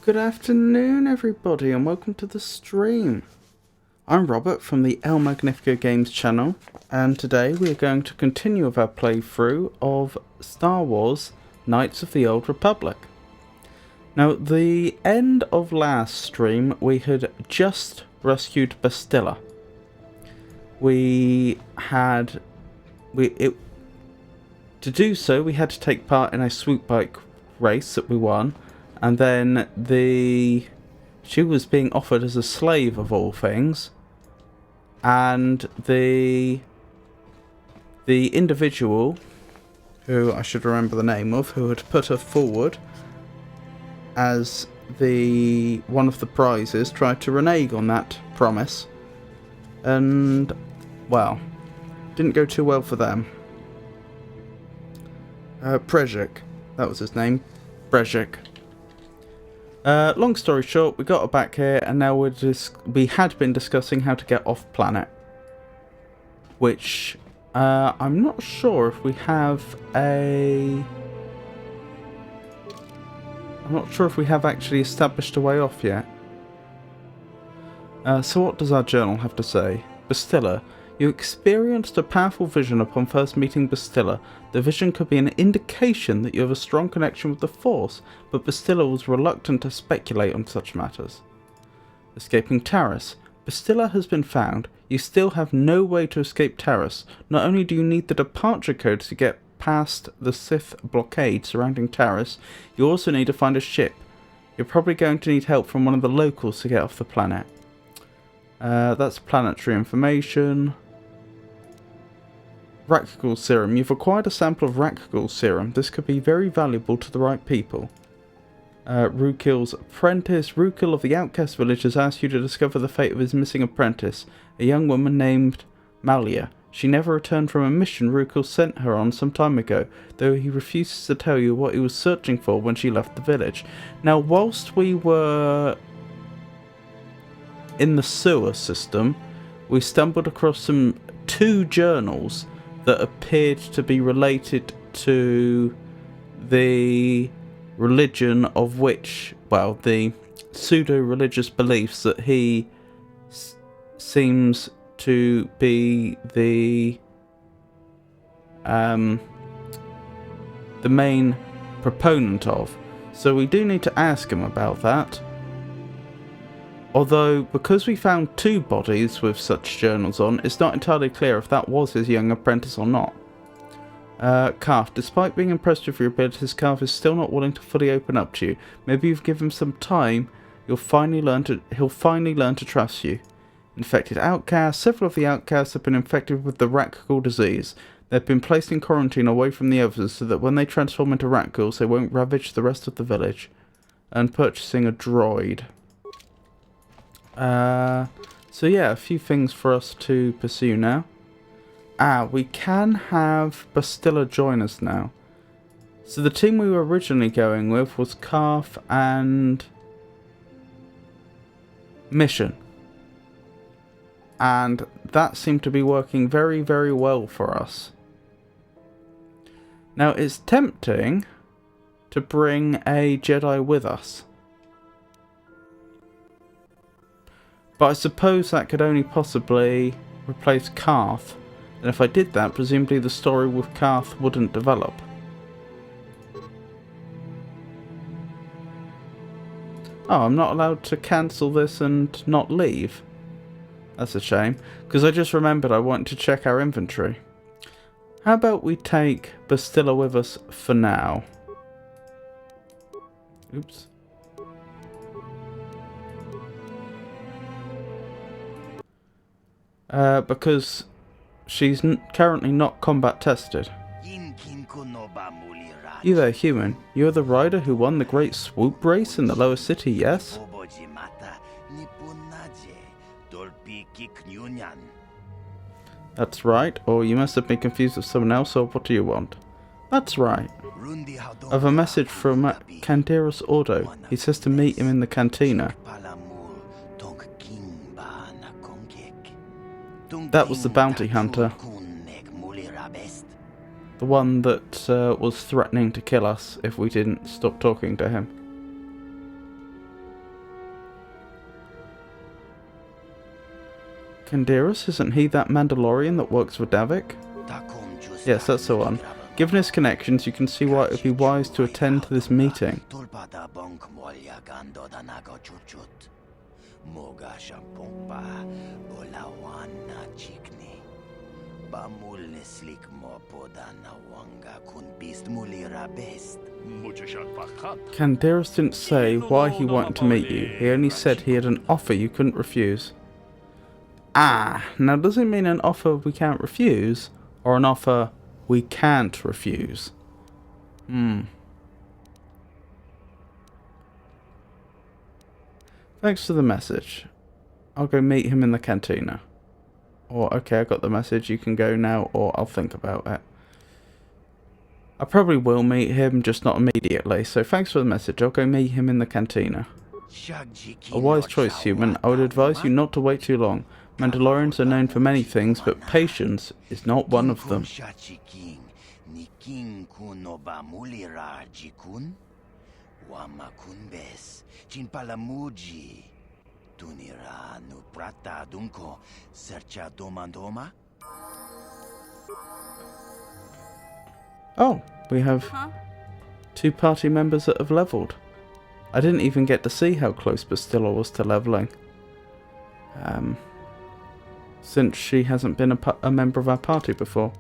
Good afternoon everybody and welcome to the stream. I'm Robert from the El Magnifico Games channel, and today we are going to continue with our playthrough of Star Wars Knights of the Old Republic. Now, the end of last stream we had just rescued Bastilla. To do so we had to take part in a swoop bike race that we won. And then she was being offered as a slave of all things, and the individual, who I should remember the name of, who had put her forward as one of the prizes, tried to renege on that promise, and well, didn't go too well for them. Brejik, that was his name, Brejik. Long story short, we got her back here, and now we had been discussing how to get off planet, which I'm not sure if we have I'm not sure if we have actually established a way off yet. So what does our journal have to say? Bastilla. You experienced a powerful vision upon first meeting Bastilla. The vision could be an indication that you have a strong connection with the Force, but Bastilla was reluctant to speculate on such matters. Escaping Taris. Bastilla has been found. You still have no way to escape Taris. Not only do you need the departure code to get past the Sith blockade surrounding Taris, you also need to find a ship. You're probably going to need help from one of the locals to get off the planet. That's planetary information. Rakghoul serum. You've acquired a sample of Rakghoul serum. This could be very valuable to the right people. Rukil's apprentice. Rukil of the outcast village has asked you to discover the fate of his missing apprentice, a young woman named Malia. She never returned from a mission Rukil sent her on some time ago, though he refuses to tell you what he was searching for when she left the village. Now, whilst we were in the sewer system, we stumbled across two journals that appeared to be related to the religion of which, well, the pseudo-religious beliefs that he seems to be the main proponent of. So we do need to ask him about that. Although, because we found two bodies with such journals on, it's not entirely clear if that was his young apprentice or not. Calf, despite being impressed with your abilities, Calf is still not willing to fully open up to you. Maybe you've given him some time, he'll finally learn to trust you. Infected outcasts. Several of the outcasts have been infected with the Rakghoul disease. They've been placed in quarantine away from the others so that when they transform into Rakghouls, they won't ravage the rest of the village. And purchasing a droid. So yeah, a few things for us to pursue now. We can have Bastilla join us now. So the team we were originally going with was Calf and Mission. And that seemed to be working very, very well for us. Now it's tempting to bring a Jedi with us. But I suppose that could only possibly replace Karth. And if I did that, presumably the story with Karth wouldn't develop. Oh, I'm not allowed to cancel this and not leave. That's a shame, because I just remembered I wanted to check our inventory. How about we take Bastilla with us for now? Oops. Because she's currently not combat tested. You there, human. You're the rider who won the great swoop race in the lower city, yes? That's right, or you must have been confused with someone else, or what do you want? That's right. I have a message from Canderos Ordo. He says to meet him in the cantina. That was the bounty hunter. The one that was threatening to kill us if we didn't stop talking to him. Canderos, isn't he that Mandalorian that works for Davik? Yes, that's the one. Given his connections, you can see why it would be wise to attend to this meeting. Canderos didn't say why he wanted to meet you. He only said he had an offer you couldn't refuse. Ah, now does it mean an offer we can't refuse, or an offer we can't refuse? Thanks for the message. I'll go meet him in the cantina. Or, okay, I got the message, you can go now, or I'll think about it. I probably will meet him, just not immediately, so thanks for the message. I'll go meet him in the cantina. A wise choice, human. I would advise you not to wait too long. Mandalorians are known for many things, but patience is not one of them. Oh, we have two party members that have leveled. I didn't even get to see how close Bastilla was to leveling. Since she hasn't been a member of our party before.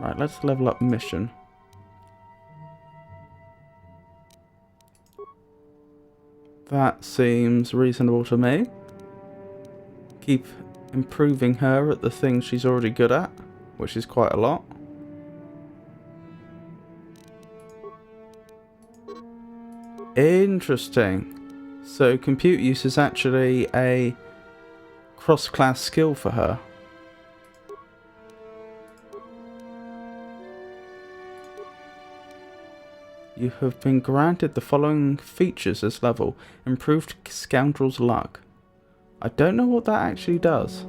Right, let's level up Mission. That seems reasonable to me. keep improving her at the things she's already good at, which is quite a lot. Interesting. So compute use is actually a cross-class skill for her. You have been granted the following features as level. Improved Scoundrel's Luck. I don't know what that actually does.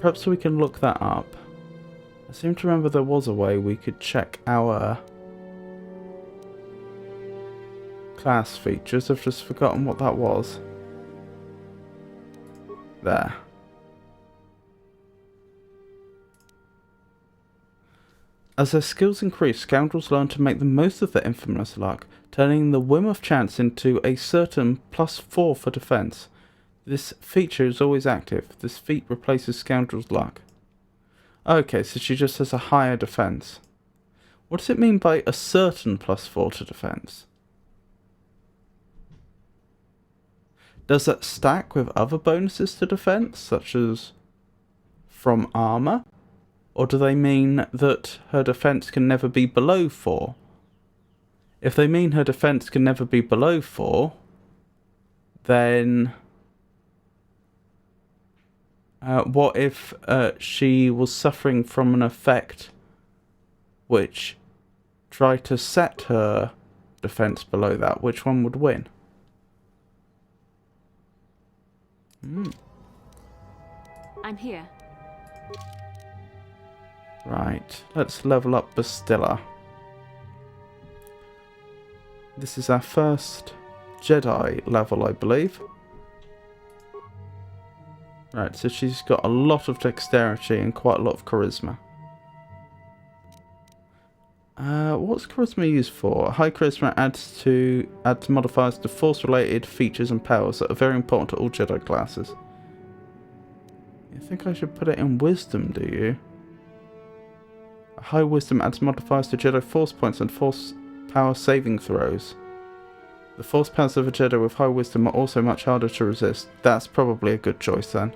Perhaps we can look that up. I seem to remember there was a way we could check our class features. I've just forgotten what that was. There. As their skills increase, scoundrels learn to make the most of their infamous luck, turning the whim of chance into a certain +4 for defense. This feature is always active. This feat replaces scoundrel's luck. Okay, so she just has a higher defense. What does it mean by a certain +4 to defense? Does that stack with other bonuses to defense, such as from armor? Or do they mean that her defense can never be below 4? If they mean her defense can never be below 4, then what if she was suffering from an effect which tried to set her defense below that? Which one would win? I'm here. Right, let's level up Bastilla. This is our first Jedi level, I believe. Right, so she's got a lot of dexterity and quite a lot of charisma. What's charisma used for? High charisma adds modifiers to force-related features and powers that are very important to all Jedi classes. You think I should put it in wisdom, do you? High wisdom adds modifiers to Jedi force points and force power saving throws. The force powers of a Jedi with high wisdom are also much harder to resist. That's probably a good choice then.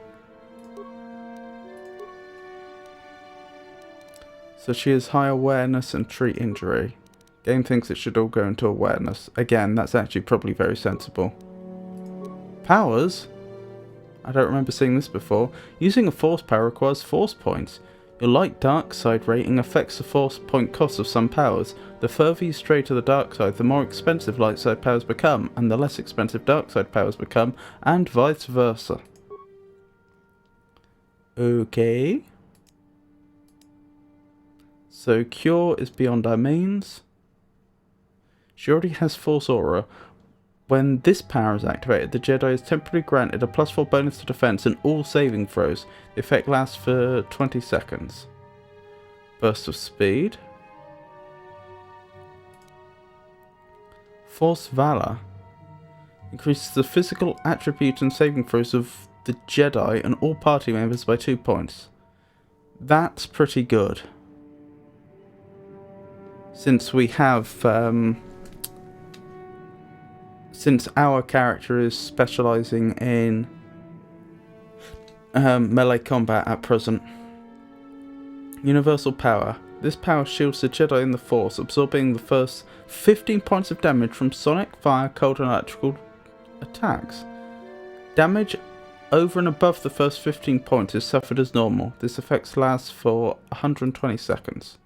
So she has high awareness and treat injury. Game thinks it should all go into awareness. Again, that's actually probably very sensible. Powers? I don't remember seeing this before. Using a force power requires force points. Your light dark side rating affects the force point cost of some powers. The further you stray to the dark side, the more expensive light side powers become, and the less expensive dark side powers become, and vice versa. Okay. So Cure is beyond our means. She already has Force Aura. When this power is activated, the Jedi is temporarily granted a +4 bonus to defense and all saving throws. The effect lasts for 20 seconds. Burst of Speed. Force Valor. Increases the physical attribute and saving throws of the Jedi and all party members by 2 points. That's pretty good. Since we have... since our character is specialising in melee combat at present. Universal Power. This power shields the Jedi in the Force, absorbing the first 15 points of damage from sonic, fire, cold and electrical attacks. Damage over and above the first 15 points is suffered as normal. This effect lasts for 120 seconds.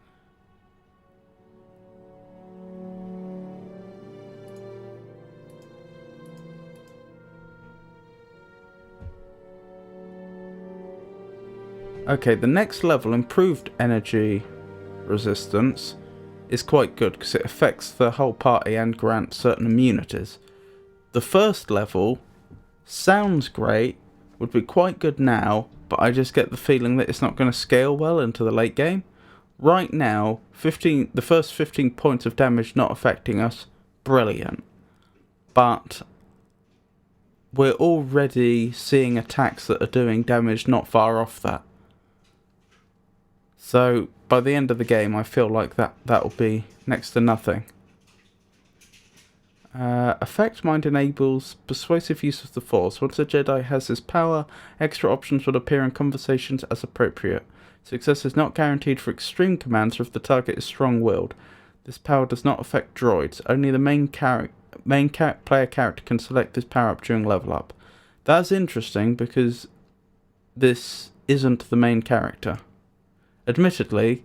Okay, the next level, Improved Energy Resistance, is quite good because it affects the whole party and grants certain immunities. The first level sounds great, would be quite good now, but I just get the feeling that it's not going to scale well into the late game. Right now, the first 15 points of damage not affecting us, brilliant. But we're already seeing attacks that are doing damage not far off that. So, by the end of the game, I feel like that will be next to nothing. Effect Mind enables persuasive use of the Force. Once a Jedi has this power, extra options will appear in conversations as appropriate. Success is not guaranteed for extreme commands or if the target is strong-willed. This power does not affect droids. Only the main player character can select this power-up during level up. That's interesting because this isn't the main character. Admittedly,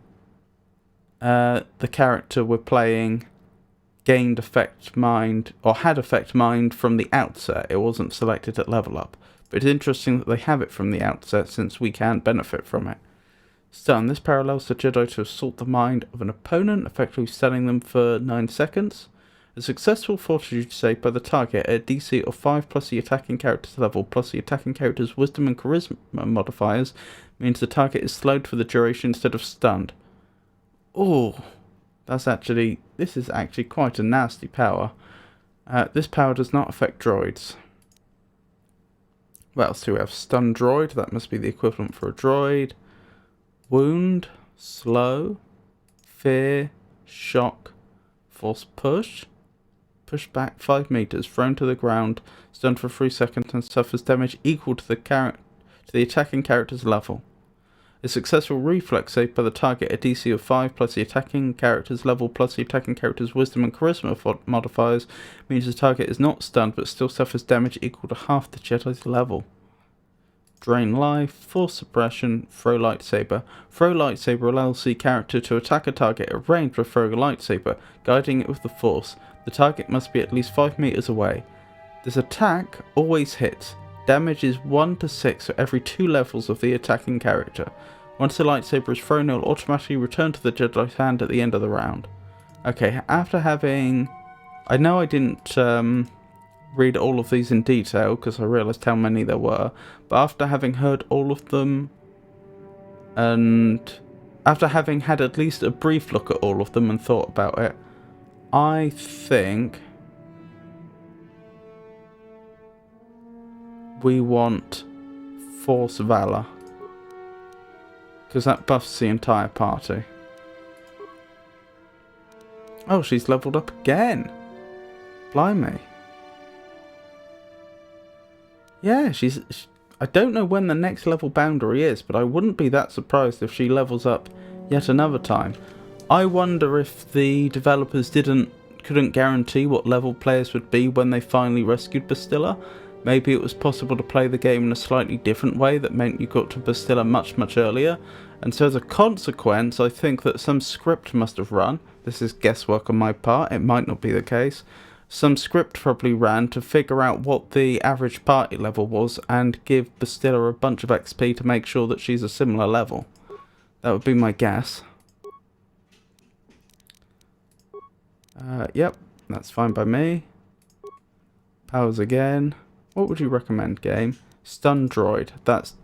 the character we're playing gained effect mind, or had effect mind from the outset. It wasn't selected at level up. But it's interesting that they have it from the outset since we can benefit from it. Stun. This power allows the Jedi to assault the mind of an opponent, effectively stunning them for 9 seconds. A successful fortitude save by the target at a DC of 5 plus the attacking character's level plus the attacking character's wisdom and charisma modifiers means the target is slowed for the duration instead of stunned. Oh, this is actually quite a nasty power. This power does not affect droids. What else do we have? Stun droid, that must be the equivalent for a droid. Wound, slow, fear, shock, force push. Push back 5 meters, thrown to the ground, stunned for 3 seconds and suffers damage equal to the attacking character's level. A successful reflex save by the target a DC of 5 plus the attacking character's level plus the attacking character's wisdom and charisma modifiers means the target is not stunned but still suffers damage equal to half the Jedi's level. Drain life, force suppression, throw lightsaber. Throw lightsaber allows the character to attack a target at range with throwing a lightsaber, guiding it with the force. The target must be at least 5 meters away. This attack always hits. Damage is 1 to 6 for every 2 levels of the attacking character. Once the lightsaber is thrown, it will automatically return to the Jedi's hand at the end of the round. Okay, after having... I know I didn't read all of these in detail because I realised how many there were, but after having heard all of them, and after having had at least a brief look at all of them and thought about it, I think we want Force Valor, because that buffs the entire party. Oh, she's leveled up again. Blimey. Yeah, I don't know when the next level boundary is, but I wouldn't be that surprised if she levels up yet another time. I wonder if the developers couldn't guarantee what level players would be when they finally rescued Bastilla. Maybe it was possible to play the game in a slightly different way that meant you got to Bastilla much, much earlier. And so as a consequence, I think that some script must have run. This is guesswork on my part, it might not be the case. Some script probably ran to figure out what the average party level was and give Bastilla a bunch of XP to make sure that she's a similar level. That would be my guess. Yep, that's fine by me. Powers again. What would you recommend, game? Stun droid. That's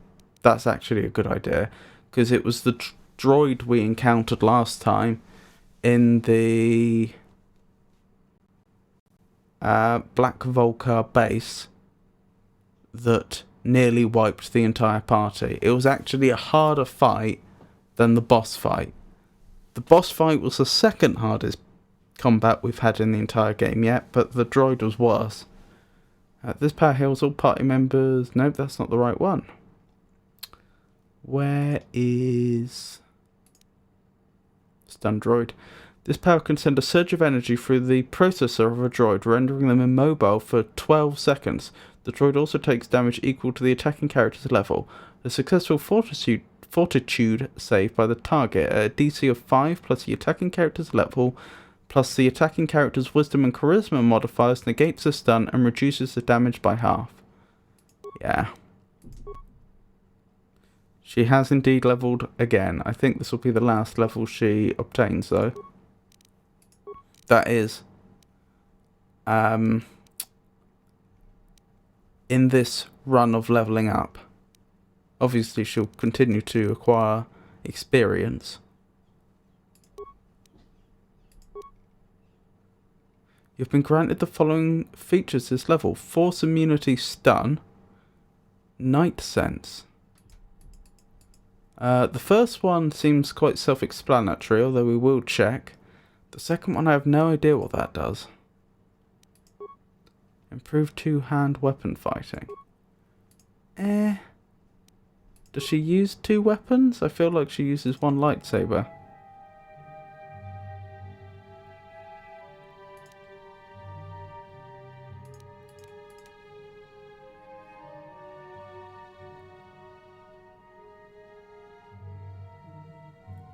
actually a good idea, because it was the droid we encountered last time in the Black Volcar base that nearly wiped the entire party. It was actually a harder fight than the boss fight. The boss fight was the second hardest combat we've had in the entire game yet, but the droid was worse. This power heals all party members. Nope, that's not the right one. Where is Stun droid? This power can send a surge of energy through the processor of a droid, rendering them immobile for 12 seconds. The droid also takes damage equal to the attacking character's level. A successful fortitude save by the target at a DC of 5 plus the attacking character's level plus the attacking character's wisdom and charisma modifiers negates the stun and reduces the damage by half. Yeah. She has indeed leveled again. I think this will be the last level she obtains though. That is in this run of leveling up. Obviously she'll continue to acquire experience. You've been granted the following features this level: Force Immunity Stun, Night Sense. The first one seems quite self-explanatory, although we will check. The second one I have no idea what that does. Improved two-hand weapon fighting. Does she use two weapons? I feel like she uses one lightsaber.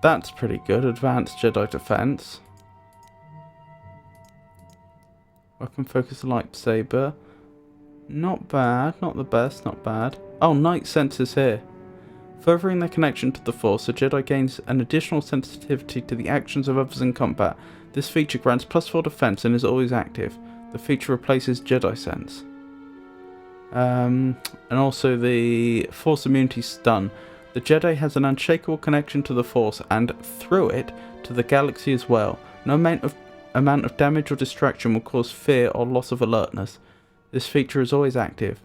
That's pretty good. Advanced Jedi defense. Weapon focus lightsaber. Not bad. Not the best. Not bad. Oh, Night Sense is here. Furthering their connection to the Force, a Jedi gains an additional sensitivity to the actions of others in combat. This feature grants +4 defense and is always active. The feature replaces Jedi Sense. And also the Force immunity stun. The Jedi has an unshakable connection to the Force and, through it, to the galaxy as well. No amount of damage or distraction will cause fear or loss of alertness. This feature is always active.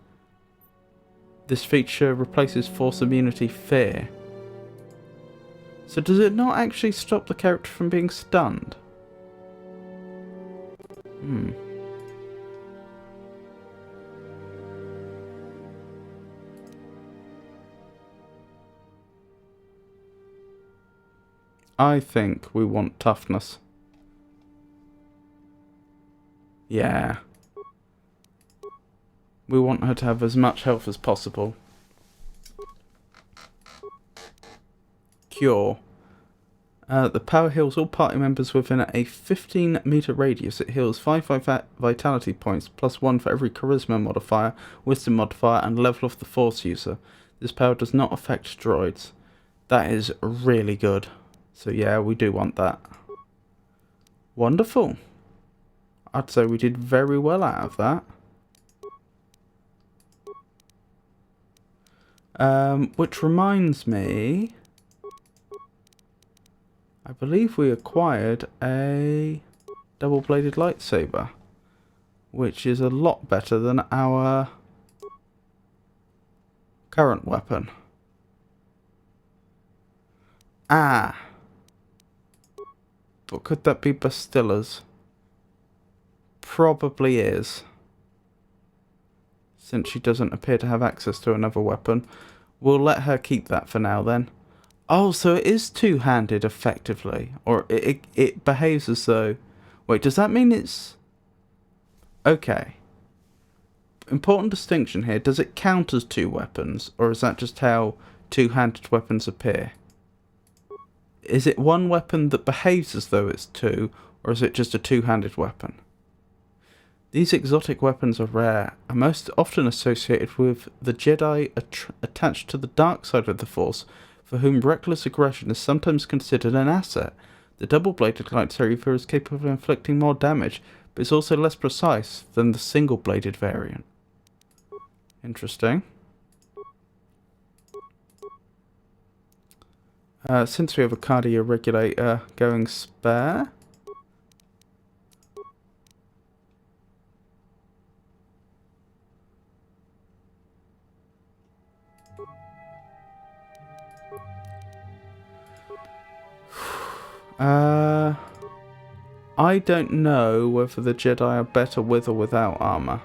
This feature replaces Force immunity fear. So does it not actually stop the character from being stunned? I think we want toughness. Yeah. We want her to have as much health as possible. Cure. The power heals all party members within a 15-meter radius. It heals 5 vitality points, +1 for every charisma modifier, wisdom modifier, and level of the Force user. This power does not affect droids. That is really good. So yeah, we do want that. Wonderful. I'd say we did very well out of that. Which reminds me, I believe we acquired a double-bladed lightsaber, which is a lot better than our current weapon. Ah. But could that be Bastilla's? Probably is. Since she doesn't appear to have access to another weapon. We'll let her keep that for now then. Oh, so it is two-handed effectively. Or it behaves as though... Wait, does that mean it's... Okay. Important distinction here. Does it count as two weapons? Or is that just how two-handed weapons appear? Is it one weapon that behaves as though it's two? Or is it just a two-handed weapon? These exotic weapons are rare, and most often associated with the Jedi attached to the dark side of the Force, for whom reckless aggression is sometimes considered an asset. The double-bladed lightsaber is capable of inflicting more damage, but is also less precise than the single-bladed variant. Interesting. Since we have a cardio regulator going spare... I don't know whether the Jedi are better with or without armor.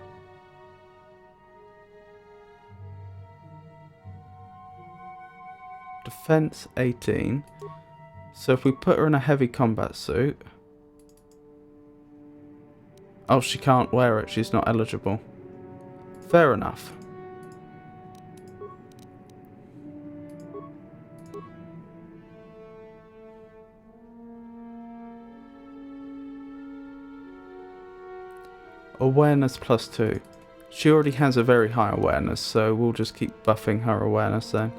Defense 18. So if we put her in a heavy combat suit... Oh, she can't wear it. She's not eligible. Fair enough. Awareness +2. She already has a very high awareness, so we'll just keep buffing her awareness then.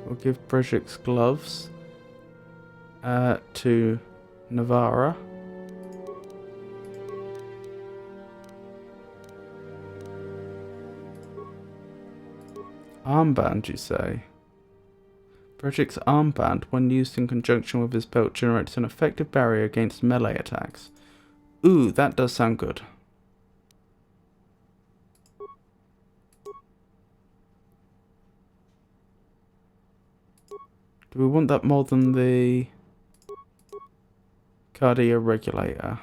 We'll give Brejik's gloves to Navarra. Armband, you say? Brejik's armband, when used in conjunction with his belt, generates an effective barrier against melee attacks. Ooh, that does sound good. Do we want that more than the cardio regulator?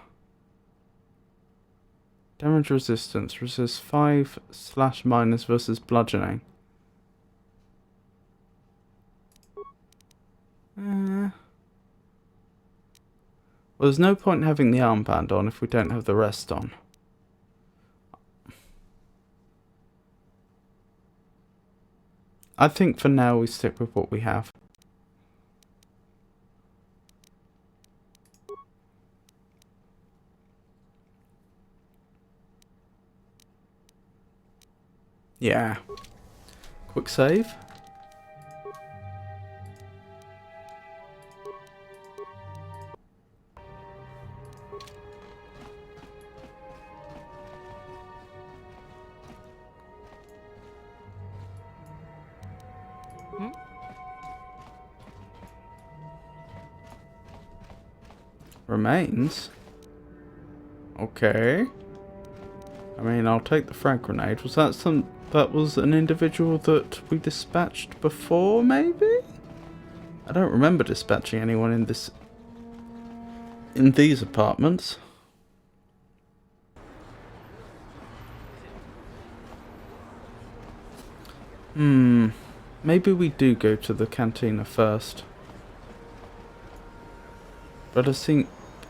Damage resistance. Resist 5/- versus bludgeoning. Well, there's no point in having the armband on if we don't have the rest on. I think for now we stick with what we have. Yeah. Quick save. Remains? Okay. I mean, I'll take the frag grenade. Was that that was an individual that we dispatched before, maybe? I don't remember dispatching anyone in these apartments. Maybe we do go to the cantina first. But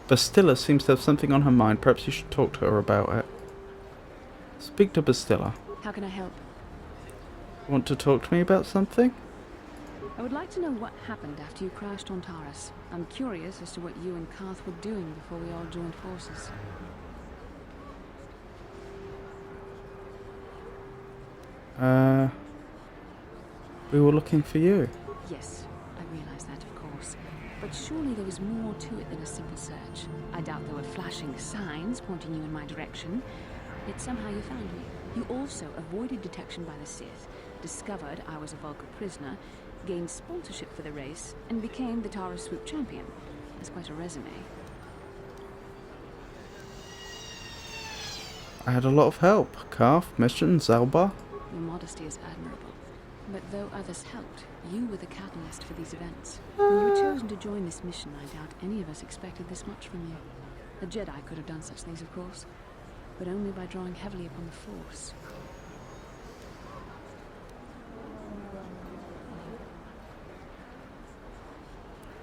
Bastilla seems to have something on her mind. Perhaps you should talk to her about it. Speak to Bastilla. How can I help? Want to talk to me about something? I would like to know what happened after you crashed on Taurus. I'm curious as to what you and Karth were doing before we all joined forces. We were looking for you. Yes, I realize that, of course. But surely there was more to it than a simple search. I doubt there were flashing signs pointing you in my direction. Yet somehow you found me. You also avoided detection by the Sith, discovered I was a Vulcan prisoner, gained sponsorship for the race, and became the Taurus Swoop champion. That's quite a resume. I had a lot of help. Karth, Mission, Zalbar. Your modesty is admirable. But though others helped, you were the catalyst for these events. When you were chosen to join this mission, I doubt any of us expected this much from you. A Jedi could have done such things, of course, but only by drawing heavily upon the Force.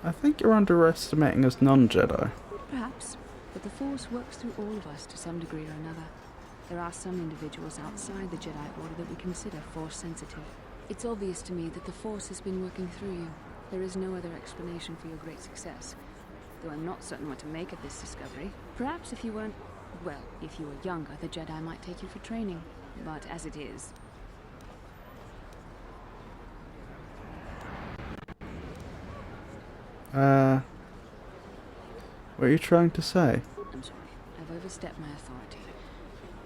I think you're underestimating us non-Jedi. Perhaps, but the Force works through all of us to some degree or another. There are some individuals outside the Jedi Order that we consider Force-sensitive. It's obvious to me that the Force has been working through you. There is no other explanation for your great success. Though I'm not certain what to make of this discovery. Perhaps if you weren't... well, if you were younger, the Jedi might take you for training. But as it is... What are you trying to say? I'm sorry. I've overstepped my authority.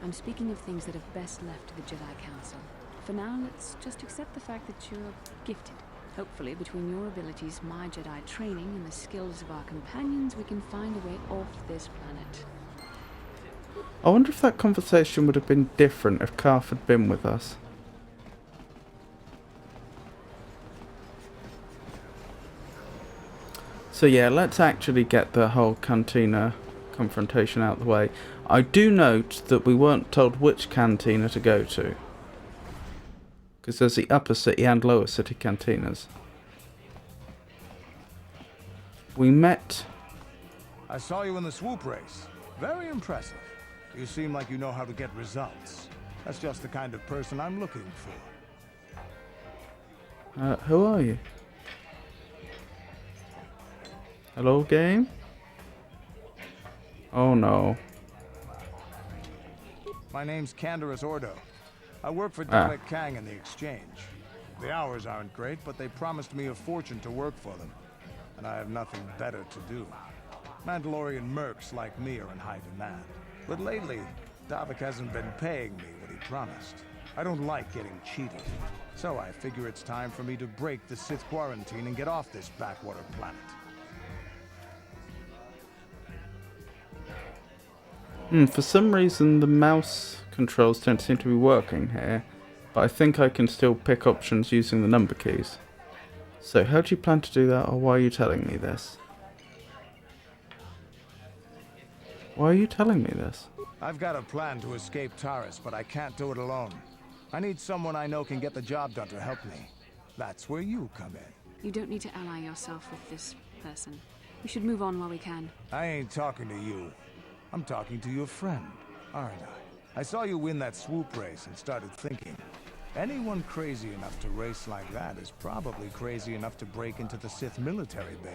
I'm speaking of things that have best left to the Jedi Council. For now, let's just accept the fact that you're gifted. Hopefully, between your abilities, my Jedi training, and the skills of our companions, we can find a way off this planet. I wonder if that conversation would have been different if Karth had been with us. So yeah, let's actually get the whole cantina confrontation out of the way. I do note that we weren't told which cantina to go to. Because there's the upper city and lower city cantinas. We met... I saw you in the swoop race. Very impressive. You seem like you know how to get results. That's just the kind of person I'm looking for. Who are you? Hello, game? Oh no. My name's Canderous Ordo. I work for Dalek Kang in the Exchange. The hours aren't great, but they promised me a fortune to work for them. And I have nothing better to do. Mandalorian mercs like me are in high demand. But lately, Davik hasn't been paying me what he promised. I don't like getting cheated. So I figure it's time for me to break the Sith quarantine and get off this backwater planet. For some reason the mouse controls don't seem to be working here, but I think I can still pick options using the number keys. So how do you plan to do that, or why are you telling me this? Why are you telling me this? I've got a plan to escape Taurus, but I can't do it alone. I need someone I know can get the job done to help me. That's where you come in. You don't need to ally yourself with this person. We should move on while we can. I ain't talking to you. I'm talking to your friend, aren't I? I saw you win that swoop race and started thinking. Anyone crazy enough to race like that is probably crazy enough to break into the Sith military base.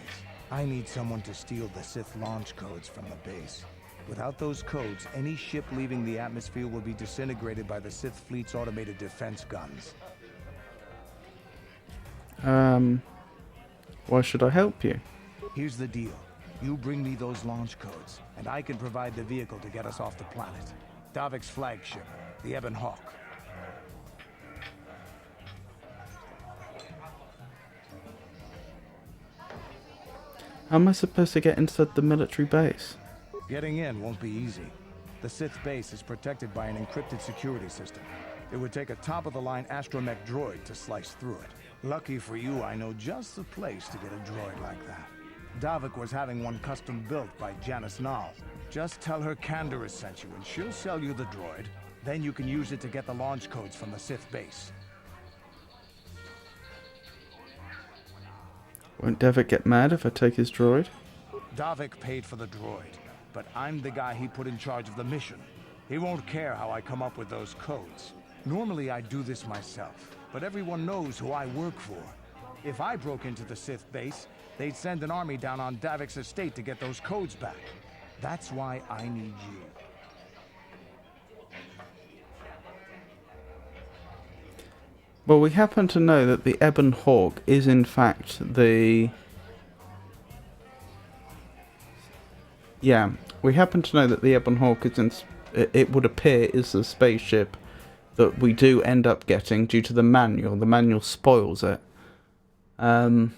I need someone to steal the Sith launch codes from the base. Without those codes, any ship leaving the atmosphere will be disintegrated by the Sith fleet's automated defense guns. Why should I help you? Here's the deal. You bring me those launch codes, and I can provide the vehicle to get us off the planet. Davik's flagship, the Ebon Hawk. How am I supposed to get inside the military base? Getting in won't be easy. The Sith base is protected by an encrypted security system. It would take a top-of-the-line astromech droid to slice through it. Lucky for you, I know just the place to get a droid like that. Davik was having one custom built by Janice Nall. Just tell her Canderous sent you and she'll sell you the droid. Then you can use it to get the launch codes from the Sith base. Won't Davik get mad if I take his droid? Davik paid for the droid, but I'm the guy he put in charge of the mission. He won't care how I come up with those codes. Normally I'd do this myself, but everyone knows who I work for. If I broke into the Sith base, they'd send an army down on Davik's estate to get those codes back. That's why I need you. Well, we happen to know that the Ebon Hawk is in fact the... Yeah, we happen to know that the Ebon Hawk is in... It would appear is the spaceship that we do end up getting due to the manual. The manual spoils it. There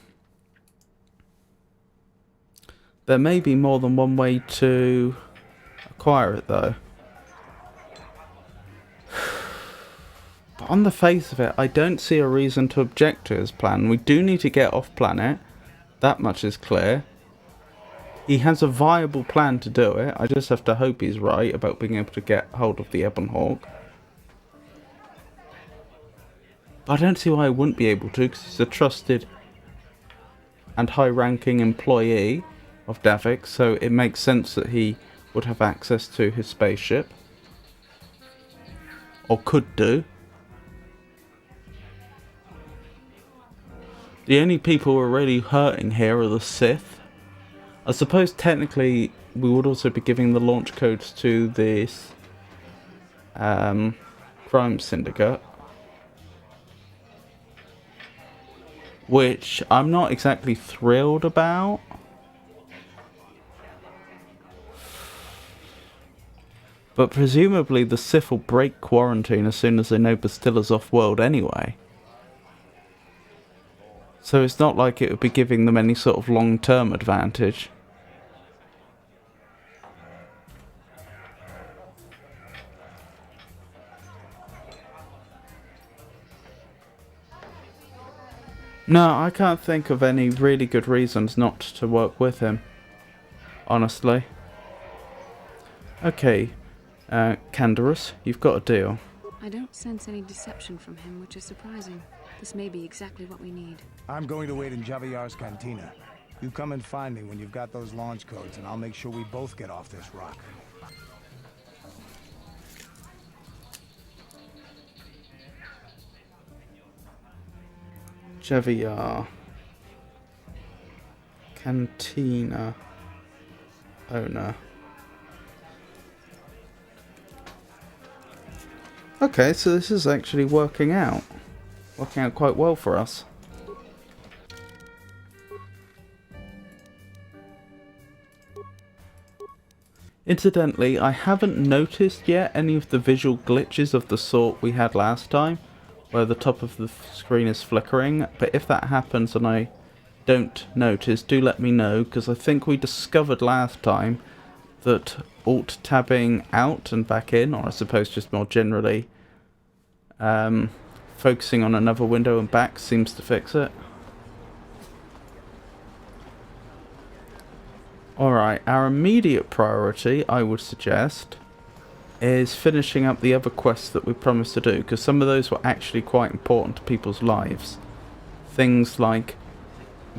may be more than one way to acquire it, though. But on the face of it, I don't see a reason to object to his plan. We do need to get off planet. That much is clear. He has a viable plan to do it. I just have to hope he's right about being able to get hold of the Ebon Hawk. But I don't see why I wouldn't be able to, because he's a trusted and high-ranking employee of Davik, so it makes sense that he would have access to his spaceship. Or could do. The only people who are really hurting here are the Sith. I suppose technically we would also be giving the launch codes to this crime syndicate. Which I'm not exactly thrilled about. But presumably the Sith will break quarantine as soon as they know Bastilla's off-world anyway. So it's not like it would be giving them any sort of long-term advantage. No, I can't think of any really good reasons not to work with him. Honestly. Okay, Canderous, you've got a deal. I don't sense any deception from him, which is surprising. This may be exactly what we need. I'm going to wait in Javiar's cantina. You come and find me when you've got those launch codes, and I'll make sure we both get off this rock. Javiar. Cantina. Owner. Okay, so this is actually working out. Working out quite well for us. Incidentally, I haven't noticed yet any of the visual glitches of the sort we had last time, where the top of the screen is flickering, but if that happens and I don't notice, do let me know, because I think we discovered last time that alt-tabbing out and back in, or I suppose just more generally focusing on another window and back seems to fix it. Alright, our immediate priority, I would suggest, is finishing up the other quests that we promised to do, because some of those were actually quite important to people's lives. Things like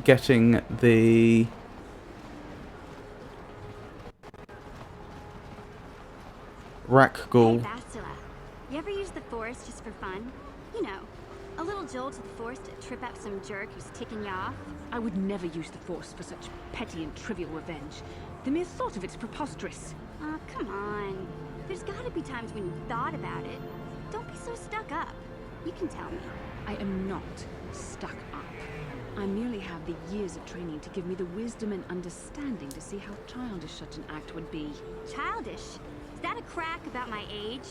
getting the Rakghoul. Hey, Bastila. You ever use the Force just for fun? You know, a little jolt to the Force to trip up some jerk who's ticking you off? I would never use the Force for such petty and trivial revenge. The mere thought of it's preposterous. Oh, come on. There's gotta be times when you've thought about it. Don't be so stuck up. You can tell me. I am not stuck up. I merely have the years of training to give me the wisdom and understanding to see how childish such an act would be. Childish? Is that a crack about my age?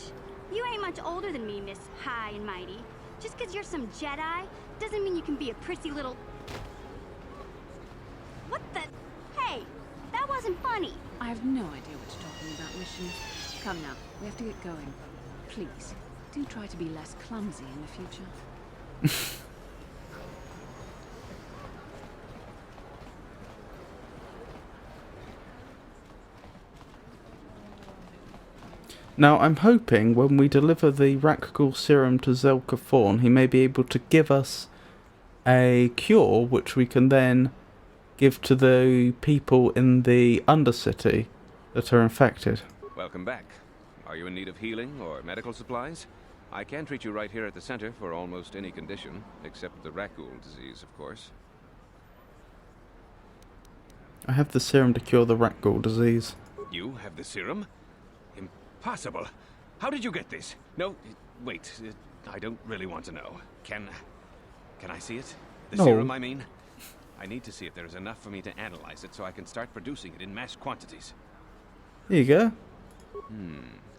You ain't much older than me, Miss High and Mighty. Just 'cause you're some Jedi, doesn't mean you can be a prissy little... What the... Hey, that wasn't funny. I have no idea what you're talking about, Mission. Come now, we have to get going. Please, do try to be less clumsy in the future. Now, I'm hoping when we deliver the Rakghoul serum to Zelka Thorn, he may be able to give us a cure, which we can then give to the people in the Undercity that are infected. Welcome back. Are you in need of healing or medical supplies? I can treat you right here at the center for almost any condition, except the Rakghoul disease, of course. I have the serum to cure the Rakghoul disease. You have the serum? Impossible. How did you get this? No, wait. I don't really want to know. Can I see it? The No. serum, I mean? I need to see if there is enough for me to analyze it so I can start producing it in mass quantities. Here you go.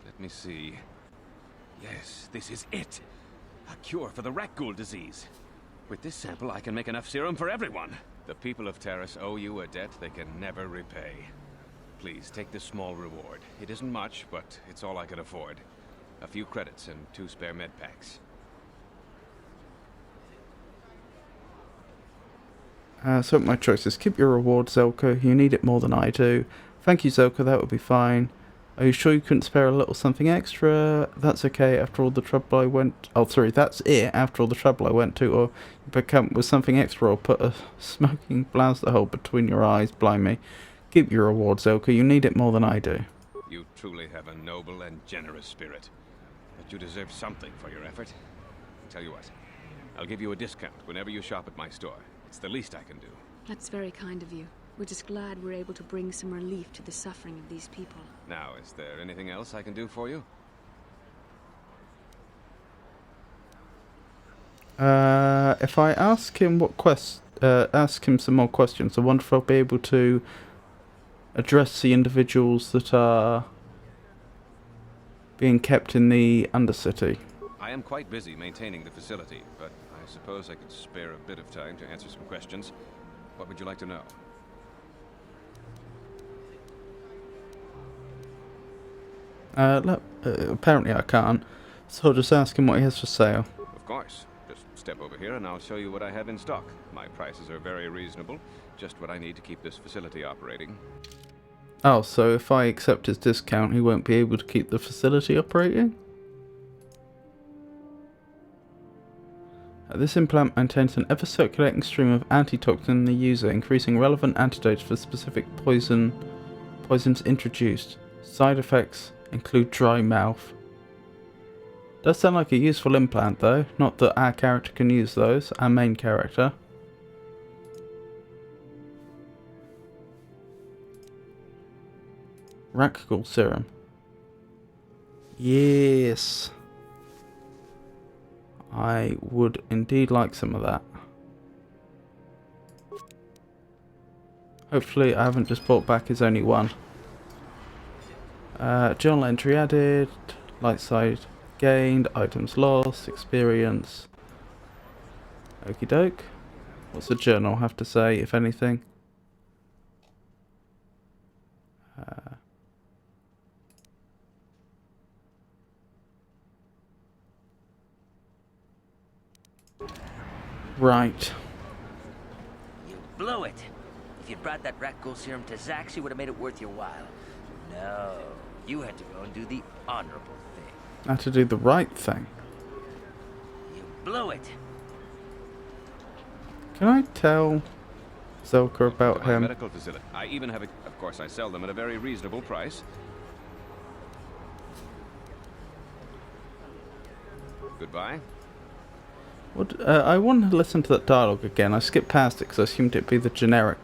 Let me see. Yes, this is it. A cure for the Rakghoul disease. With this sample, I can make enough serum for everyone. The people of Terrace owe you a debt they can never repay. Please, take this small reward. It isn't much, but it's all I can afford. A few credits and 2 spare med packs. So my choices. Keep your reward, Zelka. You need it more than I do. Thank you, Zelka. That would be fine. Are you sure you couldn't spare a little something extra? That's okay after all the trouble I went... Oh, sorry, that's it after all the trouble I went to. Or you pick up with something extra or put a smoking blaster hole between your eyes. Blimey. Keep your reward, Zelka. You need it more than I do. You truly have a noble and generous spirit. But you deserve something for your effort. Tell you what, I'll give you a discount whenever you shop at my store. It's the least I can do. That's very kind of you. We're just glad we're able to bring some relief to the suffering of these people. Now, is there anything else I can do for you? If I ask him ask him some more questions, I wonder if I'll be able to address the individuals that are being kept in the Undercity. I am quite busy maintaining the facility, but I suppose I could spare a bit of time to answer some questions. What would you like to know? Apparently I can't, so I'll just ask him what he has for sale. Of course. Just step over here and I'll show you what I have in stock. My prices are very reasonable. Just what I need to keep this facility operating. Oh, so if I accept his discount, he won't be able to keep the facility operating? This implant maintains an ever-circulating stream of antitoxin in the user, increasing relevant antidotes for specific poisons introduced. Side effects include dry mouth. Does sound like a useful implant though, not that our character can use those, our main character. Rakghoul serum. Yes. I would indeed like some of that. Hopefully I haven't just brought back his only one. Journal entry added, light side gained, items lost, experience. Okie doke. What's the journal have to say, if anything? Right. You blew it. If you'd brought that rat ghoul serum to Zax, he would have made it worth your while. No, you had to go and do the honorable thing. I had to do the right thing. You blew it. Can I tell Zelka about To my him? medical facility. I even have a... Of course, I sell them at a very reasonable price. Goodbye. What, I want to listen to that dialogue again. I skipped past it because I assumed it'd be the generic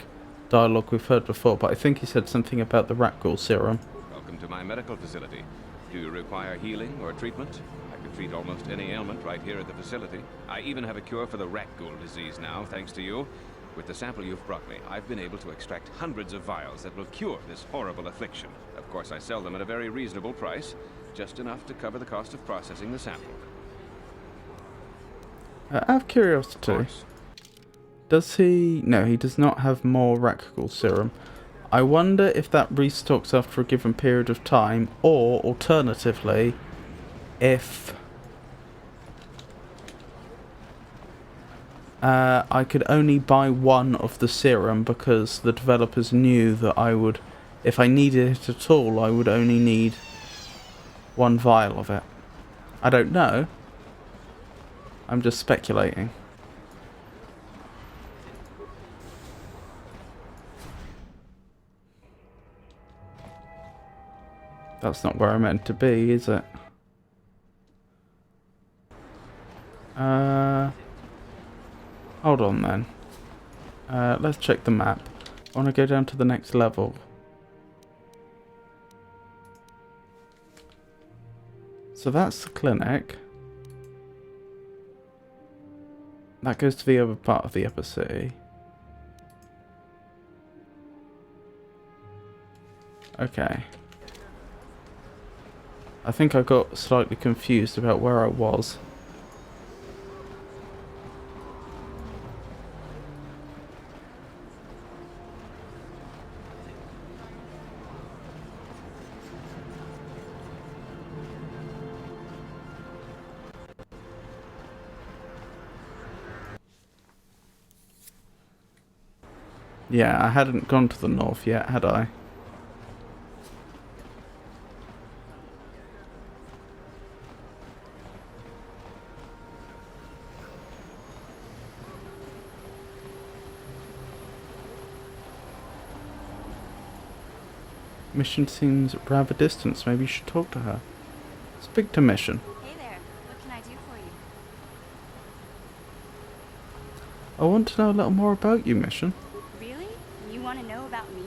dialogue we've heard before, but I think he said something about the rat ghoul serum. Welcome to my medical facility. Do you require healing or treatment? I can treat almost any ailment right here at the facility. I even have a cure for the rat ghoul disease now, thanks to you. With the sample you've brought me, I've been able to extract hundreds of vials that will cure this horrible affliction. Of course, I sell them at a very reasonable price, just enough to cover the cost of processing the sample. Out of curiosity, does he... No, he does not have more rat ghoul serum. I wonder if that restocks after a given period of time, or alternatively, if I could only buy one of the serum because the developers knew that I would, if I needed it at all, I would only need one vial of it. I don't know. I'm just speculating. That's not where I meant to be, is it? Hold on then. Let's check the map. I want to go down to the next level. So that's the clinic. That goes to the other part of the upper city. Okay. I think I got slightly confused about where I was. Yeah, I hadn't gone to the north yet, had I? Mission seems rather distant, so maybe you should talk to her. Speak to Mission. Hey there, what can I do for you? I want to know a little more about you, Mission. Really? You want to know about me?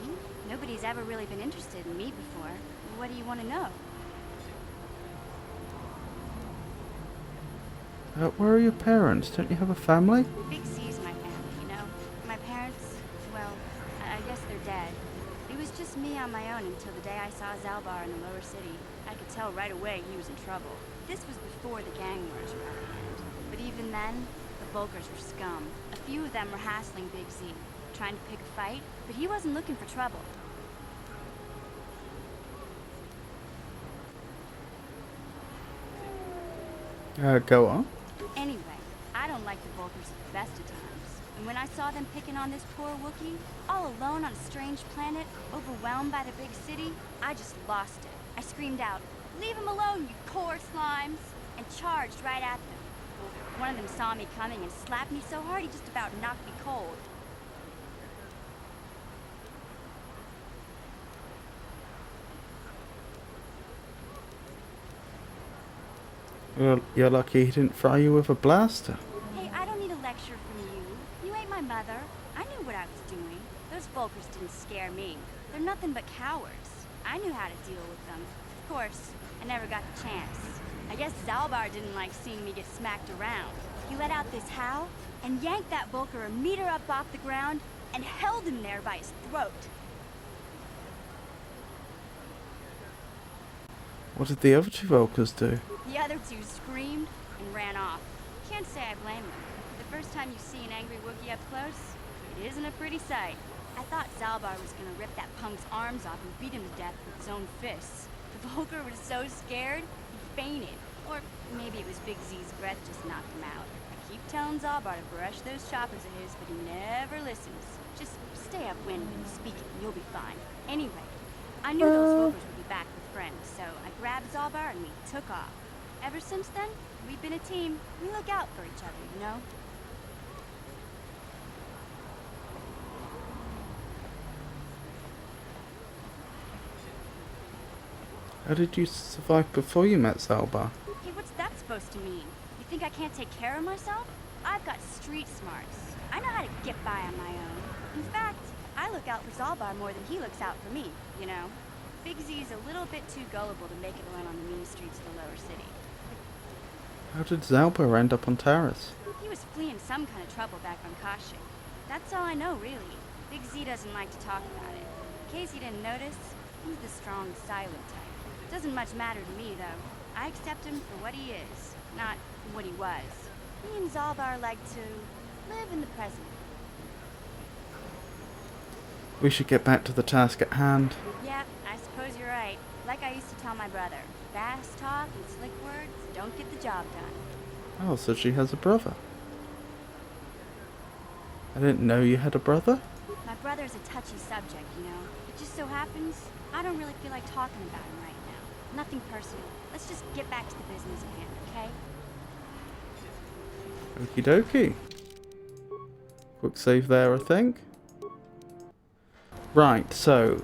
Nobody's ever really been interested in me before. What do you want to know? Where are your parents? Don't you have a family? Big C's my family, you know. My parents, well, I guess they're dead. It was just me on my own until the day I saw Zalbar in the lower city. I could tell right away he was in trouble. This was before the gang wars were out of hand. But even then, the Volkers were scum. A few of them were hassling Big Z, trying to pick a fight, but he wasn't looking for trouble. Go on. Anyway, I don't like the Volkers at the best of times. And when I saw them picking on this poor Wookiee, all alone on a strange planet, overwhelmed by the big city, I just lost it. I screamed out, "Leave him alone, you core slimes!" and charged right at them. One of them saw me coming and slapped me so hard he just about knocked me cold. Well, you're lucky he didn't fry you with a blaster. Hey, I don't need a lecture from you. You ain't my mother. I knew what I was doing. Those Volkers didn't scare me. They're nothing but cowards. I knew how to deal with them. Of course, I never got the chance. I guess Zalbar didn't like seeing me get smacked around. He let out this howl and yanked that Volker a meter up off the ground and held him there by his throat. What did the other two Volkers do? The other two screamed and ran off. Can't say I blame them. The first time you see an angry Wookiee up close, it isn't a pretty sight. I thought Zalbar was gonna rip that punk's arms off and beat him to death with his own fists. The Volker was so scared, he fainted. Or maybe it was Big Z's breath just knocked him out. I keep telling Zalbar to brush those choppers of his, but he never listens. Just stay upwind and speak it and you'll be fine. Anyway, I knew those rovers would be back with friends, so I grabbed Zalbar and we took off. Ever since then, we've been a team. We look out for each other, you know? How did you survive before you met Zalbar? Hey, what's that supposed to mean? You think I can't take care of myself? I've got street smarts. I know how to get by on my own. In fact, I look out for Zalbar more than he looks out for me, you know? Big Z's a little bit too gullible to make it run on the mean streets of the lower city. How did Zalbar end up on Taris? He was fleeing some kind of trouble back on Kashyyyk. That's all I know, really. Big Z doesn't like to talk about it. In case you didn't notice, he's the strong, silent type. Doesn't much matter to me, though. I accept him for what he is, not what he was. Me and Zalbar like to live in the present. We should get back to the task at hand. Yeah, I suppose you're right. Like I used to tell my brother, fast talk and slick words don't get the job done. Oh, so she has a brother. I didn't know you had a brother. My brother's a touchy subject, you know. It just so happens, I don't really feel like talking about him right now. Nothing personal. Let's just get back to the business at hand, okay? Okie dokie. Quick save there, I think. Right, so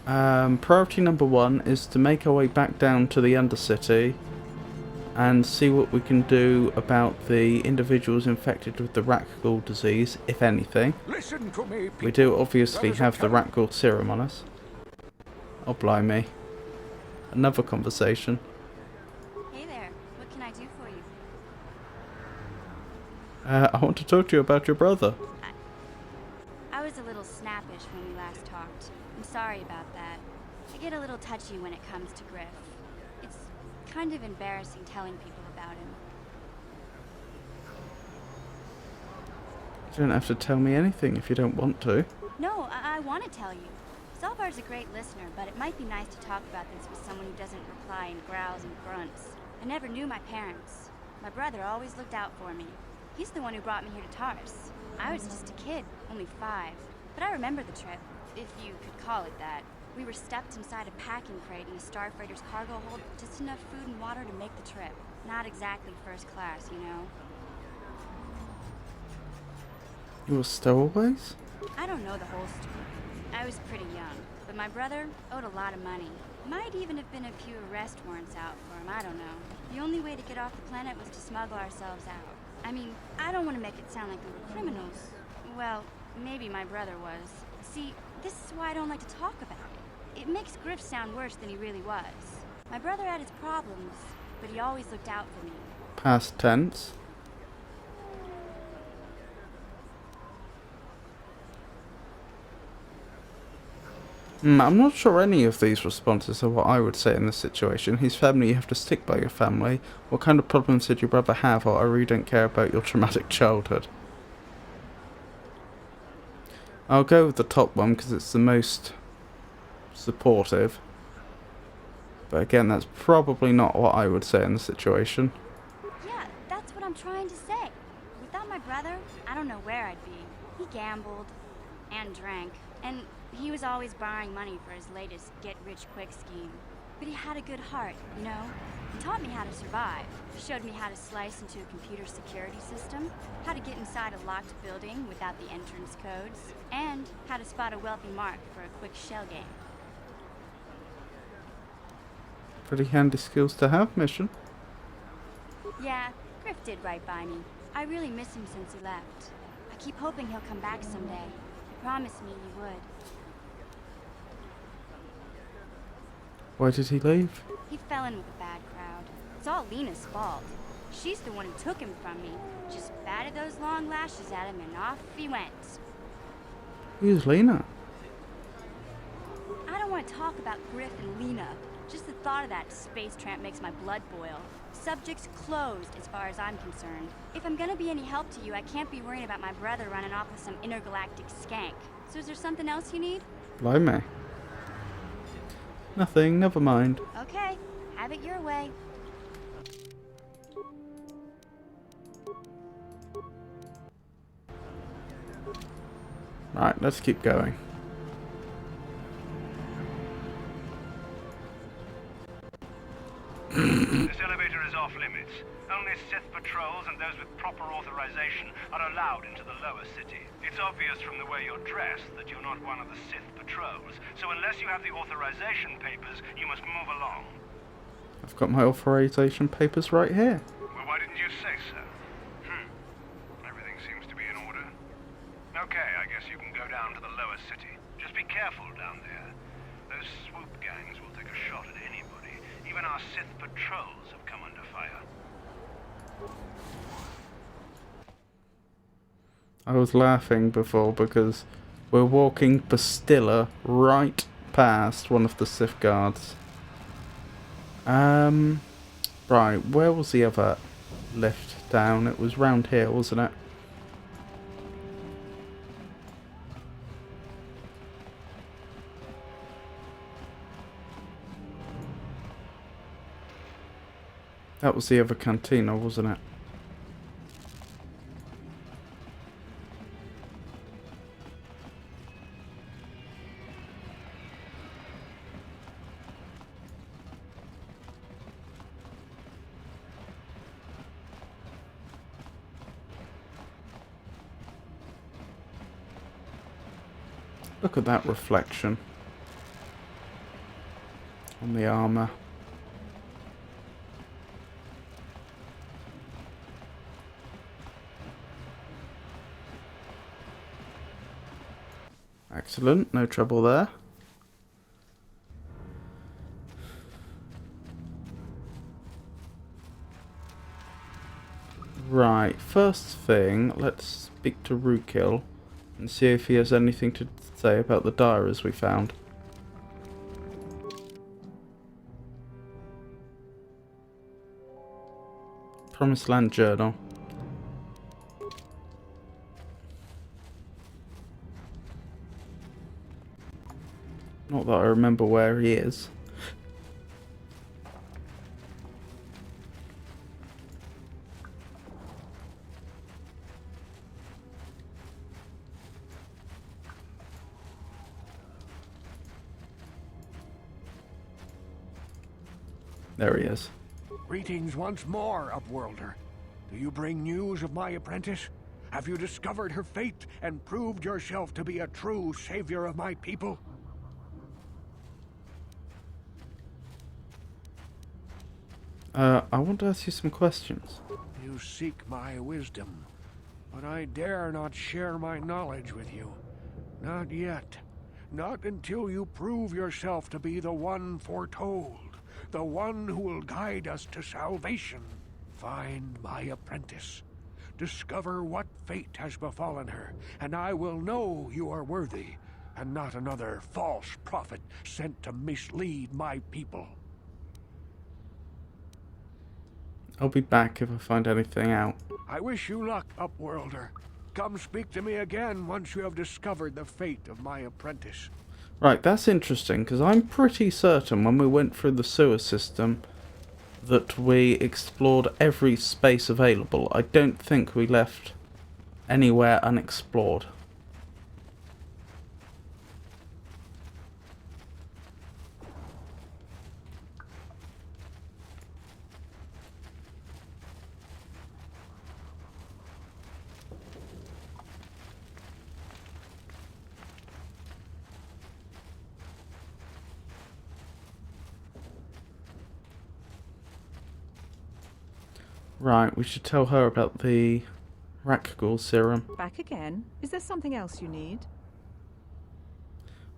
priority number 1 is to make our way back down to the Undercity and see what we can do about the individuals infected with the rat gall disease, if anything. Listen to me, people. We do obviously Brothers have are the coming. rat gall serum on us. Oh, blimey. Another conversation. Hey there, what can I do for you? I want to talk to you about your brother. I was a little snappish when we last talked. I'm sorry about that. I get a little touchy when it comes to Griff. It's kind of embarrassing telling people about him. You don't have to tell me anything if you don't want to. No, I want to tell you. Zalbar's a great listener, but it might be nice to talk about this with someone who doesn't reply in growls and grunts. I never knew my parents. My brother always looked out for me. He's the one who brought me here to Taris. I was just a kid, only 5. But I remember the trip, if you could call it that. We were stuffed inside a packing crate in a starfreighter's cargo hold with just enough food and water to make the trip. Not exactly first class, you know? You were stowaways? I don't know the whole story. I was pretty young, but my brother owed a lot of money. Might even have been a few arrest warrants out for him, I don't know. The only way to get off the planet was to smuggle ourselves out. I mean, I don't want to make it sound like we were criminals. Well, maybe my brother was. See, this is why I don't like to talk about it. It makes Griff sound worse than he really was. My brother had his problems, but he always looked out for me. Past tense. I'm not sure any of these responses are what I would say in this situation. His family, you have to stick by your family. What kind of problems did your brother have? Or I really don't care about your traumatic childhood. I'll go with the top one because it's the most supportive. But again, that's probably not what I would say in the situation. Yeah, that's what I'm trying to say. Without my brother, I don't know where I'd be. He gambled and drank, and he was always borrowing money for his latest get-rich-quick scheme. But he had a good heart, you know? He taught me how to survive. Showed me how to slice into a computer security system, how to get inside a locked building without the entrance codes, and how to spot a wealthy mark for a quick shell game. Pretty handy skills to have, Mission. Yeah, Griff did right by me. I really miss him since he left. I keep hoping he'll come back someday. He promised me he would. Why did he leave? He fell in with a bad crowd. It's all Lena's fault. She's the one who took him from me. Just batted those long lashes at him and off he went. Who's Lena? I don't want to talk about Griff and Lena. Just the thought of that space tramp makes my blood boil. Subject's closed as far as I'm concerned. If I'm gonna be any help to you, I can't be worrying about my brother running off with some intergalactic skank. So is there something else you need? Blimey. Nothing, never mind. Okay, have it your way. Right, let's keep going. This elevator is off limits. Only Sith patrols and those with proper authorization are allowed into the lower city. It's obvious from the way you're dressed that you're not one of the Sith patrols, so unless you have the authorization papers, you must move along. I've got my authorization papers right here. Well, why didn't you say so? Everything seems to be in order. Okay, I guess you can go down to the lower city. Just be careful down there. Those swoop gangs will take a shot at anybody. Even our Sith patrols have come under fire. I was laughing before because we're walking Bastilla right past one of the Sith guards. Right, where was the other lift down? It was round here, wasn't it? That was the other cantina, wasn't it? Look at that reflection on the armor. Excellent, no trouble there. Right, first thing, let's speak to Rukil and see if he has anything to say about the diaries we found. Promised Land Journal. Not that I remember where he is. There he is. Greetings once more, Upworlder. Do you bring news of my apprentice? Have you discovered her fate and proved yourself to be a true savior of my people? I want to ask you some questions. You seek my wisdom, but I dare not share my knowledge with you. Not yet. Not until you prove yourself to be the one foretold. The one who will guide us to salvation. Find my apprentice. Discover what fate has befallen her, and I will know you are worthy, and not another false prophet sent to mislead my people. I'll be back if I find anything out. I wish you luck, Upworlder. Come speak to me again once you have discovered the fate of my apprentice. Right, that's interesting, because I'm pretty certain when we went through the sewer system that we explored every space available. I don't think we left anywhere unexplored. Right, we should tell her about the Rakghoul serum. Back again? Is there something else you need?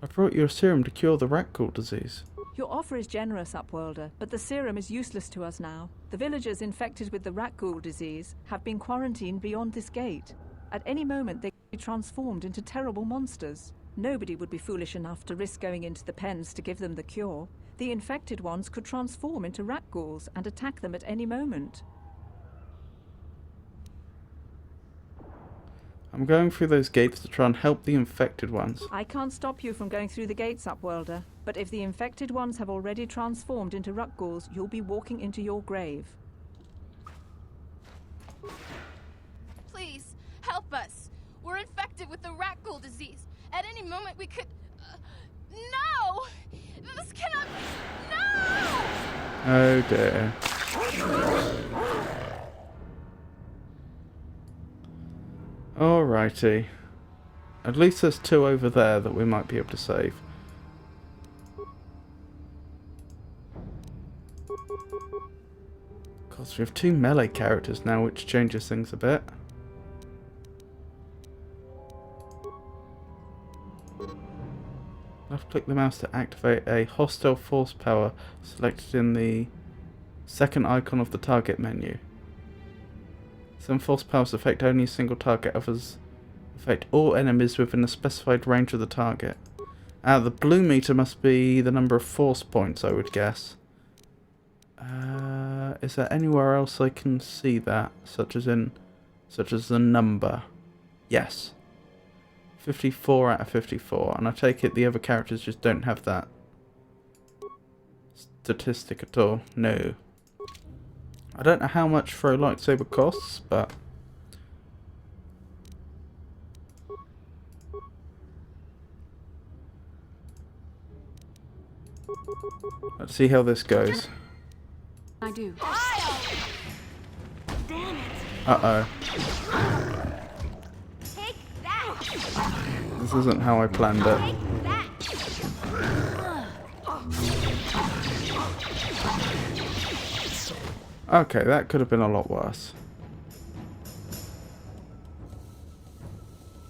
I brought you a serum to cure the Rakghoul disease. Your offer is generous, Upworlder, but the serum is useless to us now. The villagers infected with the Rakghoul disease have been quarantined beyond this gate. At any moment they could be transformed into terrible monsters. Nobody would be foolish enough to risk going into the pens to give them the cure. The infected ones could transform into Rakghouls and attack them at any moment. I'm going through those gates to try and help the infected ones. I can't stop you from going through the gates, Upworlder, but if the infected ones have already transformed into Rakghouls, you'll be walking into your grave. Please, help us! We're infected with the Rakghoul disease. At any moment we could... no! This cannot be... No! Oh dear. Alrighty. At least there's 2 over there that we might be able to save. Because we have 2 melee characters now, which changes things a bit. Left click the mouse to activate a hostile force power selected in the second icon of the target menu. Some force powers affect only a single target, others affect all enemies within a specified range of the target. The blue meter must be the number of force points, I would guess. Is there anywhere else I can see that, such as the number? Yes. 54 out of 54, and I take it the other characters just don't have that statistic at all. No. I don't know how much throw lightsaber costs, but let's see how this goes. I do. Damn it. Uh-oh. Take that. This isn't how I planned it. Take that. Okay, that could have been a lot worse.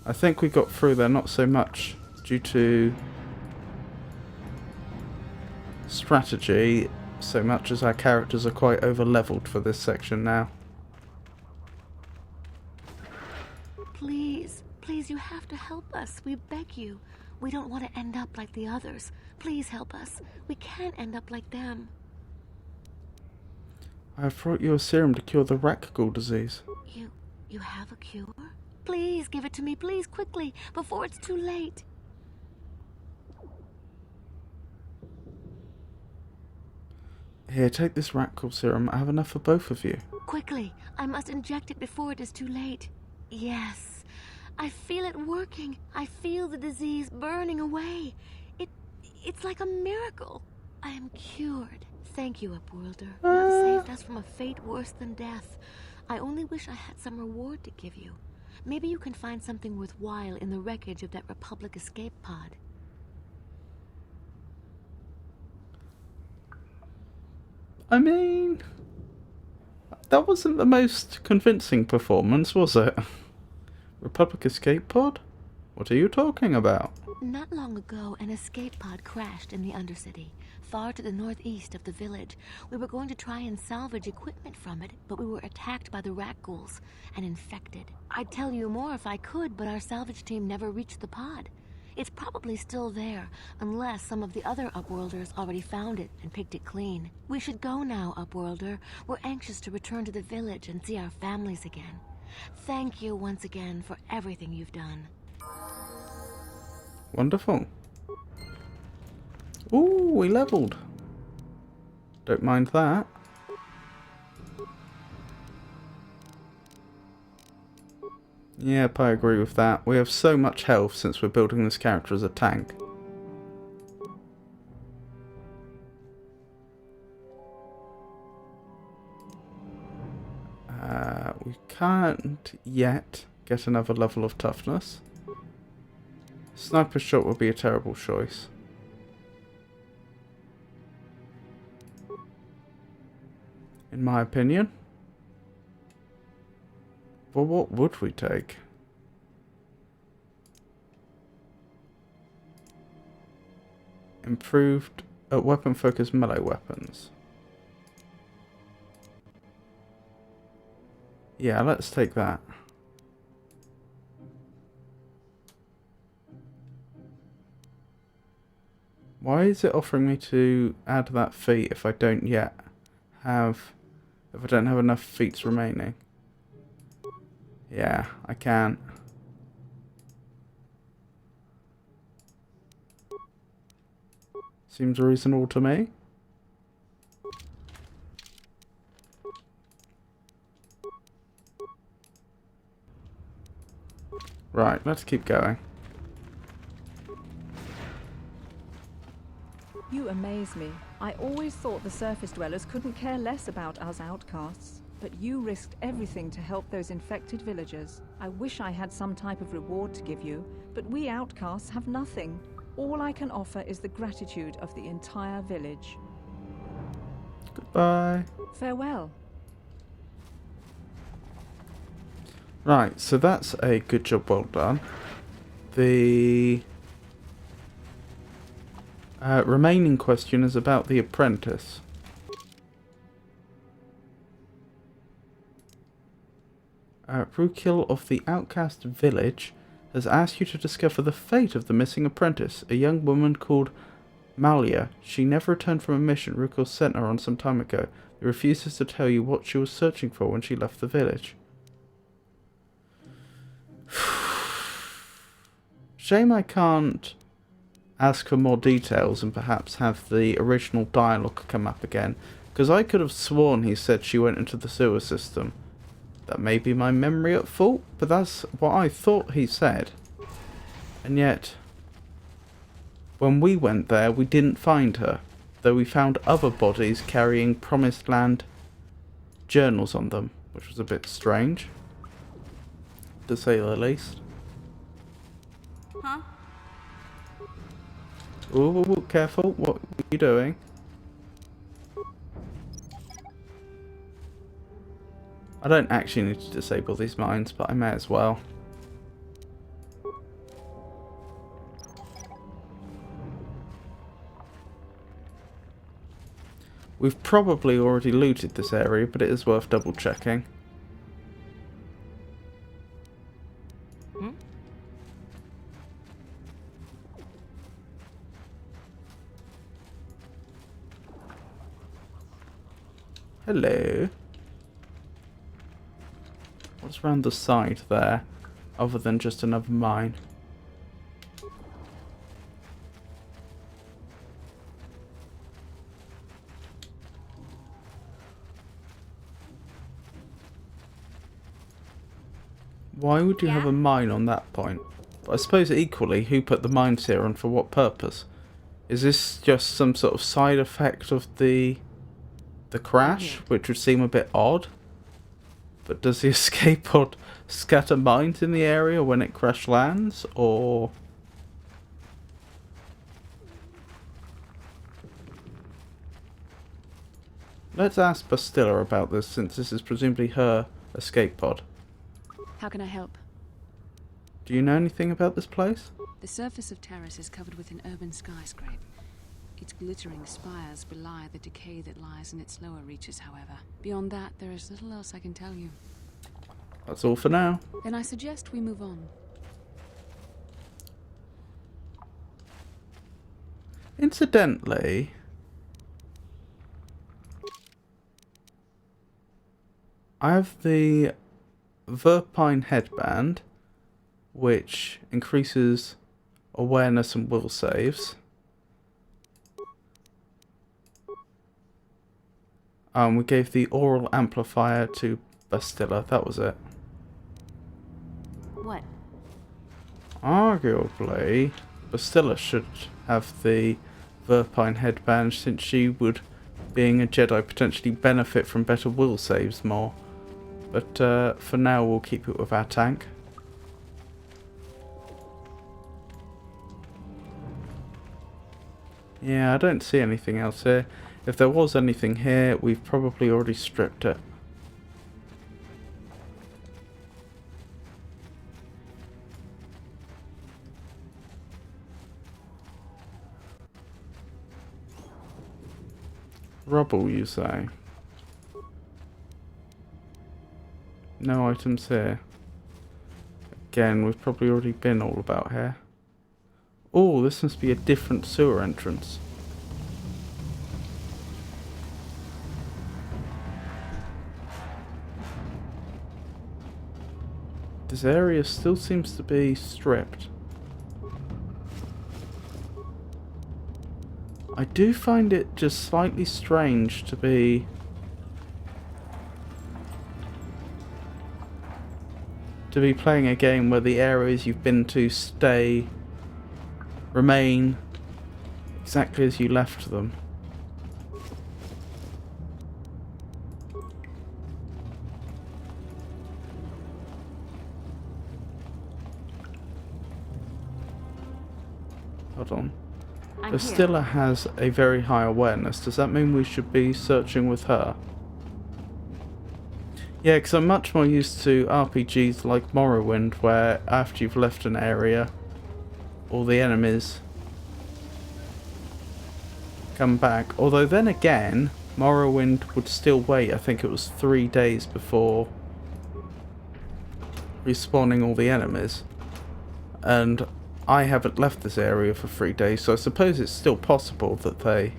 I think we got through there not so much due to strategy, so much as our characters are quite over-leveled for this section now. Please, please, you have to help us. We beg you. We don't want to end up like the others. Please help us. We can't end up like them. I have brought you a serum to cure the Rakghoul disease. You have a cure? Please give it to me, please, quickly, before it's too late. Here, take this Rakghoul serum. I have enough for both of you. Quickly, I must inject it before it is too late. Yes, I feel it working. I feel the disease burning away. It's like a miracle. I am cured. Thank you, Upworlder. You have saved us from a fate worse than death. I only wish I had some reward to give you. Maybe you can find something worthwhile in the wreckage of that Republic escape pod. I mean, that wasn't the most convincing performance, was it? Republic escape pod? What are you talking about? Not long ago, an escape pod crashed in the Undercity, far to the northeast of the village. We were going to try and salvage equipment from it, but we were attacked by the Rakghouls and infected. I'd tell you more if I could, but our salvage team never reached the pod. It's probably still there, unless some of the other Upworlders already found it and picked it clean. We should go now, Upworlder. We're anxious to return to the village and see our families again. Thank you once again for everything you've done. Wonderful. Ooh, we leveled. Don't mind that. Yep, I agree with that. We have so much health since we're building this character as a tank. We can't yet get another level of toughness. Sniper shot would be a terrible choice. In my opinion. Well, what would we take? Improved weapon focused melee weapons. Yeah, let's take that. Why is it offering me to add that feat if I don't yet have... if I don't have enough feats remaining? Yeah, I can't. Seems reasonable to me. Right, let's keep going. You amaze me. I always thought the surface dwellers couldn't care less about us outcasts. But you risked everything to help those infected villagers. I wish I had some type of reward to give you, but we outcasts have nothing. All I can offer is the gratitude of the entire village. Goodbye. Farewell. Right, so that's a good job, well done. The remaining question is about the apprentice. Rukil of the outcast village has asked you to discover the fate of the missing apprentice, a young woman called Malia. She never returned from a mission Rukil sent her on some time ago. He refuses to tell you what she was searching for when she left the village. Shame I can't ask for more details and perhaps have the original dialogue come up again, because I could have sworn he said she went into the sewer system. That may be my memory at fault, but that's what I thought he said. And yet, when we went there, we didn't find her, though we found other bodies carrying Promised Land journals on them, which was a bit strange, to say the least. Huh? Ooh, careful, what are you doing? I don't actually need to disable these mines, but I may as well. We've probably already looted this area, but it is worth double checking. Hello. What's around the side there, other than just another mine? Why would you have a mine on that point? But I suppose equally, who put the mines here and for what purpose? Is this just some sort of side effect of the crash, which would seem a bit odd? But does the escape pod scatter mines in the area when it crash lands, or...? Let's ask Bastilla about this, since this is presumably her escape pod. How can I help? Do you know anything about this place? The surface of Terrace is covered with an urban skyscrape. Its glittering spires belie the decay that lies in its lower reaches, however. Beyond that, there is little else I can tell you. That's all for now. Then I suggest we move on. Incidentally, I have the Verpine headband, which increases awareness and will saves. We gave the oral amplifier to Bastilla, that was it. What? Arguably, Bastilla should have the Verpine headband, since she would, being a Jedi, potentially benefit from better will saves more. But for now, we'll keep it with our tank. Yeah, I don't see anything else here. If there was anything here, we've probably already stripped it. Rubble, you say? No items here. Again, we've probably already been all about here. Oh, this must be a different sewer entrance. This area still seems to be stripped. I do find it just slightly strange to be playing a game where the areas you've been to remain exactly as you left them. Hold on. Bastilla has a very high awareness. Does that mean we should be searching with her? Yeah, because I'm much more used to RPGs like Morrowind, where after you've left an area, all the enemies come back. Although then again, Morrowind would still wait. I think it was 3 days before respawning all the enemies. And I haven't left this area for 3 days, so I suppose it's still possible that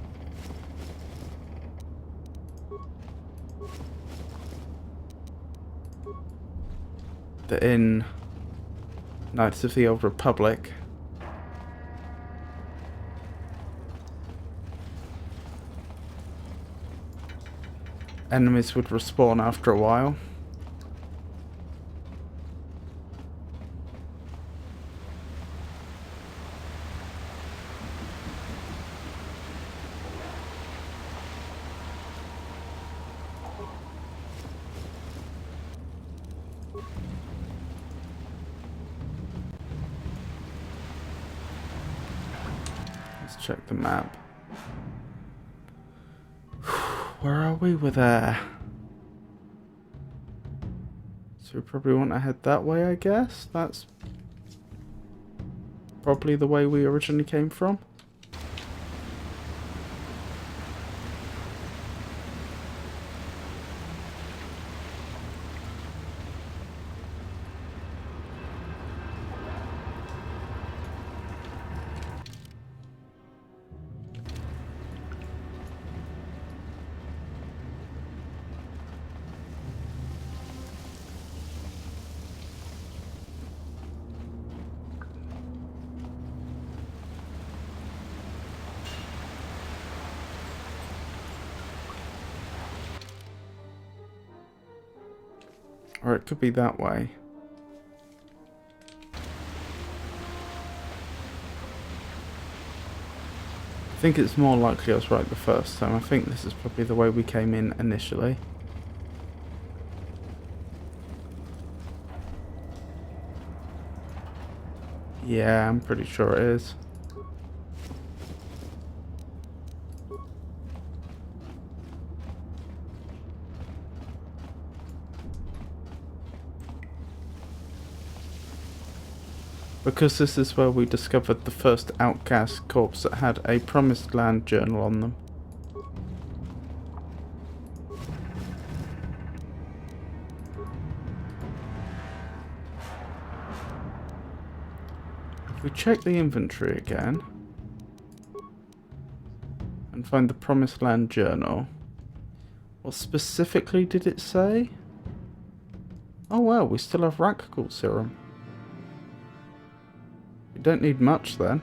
in Knights of the Old Republic, enemies would respawn after a while. Let's check the map. Where are we? We're there. So we probably want to head that way, I guess. That's probably the way we originally came from. Or it could be that way. I think it's more likely I was right the first time. I think this is probably the way we came in initially. Yeah, I'm pretty sure it is. Because this is where we discovered the first outcast corpse that had a Promised Land journal on them. If we check the inventory again and find the Promised Land journal, what specifically did it say? Oh well, we still have Rakghoul serum. We don't need much then.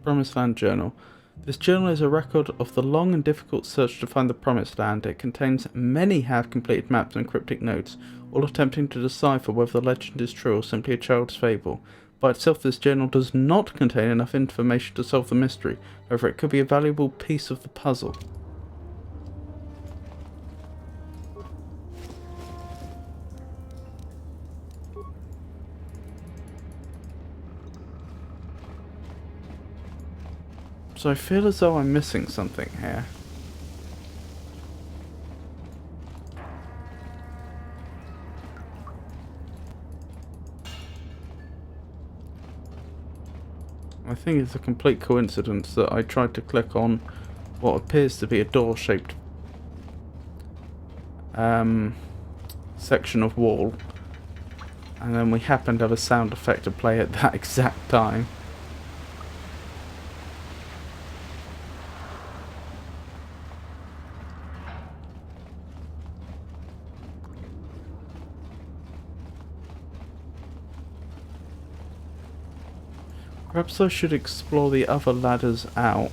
Promised Land Journal. This journal is a record of the long and difficult search to find the Promised Land. It contains many half-completed maps and cryptic notes, all attempting to decipher whether the legend is true or simply a child's fable. By itself, this journal does not contain enough information to solve the mystery. However, it could be a valuable piece of the puzzle. So I feel as though I'm missing something here. I think it's a complete coincidence that I tried to click on what appears to be a door-shaped section of wall, and then we happened to have a sound effect to play at that exact time. Perhaps I should explore the other ladders out.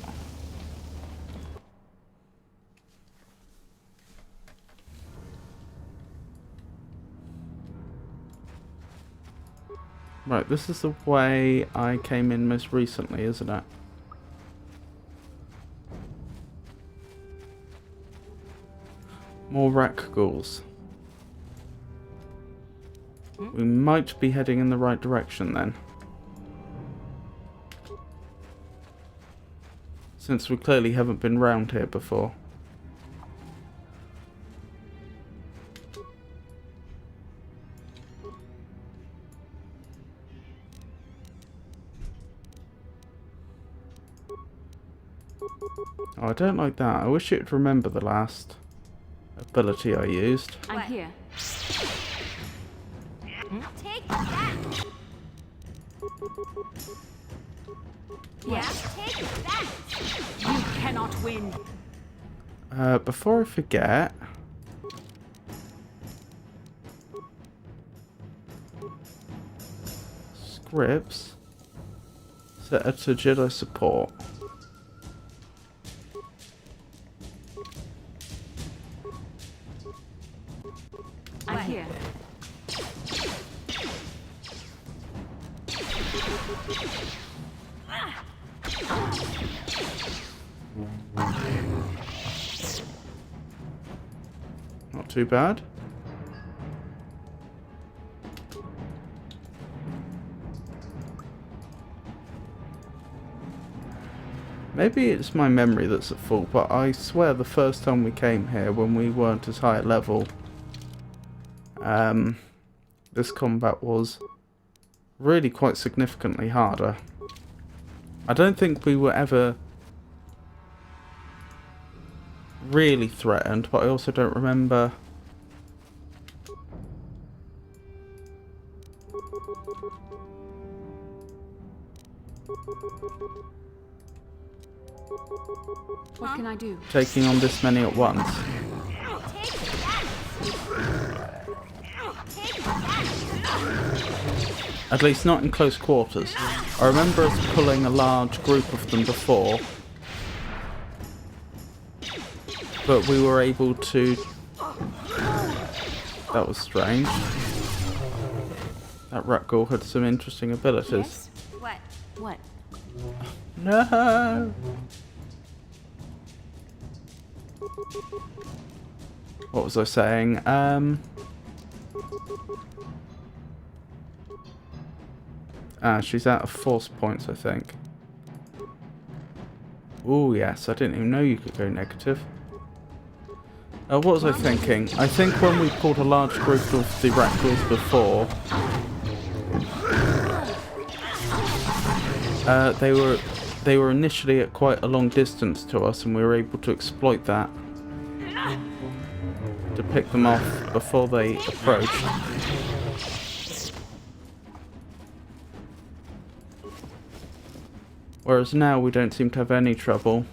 Right, this is the way I came in most recently, isn't it? More rack ghouls. We might be heading in the right direction then. Since we clearly haven't been round here before. Oh, I don't like that. I wish it would remember the last ability I used. I'm here. Take that! Yeah. Take that! You cannot win. Before I forget... Scripts. Set her to Jedi support. I'm here. Not too bad. Maybe it's my memory that's at fault, but I swear the first time we came here, when we weren't as high at level, this combat was really quite significantly harder. I don't think we were ever really threatened, but I also don't remember. What can I do? Taking on this many at once. At least not in close quarters. I remember us pulling a large group of them before, but we were able to... That was strange. That rat ghoul had some interesting abilities. What? What? No! What was I saying? She's out of force points, I think. Oh yes, I didn't even know you could go negative. What was I thinking? I think when we pulled a large group of the rat ghouls before, they were initially at quite a long distance to us, and we were able to exploit that to pick them off before they approached. Whereas now we don't seem to have any trouble.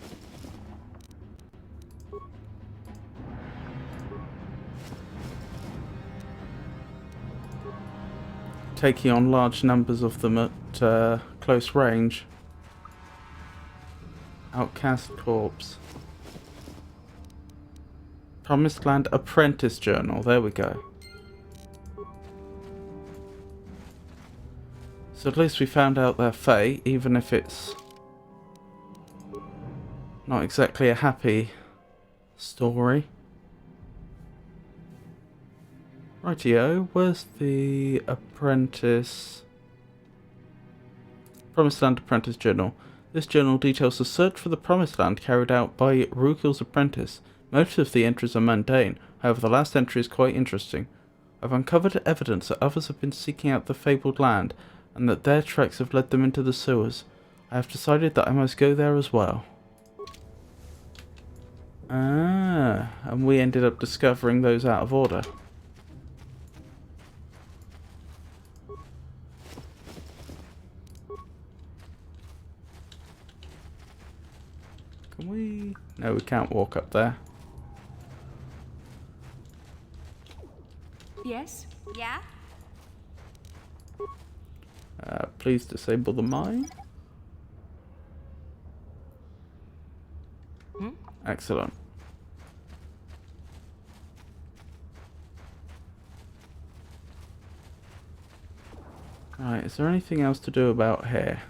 Taking on large numbers of them at close range. Outcast Corpse. Promised Land Apprentice Journal. There we go. So at least we found out their fate, even if it's not exactly a happy story. Rightio, where's the apprentice? Promised Land Apprentice Journal. This journal details the search for the Promised Land carried out by Rukil's apprentice. Most of the entries are mundane, however the last entry is quite interesting. I've uncovered evidence that others have been seeking out the fabled land, and that their treks have led them into the sewers. I have decided that I must go there as well. Ah, and we ended up discovering those out of order. Can we? No, we can't walk up there. Yes? Yeah? Please disable the mine. Excellent. Right, is there anything else to do about here?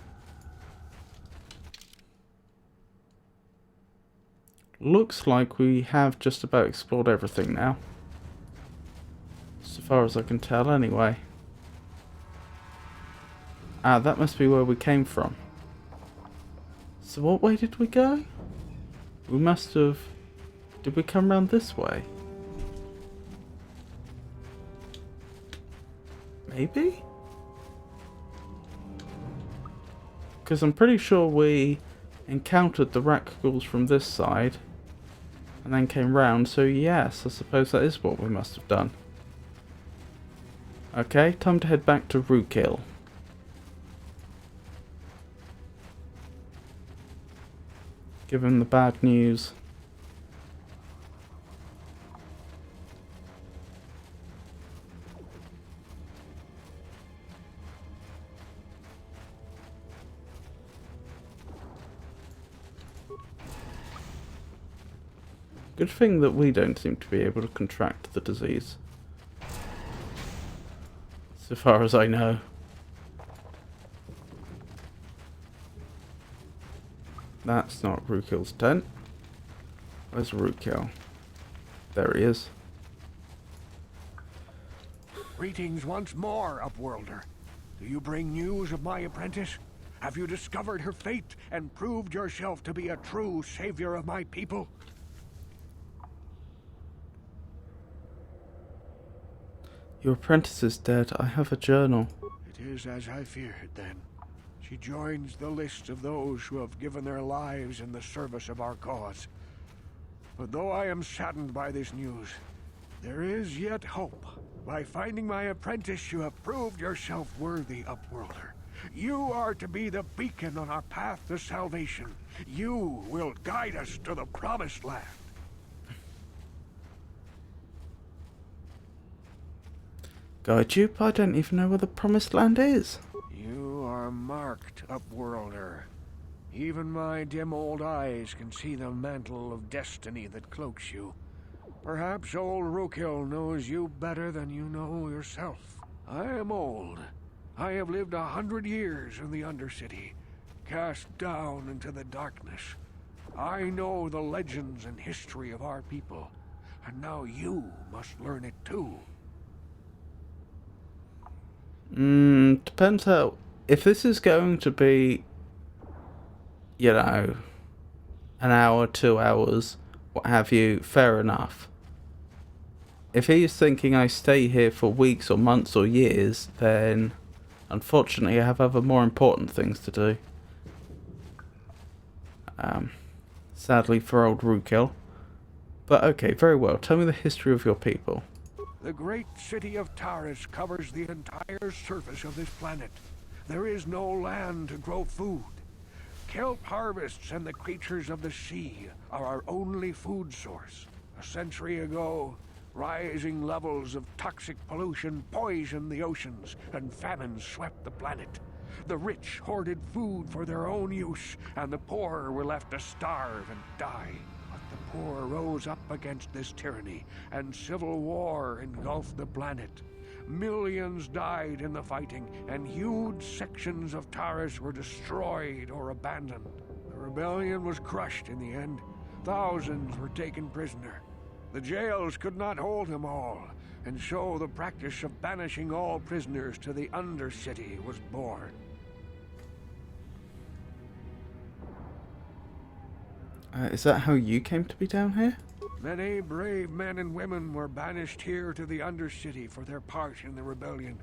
Looks like we have just about explored everything now. So far as I can tell, anyway. Ah, that must be where we came from. So what way did we go? We must have... Did we come round this way? Maybe? Because I'm pretty sure we encountered the Rakghouls from this side and then came round, so yes, I suppose that is what we must have done. Okay, time to head back to Rookhill. Give him the bad news. Good thing that we don't seem to be able to contract the disease. So far as I know. That's not Rookhill's tent. Where's Rookhill? There he is. Greetings once more, Upworlder. Do you bring news of my apprentice? Have you discovered her fate and proved yourself to be a true savior of my people? Your apprentice is dead. I have a journal. It is as I feared, then. She joins the list of those who have given their lives in the service of our cause. But though I am saddened by this news, there is yet hope. By finding my apprentice, you have proved yourself worthy, Upworlder. You are to be the beacon on our path to salvation. You will guide us to the promised land. Guide you? I don't even know where the promised land is. You are marked, Upworlder. Even my dim old eyes can see the mantle of destiny that cloaks you. Perhaps old Rookhill knows you better than you know yourself. I am old. I have lived 100 years in the Undercity, cast down into the darkness. I know the legends and history of our people, and now you must learn it too. Depends how... If this is going to be, you know, an hour, 2 hours, what have you, fair enough. If he's thinking I stay here for weeks or months or years, then unfortunately I have other more important things to do. Sadly for old Rookhill. But okay, very well. Tell me the history of your people. The great city of Taris covers the entire surface of this planet. There is no land to grow food. Kelp harvests and the creatures of the sea are our only food source. A century ago, rising levels of toxic pollution poisoned the oceans, and famines swept the planet. The rich hoarded food for their own use, and the poor were left to starve and die. The poor rose up against this tyranny, and civil war engulfed the planet. Millions died in the fighting, and huge sections of Taris were destroyed or abandoned. The rebellion was crushed in the end. Thousands were taken prisoner. The jails could not hold them all, and so the practice of banishing all prisoners to the Undercity was born. Is that how you came to be down here? Many brave men and women were banished here to the Undercity for their part in the rebellion.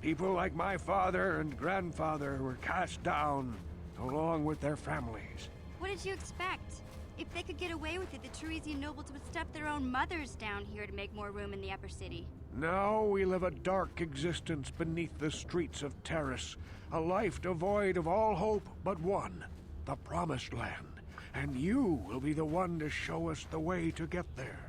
People like my father and grandfather were cast down, along with their families. What did you expect? If they could get away with it, the Teresian nobles would stuff their own mothers down here to make more room in the upper city. Now we live a dark existence beneath the streets of Taris, a life devoid of all hope but one, the Promised Land. And you will be the one to show us the way to get there.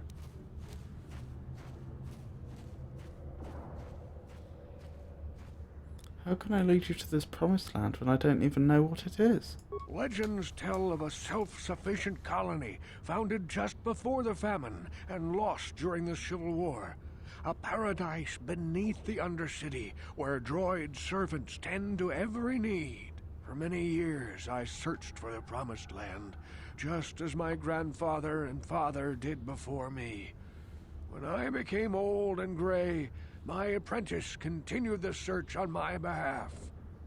How can I lead you to this promised land when I don't even know what it is? Legends tell of a self-sufficient colony founded just before the famine and lost during the Civil War. A paradise beneath the Undercity, where droid servants tend to every need. For many years I searched for the Promised Land, just as my grandfather and father did before me. When I became old and gray, my apprentice continued the search on my behalf.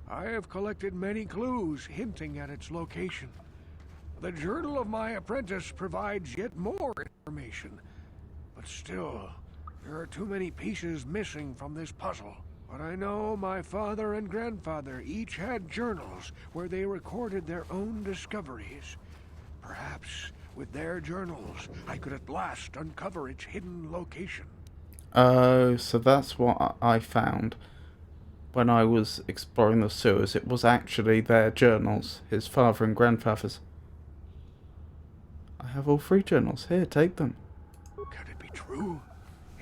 I have collected many clues hinting at its location. The journal of my apprentice provides yet more information, but still, there are too many pieces missing from this puzzle. But I know my father and grandfather each had journals where they recorded their own discoveries. Perhaps with their journals, I could at last uncover its hidden location. Oh, so that's what I found when I was exploring the sewers. It was actually their journals, his father and grandfather's. I have all 3 journals. Here, take them. Can it be true?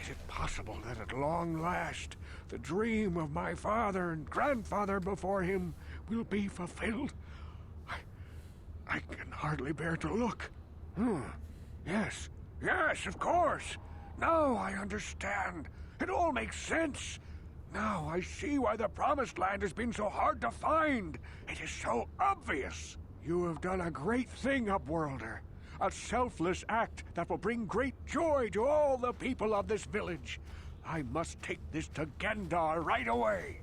Is it possible that at long last, the dream of my father and grandfather before him will be fulfilled? I can hardly bear to look. Yes, of course. Now I understand. It all makes sense. Now I see why the Promised Land has been so hard to find. It is so obvious. You have done a great thing, Upworlder. A selfless act that will bring great joy to all the people of this village. I must take this to Gendar right away.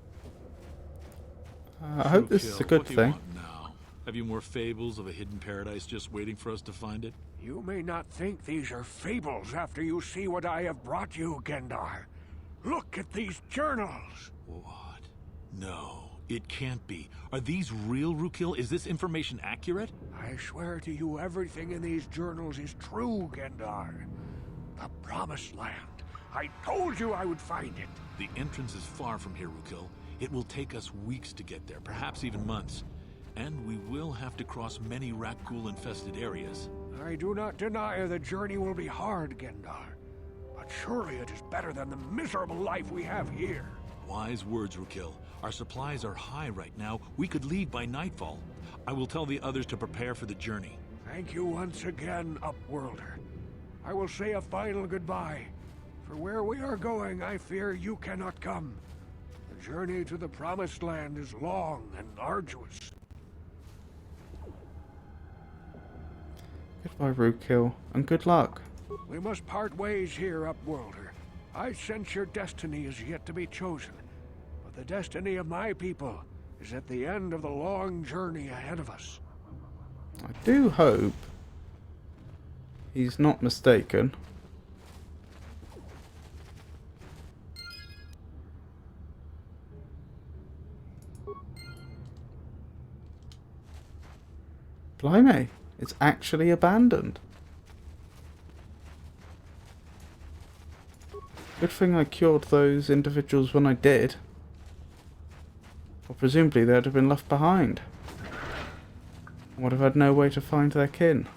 I hope this is a good thing. What do you want now? Have you more fables of a hidden paradise just waiting for us to find it? You may not think these are fables after you see what I have brought you, Gendar. Look at these journals. What? No, it can't be. Are these real, Rukil? Is this information accurate? I swear to you, everything in these journals is true, Gendar. The Promised Land. I told you I would find it. The entrance is far from here, Rukil. It will take us weeks to get there, perhaps even months. And we will have to cross many Rakghoul-infested areas. I do not deny the journey will be hard, Gendar. But surely it is better than the miserable life we have here. Wise words, Rukil. Our supplies are high right now. We could leave by nightfall. I will tell the others to prepare for the journey. Thank you once again, Upworlder. I will say a final goodbye. For where we are going, I fear you cannot come. The journey to the Promised Land is long and arduous. Goodbye, Rukil, and good luck. We must part ways here, Upworlder. I sense your destiny is yet to be chosen. But the destiny of my people is at the end of the long journey ahead of us. I do hope he's not mistaken. Blimey, it's actually abandoned. Good thing I cured those individuals when I did. Or presumably they'd have been left behind. I would have had no way to find their kin.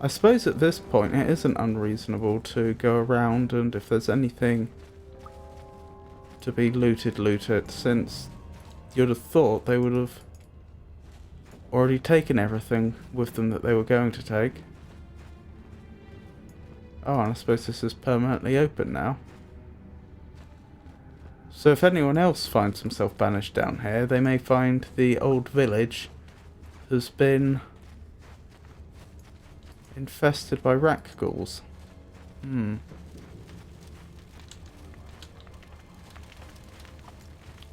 I suppose at this point it isn't unreasonable to go around, and if there's anything to be looted, loot it, since you'd have thought they would have already taken everything with them that they were going to take. Oh, and I suppose this is permanently open now. So if anyone else finds himself banished down here, they may find the old village has been infested by Rakghouls.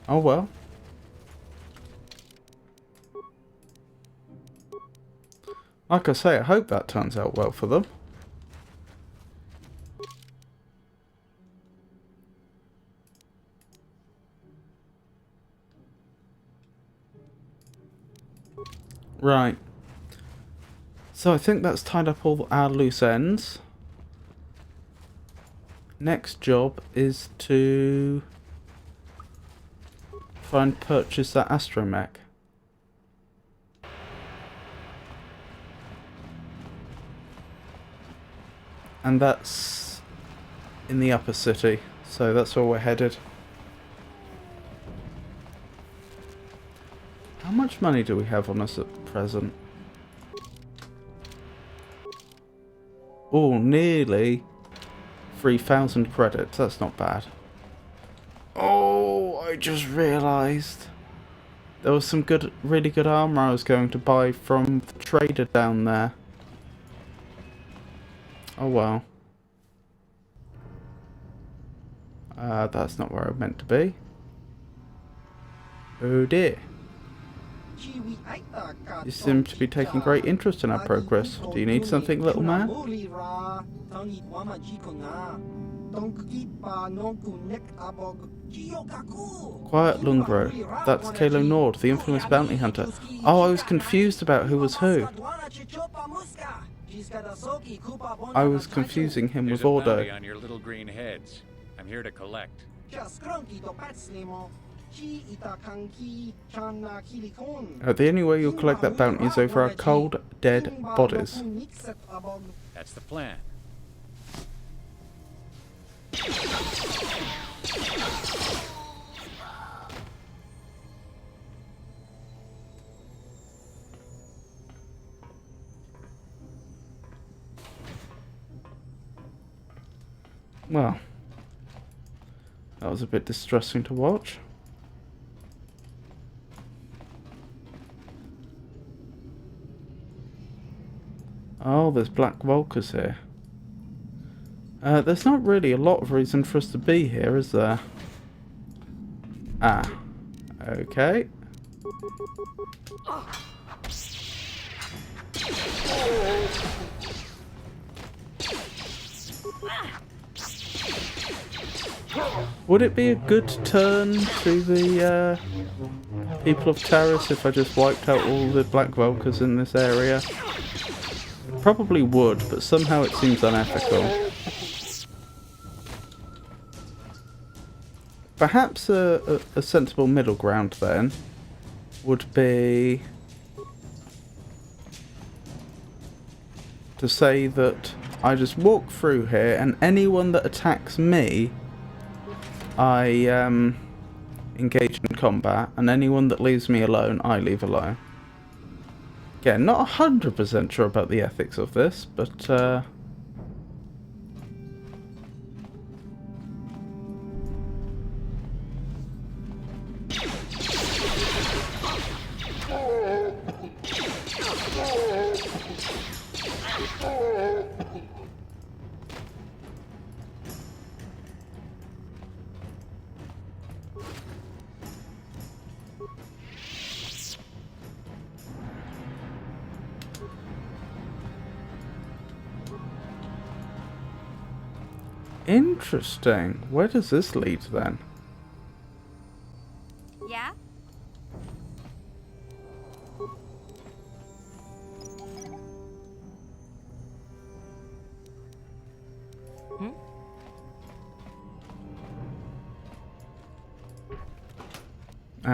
Oh well. Like I say, I hope that turns out well for them. Right. So I think that's tied up all our loose ends. Next job is to try and purchase that astromech. And that's in the upper city, so that's where we're headed. How am much money do we have on us at present? Oh, nearly 3,000 credits. That's not bad. Oh, I just realised there was some really good armour I was going to buy from the trader down there. Oh well. That's not where I meant to be. Oh dear. You seem to be taking great interest in our progress. Do you need something, little man? Quiet Lungro. That's Kalo Nord, the infamous bounty hunter. Oh, I was confused about who was who. I was confusing him with Ordo. On your little green heads. I'm here to collect. The only way you'll collect that bounty is over our cold, dead bodies. That's the plan. Well, that was a bit distressing to watch. Oh, there's Black Volkers here. There's not really a lot of reason for us to be here, is there? Ah, okay. Would it be a good turn to the people of Taris if I just wiped out all the Black Volkers in this area? Probably would, but somehow it seems unethical. Perhaps a sensible middle ground then would be to say that I just walk through here and anyone that attacks me I engage in combat, and anyone that leaves me alone I leave alone. Again, not 100% sure about the ethics of this, but interesting. Where does this lead then? Yeah?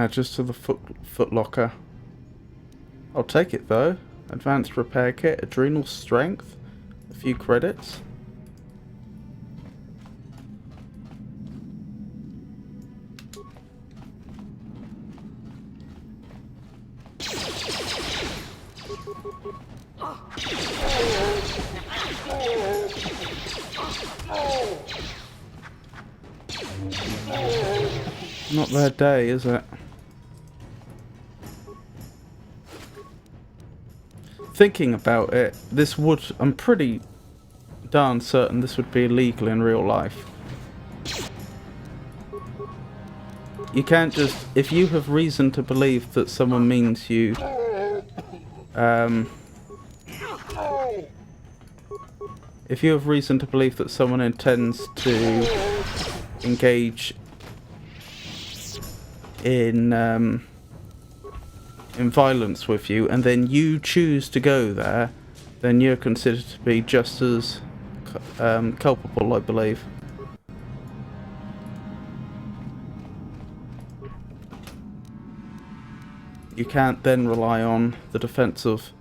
Just to the foot locker. I'll take it though. Advanced repair kit, adrenal strength, a few credits. Not their day, is it? Thinking about it, this would, I'm pretty darn certain this would be illegal in real life. You can't just, if you have reason to believe that someone means you, if you have reason to believe that someone intends to engage in violence with you, and then you choose to go there, then you're considered to be just as culpable, I believe. You can't then rely on the defense of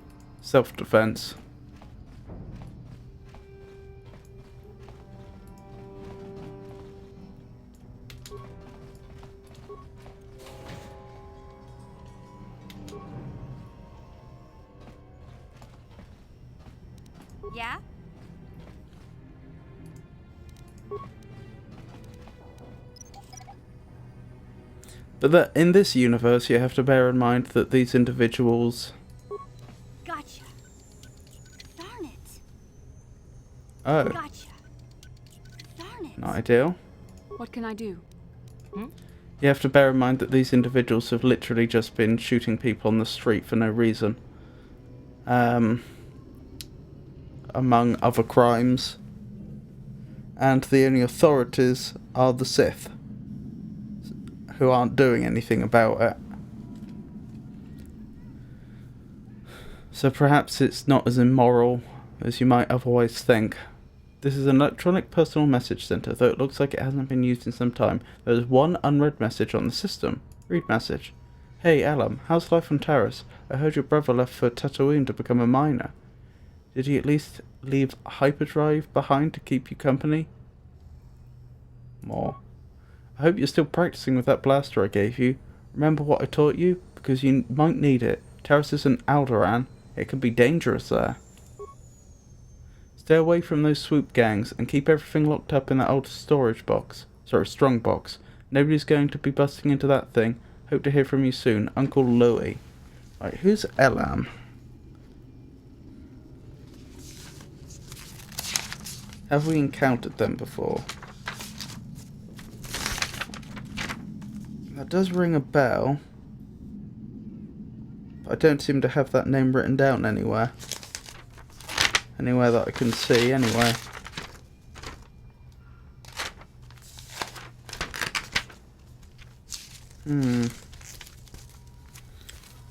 self-defense. Yeah? But that in this universe, you have to bear in mind that these individuals. Gotcha. Darn it. Oh. Gotcha. Darn it. Not ideal. What can I do? You have to bear in mind that these individuals have literally just been shooting people on the street for no reason. Among other crimes. And the only authorities are the Sith, who aren't doing anything about it. So perhaps it's not as immoral as you might otherwise think. This is an electronic personal message center, though it looks like it hasn't been used in some time. There is one unread message on the system. Read message. Hey Elam, how's life on Terrace? I heard your brother left for Tatooine to become a miner. Did he at least leave hyperdrive behind to keep you company? More. I hope you're still practicing with that blaster I gave you. Remember what I taught you? Because you might need it. Terrace isn't Alderaan. It can be dangerous there. Stay away from those swoop gangs and keep everything locked up in that old storage box. Sorry, strong box. Nobody's going to be busting into that thing. Hope to hear from you soon. Uncle Louie. Right, who's Elam? Have we encountered them before? That does ring a bell. But I don't seem to have that name written down anywhere. Anywhere that I can see, anyway.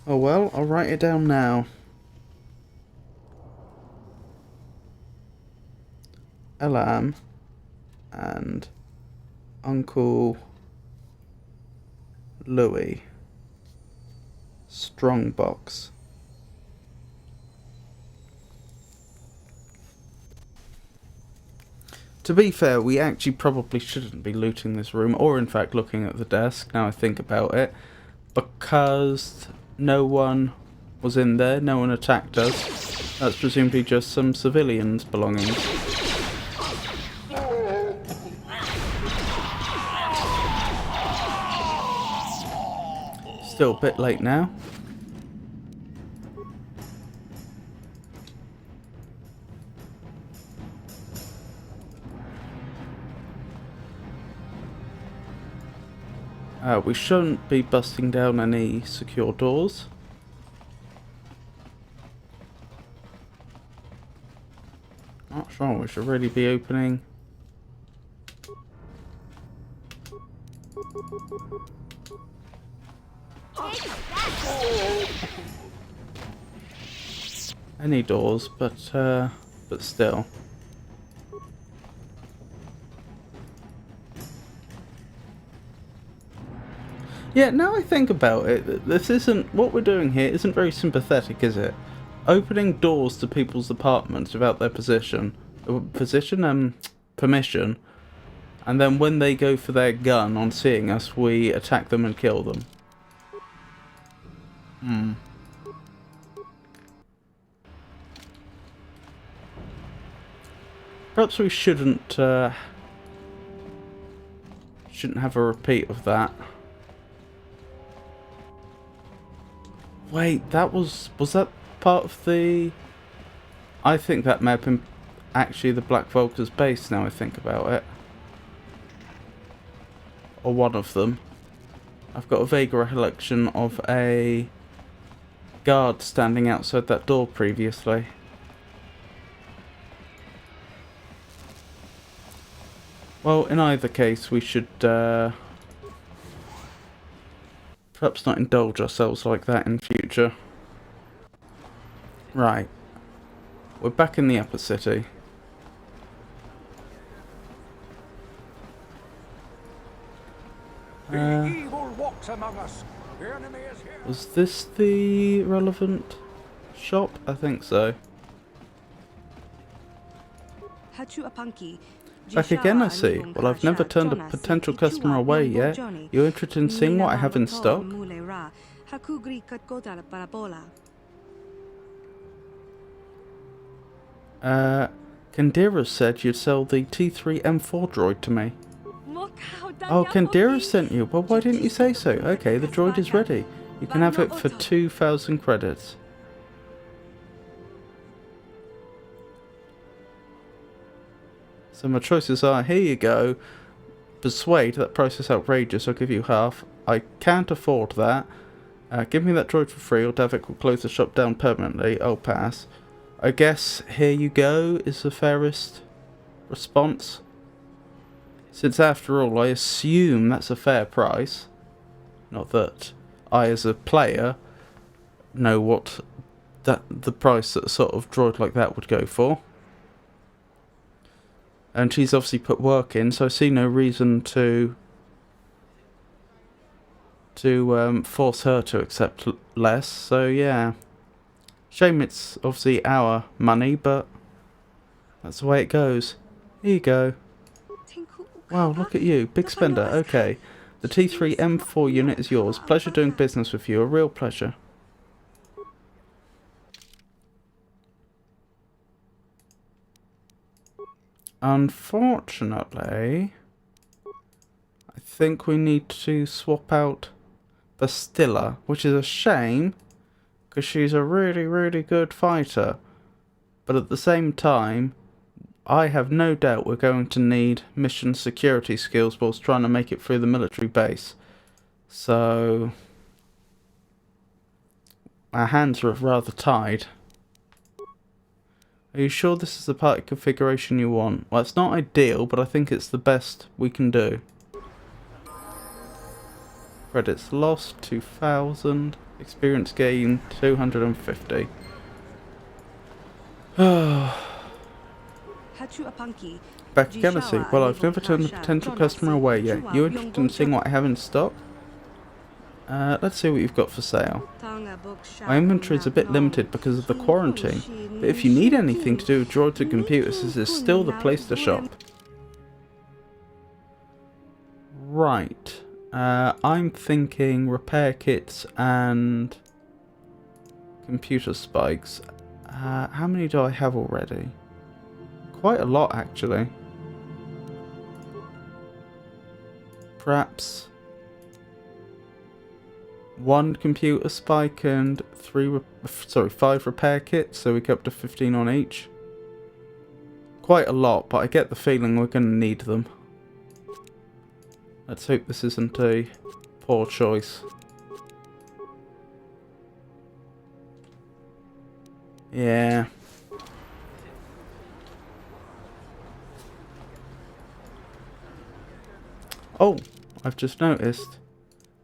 Oh well, I'll write it down now. Elam and Uncle Louie. Strongbox. To be fair, we actually probably shouldn't be looting this room, or in fact looking at the desk, now I think about it, because no one was in there, no one attacked us. That's presumably just some civilians' belongings. Still a bit late now. We shouldn't be busting down any secure doors. Not sure, we should really be opening. Any doors, but still. Yeah, now I think about it, this isn't, what we're doing here isn't very sympathetic, is it? Opening doors to people's apartments without their permission, and then when they go for their gun on seeing us, we attack them and kill them. Perhaps we shouldn't have a repeat of that. Wait, was that part of the... I think that may have been actually the Black Vulcar's base, now I think about it. Or one of them. I've got a vague recollection of a guard standing outside that door previously. Well, in either case, we should perhaps not indulge ourselves like that in future. Right. We're back in the upper city. Evil walks among us. The enemy is here. Was this the relevant shop? I think so. Back again, I see. Well, I've never turned a potential customer away yet. You interested in seeing what I have in stock? Kandira said you'd sell the T3M4 droid to me. Oh, Kandira sent you. Well, why didn't you say so? Okay, the droid is ready. You can have it for 2,000 credits. So my choices are, here you go. Persuade, that price is outrageous, I'll give you half. I can't afford that. Give me that droid for free, or Davik will close the shop down permanently. I'll pass. I guess here you go is the fairest response. Since after all, I assume that's a fair price. Not that I as a player know what the price that a sort of droid like that would go for. And she's obviously put work in, so I see no reason to force her to accept less. So yeah, shame it's obviously our money, but that's the way it goes. Here you go. Wow, look at you, big spender. Okay, the T3M4 unit is yours. Pleasure doing business with you, a real pleasure. Unfortunately, I think we need to swap out Bastilla, which is a shame, because she's a really, really good fighter. But at the same time, I have no doubt we're going to need mission security skills whilst trying to make it through the military base. So, our hands are rather tied. Are you sure this is the party configuration you want? Well, it's not ideal, but I think it's the best we can do. Credits lost, 2,000. Experience gain, 250. Back to Galaxy. Well, I've never turned a potential customer away yet. You interested in seeing what I have in stock? Let's see what you've got for sale. My inventory is a bit limited because of the quarantine, but if you need anything to do with droids and computers, this is still the place to shop. Right. I'm thinking repair kits and computer spikes. How many do I have already? Quite a lot, actually. Perhaps 1 computer spike and 5 repair kits, so we get up to 15 on each. Quite a lot, but I get the feeling we're going to need them. Let's hope this isn't a poor choice. Yeah. Oh, I've just noticed.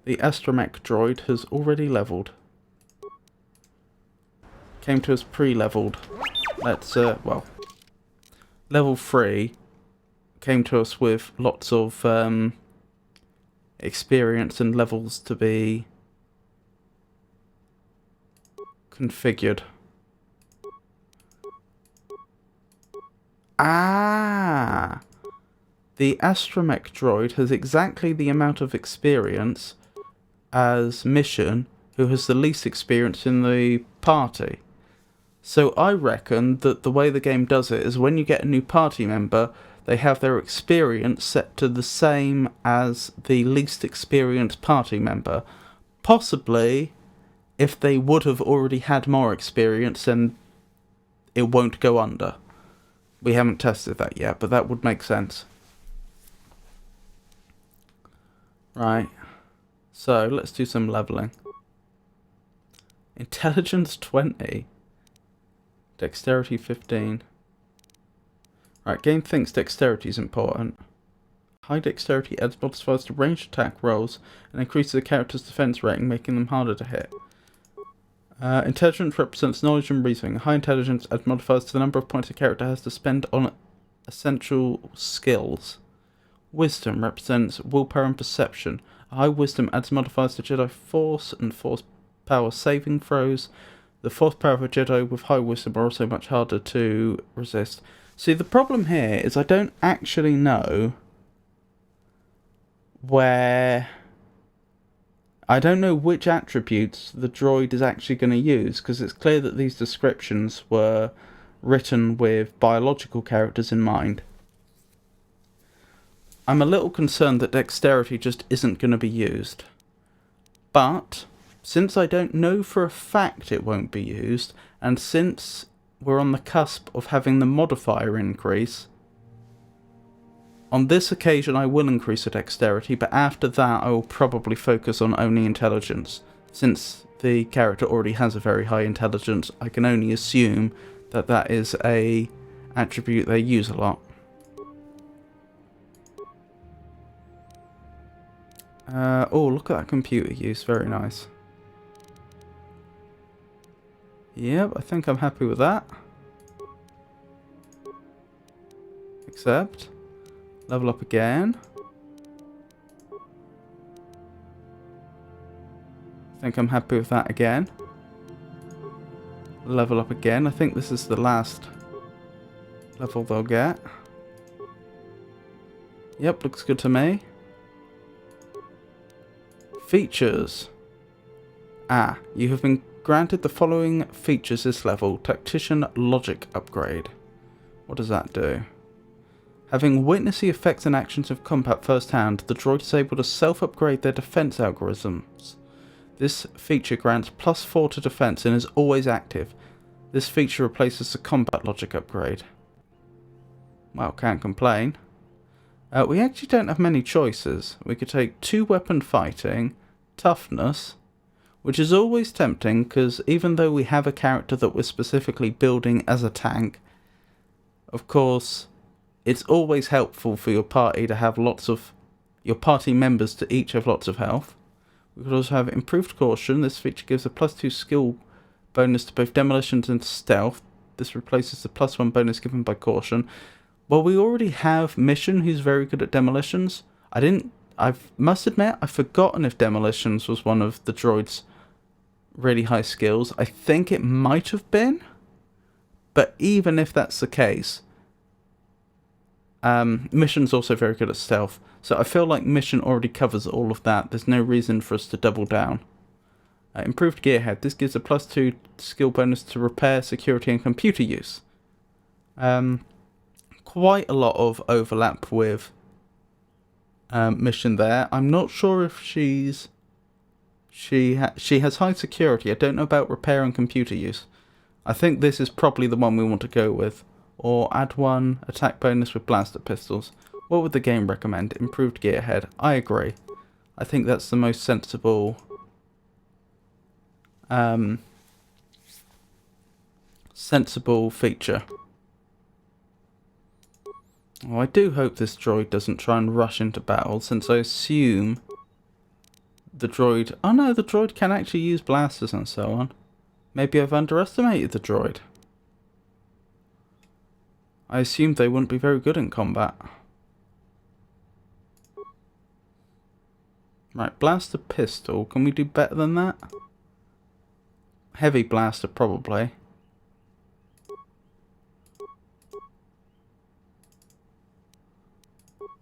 The astromech droid has already leveled. Came to us pre-leveled. Let's, well, level 3 came to us with lots of experience and levels to be configured. Ah! The astromech droid has exactly the amount of experience as Mission, who has the least experience in the party. So I reckon that the way the game does it is when you get a new party member, they have their experience set to the same as the least experienced party member. Possibly, if they would have already had more experience, then it won't go under. We haven't tested that yet, but that would make sense. Right. So, let's do some leveling. Intelligence 20. Dexterity 15. Right, game thinks dexterity is important. High dexterity adds modifiers to ranged attack rolls and increases the character's defense rating, making them harder to hit. Intelligence represents knowledge and reasoning. High intelligence adds modifiers to the number of points a character has to spend on essential skills. Wisdom represents willpower and perception. High wisdom adds modifiers to Jedi Force and Force power saving throws. The Force power of a Jedi with high wisdom are also much harder to resist. See, the problem here is I don't actually know where... I don't know which attributes the droid is actually going to use, because it's clear that these descriptions were written with biological characters in mind. I'm a little concerned that dexterity just isn't going to be used. But, since I don't know for a fact it won't be used, and since we're on the cusp of having the modifier increase, on this occasion I will increase the dexterity, but after that I will probably focus on only intelligence. Since the character already has a very high intelligence, I can only assume that that is a attribute they use a lot. Oh, look at that computer use, very nice. Yep, I think I'm happy with that. Accept. Level up again. I think I'm happy with that again. Level up again. I think this is the last level they'll get. Yep, looks good to me. Features. Ah, you have been granted the following features this level. Tactician Logic Upgrade. What does that do? Having witnessed the effects and actions of combat firsthand, the droid is able to self-upgrade their defense algorithms. This feature grants +4 to defense and is always active. This feature replaces the combat logic upgrade. Well, can't complain. We actually don't have many choices. We could take 2 weapon fighting, toughness, which is always tempting because even though we have a character that we're specifically building as a tank, of course, it's always helpful for your party to have lots of... your party members to each have lots of health. We could also have improved caution. This feature gives a +2 skill bonus to both demolitions and stealth. This replaces the +1 bonus given by caution. Well, we already have Mission, who's very good at demolitions. I must admit, I've forgotten if demolitions was one of the droid's really high skills. I think it might have been. But even if that's the case, Mission's also very good at stealth. So I feel like Mission already covers all of that. There's no reason for us to double down. Improved Gearhead. This gives a +2 skill bonus to repair, security and computer use. Quite a lot of overlap with Mission there. I'm not sure if she has high security. I don't know about repair and computer use. I think this is probably the one we want to go with. Or add 1 attack bonus with blaster pistols. What would the game recommend? Improved Gearhead. I agree. I think that's the most sensible feature. Well, I do hope this droid doesn't try and rush into battle, since I assume the droid... oh no, the droid can actually use blasters and so on. Maybe I've underestimated the droid. I assumed they wouldn't be very good in combat. Right, blaster pistol. Can we do better than that? Heavy blaster, probably.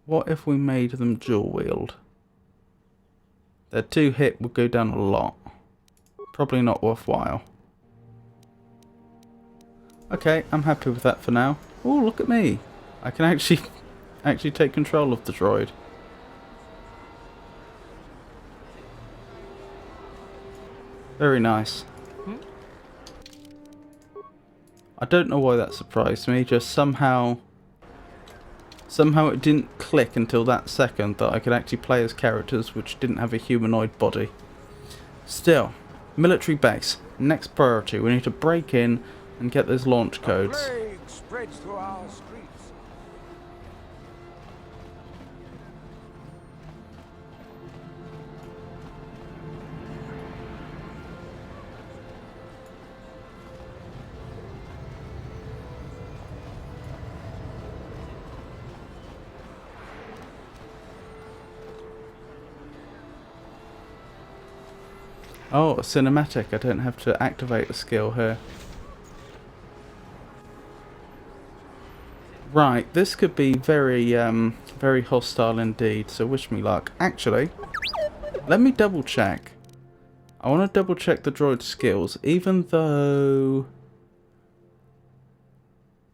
What if we made them dual wield? Their 2 hit would go down a lot. Probably not worthwhile. Okay, I'm happy with that for now. Oh, look at me. I can actually take control of the droid. Very nice. I don't know why that surprised me, just somehow it didn't click until that second that I could actually play as characters which didn't have a humanoid body. Still, military base. Next priority, we need to break in and get those launch codes. Spreads through our streets. Oh, a cinematic. I don't have to activate a skill here. Right, this could be very, very hostile indeed, so wish me luck. Actually, let me double check. I want to double check the droid's skills, even though...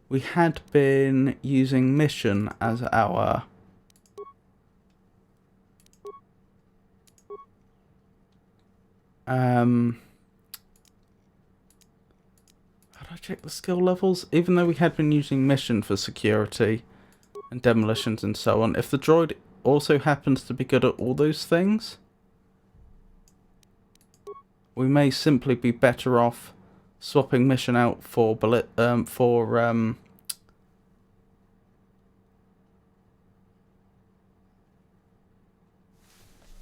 we had been using mission as our how do I check the skill levels? Even though we had been using mission for security and demolitions and so on, if the droid also happens to be good at all those things, we may simply be better off swapping mission out for I've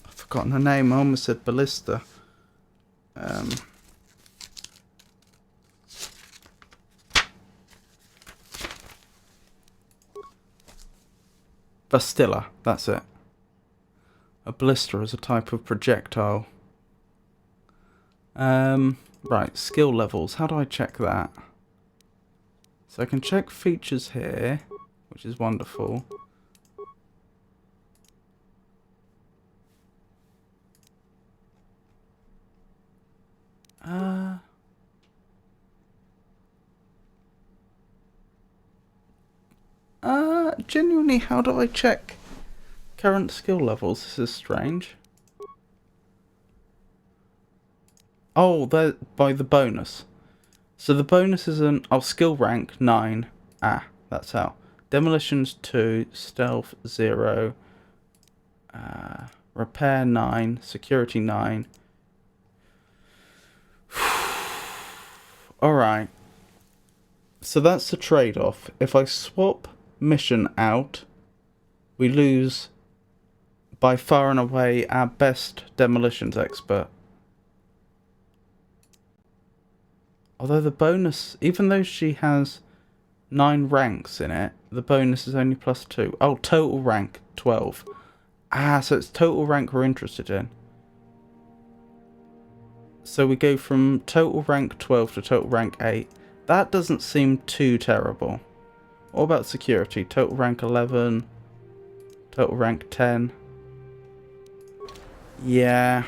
forgotten her name. I almost said ballista. Bastilla, that's it. A ballista is a type of projectile. Right, skill levels. How do I check that? So I can check features here, which is wonderful. Genuinely, how do I check current skill levels? This is strange. Oh, they're by the bonus. So the bonus is skill rank 9. That's how. Demolitions 2, stealth 0, repair 9, security 9. Alright. So that's the trade-off. If I swap mission out, we lose by far and away our best demolitions expert. Although the bonus, even though she has 9 ranks in it, the bonus is only +2. Oh, total rank 12. So it's total rank we're interested in. So we go from total rank 12 to total rank 8. That doesn't seem too terrible. What about security? Total rank 11. Total rank 10. Yeah.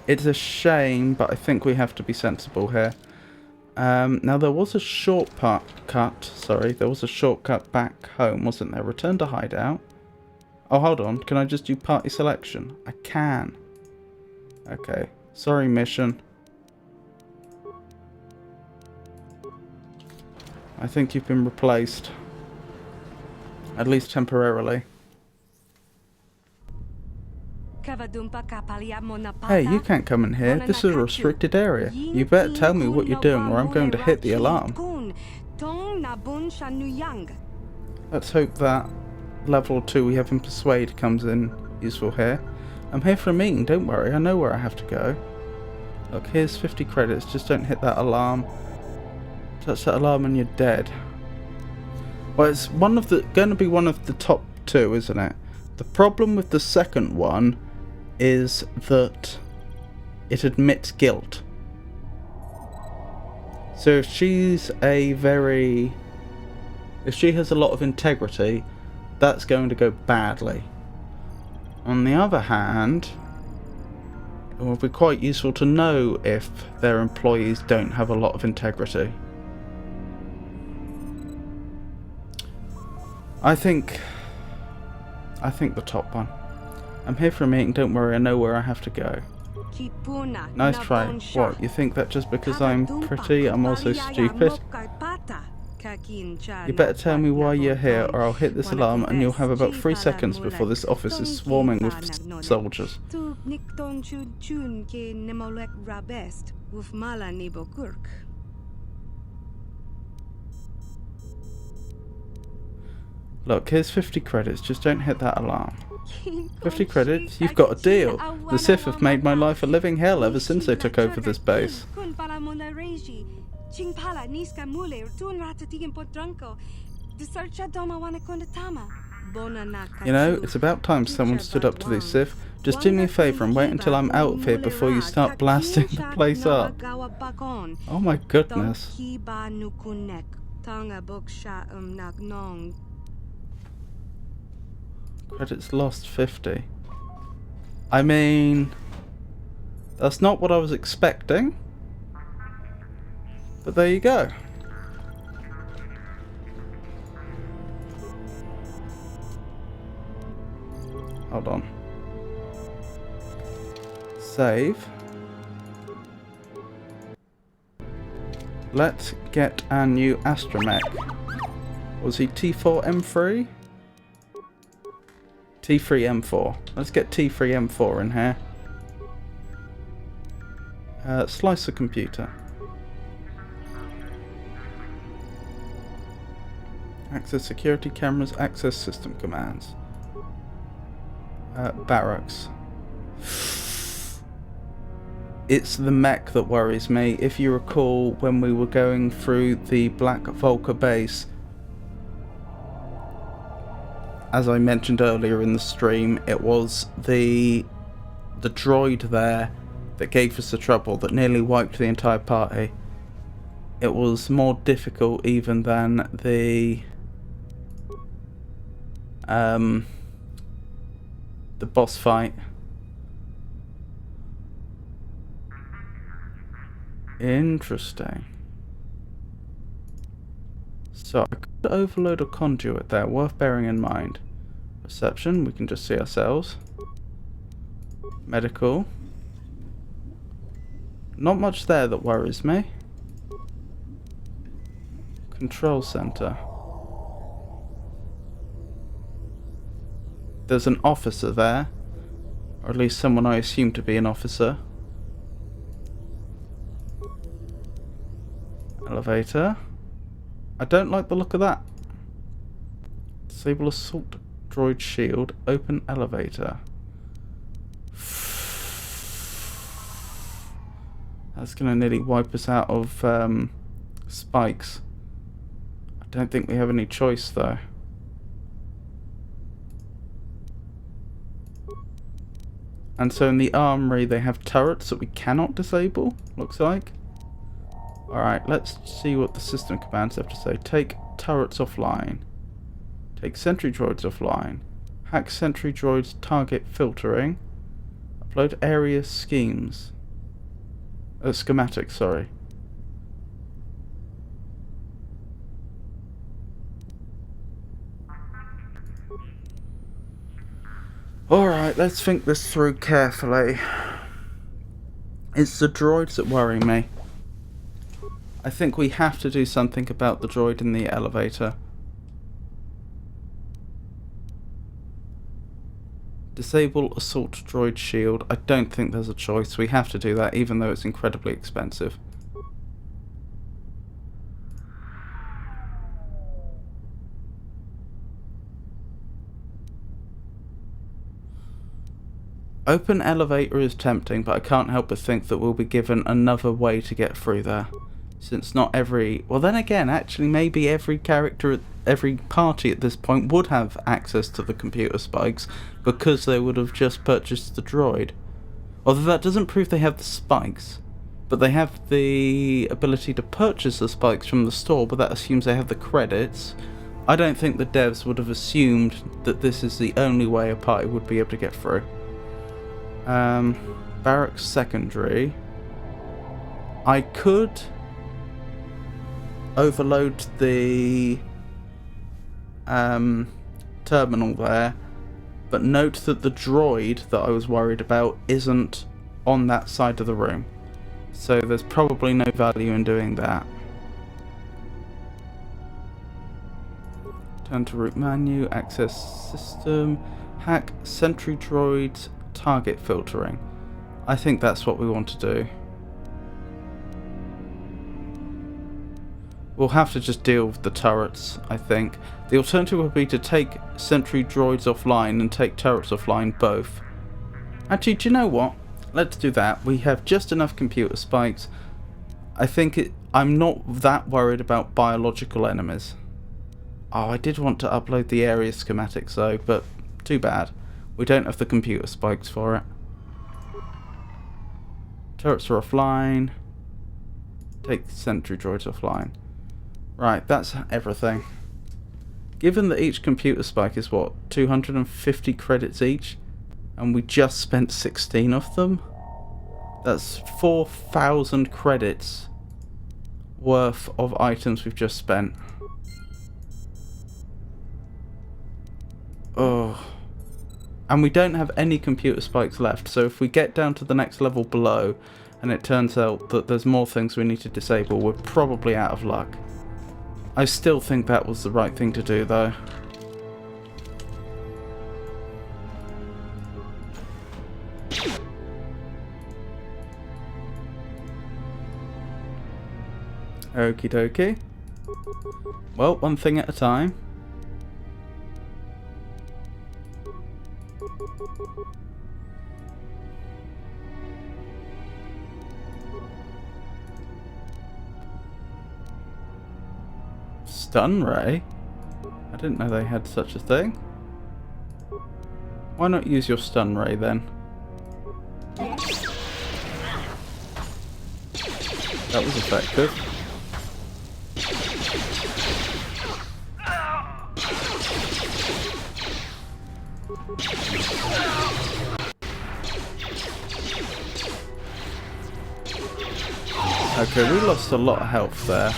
It's a shame, but I think we have to be sensible here. Now there was a shortcut. There was a shortcut back home, wasn't there? Return to hideout. Oh, hold on. Can I just do party selection? I can. Okay. Sorry, mission. I think you've been replaced. At least temporarily. Hey, you can't come in here. This is a restricted area. You better tell me what you're doing or I'm going to hit the alarm. Let's hope that level 2 we have in Persuade comes in useful here. I'm here for a meeting, don't worry. I know where I have to go. Look, here's 50 credits. Just don't hit that alarm. Touch that alarm and you're dead. Well, it's going to be one of the top 2, isn't it? The problem with the second one is that it admits guilt. So if she has a lot of integrity, that's going to go badly. On the other hand, it will be quite useful to know if their employees don't have a lot of integrity. I think the top one. I'm here for a meeting, don't worry, I know where I have to go. Nice try. What, you think that just because I'm pretty, I'm also stupid? You better tell me why you're here or I'll hit this alarm and you'll have about 3 seconds before this office is swarming with soldiers. Look, here's 50 credits, just don't hit that alarm. 50 credits? You've got a deal. The Sith have made my life a living hell ever since they took over this base. You know, it's about time someone stood up to these Sith. Just do me a favour and wait until I'm out of here before you start blasting the place up. Oh my goodness. Credits lost 50. I mean, that's not what I was expecting. But there you go. Hold on. Save. Let's get our new astromech. Was he T4M3? T3M4. Let's get T3M4 in here. Slicer computer. Access security cameras, access system commands. Barracks. It's the mech that worries me. If you recall, when we were going through the Black Volker base, as I mentioned earlier in the stream, it was the droid there that gave us the trouble, that nearly wiped the entire party. It was more difficult even than the boss fight. Interesting. So I could overload a conduit there, worth bearing in mind. Reception, we can just see ourselves. Medical. Not much there that worries me. Control center. There's an officer there, or at least someone I assume to be an officer. Elevator. I don't like the look of that. Disable assault droid shield. Open elevator. That's going to nearly wipe us out of spikes. I don't think we have any choice though. And so in the armory they have turrets that we cannot disable, looks like. Alright, let's see what the system commands have to say. Take turrets offline. Take sentry droids offline. Hack sentry droids target filtering. Upload area schemes. Schematics, sorry. Alright, let's think this through carefully. It's the droids that worry me. I think we have to do something about the droid in the elevator. Disable assault droid shield. I don't think there's a choice. We have to do that, even though it's incredibly expensive. Open elevator is tempting, but I can't help but think that we'll be given another way to get through there. Since not every... Well, then again, actually, maybe every character, every party at this point would have access to the computer spikes because they would have just purchased the droid. Although that doesn't prove they have the spikes. But they have the ability to purchase the spikes from the store, but that assumes they have the credits. I don't think the devs would have assumed that this is the only way a party would be able to get through. Barracks secondary. I could overload the terminal there, but note that the droid that I was worried about isn't on that side of the room, so there's probably no value in doing that. Turn to root menu, access system, hack sentry droids target filtering. I think that's what we want to do. We'll have to just deal with the turrets, I think. The alternative would be to take sentry droids offline and take turrets offline both. Actually, do you know what? Let's do that. We have just enough computer spikes. I think I'm not that worried about biological enemies. Oh, I did want to upload the area schematics though, but too bad. We don't have the computer spikes for it. Turrets are offline. Take sentry droids offline. Right, that's everything. Given that each computer spike is what, 250 credits each, and we just spent 16 of them, that's 4,000 credits worth of items we've just spent. Oh, And we don't have any computer spikes left, so if we get down to the next level below and it turns out that there's more things we need to disable, we're probably out of luck. I still think that was the right thing to do though. Okie dokie. Well, one thing at a time. Stun ray? I didn't know they had such a thing. Why not use your stun ray then? That was effective. Okay, we lost a lot of health there,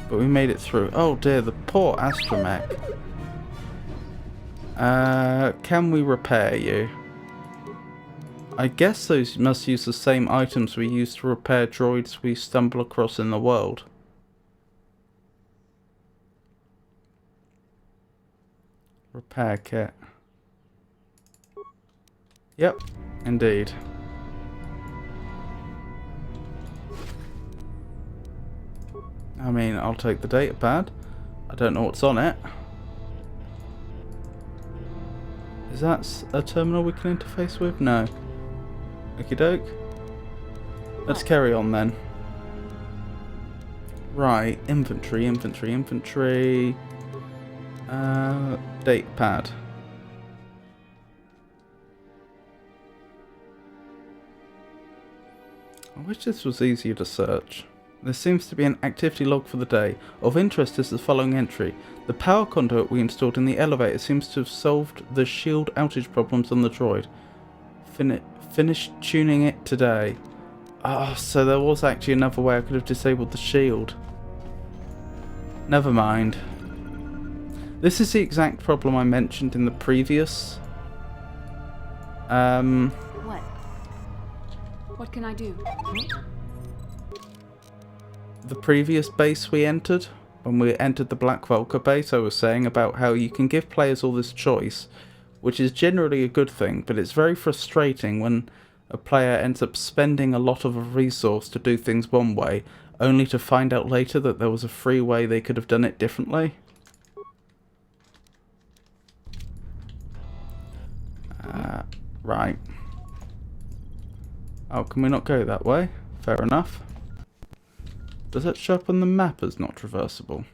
but we made it through. Oh dear, the poor astromech. Can we repair you? I guess those must use the same items we use to repair droids we stumble across in the world. Repair kit. Yep, indeed. I mean, I'll take the datapad. I don't know what's on it. Is that a terminal we can interface with? No. Okie doke. Let's carry on then. Right, inventory. Datapad. I wish this was easier to search. There seems to be an activity log for the day. Of interest is the following entry. The power conduit we installed in the elevator seems to have solved the shield outage problems on the droid. Finished tuning it today. Ah, so there was actually another way I could have disabled the shield. Never mind. This is the exact problem I mentioned in the previous... What? What can I do? The previous base we entered, when we entered the Black Vulca base, I was saying about how you can give players all this choice, which is generally a good thing, but it's very frustrating when a player ends up spending a lot of a resource to do things one way, only to find out later that there was a free way they could have done it differently. Right. Oh, can we not go that way? Fair enough. Does that show up on the map as not traversable?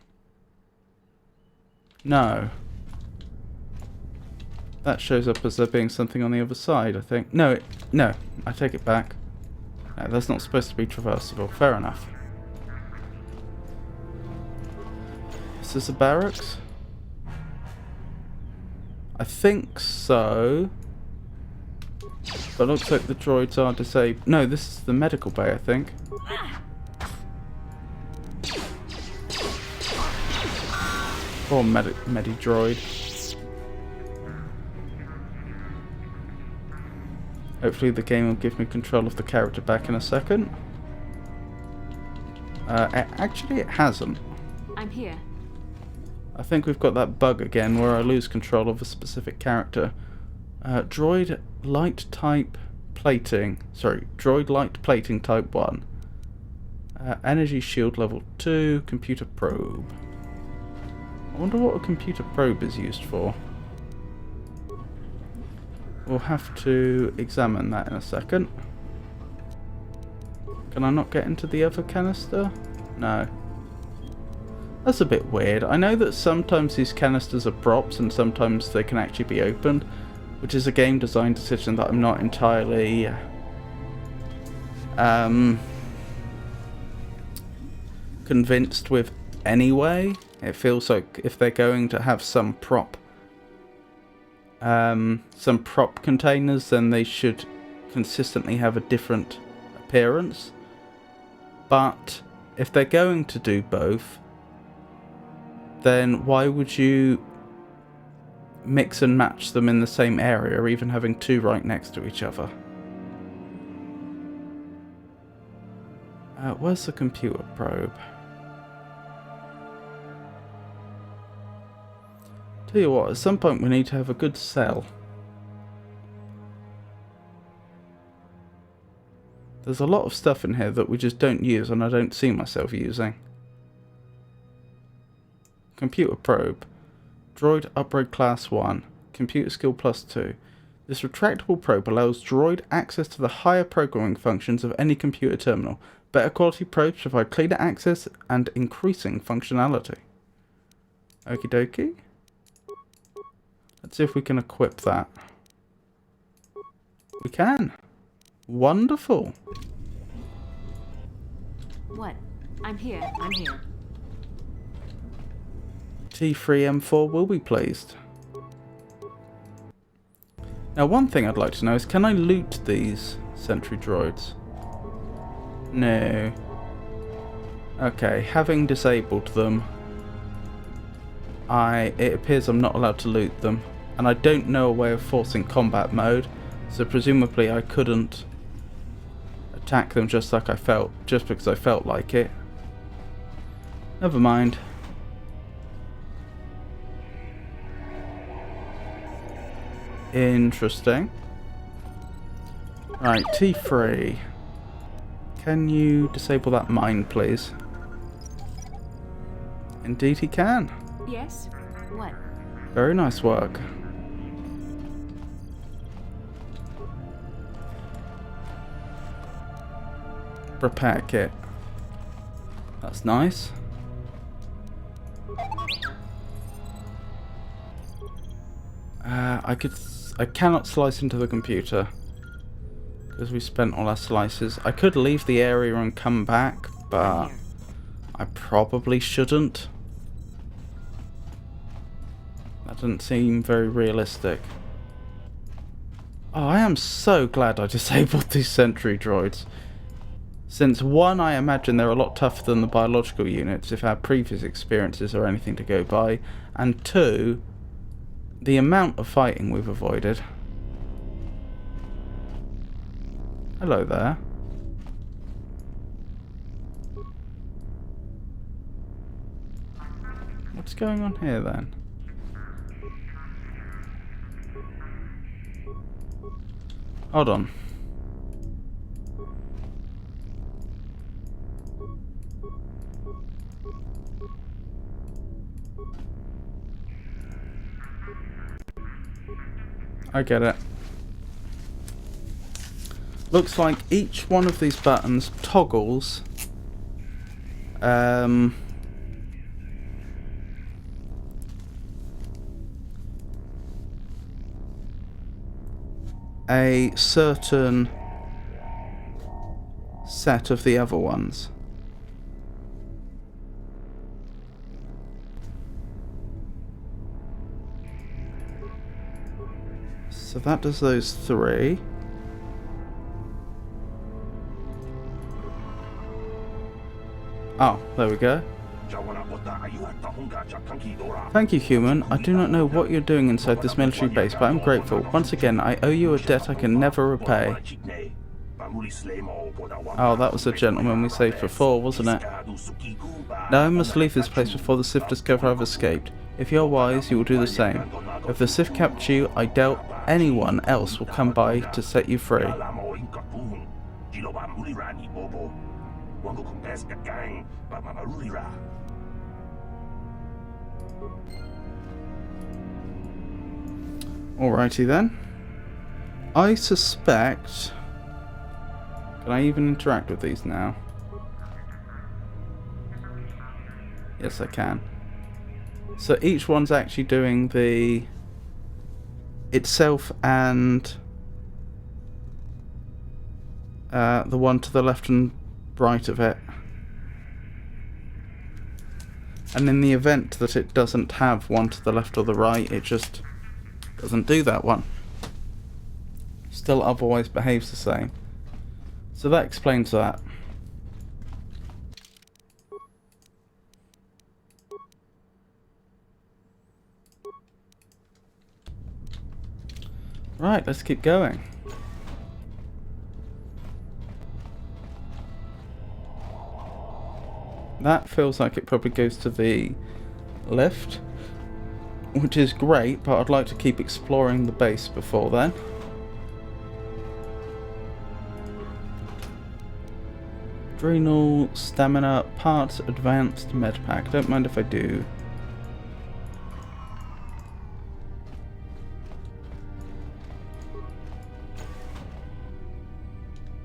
No. That shows up as there being something on the other side, I think. No, no, I take it back. No, that's not supposed to be traversable. Fair enough. Is this a barracks? I think so. But it looks like the droids are disabled. No, this is the medical bay, I think. Poor Medi-droid. Hopefully the game will give me control of the character back in a second. Actually, it hasn't. I'm here. I think we've got that bug again where I lose control of a specific character. Droid light type plating. Sorry, droid light plating type 1. Energy shield level 2. Computer probe. I wonder what a computer probe is used for. We'll have to examine that in a second. Can I not get into the other canister? No. That's a bit weird. I know that sometimes these canisters are props and sometimes they can actually be opened, which is a game design decision that I'm not entirely convinced with anyway. It feels like if they're going to have some prop containers, then they should consistently have a different appearance. But if they're going to do both, then why would you mix and match them in the same area, or even having two right next to each other? Where's the computer probe? Tell you what, at some point we need to have a good cell. There's a lot of stuff in here that we just don't use, and I don't see myself using. Computer probe. Droid upgrade class 1. Computer skill +2. This retractable probe allows droid access to the higher programming functions of any computer terminal. Better quality probes provide cleaner access and increasing functionality. Okie dokie. Let's see if we can equip that. We can. Wonderful. What? I'm here. I'm here. T3M4 will be pleased. Now, one thing I'd like to know is, can I loot these sentry droids? No. Okay, having disabled them, it appears I'm not allowed to loot them. And I don't know a way of forcing combat mode, so presumably I couldn't attack them just because I felt like it. Never mind. Interesting. Right, T3. Can you disable that mine, please? Indeed he can. Yes? What? Very nice work. Repair kit. That's nice. I cannot slice into the computer because we spent all our slices. I could leave the area and come back, but I probably shouldn't. That doesn't seem very realistic. Oh, I am so glad I disabled these sentry droids. Since one, I imagine they're a lot tougher than the biological units if our previous experiences are anything to go by, and two, the amount of fighting we've avoided. Hello there. What's going on here then? Hold on. I get it. Looks like each one of these buttons toggles a certain set of the other ones. So that does those three. Oh, there we go. Thank you, human. I do not know what you're doing inside this military base, but I'm grateful. Once again, I owe you a debt I can never repay. Oh, that was the gentleman we saved before, wasn't it? Now I must leave this place before the Sith discover I've escaped. If you're wise, you will do the same. If the Sith capture you, I doubt anyone else will come by to set you free. Alrighty then. I suspect... Can I even interact with these now? Yes, I can. So each one's actually doing the... itself and... the one to the left and right of it. And in the event that it doesn't have one to the left or the right, it just doesn't do that one. Still otherwise behaves the same. So that explains that. Right, let's keep going. That feels like it probably goes to the lift, which is great, but I'd like to keep exploring the base before then. Adrenal, stamina, parts, advanced medpack. Don't mind if I do.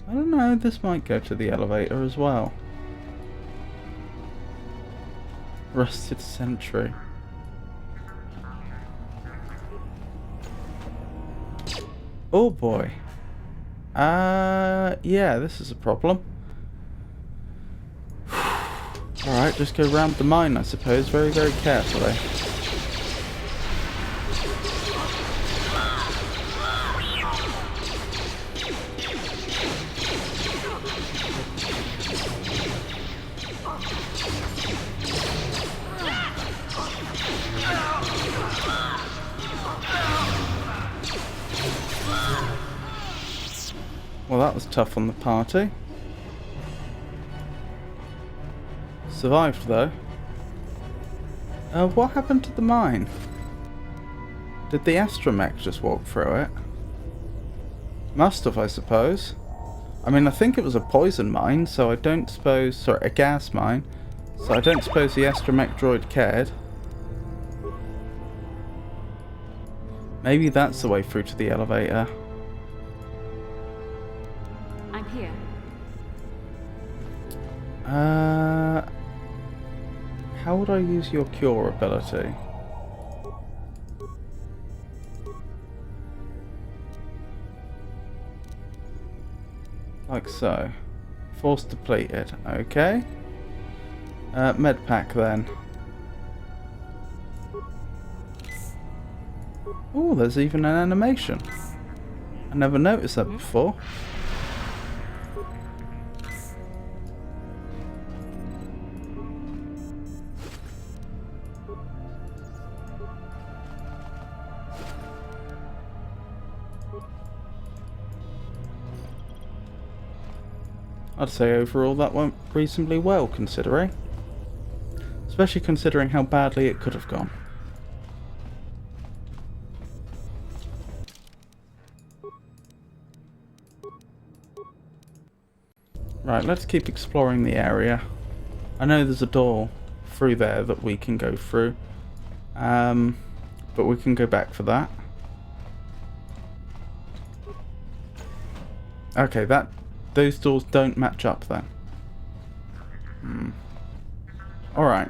I don't know, this might go to the elevator as well. Rusted sentry. Oh boy. Yeah, this is a problem. Alright, just go round the mine, I suppose, very, very carefully. Well, that was tough on the party. Survived, though. What happened to the mine? Did the astromech just walk through it? Must have, I suppose. I mean, I think it was a poison mine, so I don't suppose... Sorry, a gas mine. So I don't suppose the astromech droid cared. Maybe that's the way through to the elevator. I'm here. How would I use your cure ability? Like so. Force depleted. Okay. Medpack then. Oh, there's even an animation. I never noticed that before. I'd say overall that went reasonably well, considering. Especially considering how badly it could have gone. Right, let's keep exploring the area. I know there's a door through there that we can go through. But we can go back for that. Okay, those doors don't match up then. Alright.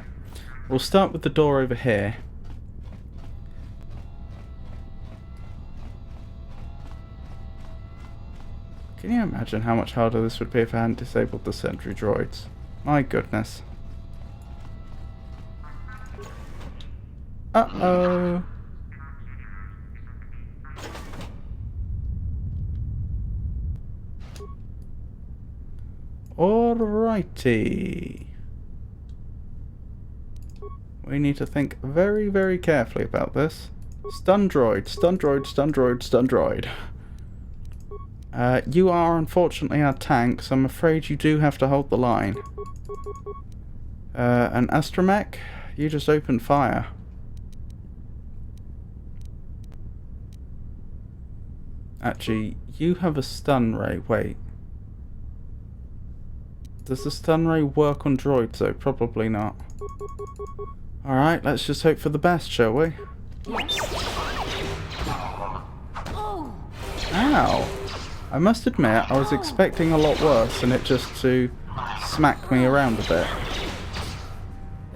We'll start with the door over here. Can you imagine how much harder this would be if I hadn't disabled the sentry droids? My goodness. Uh-oh. Alrighty. We need to think very, very carefully about this. Stun droid, stun droid, stun droid, stun droid. You are unfortunately our tank, so I'm afraid you do have to hold the line. And astromech, you just opened fire. Actually, you have a stun ray. Wait. Does the stun ray work on droids though? Probably not. Alright, let's just hope for the best, shall we? Ow! I must admit, I was expecting a lot worse and it just to smack me around a bit.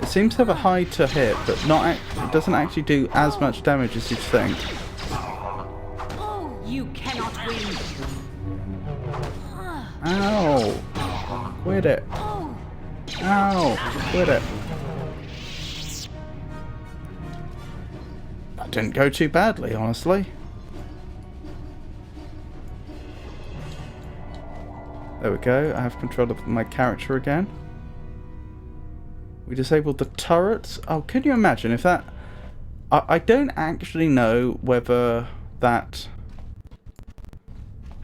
It seems to have a high to hit, but it doesn't actually do as much damage as you'd think. You cannot win. Ow! Quit it. Ow! Quit it. That didn't go too badly, honestly. There we go, I have control of my character again. We disabled the turrets. Oh, can you imagine if that... I don't actually know whether that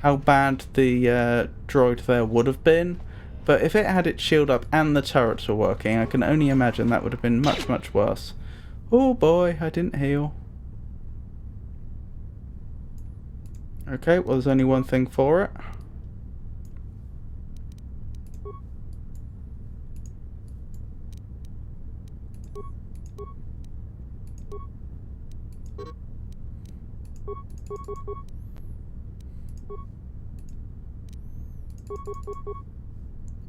how bad the droid there would have been. But if it had its shield up and the turrets were working, I can only imagine that would have been much, much worse. Oh boy, I didn't heal. Okay, well there's only one thing for it.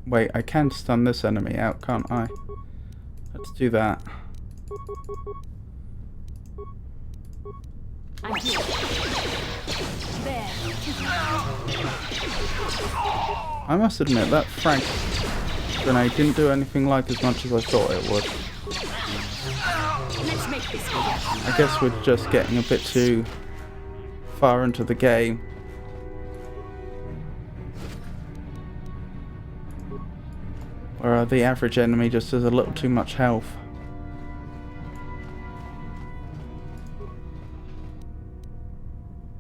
Wait, I can stun this enemy out, can't I? Let's do that. I'm here. There. I must admit, that frag grenade didn't do anything like as much as I thought it would. Let's make this go. I guess we're just getting a bit too far into the game. Where the average enemy just has a little too much health.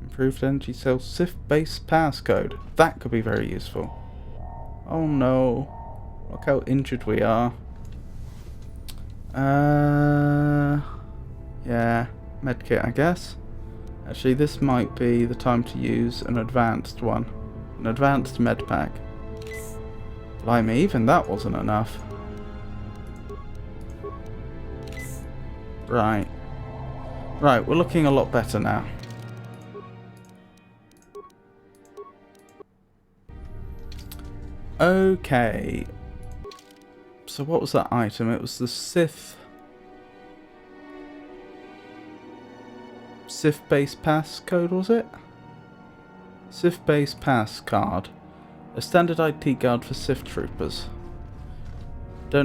Improved energy cell SIF-based passcode. That could be very useful. Oh no. Look how injured we are. Yeah, medkit I guess. Actually this might be the time to use an advanced one. An advanced med pack. Blimey, even that wasn't enough. Right. Right, we're looking a lot better now. Okay. So what was that item? It was the Sith-based pass code, was it? Sith-based pass card. A standard ID card for Sith troopers. I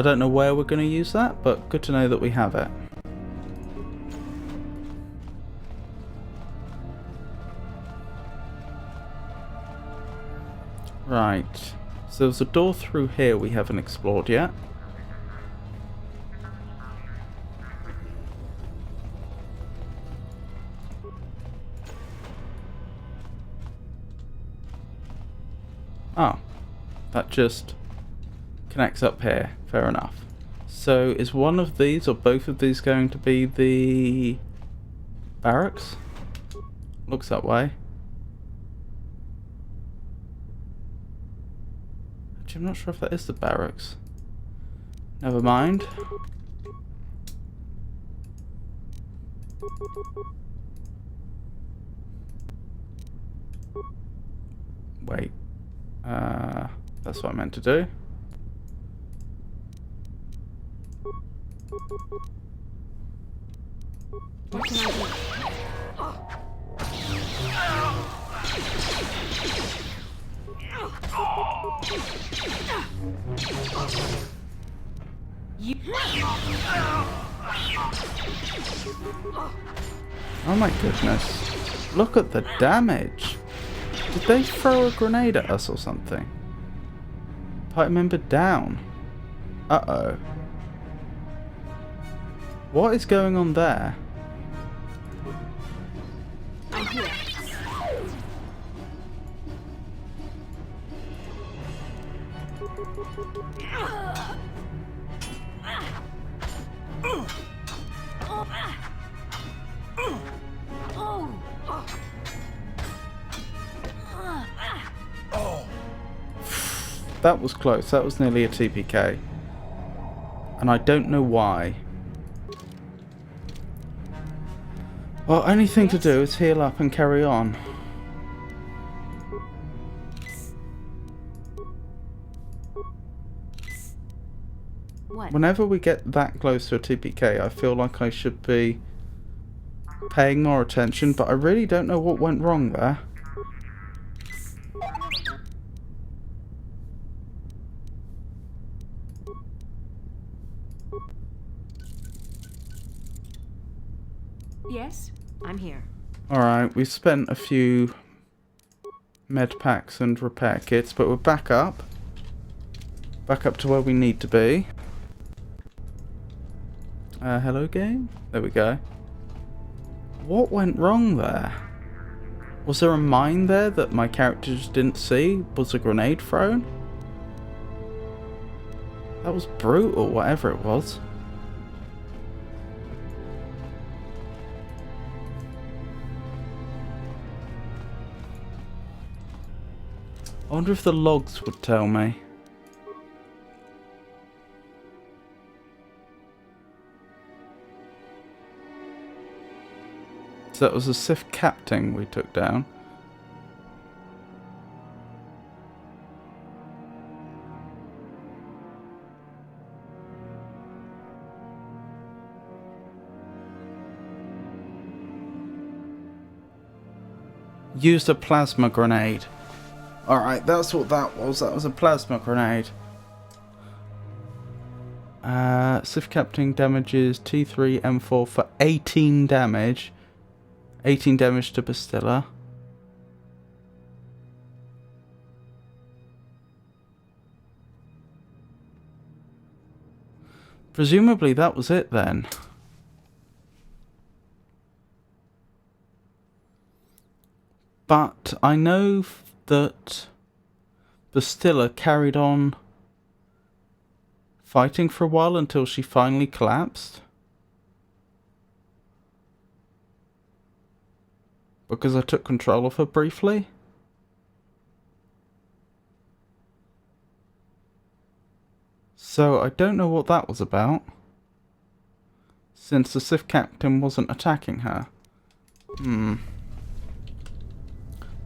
don't know where we're going to use that, but good to know that we have it. Right. So there's a door through here we haven't explored yet. Oh, that just connects up here. Fair enough. So is one of these or both of these going to be the barracks? Looks that way. Actually, I'm not sure if that is the barracks. Never mind. Wait. That's what I meant to do. What can I do? Oh my goodness. Look at the damage. Did they throw a grenade at us or something? Party member down. Uh-oh. What is going on there? I'm here. That was close. That was nearly a TPK. And I don't know why. Well, only thing to do is heal up and carry on. What? Whenever we get that close to a TPK, I feel like I should be paying more attention, but I really don't know what went wrong there. Yes, I'm here. Alright, we've spent a few med packs and repair kits, but we're back up. Back up to where we need to be. Hello game? There we go. What went wrong there? Was there a mine there that my character just didn't see? Was a grenade thrown? That was brutal, whatever it was. I wonder if the logs would tell me. So that was a Sith captain we took down. Used a plasma grenade. Alright, that's what that was. That was a plasma grenade. Sith captain damages T3 M4 for 18 damage. 18 damage to Bastilla. Presumably that was it then. But I know that Bastilla carried on fighting for a while until she finally collapsed. Because I took control of her briefly. So I don't know what that was about, since the Sith captain wasn't attacking her.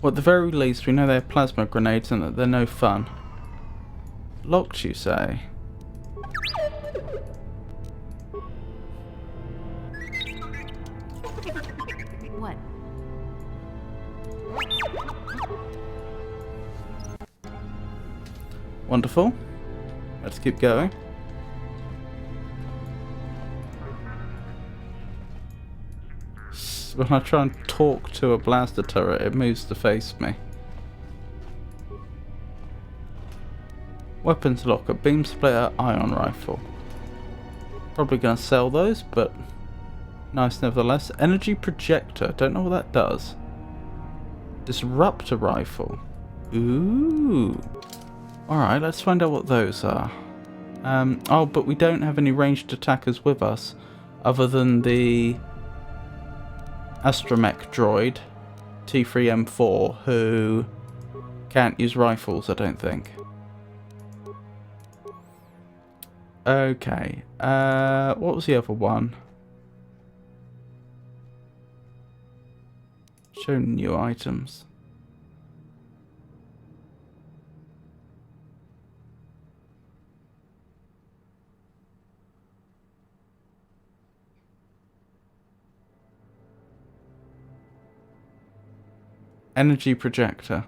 Well, at the very least we know they're plasma grenades and that they're no fun. Locked, you say? What? Wonderful. Let's keep going. When I try and talk to a blaster turret, it moves to face me. Weapons locker, beam splitter, ion rifle. Probably gonna sell those, but nice nevertheless. Energy projector, don't know what that does. Disruptor rifle. Ooh. Alright, let's find out what those are. Oh, but we don't have any ranged attackers with us, other than the astromech droid, T3M4, who can't use rifles, I don't think. Okay, what was the other one? Show new items. Energy projector.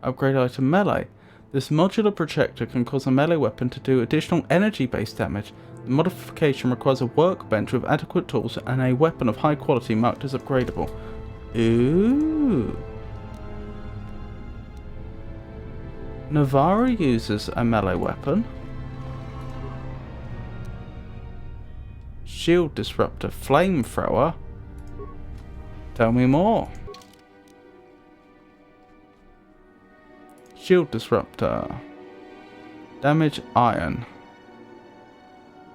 Upgrade item melee. This modular projector can cause a melee weapon to do additional energy-based damage. The modification requires a workbench with adequate tools and a weapon of high quality marked as upgradable. Ooh. Navarra uses a melee weapon. Shield disruptor, flamethrower. Tell me more. Shield disruptor. Damage iron.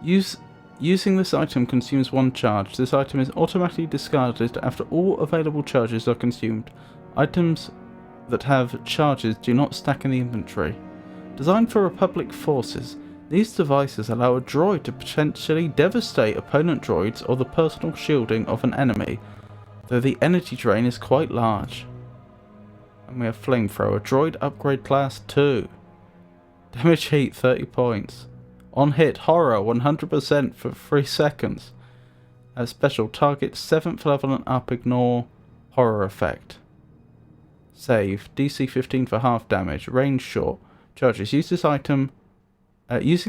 Using this item consumes 1 charge. This item is automatically discarded after all available charges are consumed. Items that have charges do not stack in the inventory. Designed for Republic forces, these devices allow a droid to potentially devastate opponent droids or the personal shielding of an enemy, though the energy drain is quite large. And we have flamethrower, droid upgrade class 2. Damage heat 30 points. On hit, horror 100% for 3 seconds. As special, target 7th level and up, ignore horror effect. Save, DC 15 for half damage, range short. Charges, using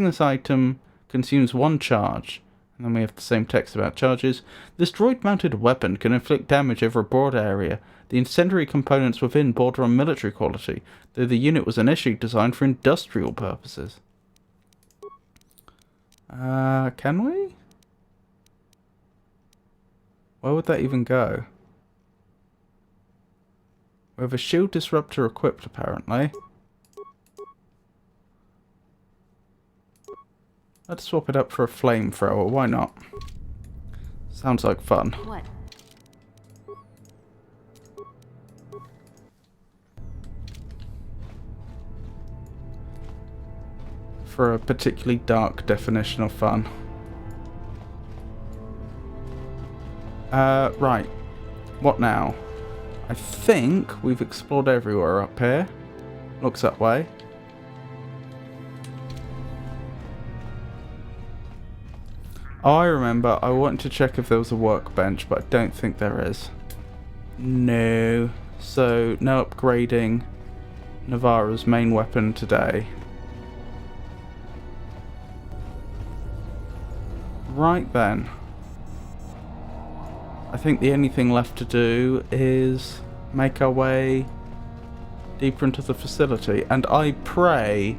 this item consumes 1 charge. And then we have the same text about charges. This droid mounted weapon can inflict damage over a broad area. The incendiary components within border on military quality, though the unit was initially designed for industrial purposes. Can we? Where would that even go? We have a shield disruptor equipped, apparently. Let's swap it up for a flamethrower, why not? Sounds like fun. What? For a particularly dark definition of fun. Right. What now? I think we've explored everywhere up here. Looks that way. Oh, I remember. I wanted to check if there was a workbench, but I don't think there is. No. So, no upgrading Navarra's main weapon today. Right then. I think the only thing left to do is make our way deeper into the facility. And I pray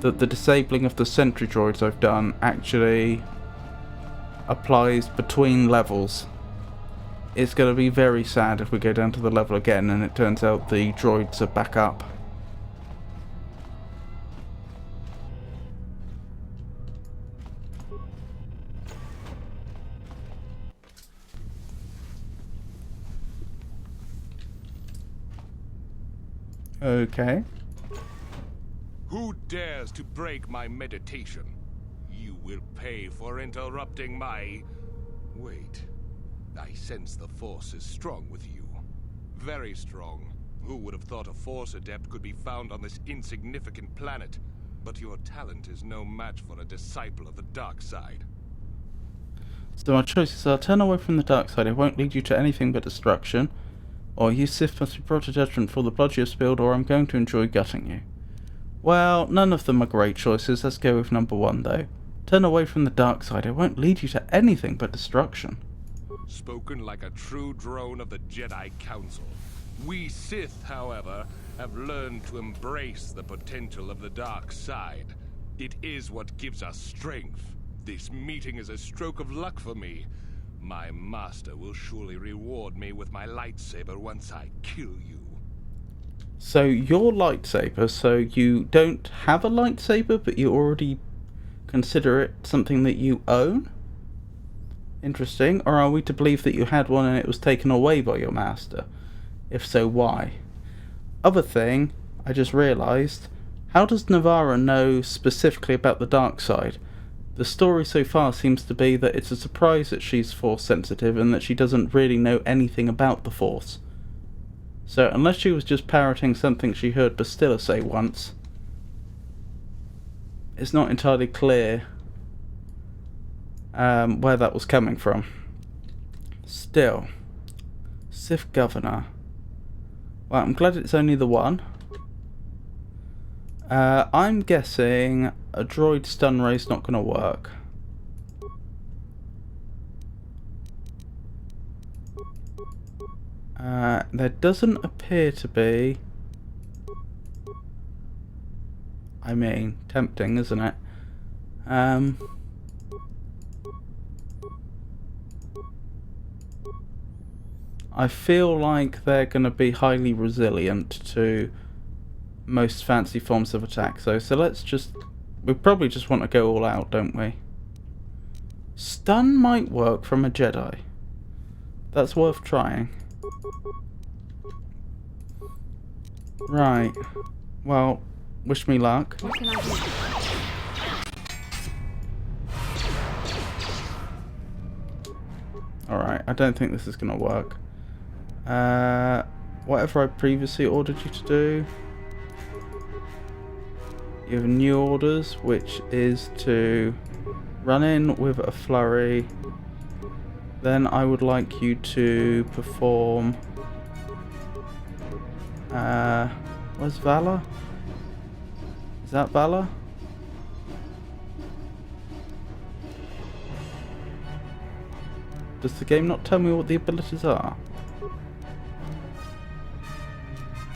that the disabling of the sentry droids I've done actually applies between levels. It's going to be very sad if we go down to the level again and it turns out the droids are back up. Okay. Who dares to break my meditation? You will pay for interrupting my... Wait. I sense the Force is strong with you. Very strong. Who would have thought a Force adept could be found on this insignificant planet? But your talent is no match for a disciple of the dark side. So my choices are: turn away from the dark side, it won't lead you to anything but destruction. Or you Sith must be brought to judgment for the blood you have spilled, or I'm going to enjoy gutting you. Well, none of them are great choices. Let's go with number one, though. Turn away from the dark side. It won't lead you to anything but destruction. Spoken like a true drone of the Jedi Council. We Sith, however, have learned to embrace the potential of the dark side. It is what gives us strength. This meeting is a stroke of luck for me. My master will surely reward me with my lightsaber once I kill you. So your lightsaber, so you don't have a lightsaber, but you already consider it something that you own? Interesting. Or are we to believe that you had one and it was taken away by your master? If so, why? Other thing, I just realised, how does Navarra know specifically about the dark side? The story so far seems to be that it's a surprise that she's Force sensitive and that she doesn't really know anything about the Force. So unless she was just parroting something she heard Bastilla say once, it's not entirely clear where that was coming from. Still, Sith Governor. Well, I'm glad it's only the one. I'm guessing a droid stun ray's not going to work. There doesn't appear to be... I mean, tempting, isn't it? I feel like they're going to be highly resilient to most fancy forms of attack, though. So let's just... we probably just want to go all out, don't we? Stun might work from a Jedi. That's worth trying. Right. Well, wish me luck. What can I do? Alright, I don't think this is going to work. Whatever I previously ordered you to do. You have new orders, which is to run in with a flurry. Then I would like you to perform... where's Valor? Is that Valor? Does the game not tell me what the abilities are?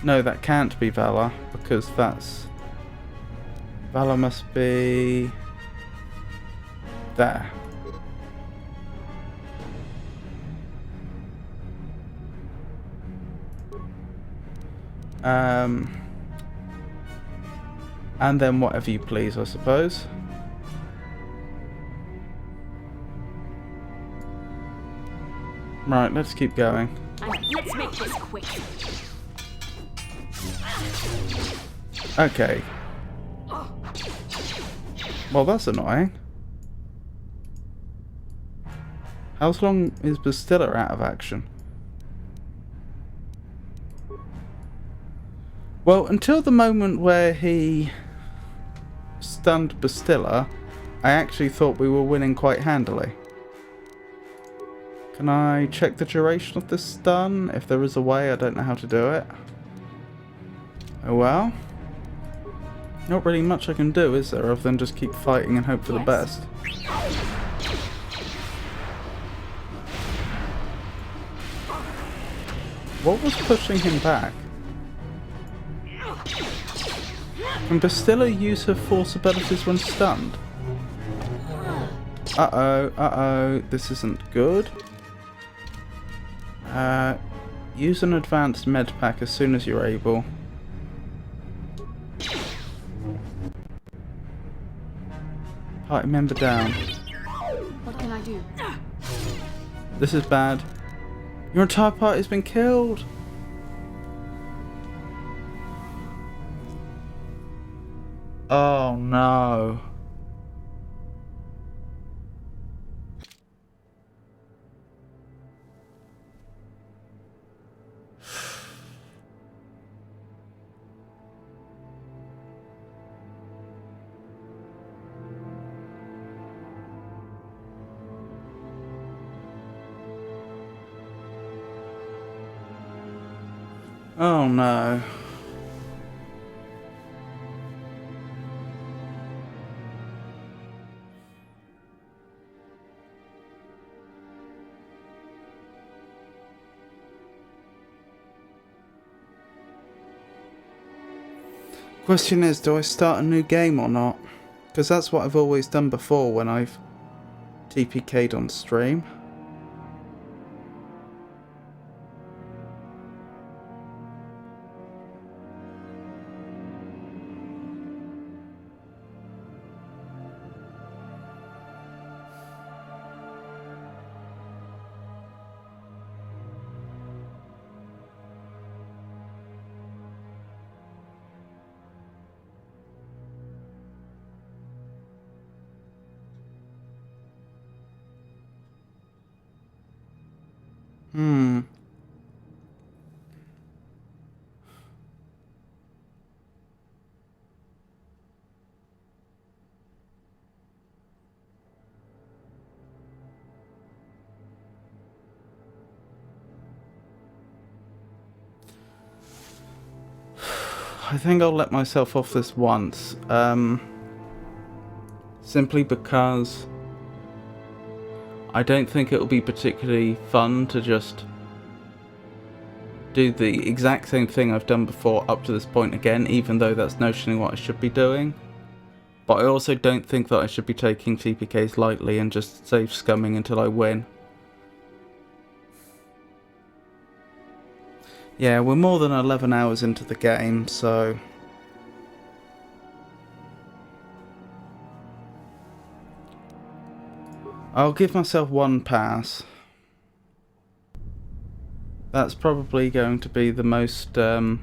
No, that can't be Valor, because that's... Valor must be... there. And then whatever you please, I suppose. Right, let's keep going. Let's make this quick. Okay. Well, that's annoying. How long is Bastilla out of action? Well, until the moment where he stunned Bastilla, I actually thought we were winning quite handily. Can I check the duration of this stun? If there is a way, I don't know how to do it. Oh well. Not really much I can do, is there, other than just keep fighting and hope for the best. What was pushing him back? Can Bastilla use her force abilities when stunned? Uh-oh, this isn't good. Use an advanced med pack as soon as you're able. Party member down. What can I do? This is bad. Your entire party's been killed. Oh no. Oh no. Question is, do I start a new game or not? Because that's what I've always done before when I've TPK'd on stream. I think I'll let myself off this once. Simply because I don't think it'll be particularly fun to just do the exact same thing I've done before up to this point again, even though that's notionally what I should be doing. But I also don't think that I should be taking TPKs lightly and just save scumming until I win. Yeah, we're more than 11 hours into the game, so I'll give myself one pass. That's probably going to be the most, that's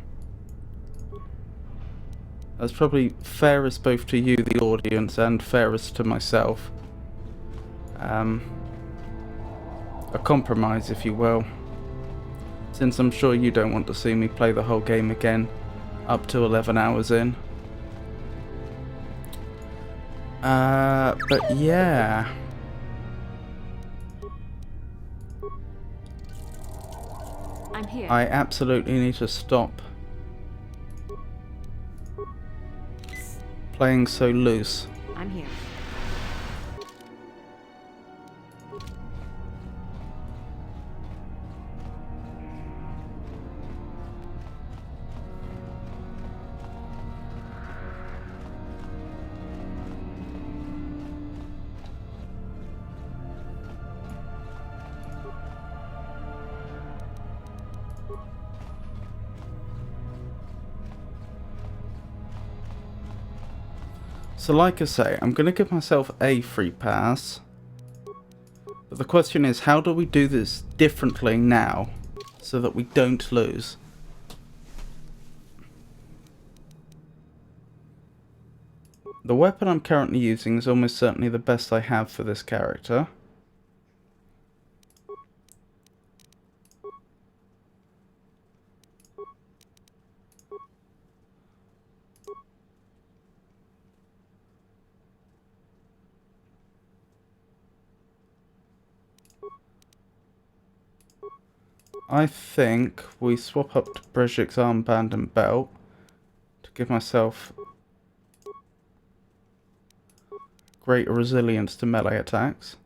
probably fairest both to you, the audience, and fairest to myself. A compromise, if you will. Since I'm sure you don't want to see me play the whole game again, up to 11 hours in. But yeah. I'm here. I absolutely need to stop playing so loose. I'm here. So like I say, I'm going to give myself a free pass. But the question is, how do we do this differently now so that we don't lose? The weapon I'm currently using is almost certainly the best I have for this character. I think we swap up to Brejik's armband and belt to give myself greater resilience to melee attacks.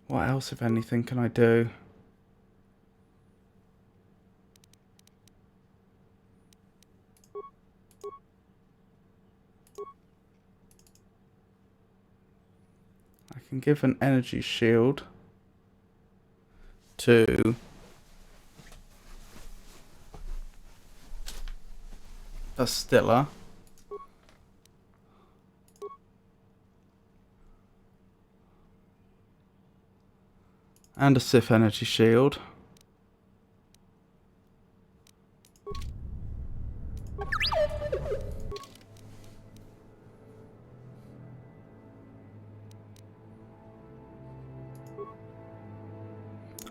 What else, if anything, can I do? I can give an energy shield to Bastilla. And a Sith energy shield.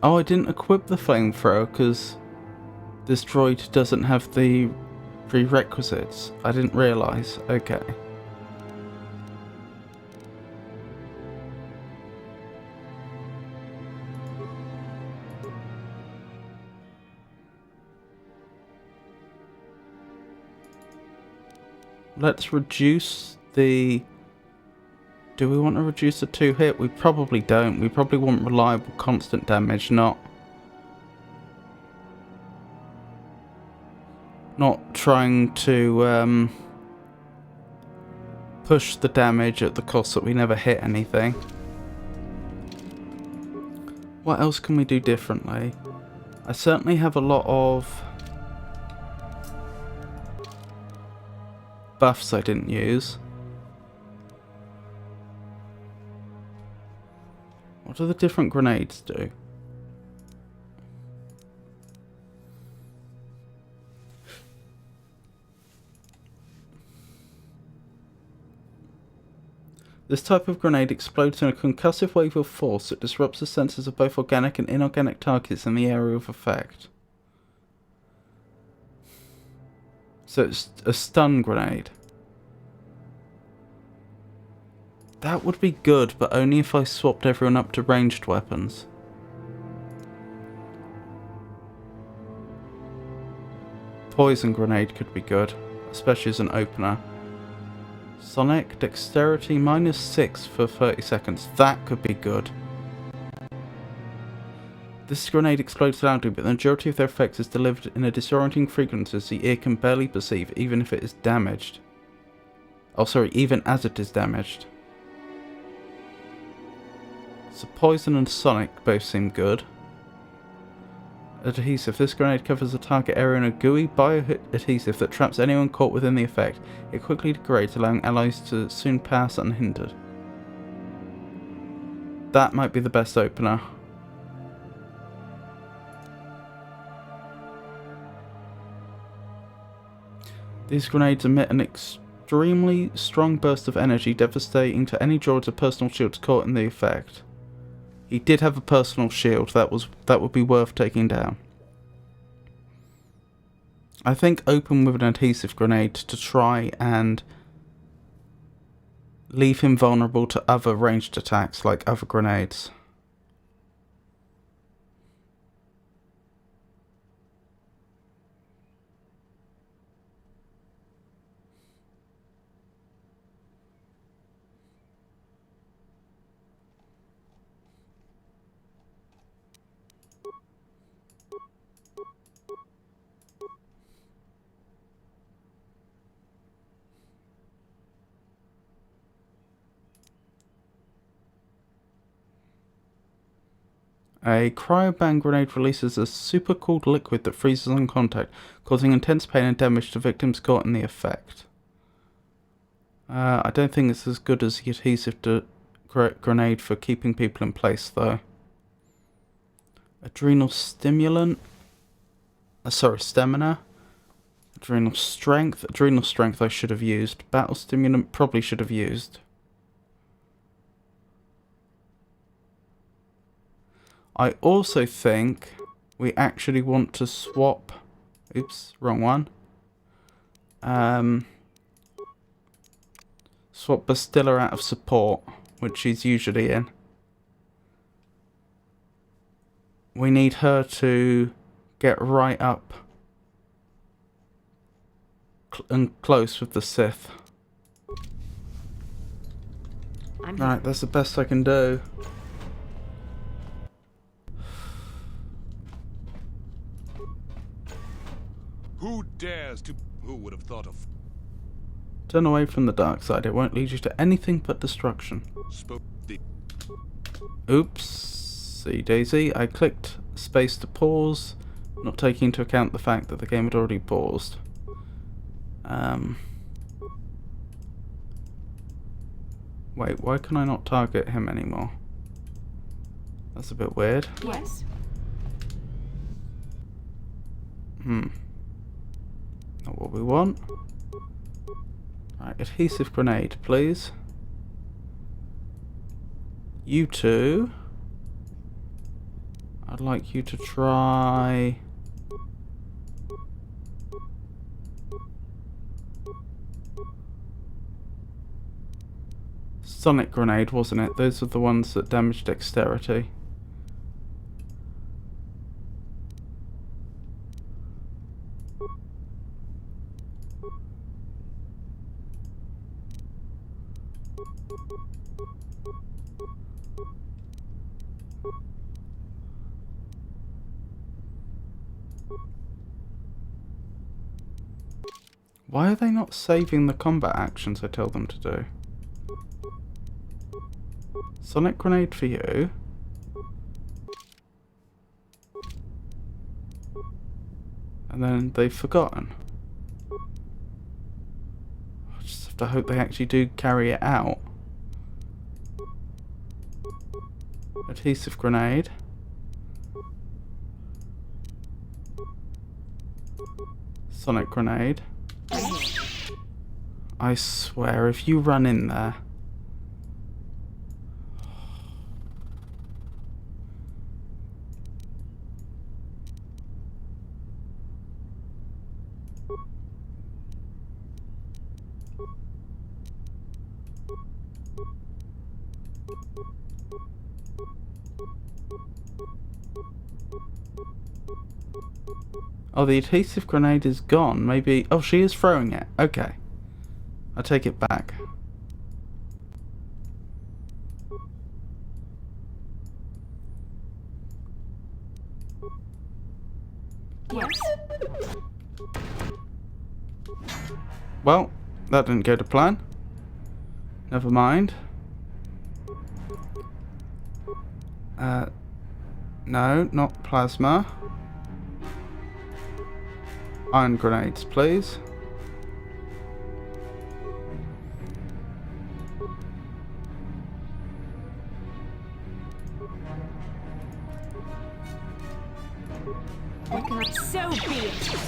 Oh, I didn't equip the flamethrower because this droid doesn't have the prerequisites. I didn't realise. Okay. Let's reduce the... Do we want to reduce the 2 hit? We probably don't. We probably want reliable constant damage, not trying to push the damage at the cost that we never hit anything. What else can we do differently? I certainly have a lot of buffs I didn't use. What do the different grenades do? This type of grenade explodes in a concussive wave of force that disrupts the senses of both organic and inorganic targets in the area of effect. So it's a stun grenade. That would be good, but only if I swapped everyone up to ranged weapons. Poison grenade could be good, especially as an opener. Sonic dexterity -6 for 30 seconds. That could be good. This grenade explodes loudly, but the majority of their effects is delivered in a disorienting frequency the ear can barely perceive, even if it is damaged. Oh, sorry, even as it is damaged. So Poison and Sonic both seem good. Adhesive. This grenade covers the target area in a gooey bioadhesive that traps anyone caught within the effect. It quickly degrades, allowing allies to soon pass unhindered. That might be the best opener. These grenades emit an extremely strong burst of energy, devastating to any droids or personal shields caught in the effect. He did have a personal shield. That would be worth taking down. I think open with an adhesive grenade to try and leave him vulnerable to other ranged attacks like other grenades. A cryobang grenade releases a super-cooled liquid that freezes on contact, causing intense pain and damage to victims caught in the effect. I don't think it's as good as the adhesive grenade for keeping people in place, though. Adrenal stimulant. Stamina. Adrenal strength. Adrenal strength I should have used. Battle stimulant probably should have used. I also think we actually want to swap... Oops, wrong one. Swap Bastilla out of support, which she's usually in. We need her to get right up and close with the Sith. Right, that's the best I can do. Who dares to... Who would have thought of... Turn away from the dark side. It won't lead you to anything but destruction. Oopsie daisy. I clicked space to pause, not taking into account the fact that the game had already paused. Wait, why can I not target him anymore? That's a bit weird. Yes. Not what we want. Right, adhesive grenade, please. You two. I'd like you to try... Sonic grenade, wasn't it? Those are the ones that damage dexterity. Why are they not saving the combat actions I tell them to do? Sonic grenade for you. And then they've forgotten. I just have to hope they actually do carry it out. Adhesive grenade. Sonic grenade. I swear, if you run in there... Oh, the adhesive grenade is gone. Maybe... Oh, she is throwing it. Okay. I take it back. Yes. Well, that didn't go to plan. Never mind. No, not plasma. Iron grenades, please. So be it.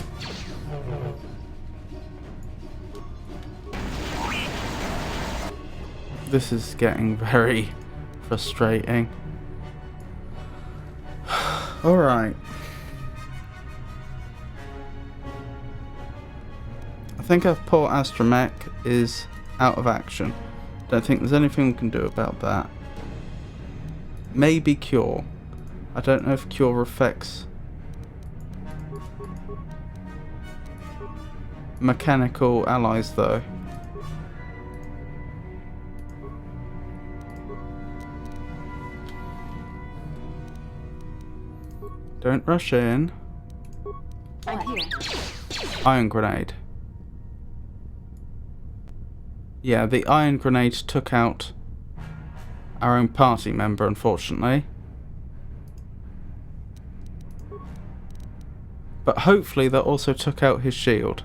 This is getting very frustrating. Alright. I think our poor astromech is out of action. Don't think there's anything we can do about that. Maybe cure. I don't know if cure affects mechanical allies though. Don't rush in. I'm here. Iron grenade. Yeah, the iron grenade took out our own party member, unfortunately. But hopefully that also took out his shield.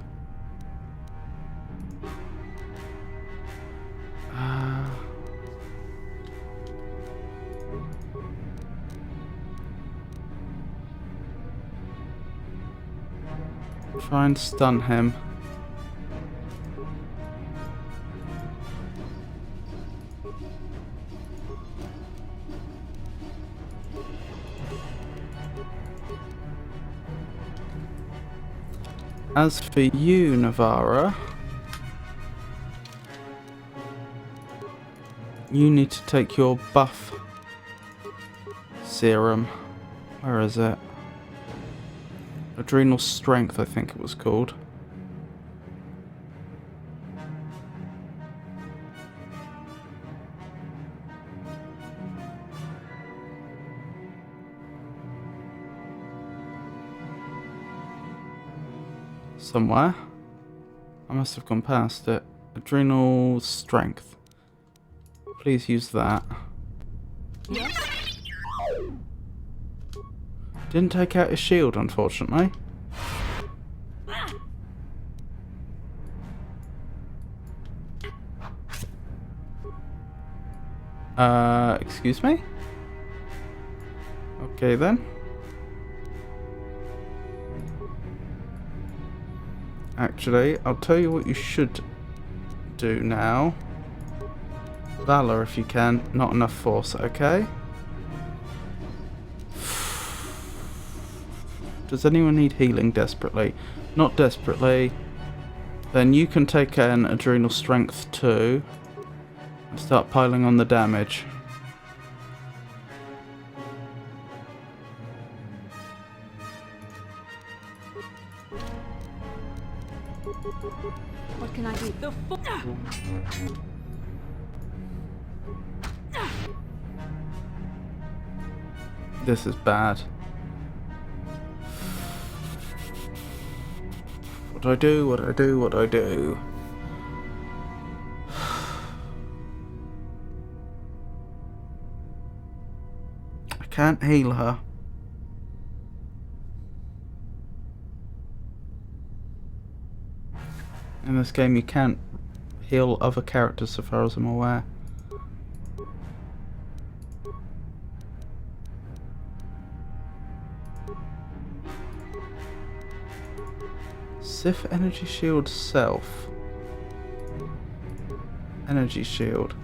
Try and stun him. As for you, Navarra, you need to take your buff serum. Where is it? Adrenal strength, I think it was called. Somewhere. I must have gone past it. Adrenal strength. Please use that. Yes? Didn't take out his shield, unfortunately. Excuse me? Okay then. Actually, I'll tell you what you should do now. Valor if you can, not enough force, okay? Does anyone need healing desperately? Not desperately. Then you can take an adrenal strength too. And start piling on the damage. What can I do? This is bad. What do I do? What do I do? What do I do? I can't heal her. In this game you can't heal other characters so far as I'm aware. Sif energy shield self. Energy shield.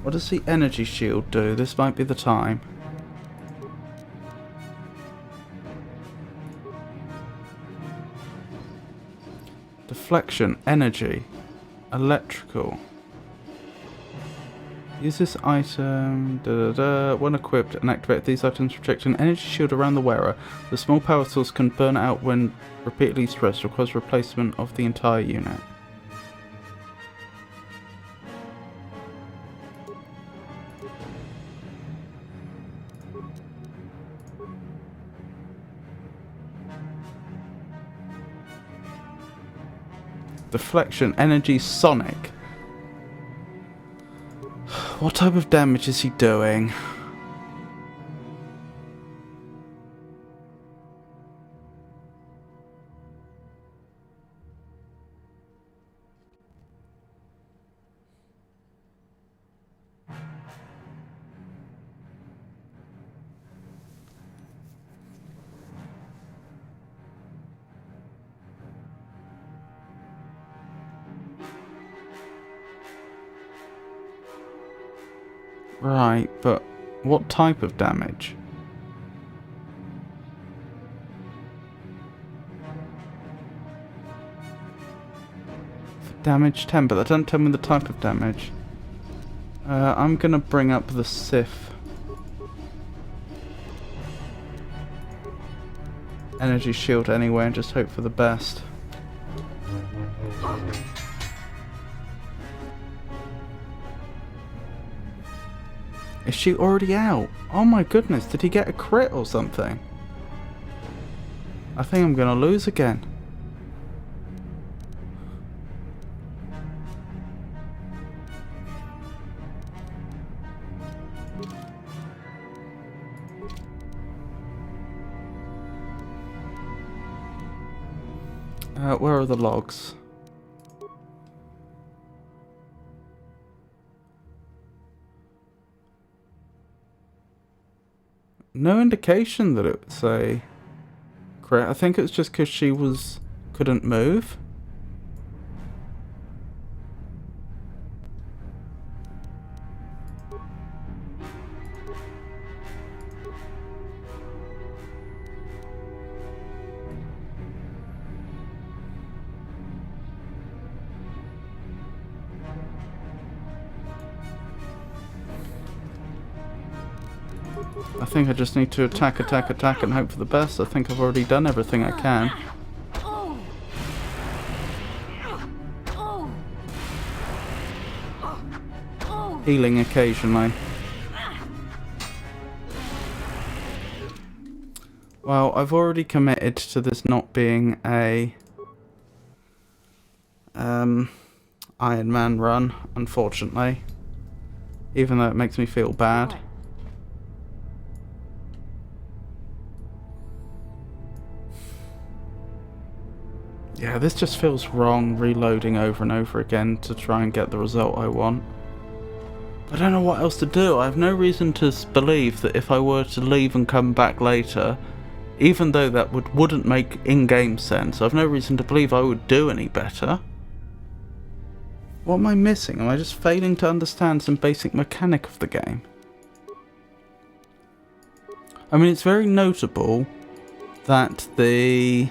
What does the energy shield do? This might be the time. Deflection, energy, electrical. Use this item, when equipped and activate these items, project an energy shield around the wearer. The small power source can burn out when repeatedly stressed, requires replacement of the entire unit. Deflection, energy, sonic. What type of damage is he doing? Right, but what type of damage? Damage 10, but that doesn't tell me the type of damage. I'm gonna bring up the Sif energy shield anyway and just hope for the best. Is she already out? Oh my goodness, did he get a crit or something? I think I'm gonna lose again. Where are the logs? No indication that it was a crit. I think it was just because she couldn't move. I think I just need to attack, and hope for the best. I think I've already done everything I can. Healing occasionally. Well, I've already committed to this not being a Iron Man run, unfortunately. Even though it makes me feel bad. Yeah, this just feels wrong, reloading over and over again to try and get the result I want. I don't know what else to do. I have no reason to believe that if I were to leave and come back later, even though that wouldn't make in-game sense, I've no reason to believe I would do any better. What am I missing? Am I just failing to understand some basic mechanic of the game? I mean, it's very notable that the...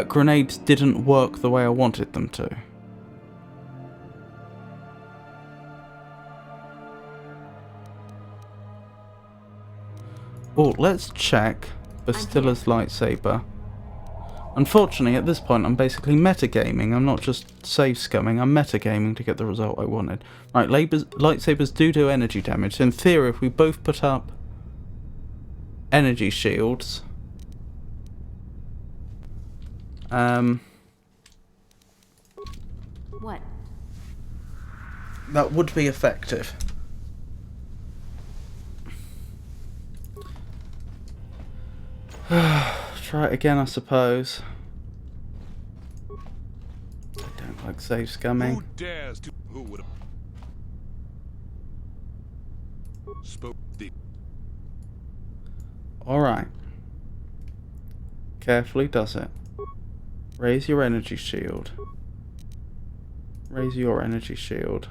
grenades didn't work the way I wanted them to. Oh, let's check Bastilla's lightsaber. Unfortunately, at this point, I'm basically metagaming. I'm not just save scumming, I'm metagaming to get the result I wanted. Right, lightsabers do energy damage. So in theory, if we both put up energy shields... What? That would be effective. Try it again, I suppose. I don't like save scumming. Who dares to... Who would have... Spoke the... Alright. Carefully does it. Raise your energy shield. Raise your energy shield.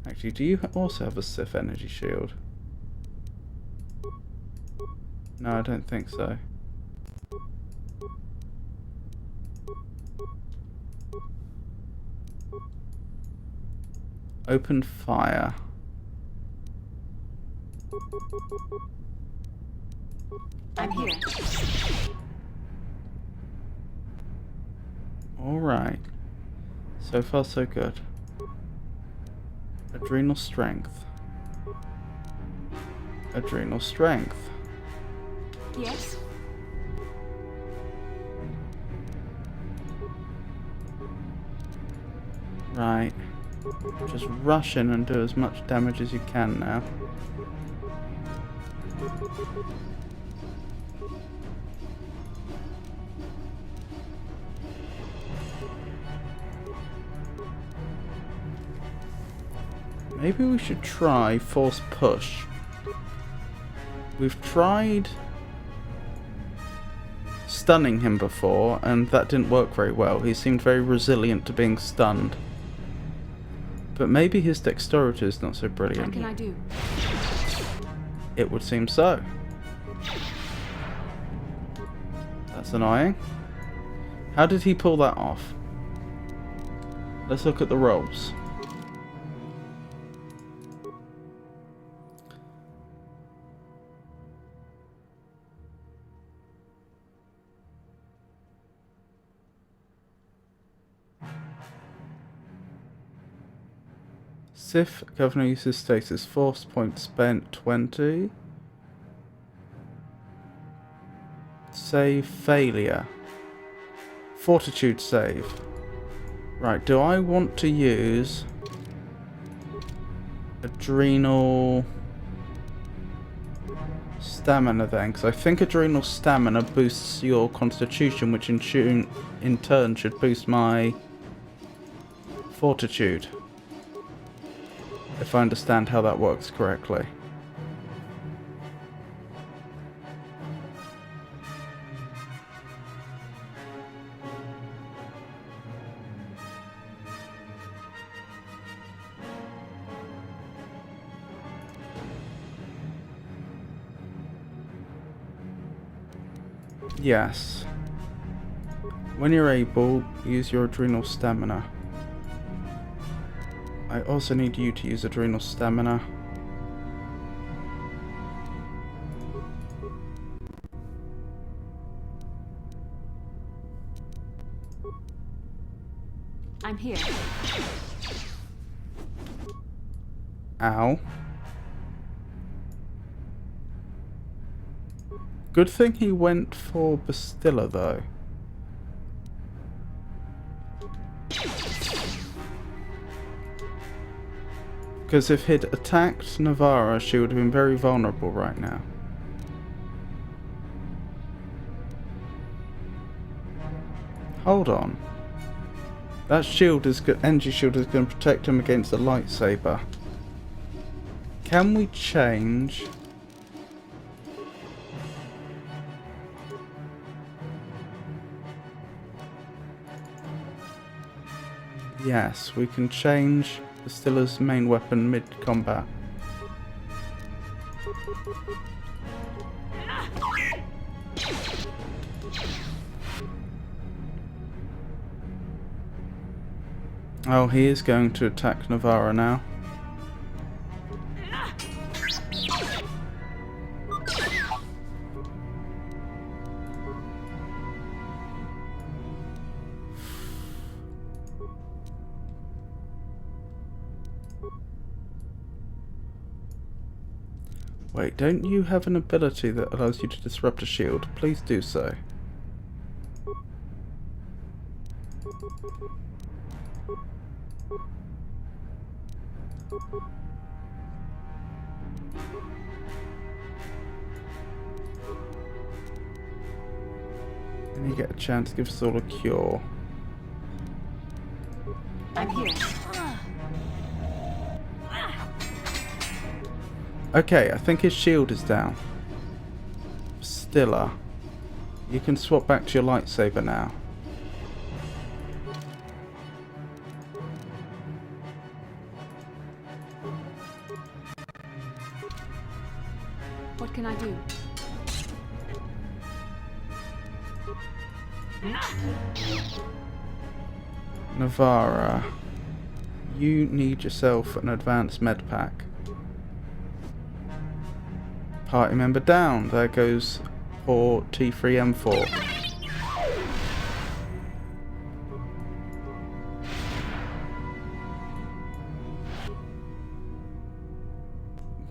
Actually, do you also have a Sith energy shield? No, I don't think so. Open fire. I'm here. Alright. So far so good. Adrenal strength. Adrenal strength. Yes? Right. Just rush in and do as much damage as you can now. Maybe we should try force push. We've tried stunning him before, and that didn't work very well. He seemed very resilient to being stunned. But maybe his dexterity is not so brilliant. What can I do? It would seem so. That's annoying. How did he pull that off? Let's look at the rolls. Sith Governor uses status. Force point spent 20. Save failure. Fortitude save. Right, do I want to use adrenal stamina then? Because I think adrenal stamina boosts your constitution, which in turn should boost my fortitude. If I understand how that works correctly. Yes. When you're able, use your adrenal stamina. I also need you to use adrenal stamina. I'm here. Ow. Good thing he went for Bastilla though. Because if he'd attacked Navarra, she would have been very vulnerable right now. Hold on. That shield is energy shield is going to protect him against the lightsaber. Can we change? Yes, we can change Bastilla's main weapon mid-combat. Oh, he is going to attack Navarra now. Wait, don't you have an ability that allows you to disrupt a shield? Please do so. And you get a chance to give us all a cure. I'm here. Okay, I think his shield is down. Stilla, you can swap back to your lightsaber now. What can I do? Navarra, you need yourself an advanced med pack. Party member down. There goes poor T3M4.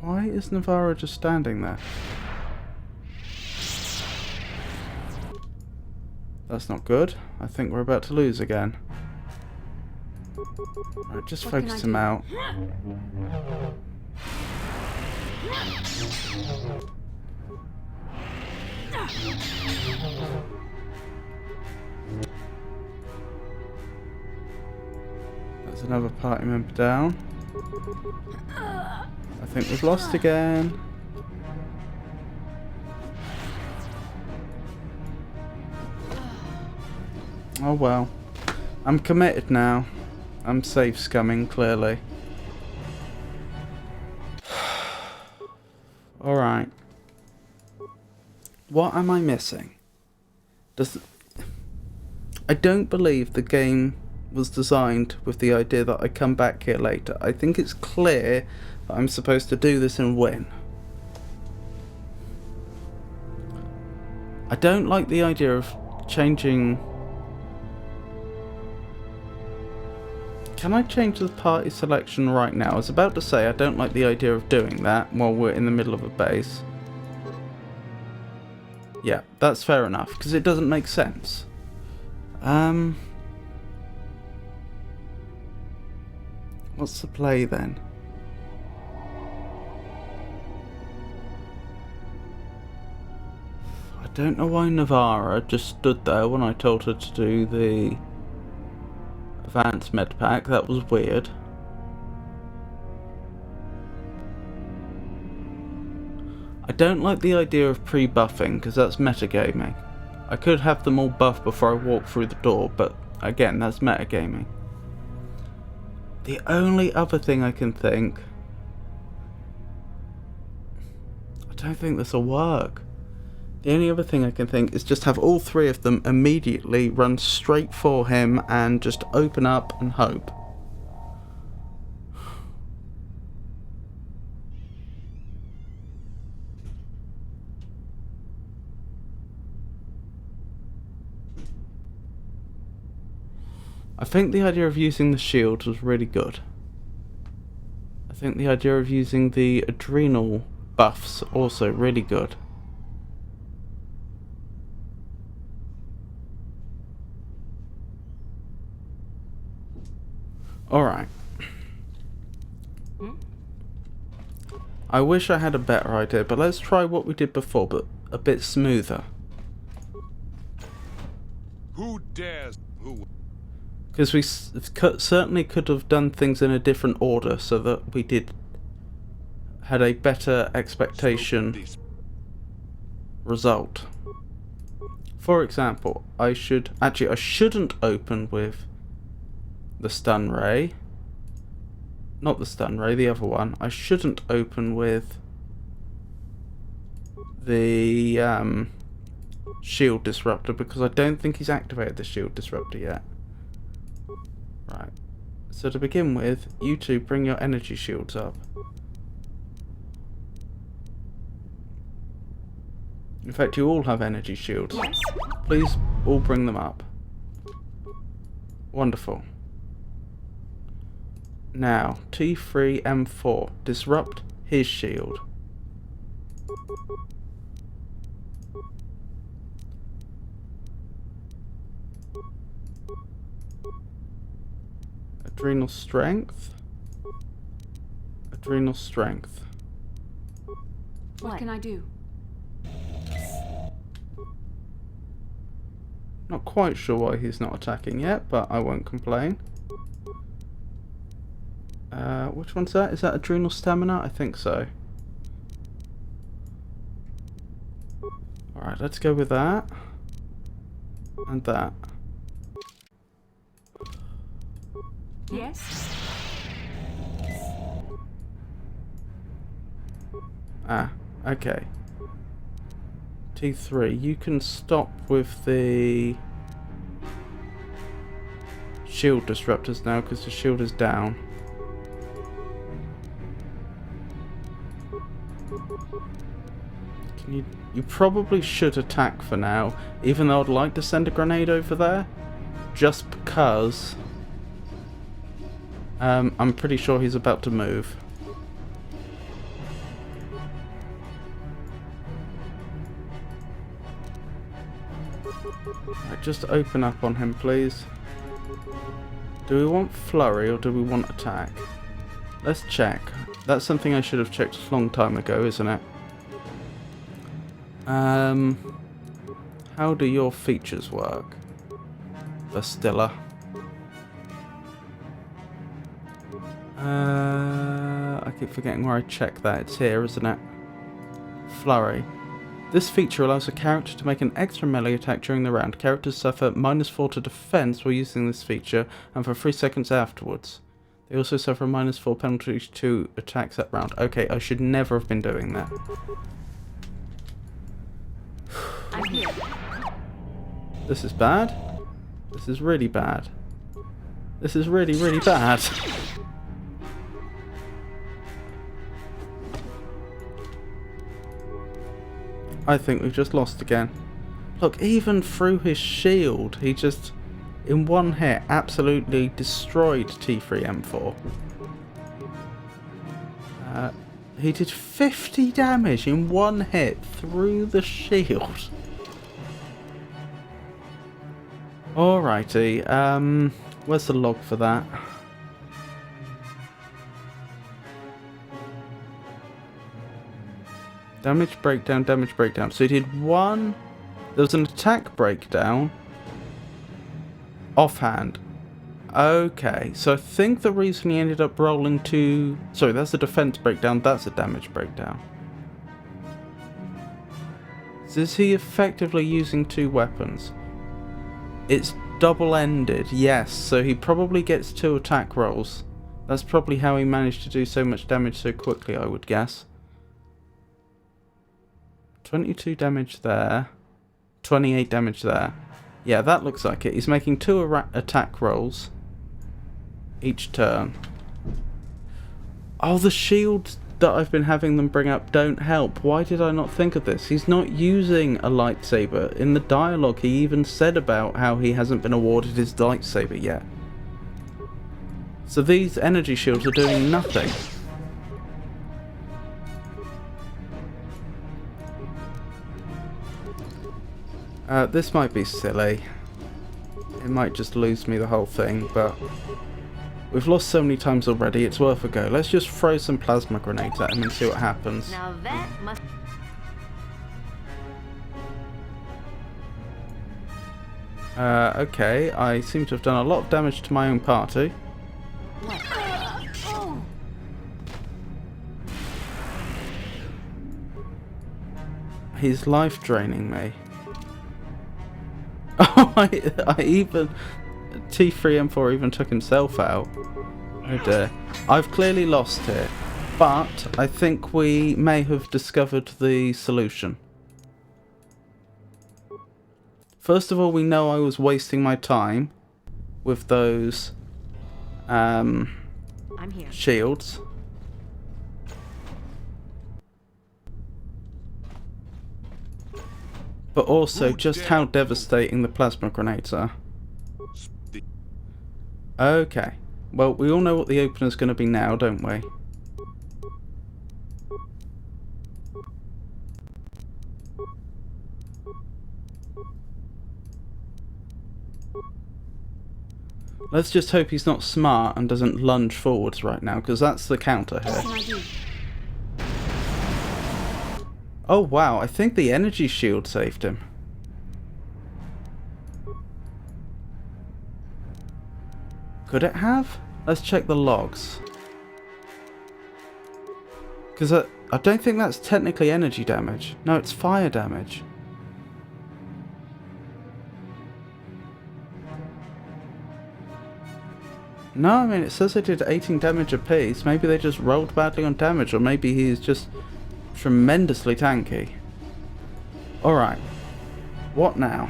Why is Navarra just standing there? That's not good. I think we're about to lose again. Right, just focus him out. There's another party member down. I think we've lost again. Oh well. I'm committed now. I'm safe scumming, clearly. Alright. What am I missing? I don't believe the game was designed with the idea that I come back here later. I think it's clear that I'm supposed to do this and win. I don't like the idea of changing... Can I change the party selection right now? I was about to say I don't like the idea of doing that while we're in the middle of a base. Yeah, that's fair enough, because it doesn't make sense. What's the play then? I don't know why Navarra just stood there when I told her to do the advanced med pack. That was weird. I don't like the idea of pre-buffing because that's metagaming. I could have them all buffed before I walk through the door, but again, that's metagaming. The only other thing I can think... I don't think this will work. The only other thing I can think is just have all three of them immediately run straight for him and just open up and hope. I think the idea of using the shield was really good. I think the idea of using the adrenal buffs also really good. Alright. I wish I had a better idea, but let's try what we did before, but a bit smoother. Who dares? Who? Because we certainly could have done things in a different order so that we had a better expectation result. For example, I shouldn't open with the stun ray. Not the stun ray, the other one. I shouldn't open with the shield disruptor because I don't think he's activated the shield disruptor yet. Right. So to begin with, you two bring your energy shields up. In fact, you all have energy shields. Yes. Please all bring them up. Wonderful. Now, T3M4, disrupt his shield. Adrenal strength. Adrenal strength. What can I do? Not quite sure why he's not attacking yet, but I won't complain. Which one's that? Is that adrenal stamina? I think so. Alright, let's go with that. And that. Yes? Ah, okay. T3, you can stop with the shield disruptors now because the shield is down. You probably should attack for now, even though I'd like to send a grenade over there, just because I'm pretty sure he's about to move. Right, just open up on him, please. Do we want flurry or do we want attack? Let's check. That's something I should have checked a long time ago, isn't it? How do your features work? Bastilla. I keep forgetting where I check that. It's here, isn't it? Flurry. This feature allows a character to make an extra melee attack during the round. Characters suffer -4 to defense while using this feature, and for 3 seconds afterwards. They also suffer a -4 penalty to attacks that round. Okay, I should never have been doing that. I'm here. This is bad. This is really bad. This is really, really bad. I think we've just lost again. Look, even through his shield, he just, in one hit, absolutely destroyed T3M4. He did 50 damage in one hit through the shield. Alrighty, where's the log for that? Damage breakdown, damage breakdown. So he did one... There was an attack breakdown. Offhand. Okay, so I think the reason he ended up rolling two... Sorry, that's a defense breakdown, that's a damage breakdown. So is he effectively using two weapons? It's double-ended, yes, so he probably gets two attack rolls. That's probably how he managed to do so much damage so quickly, I would guess. 22 damage there. 28 damage there. Yeah, that looks like it. He's making two attack rolls each turn. Oh, the shields that I've been having them bring up don't help. Why did I not think of this? He's not using a lightsaber. In the dialogue, he even said about how he hasn't been awarded his lightsaber yet. So these energy shields are doing nothing. This might be silly. It might just lose me the whole thing, but we've lost so many times already, it's worth a go. Let's just throw some plasma grenades at him and see what happens. Now that must... Okay, I seem to have done a lot of damage to my own party. He's life draining me. Oh, I even... T3M4 even took himself out. Oh dear. I've clearly lost here, but I think we may have discovered the solution. First of all, we know I was wasting my time with those I'm here. shields. But also just how devastating the plasma grenades are. Okay. Well, we all know what the opener's going to be now, don't we? Let's just hope he's not smart and doesn't lunge forwards right now, because that's the counter here. Oh wow, I think the energy shield saved him. Could it have? Let's check the logs. Because I don't think that's technically energy damage. No, it's fire damage. No, I mean, it says they did 18 damage apiece. Maybe they just rolled badly on damage, or maybe he's just tremendously tanky. Alright. What now?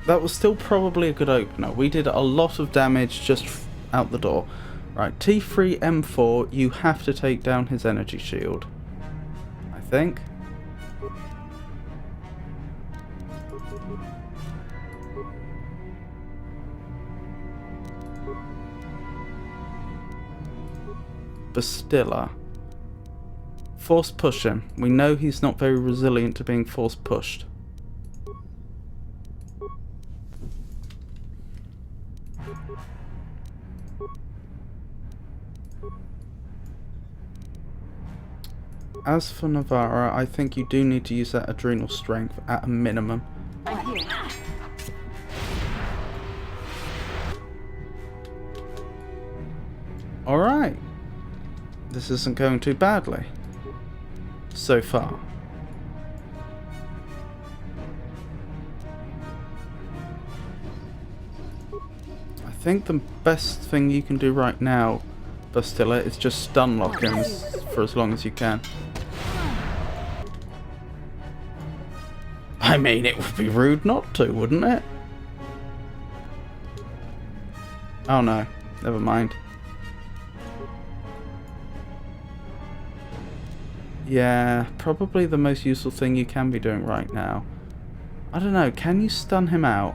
That was still probably a good opener. We did a lot of damage just out the door. Right, T3M4, you have to take down his energy shield. I think. Bastilla. Force push him. We know he's not very resilient to being force pushed. As for Navarra, I think you do need to use that adrenal strength at a minimum. I'm here. Alright. This isn't going too badly. So far. I think the best thing you can do right now, Bastilla, is just stun lock him for as long as you can. I mean, it would be rude not to, wouldn't it? Oh no, never mind. Yeah, probably the most useful thing you can be doing right now. I don't know, can you stun him out?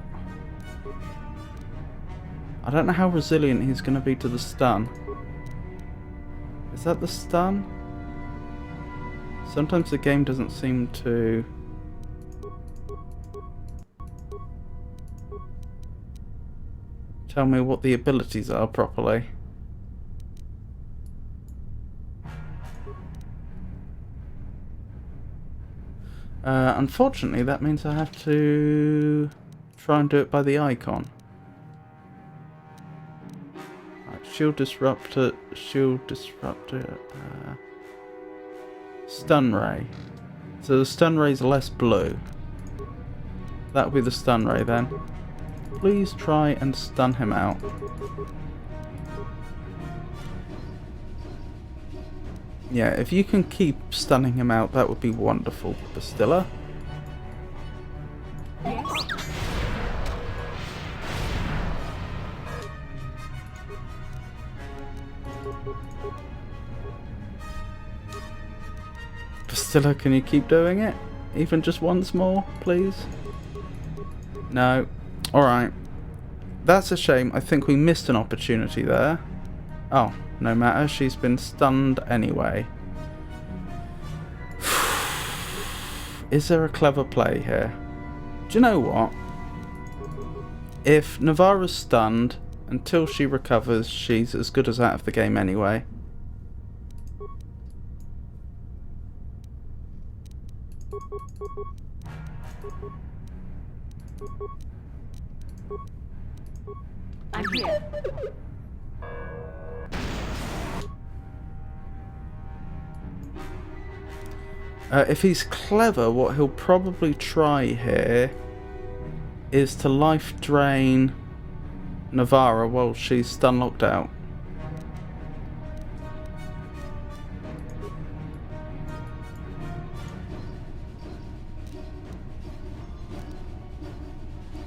I don't know how resilient he's going to be to the stun. Is that the stun? Sometimes the game doesn't seem to... tell me what the abilities are properly. Unfortunately, that means I have to try and do it by the icon. Right, shield disruptor, stun ray. So the stun ray's less blue. That'll be the stun ray then. Please try and stun him out. Yeah, if you can keep stunning him out, that would be wonderful, Bastilla. Bastilla, can you keep doing it? Even just once more, please? No. Alright. That's a shame. I think we missed an opportunity there. Oh, no matter. She's been stunned anyway. Is there a clever play here? Do you know what? If Navarra's stunned, until she recovers, she's as good as out of the game anyway. I'm here. If he's clever, what he'll probably try here is to life drain Navarra while she's stun locked out.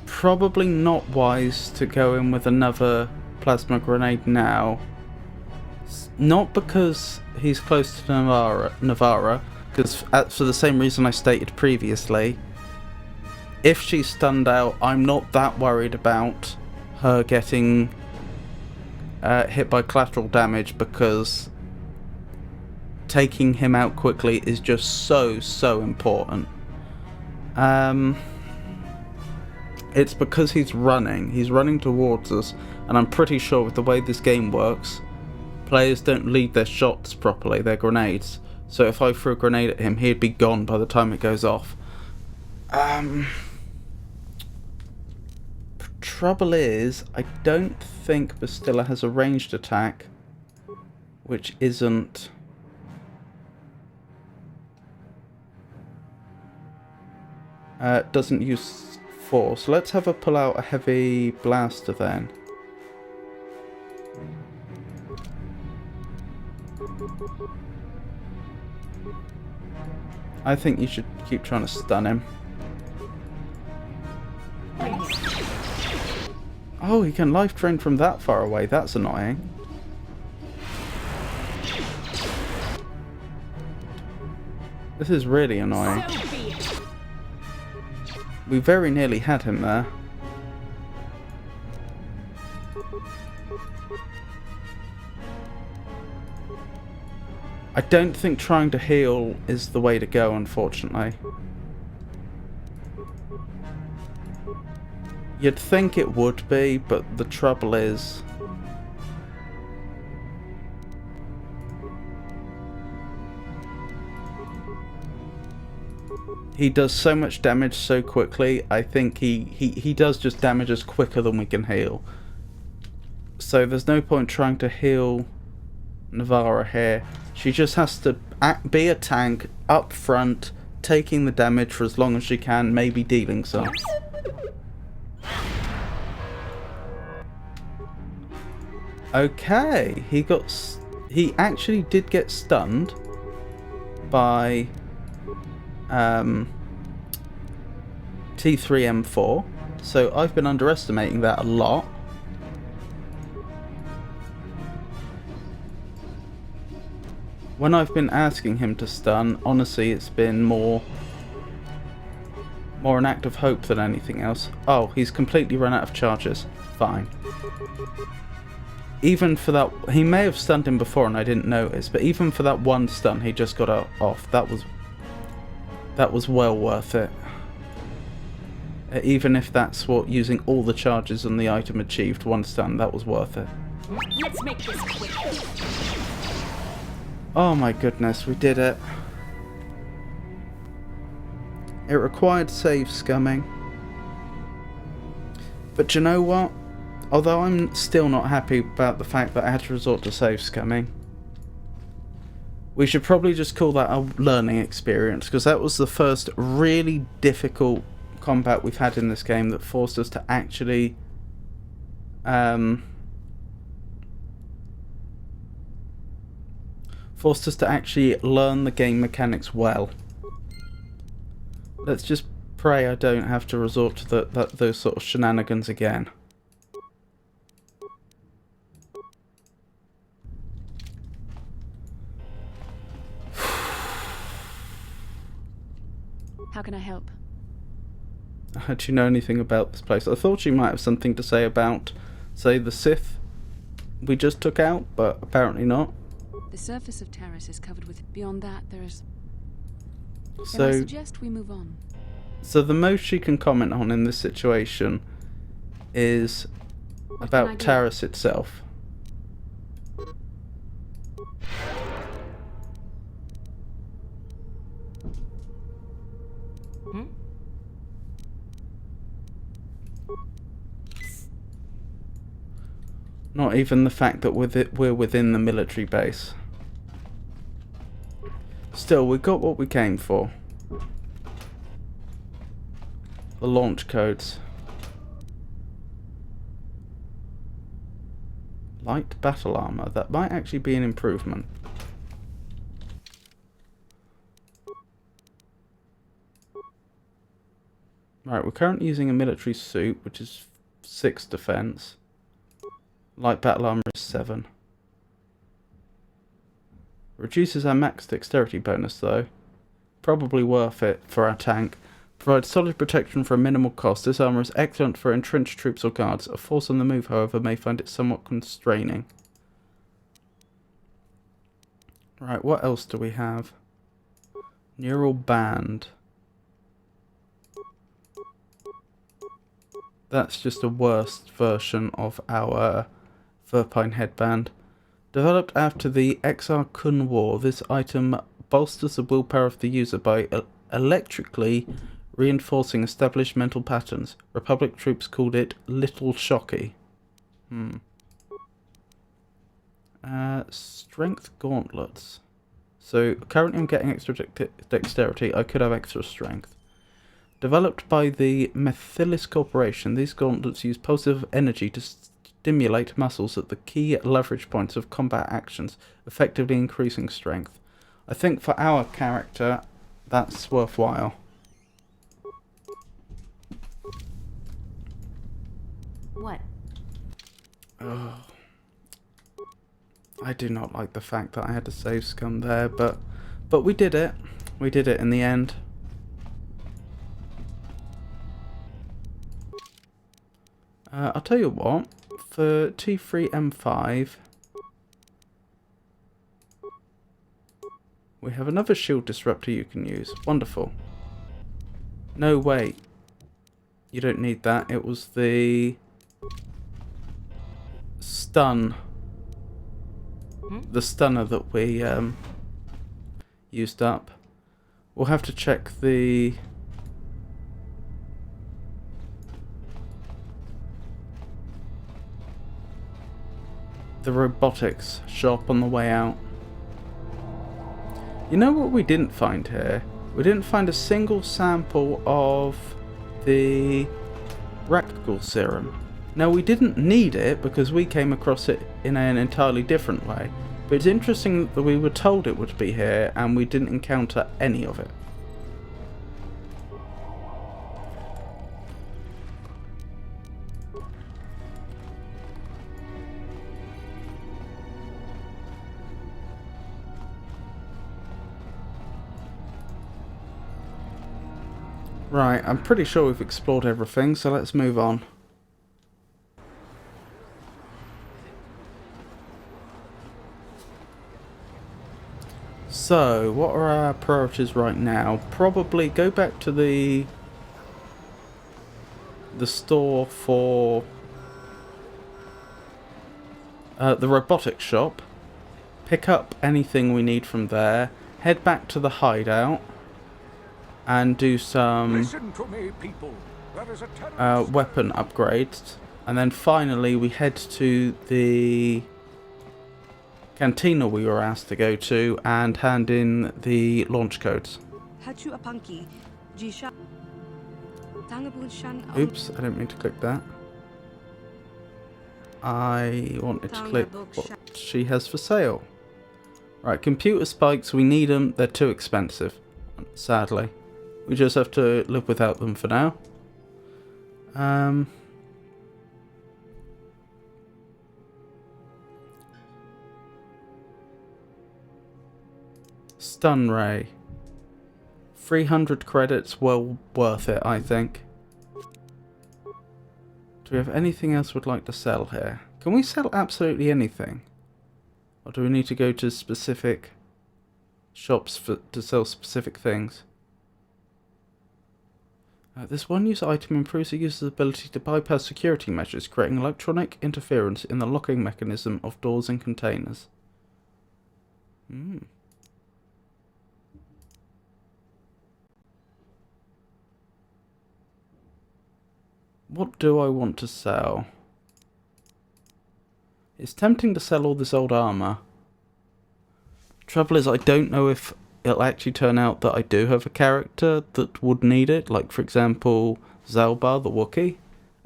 Probably not wise to go in with another plasma grenade now. Not because he's close to Navarra, because for the same reason I stated previously, if she's stunned out, I'm not that worried about her getting hit by collateral damage, because taking him out quickly is just so important. It's because he's running towards us, and I'm pretty sure with the way this game works, players don't lead their shots properly, their grenades. So if I threw a grenade at him, he'd be gone by the time it goes off. Trouble is, I don't think Bastilla has a ranged attack, which isn't... doesn't use force. Let's have her pull out a heavy blaster then. I think you should keep trying to stun him. Oh, he can life drain from that far away. That's annoying. This is really annoying. We very nearly had him there. I don't think trying to heal is the way to go, unfortunately. You'd think it would be, but the trouble is... he does so much damage so quickly, I think he does just damage us quicker than we can heal. So there's no point trying to heal Navarra here. She just has to be a tank up front, taking the damage for as long as she can, maybe dealing some. Okay, he actually did get stunned by T3M4, so I've been underestimating that a lot. When I've been asking him to stun, honestly, it's been more an act of hope than anything else. Oh, he's completely run out of charges. Fine. Even for that, he may have stunned him before and I didn't notice, but even for that one stun he just got off, that was well worth it. Even if that's what using all the charges on the item achieved, one stun, that was worth it. Let's make this quick. Oh my goodness, we did it. It required save scumming. But you know what? Although I'm still not happy about the fact that I had to resort to save scumming, we should probably just call that a learning experience, because that was the first really difficult combat we've had in this game that forced us to actually learn the game mechanics well. Let's just pray I don't have to resort to those sort of shenanigans again. How can I help? Do you know anything about this place? I thought you might have something to say about, say, the Sith we just took out, but apparently not. The surface of Terrace is covered with... Beyond that, there is... So, I suggest we move on. So the most she can comment on in this situation is about Terrace itself. Not even the fact that we're within the military base. Still, we got what we came for. The launch codes. Light battle armor. That might actually be an improvement. Right, we're currently using a military suit, which is 6 defense. Light battle armor is 7. Reduces our max dexterity bonus though. Probably worth it for our tank. Provides solid protection for a minimal cost. This armor is excellent for entrenched troops or guards. A force on the move, however, may find it somewhat constraining. Right, what else do we have? Neural band. That's just a worse version of our Verpine headband. Developed after the XR Kun War, this item bolsters the willpower of the user by electrically reinforcing established mental patterns. Republic troops called it Little Shocky. Strength gauntlets. So currently I'm getting extra dexterity. I could have extra strength. Developed by the Methylis Corporation, these gauntlets use positive energy to stimulate muscles at the key leverage points of combat actions, effectively increasing strength. I think for our character, that's worthwhile. What? Oh. I do not like the fact that I had to save scum there, but we did it. We did it in the end. I'll tell you what, for T3M5, we have another shield disruptor you can use. Wonderful. No, wait. You don't need that. It was the stun. The stunner that we used up. We'll have to check the... robotics shop on the way out. You know what we didn't find here? We didn't find a single sample of the Rakghoul serum. Now we didn't need it because we came across it in an entirely different way. But it's interesting that we were told it would be here and we didn't encounter any of it. Right, I'm pretty sure we've explored everything, so let's move on. So, what are our priorities right now? Probably go back to the the store for the robotics shop, pick up anything we need from there, head back to the hideout, and do some Listen to me, people. That is a weapon upgrades, and then finally we head to the cantina we were asked to go to and hand in the launch codes. Oops, I didn't mean to click that. I wanted to click what she has for sale. Right, computer spikes, we need them, they're too expensive, sadly. We just have to live without them for now. Stun Ray. 300 credits, well worth it, I think. Do we have anything else we'd like to sell here? Can we sell absolutely anything? Or do we need to go to specific shops to sell specific things? This one-use item improves the user's ability to bypass security measures, creating electronic interference in the locking mechanism of doors and containers. What do I want to sell? It's tempting to sell all this old armor. Trouble is, I don't know if it'll actually turn out that I do have a character that would need it. Like, for example, Zalbar the Wookiee.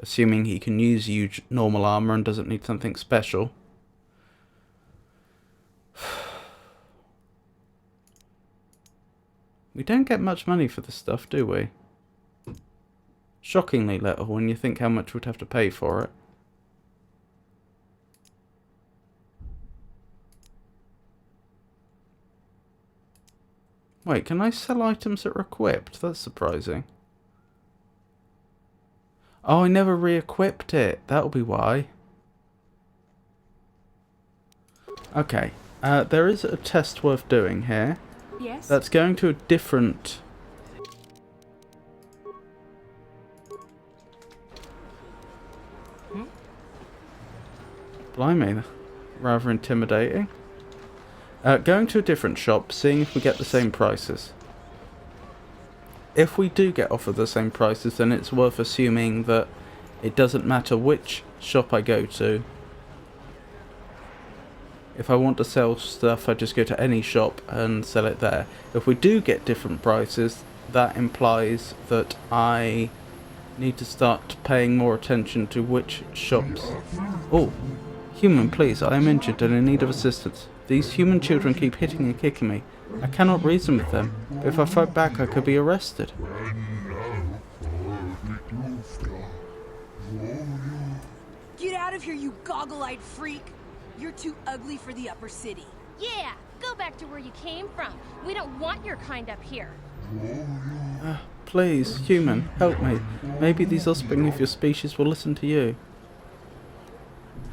Assuming he can use normal armor and doesn't need something special. We don't get much money for this stuff, do we? Shockingly little when you think how much we'd have to pay for it. Wait, can I sell items that are equipped? That's surprising. Oh, I never re-equipped it. That'll be why. Okay, there is a test worth doing here. Yes? That's going to a different... Blimey, rather intimidating. Going to a different shop, seeing if we get the same prices. If we do get offered the same prices, then it's worth assuming that it doesn't matter which shop I go to. If I want to sell stuff, I just go to any shop and sell it there. If we do get different prices, that implies that I need to start paying more attention to which shops... Oh! Human, please, I am injured and in need of assistance. These human children keep hitting and kicking me. I cannot reason with them. If I fight back, I could be arrested. Get out of here, you goggle-eyed freak! You're too ugly for the upper city. Yeah, go back to where you came from. We don't want your kind up here. Please, human, help me. Maybe these offspring of your species will listen to you.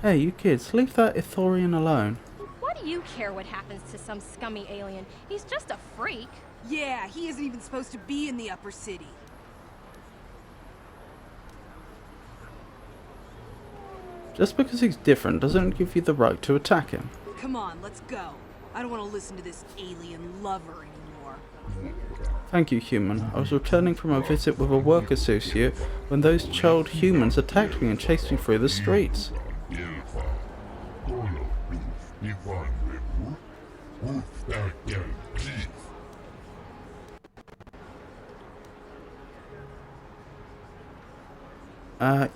Hey, you kids, leave that Ithorian alone. Why do you care what happens to some scummy alien? He's just a freak. Yeah, he isn't even supposed to be in the upper city. Just because he's different doesn't give you the right to attack him. Come on, let's go. I don't want to listen to this alien lover anymore. Thank you, human. I was returning from a visit with a work associate when those child humans attacked me and chased me through the streets.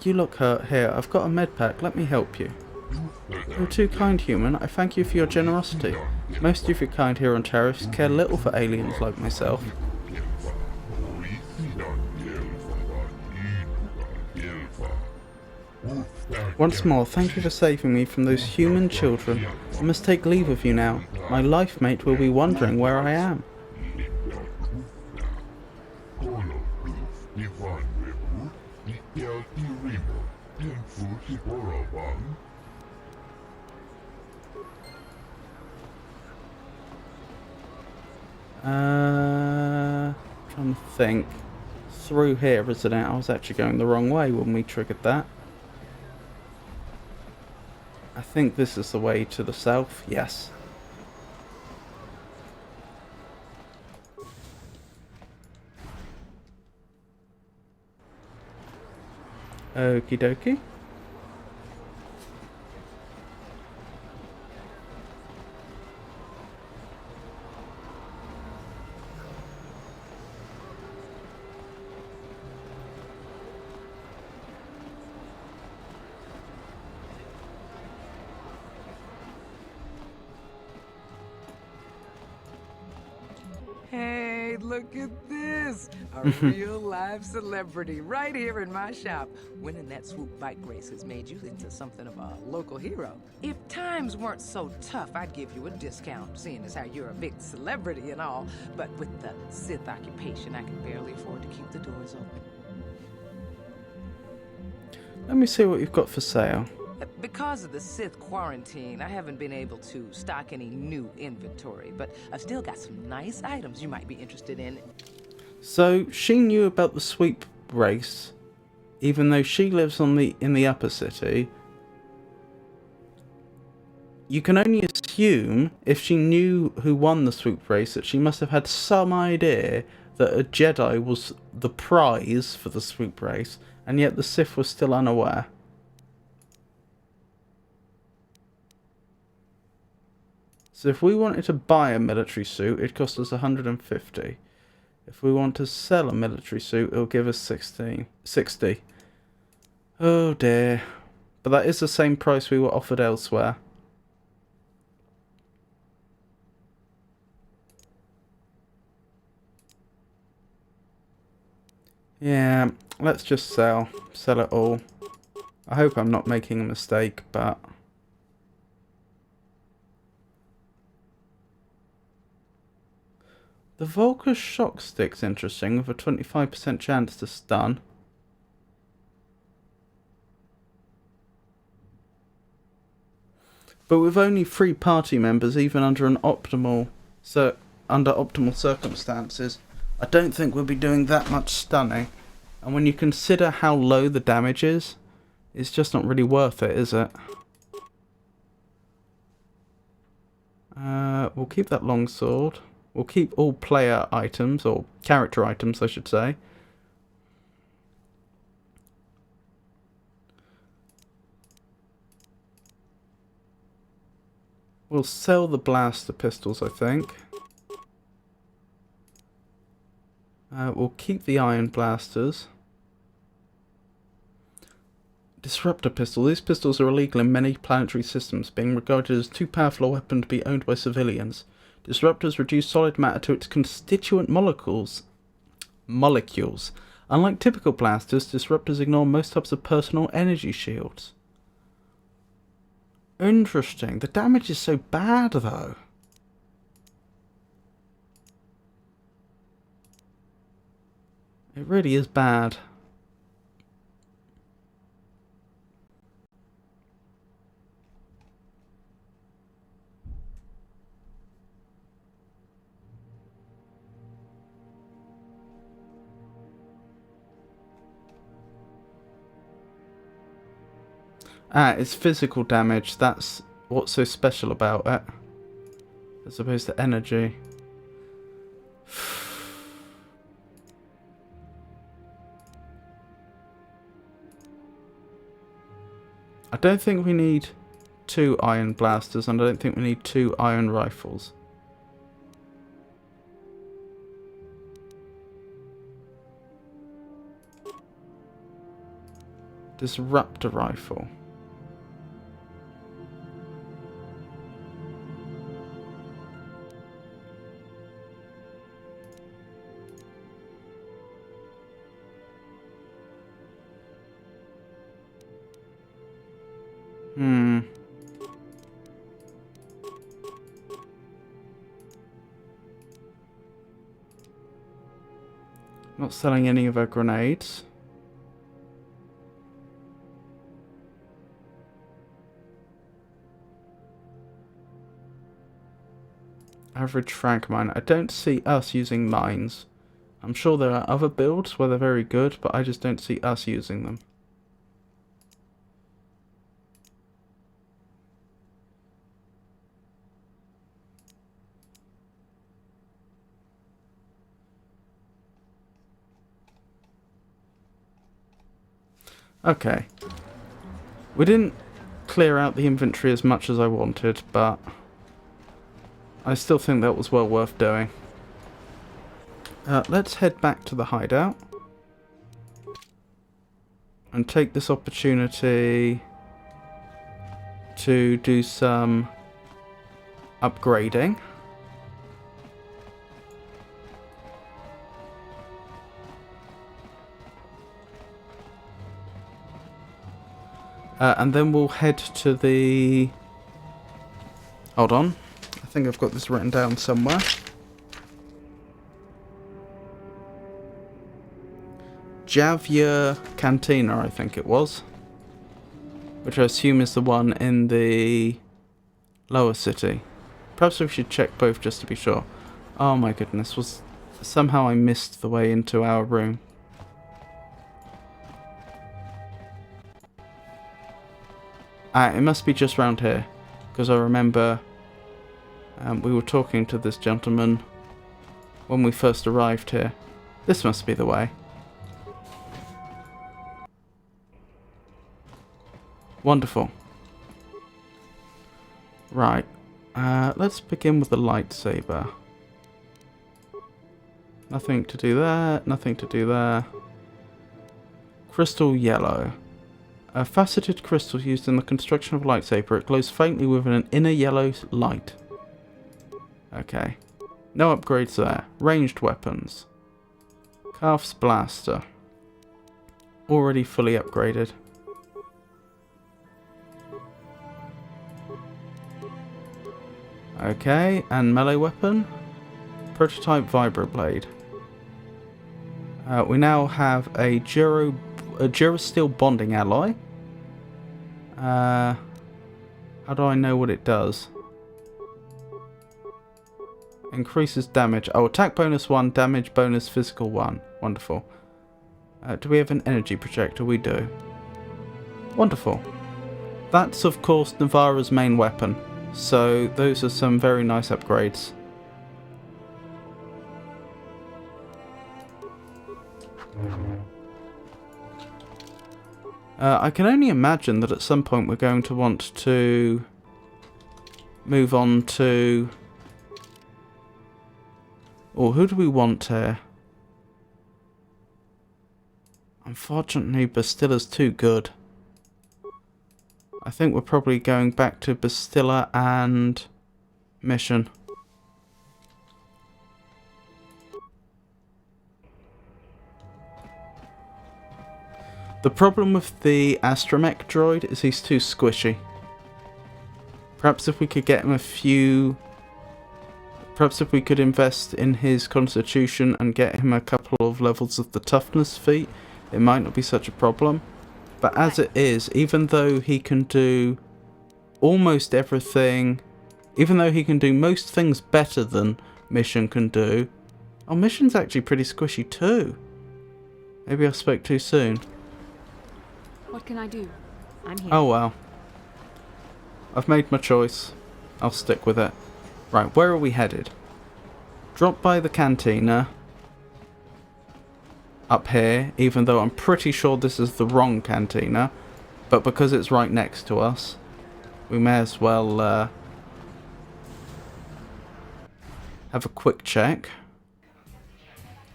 You look hurt. Here, I've got a med pack. Let me help you. You're too kind, human. I thank you for your generosity. Most of your kind here on Taris care little for aliens like myself. Once more, thank you for saving me from those human children. I must take leave of you now. My life mate will be wondering where I am. Trying to think. through here, isn't it? I was actually going the wrong way when we triggered that. I think this is the way to the south. Yes. Okie dokie. Hey, look at this! A real live celebrity right here in my shop. Winning that swoop bike race has made you into something of a local hero. If times weren't so tough, I'd give you a discount, seeing as how you're a big celebrity and all. But with the Sith occupation, I can barely afford to keep the doors open. Let me see what you've got for sale. Because of the Sith quarantine, I haven't been able to stock any new inventory, but I've still got some nice items you might be interested in. So she knew about the sweep race, even though she lives in the upper city. You can only assume, if she knew who won the sweep race, that she must have had some idea that a Jedi was the prize for the sweep race, and yet the Sith was still unaware. So if we wanted to buy a military suit, it cost us 150. If we want to sell a military suit, it'll give us 60. Oh dear. But that is the same price we were offered elsewhere. Yeah, let's just sell it all. I hope I'm not making a mistake, but... The Volker's shock stick's interesting, with a 25% chance to stun. But with only 3 party members, even under an optimal circumstances, I don't think we'll be doing that much stunning. And when you consider how low the damage is, it's just not really worth it, is it? We'll keep that longsword. We'll keep all player items, or character items, I should say. We'll sell the blaster pistols, I think. We'll keep the iron blasters. Disruptor pistol. These pistols are illegal in many planetary systems, being regarded as too powerful a weapon to be owned by civilians. Disruptors reduce solid matter to its constituent molecules. Unlike typical blasters, disruptors ignore most types of personal energy shields. Interesting. The damage is so bad, though. It really is bad. It's physical damage. That's what's so special about it. As opposed to energy. I don't think we need 2 iron blasters, and I don't think we need 2 iron rifles. Disruptor rifle. Not selling any of our grenades. Average frag mine. I don't see us using mines. I'm sure there are other builds where they're very good, but I just don't see us using them. Okay. We didn't clear out the inventory as much as I wanted, but I still think that was well worth doing. Let's head back to the hideout and take this opportunity to do some upgrading. And then we'll head to the... Hold on. I think I've got this written down somewhere. Javier Cantina, I think it was. Which I assume is the one in the lower city. Perhaps we should check both just to be sure. Oh my goodness, somehow I missed the way into our room. It must be just round here, because I remember we were talking to this gentleman when we first arrived here. This must be the way. Wonderful. Right, let's begin with the lightsaber. Nothing to do there, nothing to do there. Crystal yellow. A faceted crystal used in the construction of a lightsaber. It glows faintly with an inner yellow light. Okay. No upgrades there. Ranged weapons. Calf's blaster. Already fully upgraded. Okay, and melee weapon. Prototype vibroblade. We now have a Durasteel bonding alloy. How do I know what it does? Increases damage. Oh, attack bonus 1, damage bonus physical 1. Wonderful. Do we have an energy projector? We do. Wonderful. That's, of course, Navarra's main weapon. So, those are some very nice upgrades. I can only imagine that at some point we're going to want to move on to... Or who do we want here? Unfortunately, Bastilla's too good. I think we're probably going back to Bastilla and Mission. The problem with the astromech droid is he's too squishy. Perhaps if we could get him a few... Perhaps if we could invest in his constitution and get him a couple of levels of the toughness feat, it might not be such a problem. But as it is, even though he can do almost everything... Even though he can do most things better than Mission can do... Oh, Mission's actually pretty squishy too. Maybe I spoke too soon. What can I do? I'm here. Oh well. I've made my choice. I'll stick with it. Right, where are we headed? Drop by the cantina. Up here, even though I'm pretty sure this is the wrong cantina. But because it's right next to us, we may as well have a quick check.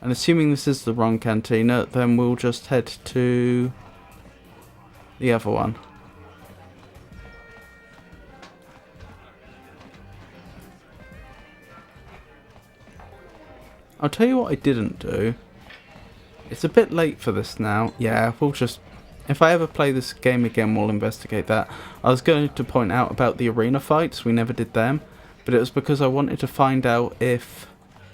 And assuming this is the wrong cantina, then we'll just head to the other one. I'll tell you what I didn't do. It's a bit late for this now. Yeah, we'll just... If I ever play this game again, we'll investigate that. I was going to point out about the arena fights. We never did them. But it was because I wanted to find out if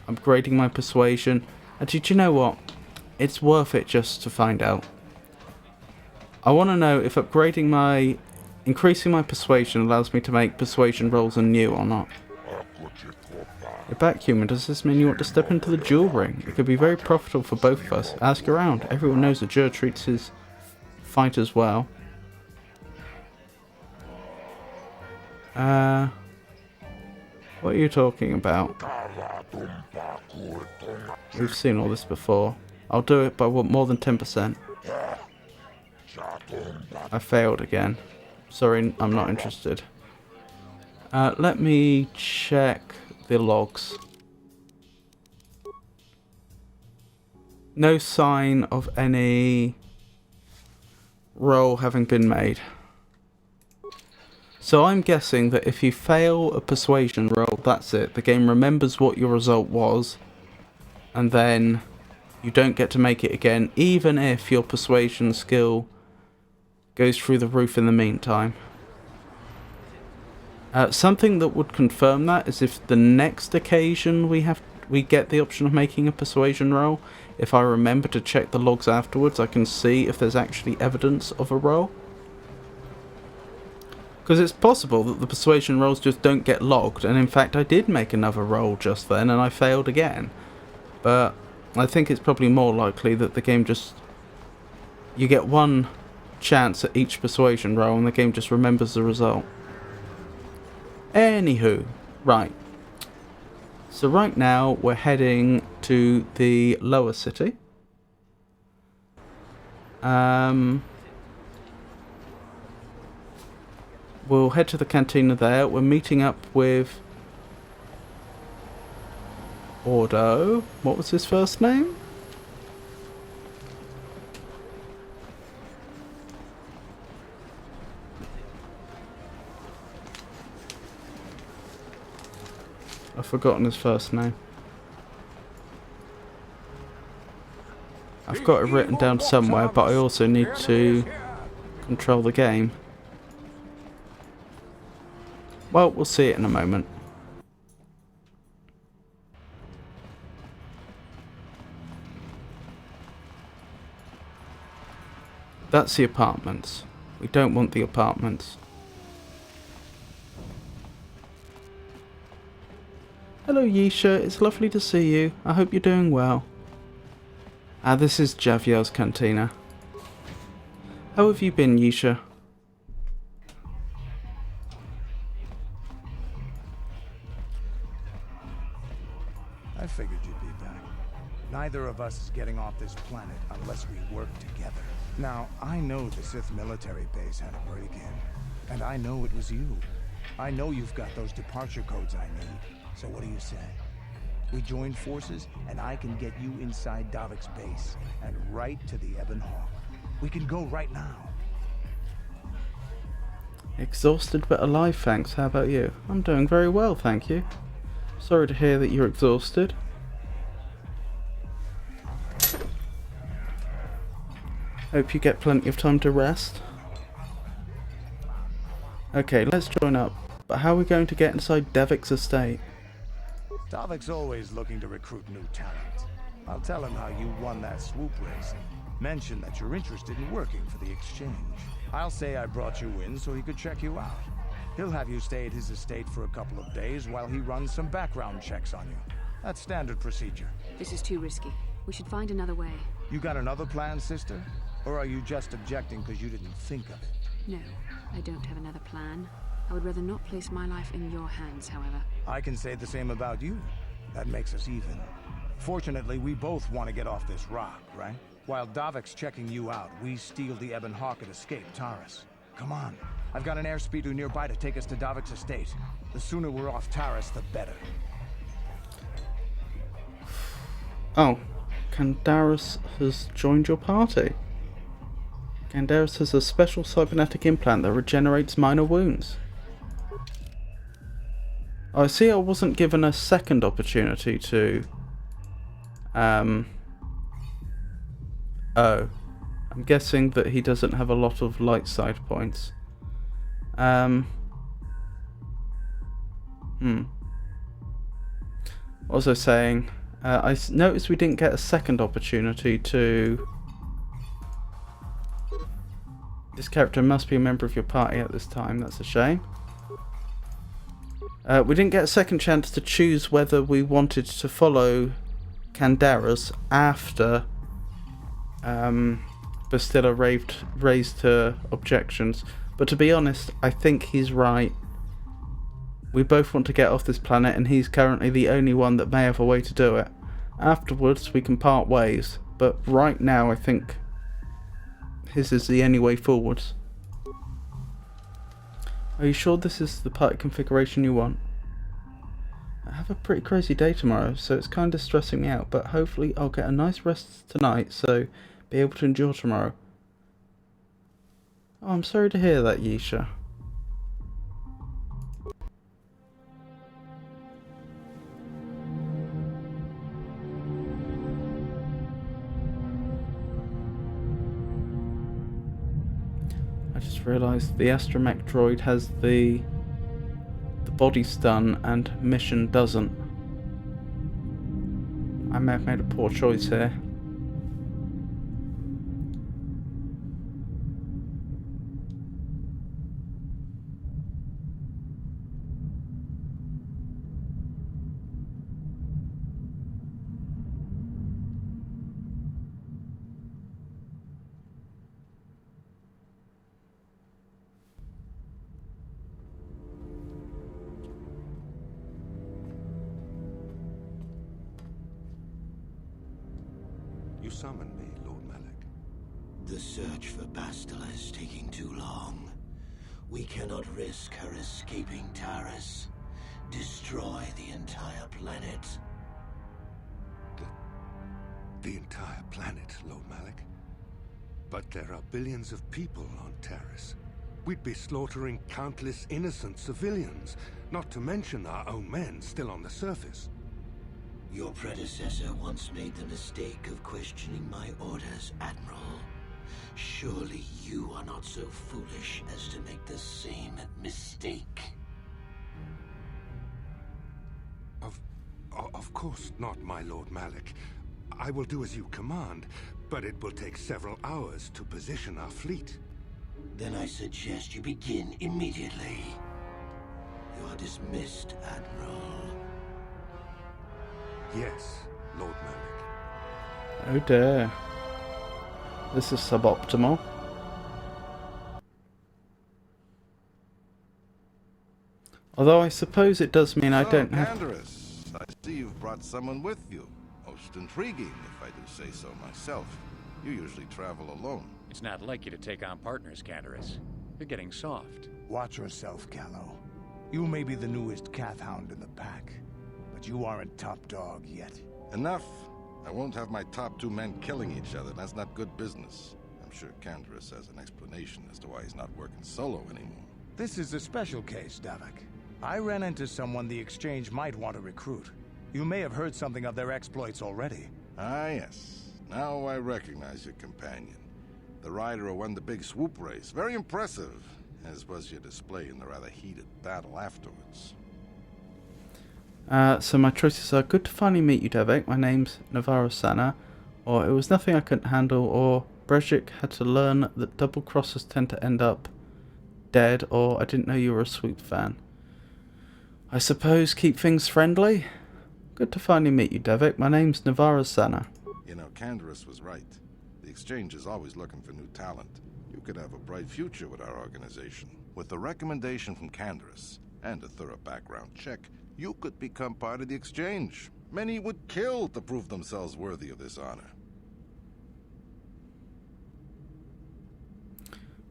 upgrading my persuasion... Actually, do you know what? It's worth it just to find out. I want to know if upgrading my... Increasing my persuasion allows me to make persuasion rolls anew or not. You're back, human. Does this mean you want to step into the duel ring? It could be very profitable for both of us. Ask around. Everyone knows the Jur treats his fighters well. What are you talking about? We've seen all this before. I'll do it by more than 10%. I failed again. Sorry, I'm not interested. Let me check the logs. No sign of any roll having been made. So I'm guessing that if you fail a persuasion roll, that's it. The game remembers what your result was, and then you don't get to make it again, even if your persuasion skill goes through the roof in the meantime. Something that would confirm that is if the next occasion we get the option of making a persuasion roll, if I remember to check the logs afterwards, I can see if there's actually evidence of a roll. Because it's possible that the persuasion rolls just don't get logged, and in fact I did make another roll just then and I failed again. But I think it's probably more likely that the game just... you get one chance at each persuasion roll and the game just remembers the result. Anywho, right. So right now we're heading to the lower city. We'll head to the cantina there. We're meeting up with Ordo. What was his first name? I've forgotten his first name. I've got it written down somewhere, but I also need to control the game. Well, we'll see it in a moment. That's the apartments. We don't want the apartments. Hello Yisha, it's lovely to see you. I hope you're doing well. This is Javier's cantina. How have you been, Yisha? I figured you'd be back. Neither of us is getting off this planet unless we work together. Now, I know the Sith military base had a break-in, and I know it was you. I know you've got those departure codes I need. So what do you say? We join forces, and I can get you inside Davik's base, and right to the Ebon Hawk. We can go right now. Exhausted but alive, thanks. How about you? I'm doing very well, thank you. Sorry to hear that you're exhausted. Hope you get plenty of time to rest. Okay, let's join up. But how are we going to get inside Davik's estate? Davik's always looking to recruit new talent. I'll tell him how you won that swoop race. Mention that you're interested in working for the exchange. I'll say I brought you in so he could check you out. He'll have you stay at his estate for a couple of days while he runs some background checks on you. That's standard procedure. This is too risky. We should find another way. You got another plan, sister? Or are you just objecting because you didn't think of it? No, I don't have another plan. I would rather not place my life in your hands, however. I can say the same about you. That makes us even. Fortunately, we both want to get off this rock, right? While Davik's checking you out, we steal the Ebon Hawk and escape Taris. Come on. I've got an airspeeder nearby to take us to Davik's estate. The sooner we're off Taris, the better. Oh, Candaris has joined your party. Candaris has a special cybernetic implant that regenerates minor wounds. I see I wasn't given a second opportunity to... Oh. I'm guessing that he doesn't have a lot of light side points. Also saying... I noticed we didn't get a second opportunity to... This character must be a member of your party at this time. That's a shame. We didn't get a second chance to choose whether we wanted to follow Candaris after Bastilla raised her objections. But to be honest, I think he's right. We both want to get off this planet, and he's currently the only one that may have a way to do it. Afterwards, we can part ways. But right now, I think his is the only way forwards. Are you sure this is the party configuration you want? I have a pretty crazy day tomorrow, so it's kind of stressing me out, but hopefully I'll get a nice rest tonight, so be able to endure tomorrow. Oh, I'm sorry to hear that, Yisha. I just realised the astromech droid has the body stun and mission doesn't. I may have made a poor choice here. You summoned me, Lord Malik. The search for Bastila is taking too long. We cannot risk her escaping Taris. Destroy the entire planet. The entire planet, Lord Malik? But there are billions of people on Taris. We'd be slaughtering countless innocent civilians, not to mention our own men still on the surface. Your predecessor once made the mistake of questioning my orders, Admiral. Surely you are not so foolish as to make the same mistake. Of course not, my Lord Malik. I will do as you command, but it will take several hours to position our fleet. Then I suggest you begin immediately. You are dismissed, Admiral. Yes, Lord Malik. Oh dear. This is suboptimal. Although I suppose it does mean I don't have... Candaris, I see you've brought someone with you. Most intriguing, if I do say so myself. You usually travel alone. It's not like you to take on partners, Candaris. You're getting soft. Watch yourself, Callow. You may be the newest Cath Hound in the pack, but you aren't top dog yet. Enough. I won't have my top two men killing each other. That's not good business. I'm sure Candaris has an explanation as to why he's not working solo anymore. This is a special case, Davik. I ran into someone the Exchange might want to recruit. You may have heard something of their exploits already. Ah, yes. Now I recognize your companion. The rider who won the big swoop race. Very impressive, as was your display in the rather heated battle afterwards. So my choices are good to finally meet you, Davik. My name's Navarro Sana, or it was nothing I couldn't handle, or Brejik had to learn that double crossers tend to end up dead, or I didn't know you were a swoop fan. I suppose keep things friendly? Good to finally meet you, Davik. My name's Navarro Sana. You know, Candaris was right. The Exchange is always looking for new talent. You could have a bright future with our organization. With the recommendation from Candaris and a thorough background check, you could become part of the Exchange. Many would kill to prove themselves worthy of this honor.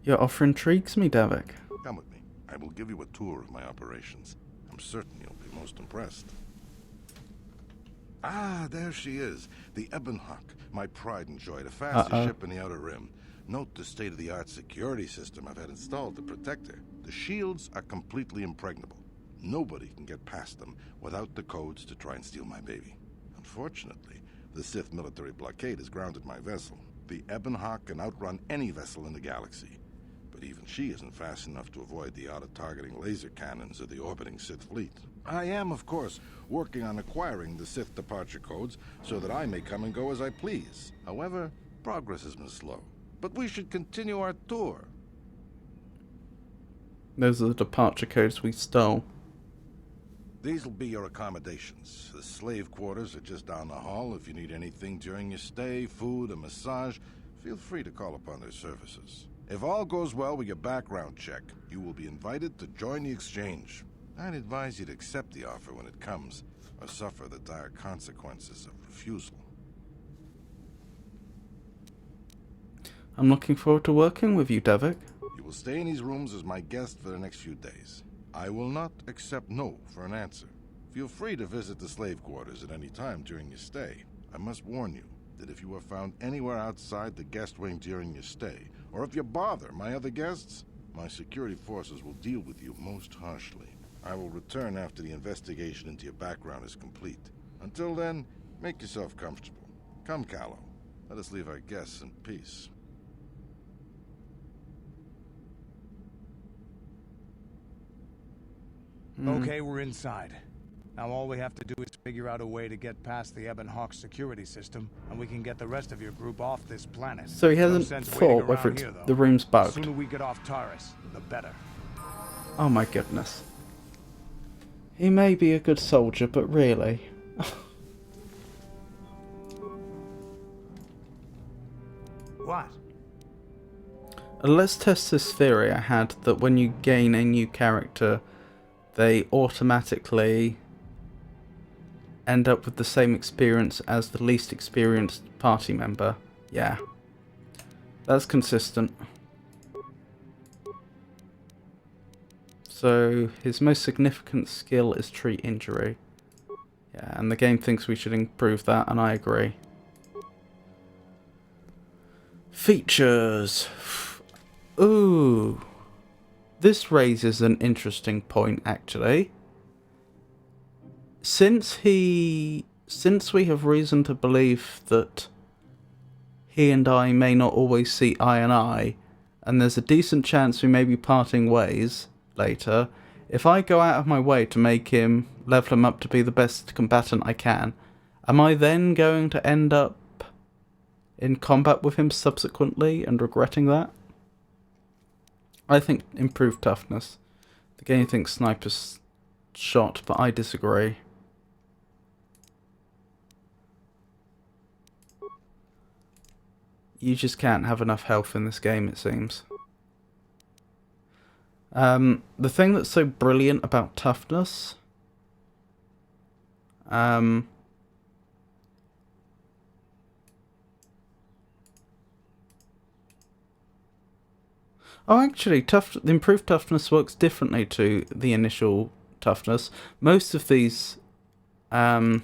Your offer intrigues me, Davik. Come with me. I will give you a tour of my operations. I'm certain you'll be most impressed. Ah, there she is. The Ebonhawk, my pride and joy, the fastest ship in the Outer Rim. Note the state-of-the-art security system I've had installed to protect her. The shields are completely impregnable. Nobody can get past them without the codes to try and steal my baby. Unfortunately, the Sith military blockade has grounded my vessel. The Ebonhawk can outrun any vessel in the galaxy. But even she isn't fast enough to avoid the auto-targeting laser cannons of the orbiting Sith fleet. I am, of course, working on acquiring the Sith departure codes so that I may come and go as I please. However, progress has been slow. But we should continue our tour. Those are the departure codes we stole. These'll be your accommodations. The slave quarters are just down the hall. If you need anything during your stay, food, a massage, feel free to call upon their services. If all goes well with your background check, you will be invited to join the exchange. I'd advise you to accept the offer when it comes, or suffer the dire consequences of refusal. I'm looking forward to working with you, Devik. You will stay in these rooms as my guest for the next few days. I will not accept no for an answer. Feel free to visit the slave quarters at any time during your stay. I must warn you that if you are found anywhere outside the guest wing during your stay, or if you bother my other guests, my security forces will deal with you most harshly. I will return after the investigation into your background is complete. Until then, make yourself comfortable. Come, Callow. Let us leave our guests in peace. Okay, we're inside. Now all we have to do is figure out a way to get past the Ebon Hawk security system, and we can get the rest of your group off this planet. So he hasn't thought whether the room's bugged. The sooner we get off Taurus, the better. Oh my goodness. He may be a good soldier, but really... What? Let's test this theory I had that when you gain a new character, they automatically end up with the same experience as the least experienced party member. Yeah. That's consistent. So, his most significant skill is treat injury. Yeah, and the game thinks we should improve that, and I agree. Features. Ooh. This raises an interesting point, actually. Since we have reason to believe that he and I may not always see eye and eye, and there's a decent chance we may be parting ways later, if I go out of my way to make him, level him up to be the best combatant I can, am I then going to end up in combat with him subsequently and regretting that? I think improved toughness. The game thinks sniper's shot, but I disagree. You just can't have enough health in this game, it seems. The thing that's so brilliant about toughness... Oh, actually, the improved toughness works differently to the initial toughness. Most of these, they're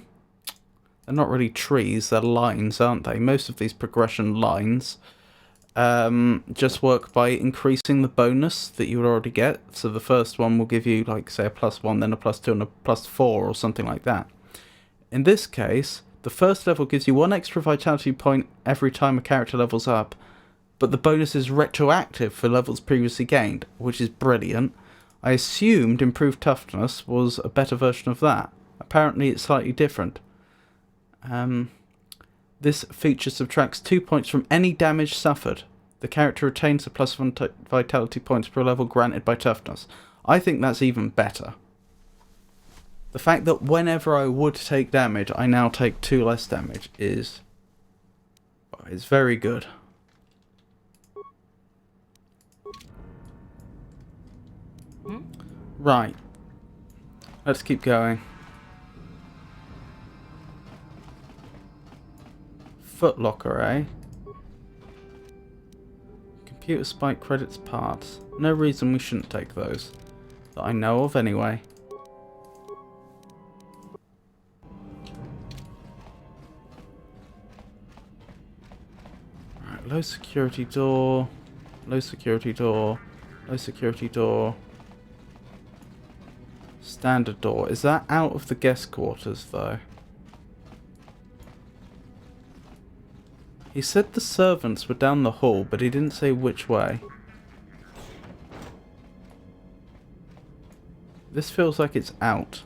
not really trees, they're lines, aren't they? Most of these progression lines just work by increasing the bonus that you would already get. So the first one will give you, like, say, a +1, then a +2, and a +4, or something like that. In this case, the first level gives you 1 extra vitality point every time a character levels up, but the bonus is retroactive for levels previously gained, which is brilliant. I assumed improved toughness was a better version of that. Apparently it's slightly different. This feature subtracts 2 points from any damage suffered. The character retains the +1 vitality points per level granted by toughness. I think that's even better. The fact that whenever I would take damage, I now take 2 less damage is very good. Right. Let's keep going. Footlocker, eh? Computer spike credits parts. No reason we shouldn't take those. That I know of, anyway. Right, low security door. Low security door. Low security door. Standard door. Is that out of the guest quarters, though? He said the servants were down the hall, but he didn't say which way. This feels like it's out.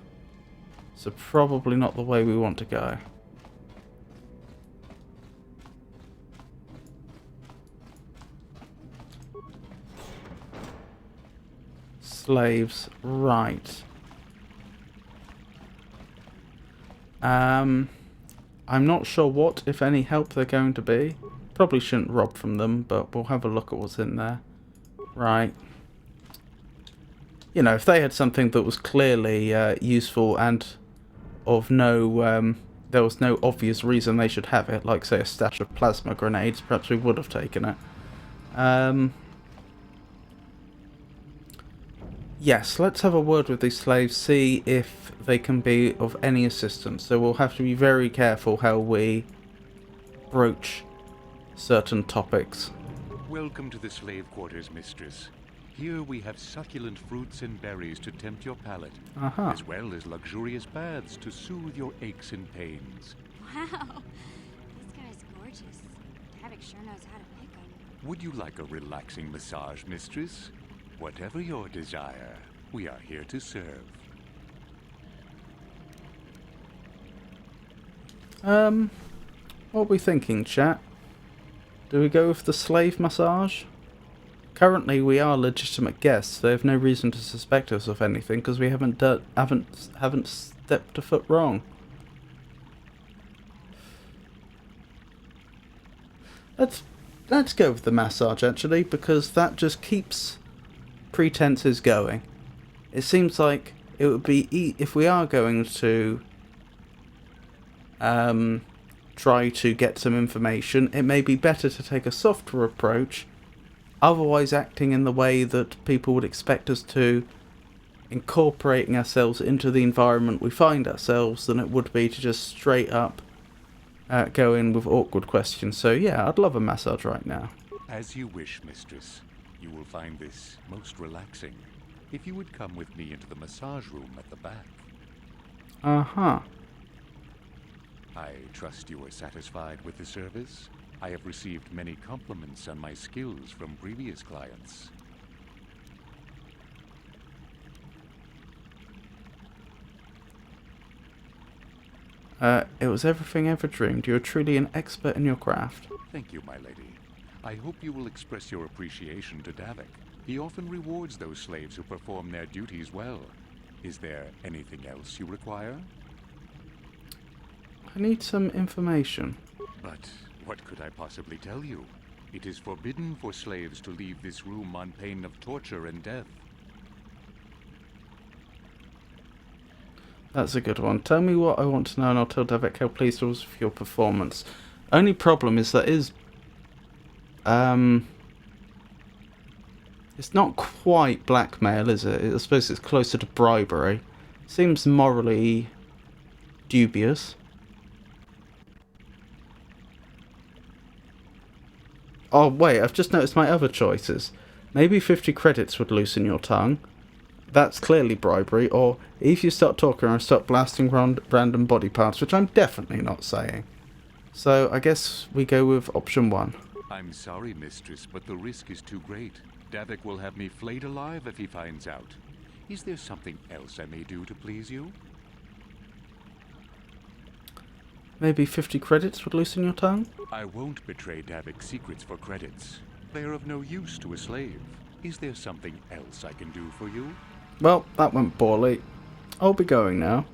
So probably not the way we want to go. Slaves. Right. I'm not sure what, if any, help they're going to be. Probably shouldn't rob from them, but we'll have a look at what's in there. Right. You know, if they had something that was clearly useful and of no, there was no obvious reason they should have it, like say a stash of plasma grenades, perhaps we would have taken it. Yes, let's have a word with these slaves, see if they can be of any assistance. So we'll have to be very careful how we broach certain topics. Welcome to the slave quarters, mistress. Here we have succulent fruits and berries to tempt your palate, as well as luxurious baths to soothe your aches and pains. Wow, this guy's gorgeous. Davik sure knows how to pick him. Would you like a relaxing massage, mistress? Whatever your desire, we are here to serve. What are we thinking, chat? Do we go with the slave massage? Currently, we are legitimate guests. They have no reason to suspect us of anything because we haven't stepped a foot wrong. Let's go with the massage actually, because that just keeps pretenses going. It seems like it would be if we are going to try to get some information, it may be better to take a softer approach, otherwise acting in the way that people would expect us to, incorporating ourselves into the environment we find ourselves, than it would be to just straight up go in with awkward questions. So yeah, I'd love a massage right now. As you wish, mistress. You will find this most relaxing. If you would come with me into the massage room at the back. I trust you are satisfied with the service. I have received many compliments on my skills from previous clients. It was everything ever dreamed. You are truly an expert in your craft. Thank you, my lady. I hope you will express your appreciation to Davik. He often rewards those slaves who perform their duties well. Is there anything else you require? I need some information. But what could I possibly tell you? It is forbidden for slaves to leave this room on pain of torture and death. That's a good one. Tell me what I want to know and I'll tell Davik how pleased I was with your performance. Only problem is that it's not quite blackmail, is it? I suppose it's closer to bribery. Seems morally dubious. Oh wait, I've just noticed my other choices. Maybe 50 credits would loosen your tongue. That's clearly bribery. Or if you start talking and start blasting random body parts, which I'm definitely not saying. So I guess we go with option 1. I'm sorry, mistress, but the risk is too great. Davik will have me flayed alive if he finds out. Is there something else I may do to please you? Maybe 50 credits would loosen your tongue? I won't betray Davik's secrets for credits. They are of no use to a slave. Is there something else I can do for you? Well, that went poorly. I'll be going now.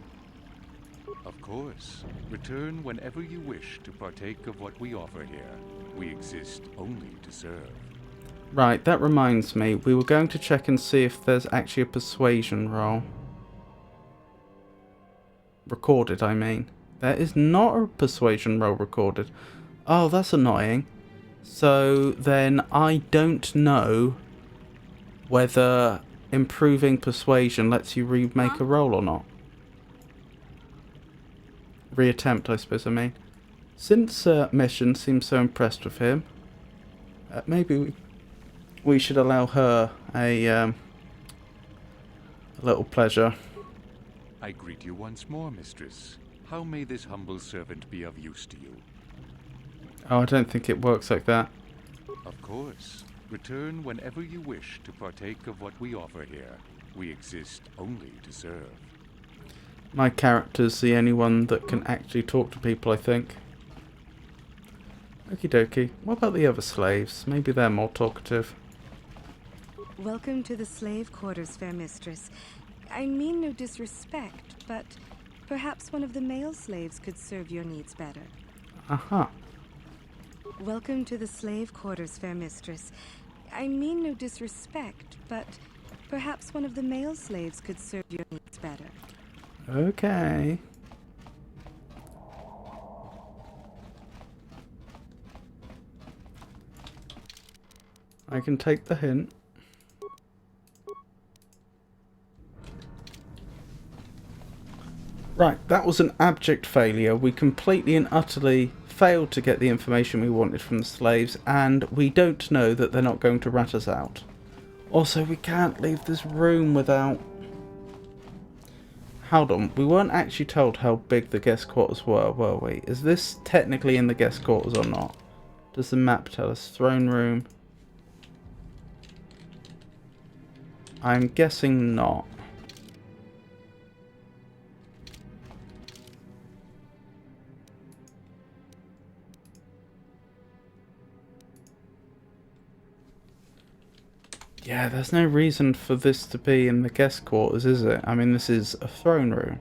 Of course. Return whenever you wish to partake of what we offer here. We exist only to serve. Right, that reminds me. We were going to check and see if there's actually a persuasion roll. Recorded, I mean. There is not a persuasion roll recorded. Oh, that's annoying. So then I don't know whether improving persuasion lets you remake a roll or not. Reattempt, I suppose I mean. Since Mission seems so impressed with him, maybe we should allow her a little pleasure. I greet you once more, mistress. How may this humble servant be of use to you? Oh, I don't think it works like that. Of course. Return whenever you wish to partake of what we offer here. We exist only to serve. My character's the only one that can actually talk to people, I think. Okie dokie. What about the other slaves? Maybe they're more talkative. Welcome to the slave quarters, fair mistress. I mean no disrespect, but Perhaps one of the male slaves could serve your needs better. Aha. Welcome to the slave quarters, fair mistress. I mean no disrespect, but perhaps one of the male slaves could serve your needs better. Okay. I can take the hint. Right, that was an abject failure. We completely and utterly failed to get the information we wanted from the slaves, and we don't know that they're not going to rat us out. Also, we can't leave this room without... Hold on, we weren't actually told how big the guest quarters were we? Is this technically in the guest quarters or not? Does the map tell us? Throne room. I'm guessing not. Yeah, there's no reason for this to be in the guest quarters, is it? I mean, this is a throne room.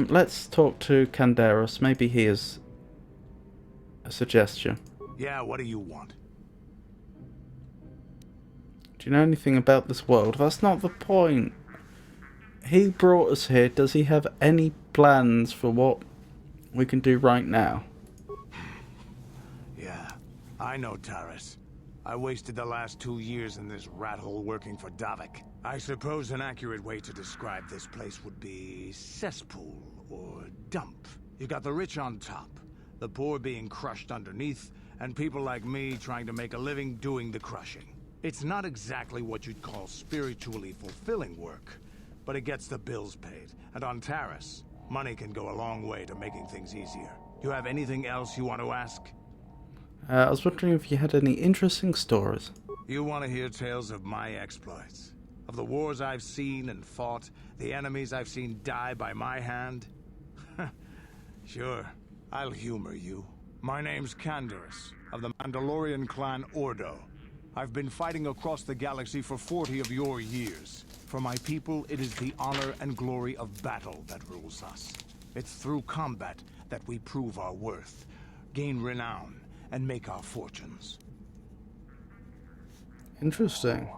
Let's talk to Canderos. Maybe he has a suggestion. Yeah, what do you want? Do you know anything about this world? That's not the point. He brought us here. Does he have any plans for what we can do right now? Yeah, I know Taris. I wasted the last 2 years in this rat hole working for Davik. I suppose an accurate way to describe this place would be cesspool or dump. You got the rich on top, the poor being crushed underneath, and people like me trying to make a living doing the crushing. It's not exactly what you'd call spiritually fulfilling work, but it gets the bills paid. And on Taris, money can go a long way to making things easier. You have anything else you want to ask? I was wondering if you had any interesting stories. You want to hear tales of my exploits? Of the wars I've seen and fought, the enemies I've seen die by my hand? Sure, I'll humor you. My name's Canderos, of the Mandalorian clan Ordo. I've been fighting across the galaxy for 40 of your years. For my people, it is the honor and glory of battle that rules us. It's through combat that we prove our worth, gain renown, and make our fortunes. Interesting.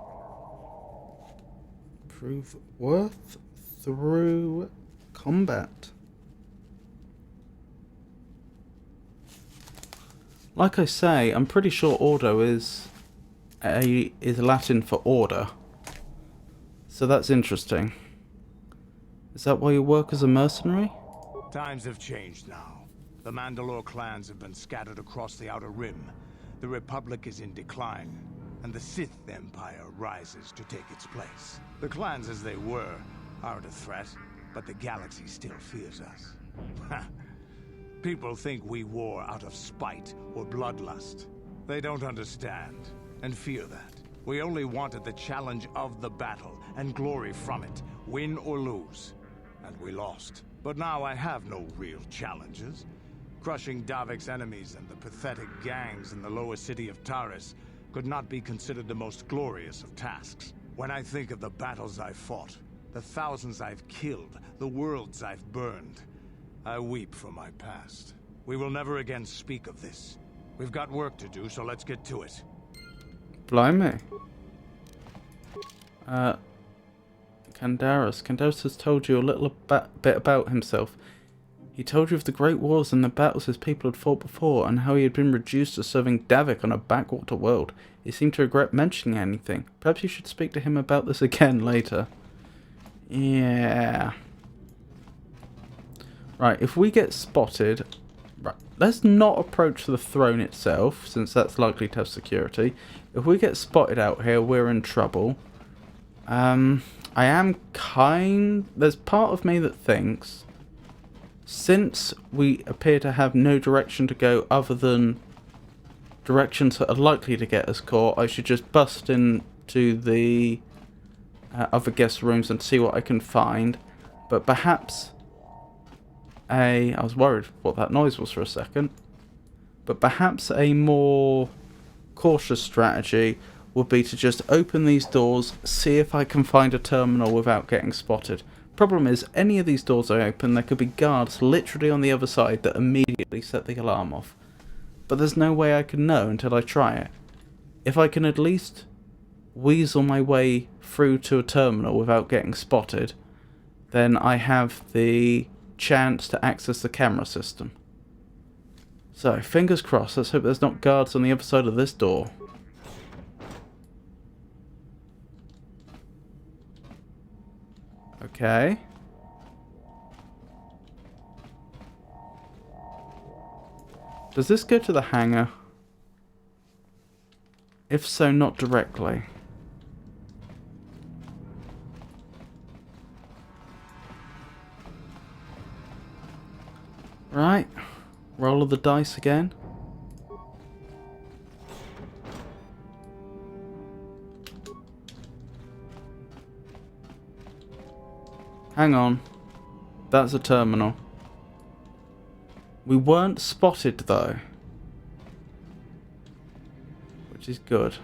Prove worth through combat. Like I say, I'm pretty sure Ordo is Latin for order. So that's interesting. Is that why you work as a mercenary? Times have changed now. The Mandalore clans have been scattered across the Outer Rim. The Republic is in decline, and the Sith Empire rises to take its place. The clans as they were aren't a threat, but the galaxy still fears us. People think we war out of spite or bloodlust. They don't understand, and fear that. We only wanted the challenge of the battle, and glory from it, win or lose. And we lost. But now I have no real challenges. Crushing Davik's enemies and the pathetic gangs in the lower city of Taris could not be considered the most glorious of tasks. When I think of the battles I've fought, the thousands I've killed, the worlds I've burned, I weep for my past. We will never again speak of this. We've got work to do, so let's get to it. Blimey. Canderos. Canderos has told you a little bit about himself. He told you of the great wars and the battles his people had fought before, and how he had been reduced to serving Davik on a backwater world. He seemed to regret mentioning anything. Perhaps you should speak to him about this again later. Yeah. Right, if we get spotted... Right, let's not approach the throne itself, since that's likely to have security. If we get spotted out here, we're in trouble. I am There's part of me that thinks, since we appear to have no direction to go other than directions that are likely to get us caught, I should just bust into the other guest rooms and see what I can find. But perhaps I was worried what that noise was for a second. But perhaps a more cautious strategy would be to just open these doors, see if I can find a terminal without getting spotted. Problem is, any of these doors I open, there could be guards literally on the other side that immediately set the alarm off. But there's no way I can know until I try it. If I can at least weasel my way through to a terminal without getting spotted, then I have the chance to access the camera system. So, fingers crossed, let's hope there's not guards on the other side of this door. Okay. Does this go to the hangar? If so, not directly. Right. Roll of the dice again. Hang on. That's a terminal. We weren't spotted though. Which is good.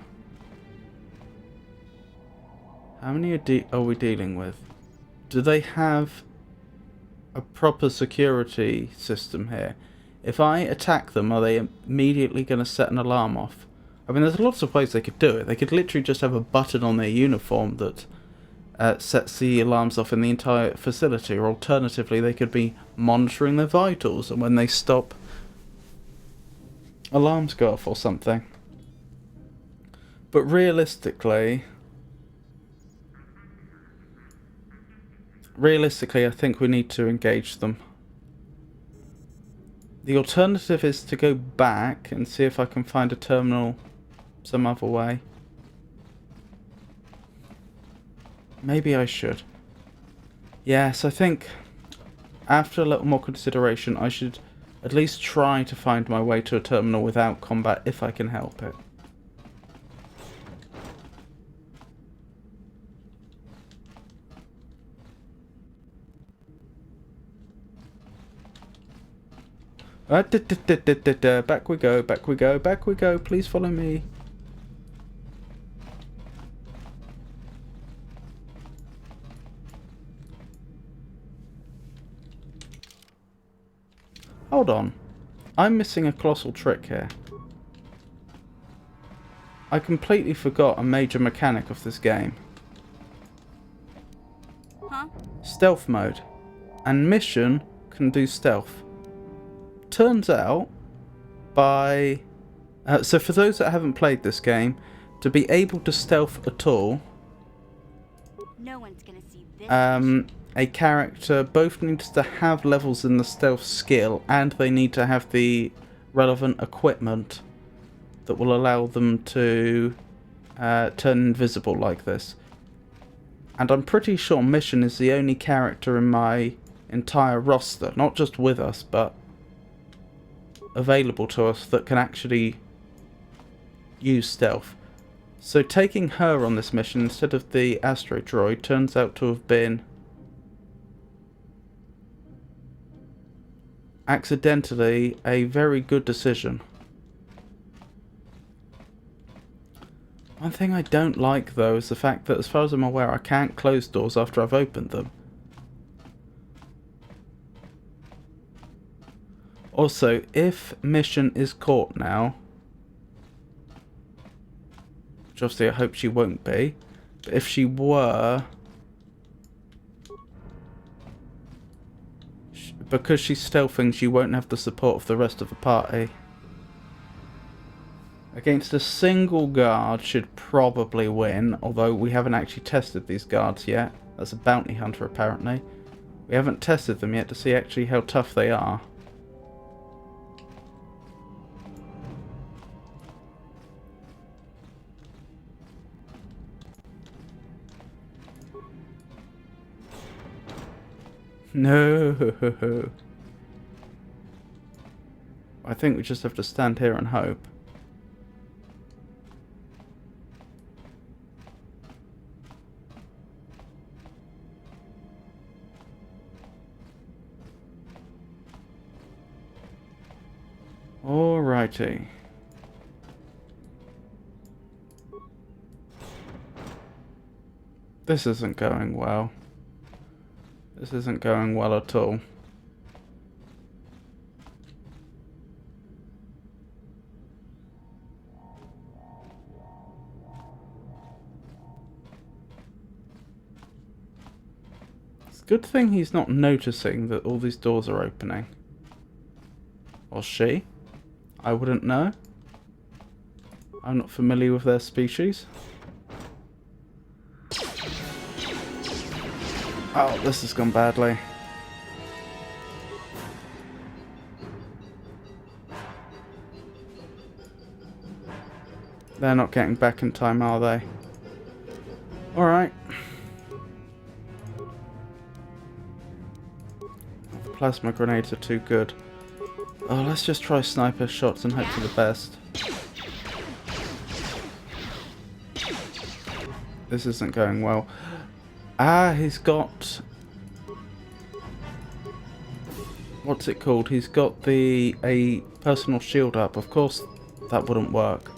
How many are we dealing with? Do they have a proper security system here? If I attack them, are they immediately going to set an alarm off? I mean, there's lots of ways they could do it. They could literally just have a button on their uniform that sets the alarms off in the entire facility, or alternatively they could be monitoring their vitals, and when they stop, alarms go off or something. But realistically, I think we need to engage them. The alternative is to go back and see if I can find a terminal some other way. Maybe I should. Yes, I think after a little more consideration, I should at least try to find my way to a terminal without combat if I can help it. Back we go, back we go, back we go. Please follow me. Hold on. I'm missing a colossal trick here. I completely forgot a major mechanic of this game. Huh? Stealth mode. And mission can do stealth. Turns out, so for those that haven't played this game, to be able to stealth at all, no one's gonna see this. A character both needs to have levels in the stealth skill, and they need to have the relevant equipment that will allow them to turn invisible like this. And I'm pretty sure Mission is the only character in my entire roster, not just with us, but available to us, that can actually use stealth. So taking her on this mission instead of the Astro Droid turns out to have been accidentally a very good decision. One thing I don't like though is the fact that, as far as I'm aware, I can't close doors after I've opened them. Also, if Mission is caught now, which obviously I hope she won't be, but if she were, because she's stealthing, she won't have the support of the rest of the party. Against a single guard should probably win, although we haven't actually tested these guards yet. That's a bounty hunter apparently. We haven't tested them yet to see actually how tough they are. No. I think we just have to stand here and hope. Alrighty. This isn't going well. This isn't going well at all. It's a good thing he's not noticing that all these doors are opening. Or she? I wouldn't know. I'm not familiar with their species. Oh, this has gone badly. They're not getting back in time, are they? Alright. The plasma grenades are too good. Oh, let's just try sniper shots and hope for the best. This isn't going well. Ah, he's got... What's it called? He's got a personal shield up. Of course, that wouldn't work.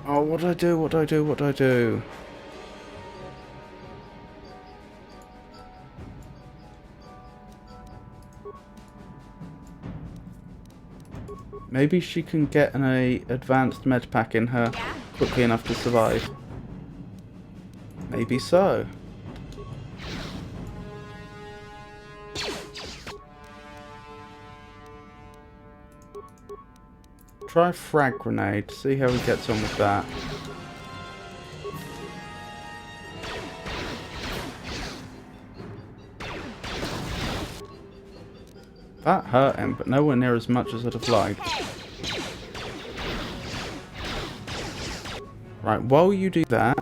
Oh, what do I do? What do I do? What do I do? Maybe she can get an advanced med pack in her quickly enough to survive. Maybe so. Try frag grenade, see how he gets on with that. That hurt him, but nowhere near as much as I'd have liked. Right, while you do that,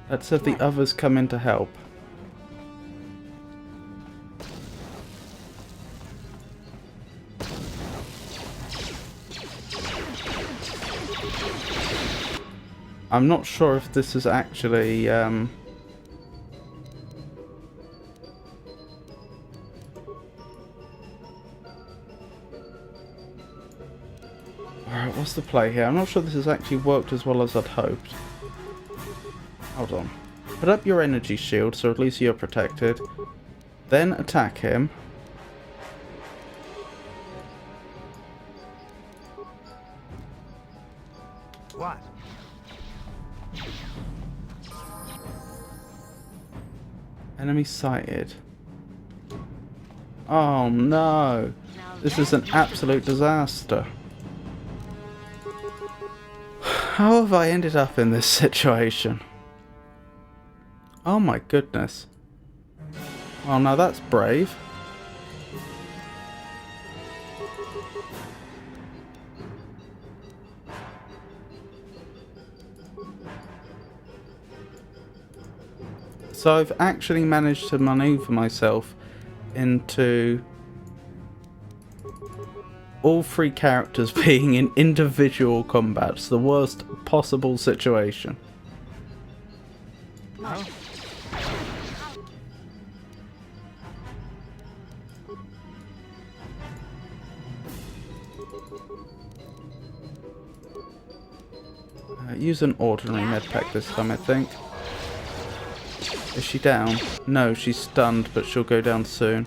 let's have the others come in to help. I'm not sure if this is actually... Alright, what's the play here? I'm not sure this has actually worked as well as I'd hoped. Hold on. Put up your energy shield so at least you're protected. Then attack him. What? Enemy sighted. Oh no! This is an absolute disaster. How have I ended up in this situation? Oh my goodness. Oh, now that's brave. So I've actually managed to maneuver myself into all three characters being in individual combats, the worst possible situation. Huh? Use an ordinary medpack this time, I think. Is she down? No, she's stunned, but she'll go down soon.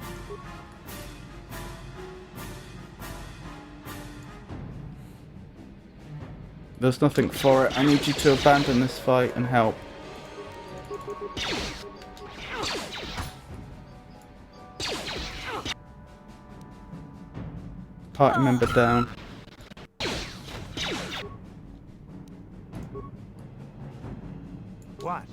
There's nothing for it. I need you to abandon this fight and help. Party member down. What?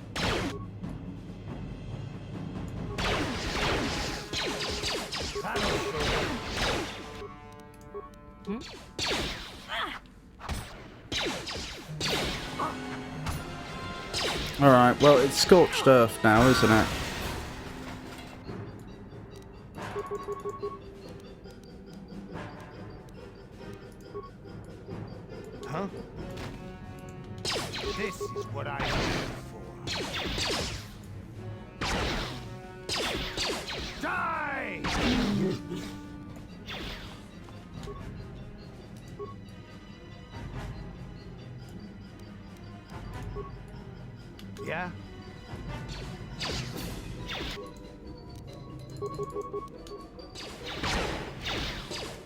Alright, well, it's scorched earth now, isn't it? Huh? This is what I live for.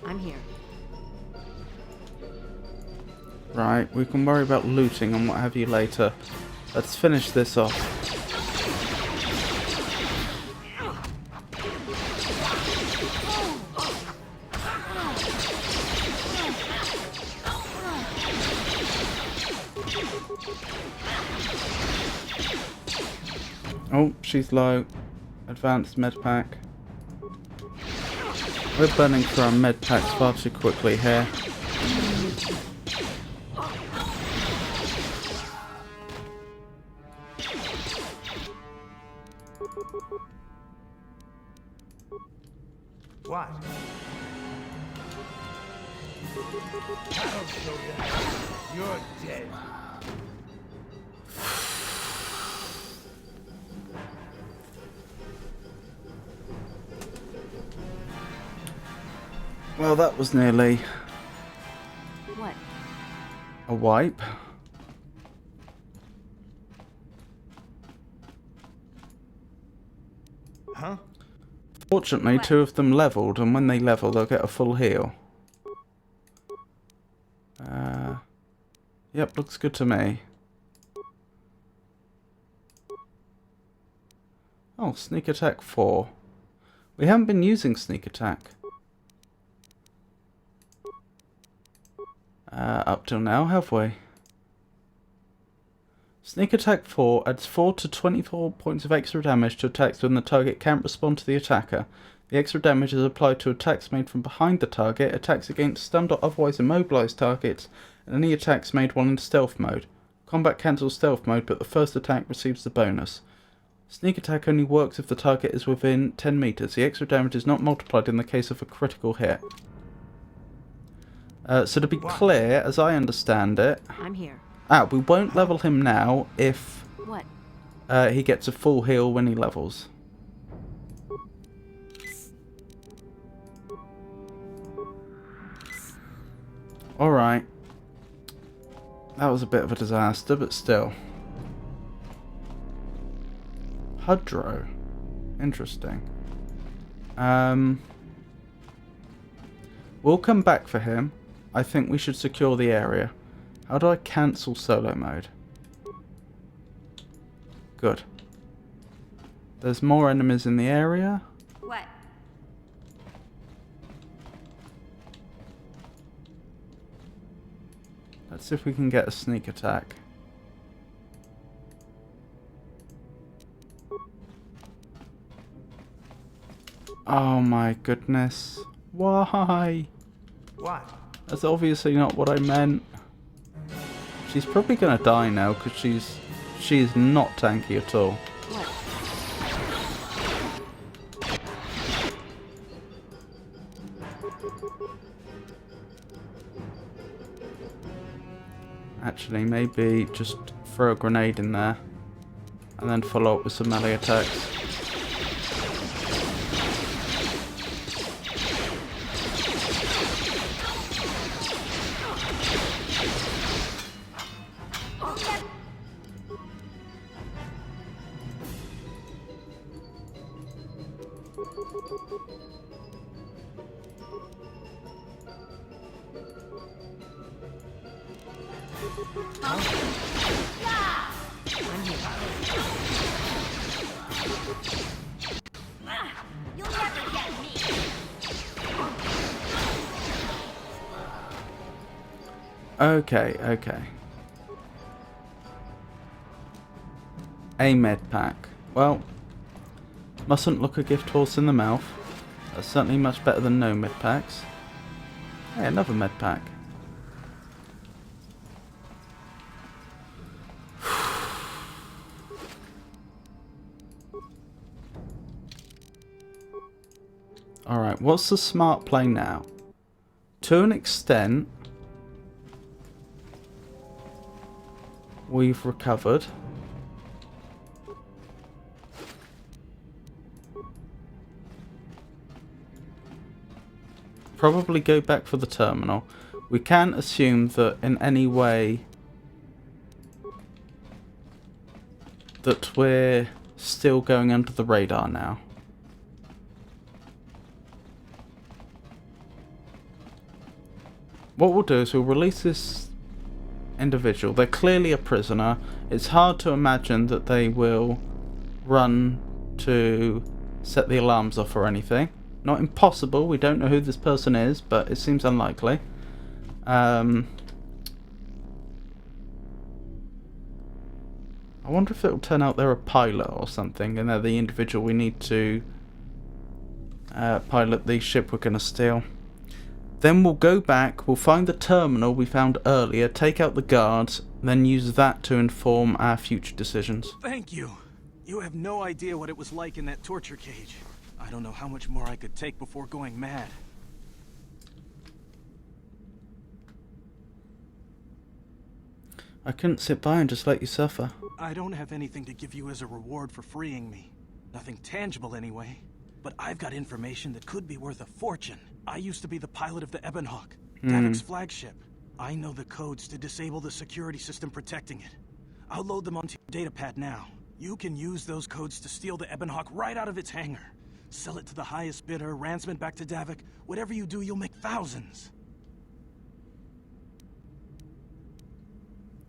I'm here. Right, we can worry about looting and what have you later. Let's finish this off. Oh, she's low. Advanced med pack. We're burning through our med packs far too quickly here. What? I'll show you how. You're dead. Well, that was nearly What? a wipe. Huh? Fortunately, What? 2 of them leveled, and when they level, they'll get a full heal. Yep, looks good to me. Oh, sneak attack 4. We haven't been using sneak attack. Up till now, have we? Sneak attack 4 adds 4 to 24 points of extra damage to attacks when the target can't respond to the attacker. The extra damage is applied to attacks made from behind the target, attacks against stunned or otherwise immobilized targets, and any attacks made while in stealth mode. Combat cancels stealth mode, but the first attack receives the bonus. Sneak attack only works if the target is within 10 meters. The extra damage is not multiplied in the case of a critical hit. So to be clear, as I understand it... I'm here. we won't level him now if What? He gets a full heal when he levels. Alright. That was a bit of a disaster, but still. Hudro. Interesting. We'll come back for him. I think we should secure the area. How do I cancel solo mode? Good. There's more enemies in the area. What? Let's see if we can get a sneak attack. Oh my goodness. Why? What? That's obviously not what I meant. She's probably gonna die now because she's not tanky at all. Actually, maybe just throw a grenade in there and then follow up with some melee attacks. You'll never get me. Okay. A med pack. Well, mustn't look a gift horse in the mouth. That's certainly much better than no med packs. Hey, another med pack. Alright, what's the smart play now? To an extent, we've recovered. Probably go back for the terminal. We can't assume that in any way that we're still going under the radar now. What we'll do is we'll release this individual. They're clearly a prisoner. It's hard to imagine that they will run to set the alarms off or anything. Not impossible. We don't know who this person is, but it seems unlikely. I wonder if it'll turn out they're a pilot or something, and they're the individual we need to pilot the ship we're going to steal. Then we'll go back, we'll find the terminal we found earlier, take out the guards, then use that to inform our future decisions. Thank you. You have no idea what it was like in that torture cage. I don't know how much more I could take before going mad. I couldn't sit by and just let you suffer. I don't have anything to give you as a reward for freeing me. Nothing tangible anyway. But I've got information that could be worth a fortune. I used to be the pilot of the Ebonhawk, Davik's flagship. I know the codes to disable the security system protecting it. I'll load them onto your datapad now. You can use those codes to steal the Ebonhawk right out of its hangar. Sell it to the highest bidder, ransom it back to Davik. Whatever you do, you'll make thousands.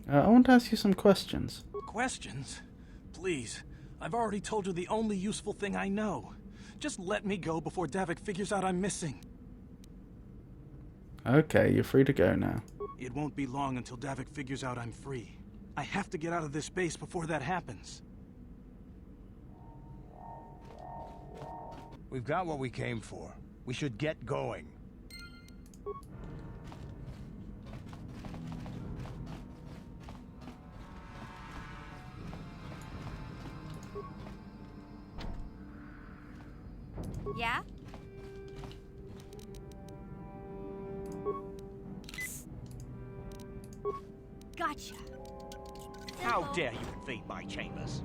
I want to ask you some questions. Questions? Please. I've already told you the only useful thing I know. Just let me go before Davik figures out I'm missing. Okay, you're free to go now. It won't be long until Davik figures out I'm free. I have to get out of this base before that happens. We've got what we came for. We should get going. Yeah? Gotcha. How dare you invade my chambers?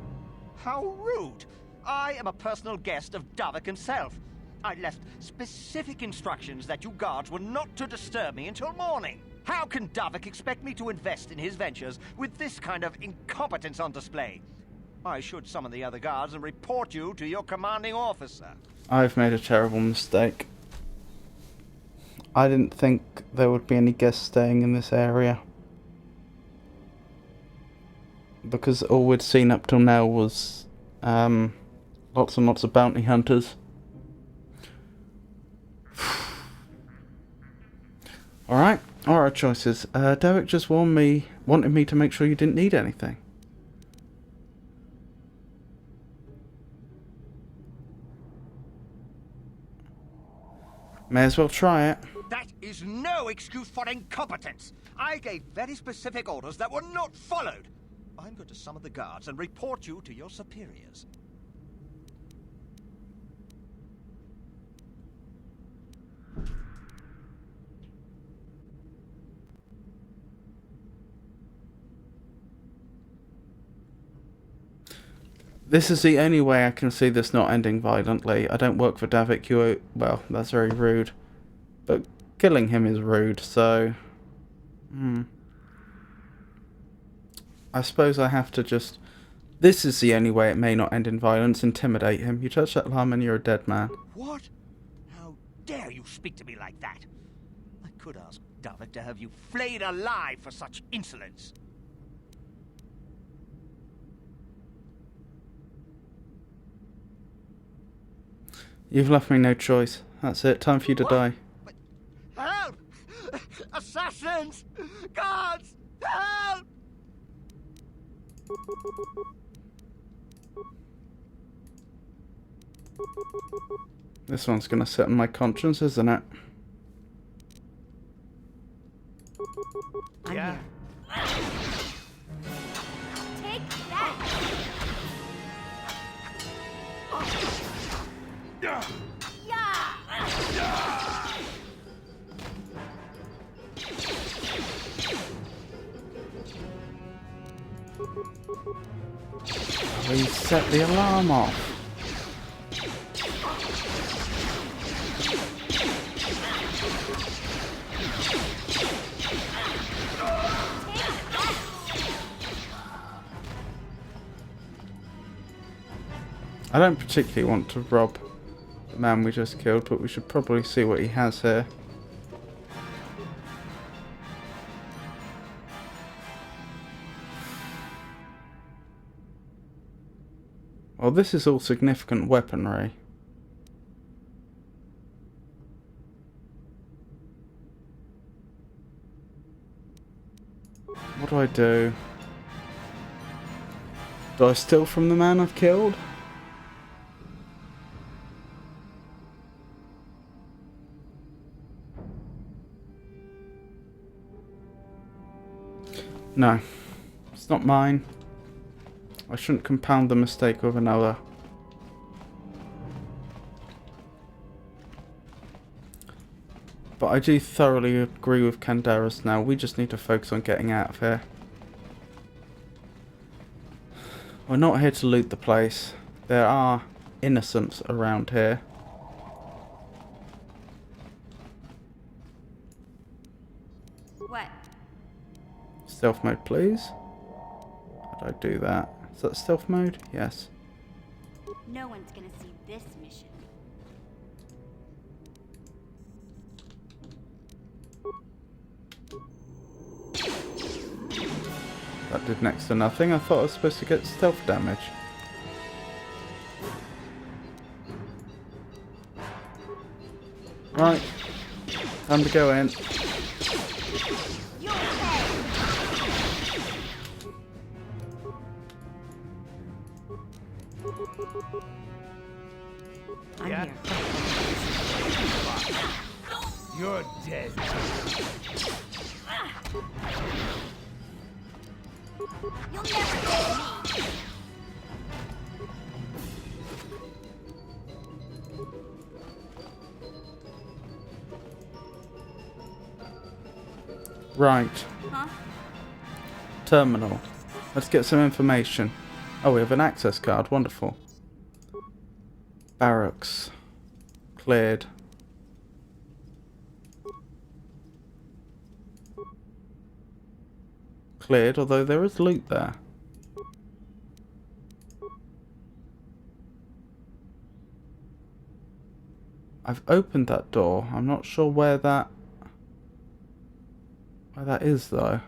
How rude! I am a personal guest of Davik himself. I left specific instructions that you guards were not to disturb me until morning. How can Davik expect me to invest in his ventures with this kind of incompetence on display? I should summon the other guards and report you to your commanding officer. I've made a terrible mistake. I didn't think there would be any guests staying in this area. Because all we'd seen up till now was lots and lots of bounty hunters. Alright, alright choices. Derek just wanted me to make sure you didn't need anything. May as well try it. That is no excuse for incompetence. I gave very specific orders that were not followed. I'm going to summon the guards and report you to your superiors. This is the only way I can see this not ending violently. I don't work for Davik. Well, that's very rude. But killing him is rude, so... I suppose I have to just... This is the only way it may not end in violence. Intimidate him. You touch that alarm and you're a dead man. What? How dare you speak to me like that? I could ask Davik to have you flayed alive for such insolence. You've left me no choice. That's it. Time for you to die. Help! Assassins! Guards! Help! This one's gonna sit on my conscience, isn't it? Yeah. Take that! Reset the alarm off. I don't particularly want to rob the man we just killed, but we should probably see what he has here. Well, this is all significant weaponry. What do I do? Do I steal from the man I've killed? No, it's not mine. I shouldn't compound the mistake of another. But I do thoroughly agree with Candaris now. We just need to focus on getting out of here. We're not here to loot the place. There are innocents around here. What? Stealth mode, please. How do I do that? Is that stealth mode? Yes. No one's gonna see this mission. That did next to nothing. I thought I was supposed to get stealth damage. Right. Time to go in. I'm here. You're dead. You'll never get me. Right. Huh? Terminal. Let's get some information. Oh, we have an access card. Wonderful. Barracks. Cleared. Cleared, although there is loot there. I've opened that door. I'm not sure where that is though.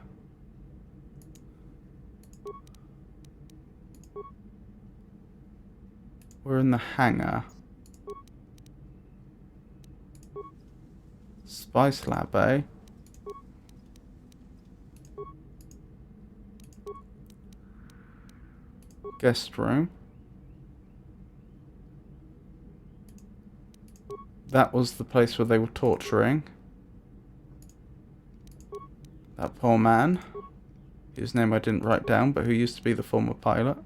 We're in the hangar. Spice lab, eh? Guest room. That was the place where they were torturing that poor man, whose name I didn't write down, but who used to be the former pilot.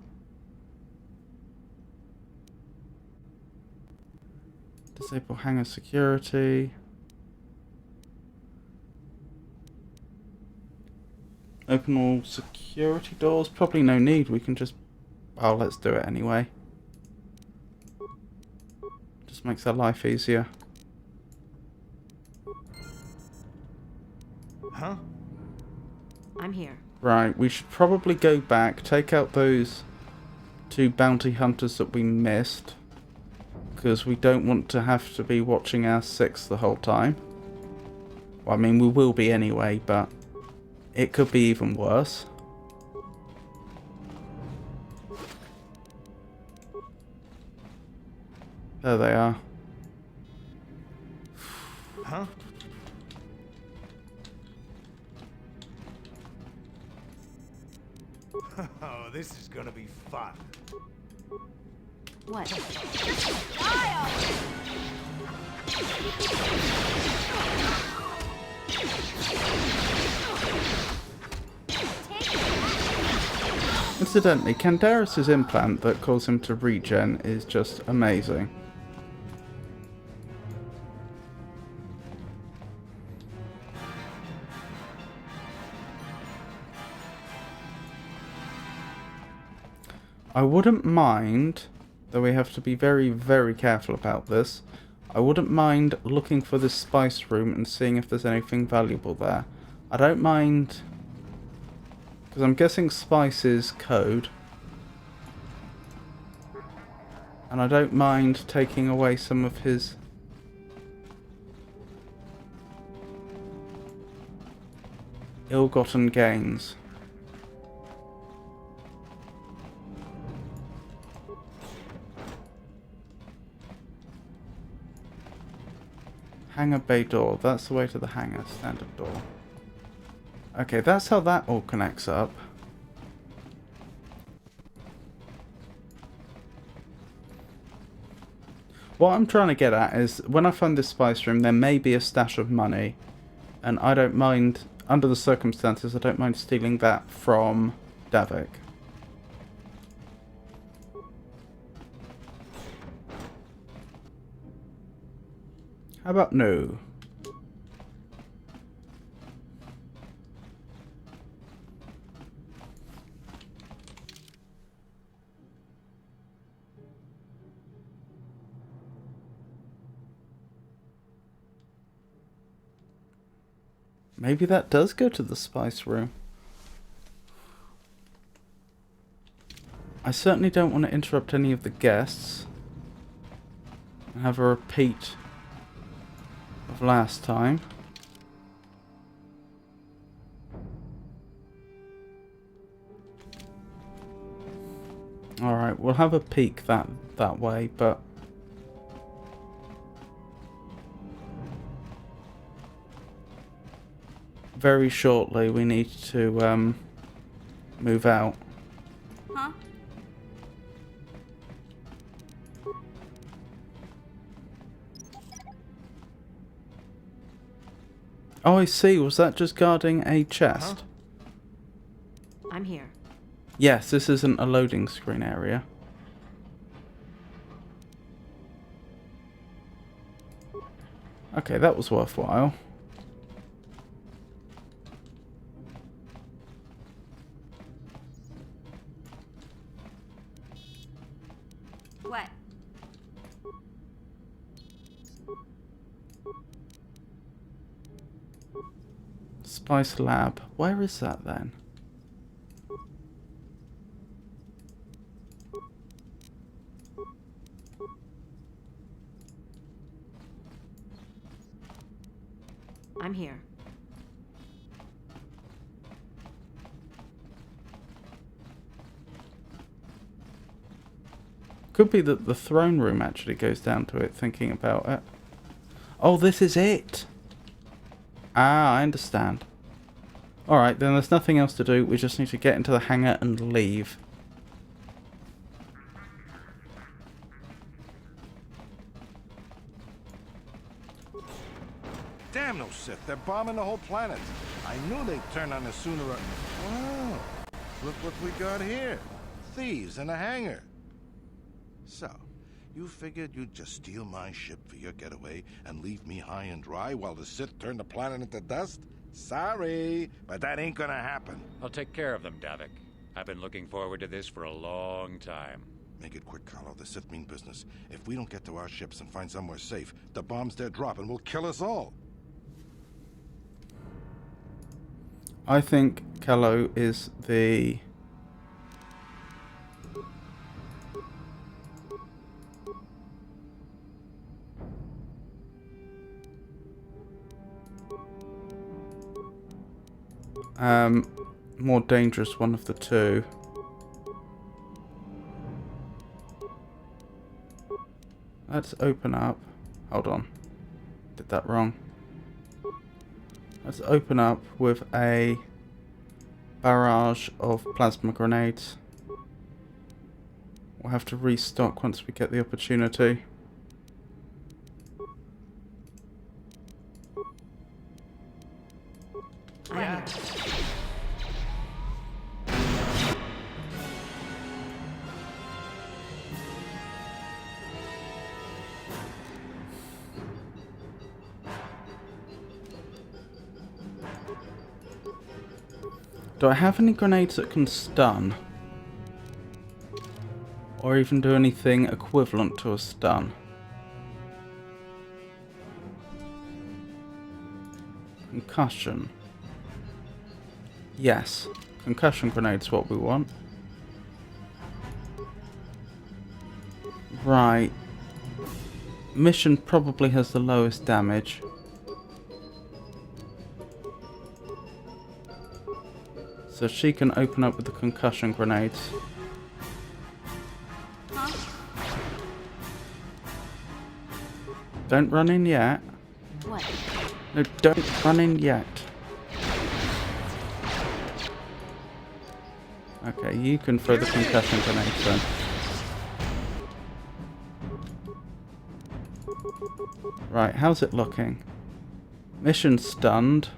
Disable hangar security. Open all security doors. Probably no need. We can just... Oh, let's do it anyway. Just makes our life easier. Huh? I'm here. Right, we should probably go back, take out those 2 bounty hunters that we missed, because we don't want to have to be watching our 6 the whole time. Well, I mean, we will be anyway, but it could be even worse. There they are. Huh? Oh, this is gonna be fun. What? Incidentally, Candaris' implant that caused him to regen is just amazing. I wouldn't mind, though we have to be very, very careful about this, I wouldn't mind looking for this spice room and seeing if there's anything valuable there. I don't mind, because I'm guessing spice is code. And I don't mind taking away some of his ill-gotten gains. Hangar bay door. That's the way to the hangar. Standard door. Okay, that's how that all connects up. What I'm trying to get at is, when I find this spice room, there may be a stash of money. And I don't mind, under the circumstances, I don't mind stealing that from Davik. How about no? Maybe that does go to the spice room. I certainly don't want to interrupt any of the guests. And have a repeat of last time. Alright, we'll have a peek that way, but very shortly we need to move out. Huh? Oh, I see. Was that just guarding a chest? I'm here. Yes, this isn't a loading screen area. Okay, that was worthwhile. What? Spice Lab. Where is that then? I'm here. Could be that the throne room actually goes down to it, thinking about it. Oh, this is it! Ah, I understand. Alright, then there's nothing else to do. We just need to get into the hangar and leave. Damn those Sith, they're bombing the whole planet. I knew they'd turn on us sooner or... Wow, look what we got here. Thieves in a hangar. So, you figured you'd just steal my ship for your getaway and leave me high and dry while the Sith turn the planet into dust? Sorry, but that ain't gonna happen. I'll take care of them, Davik. I've been looking forward to this for a long time. Make it quick, Carlo. The Sith mean business. If we don't get to our ships and find somewhere safe, the bombs they're dropping will kill us all. I think Callow is the... more dangerous one of the two. Let's open up. Hold on. Did that wrong. Let's open up with a barrage of plasma grenades. We'll have to restock once we get the opportunity. Yeah. Do I have any grenades that can stun? Or even do anything equivalent to a stun? Concussion. Yes, concussion grenade's what we want. Right. Mission probably has the lowest damage. So she can open up with the concussion grenades. Don't run in yet. What? No, don't run in yet. Okay, you can throw the concussion grenades then. Right, how's it looking? Mission stunned.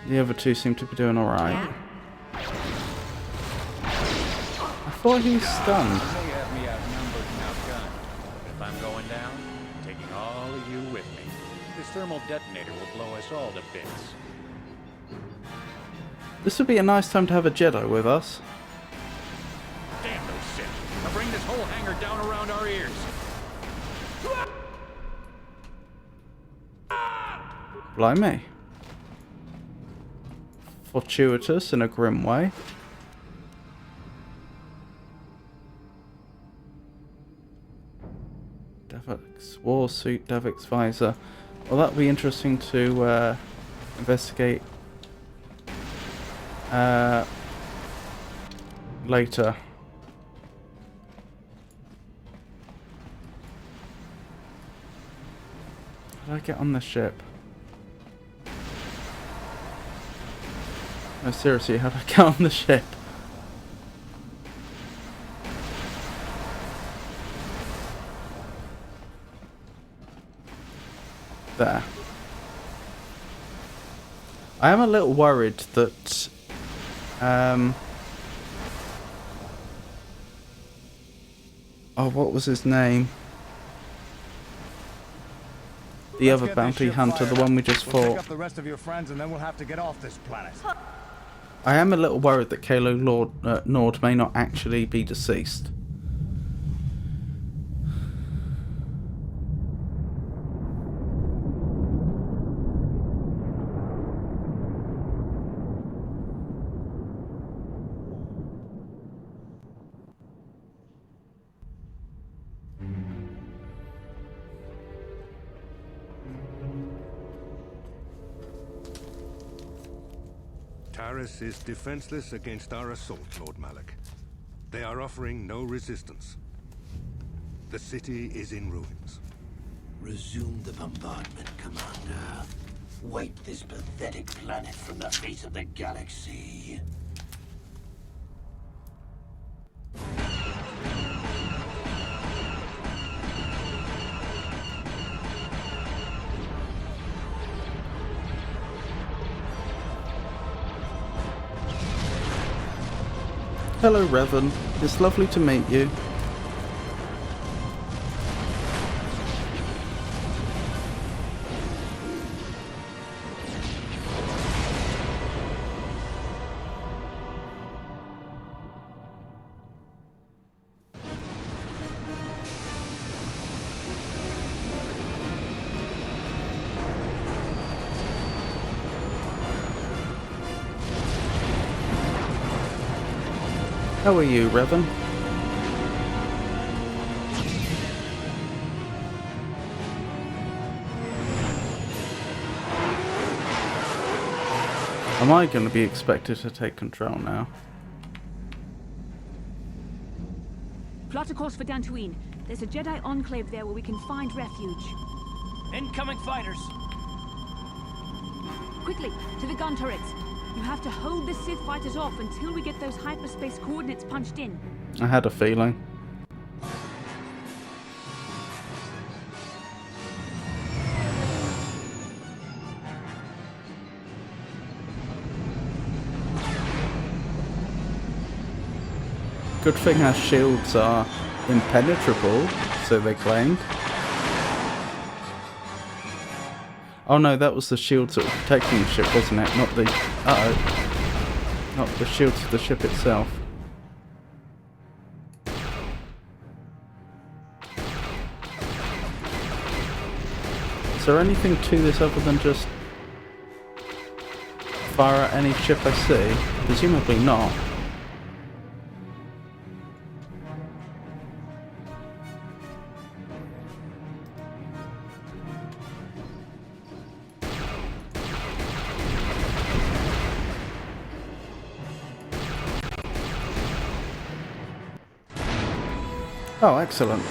The other two seem to be doing alright. I thought he was stunned. You may have me outnumbered and outgunned, but if I'm going down, I'm taking all of you with me. This thermal detonator will blow us all to bits. This would be a nice time to have a Jedi with us. Damn those Sith! I'll bring this whole hangar down around our ears. Blimey. Fortuitous in a grim way. Davix war suit, Davix visor. Well, that'll be interesting to investigate later. How did I get on the ship? No, seriously, how did I get on the ship? There. I am a little worried that oh, what was his name? The other bounty hunter, the one we just fought. We'll pick up the rest of your friends and then we'll have to get off this planet. I am a little worried that Kalo Nord may not actually be deceased. Taris is defenseless against our assault, Lord Malak. They are offering no resistance. The city is in ruins. Resume the bombardment, Commander. Wipe this pathetic planet from the face of the galaxy. Hello, Revan. It's lovely to meet you. How are you, Revan? Am I going to be expected to take control now? Plot a course for Dantooine. There's a Jedi enclave there where we can find refuge. Incoming fighters! Quickly, to the gun turrets. You have to hold the Sith fighters off until we get those hyperspace coordinates punched in. I had a feeling. Good thing our shields are impenetrable, so they claimed. Oh no, that was the shields that were protecting the ship, wasn't it? Not the... uh-oh. Not the shields of the ship itself. Is there anything to this other than just fire at any ship I see? Presumably not. Oh, excellent.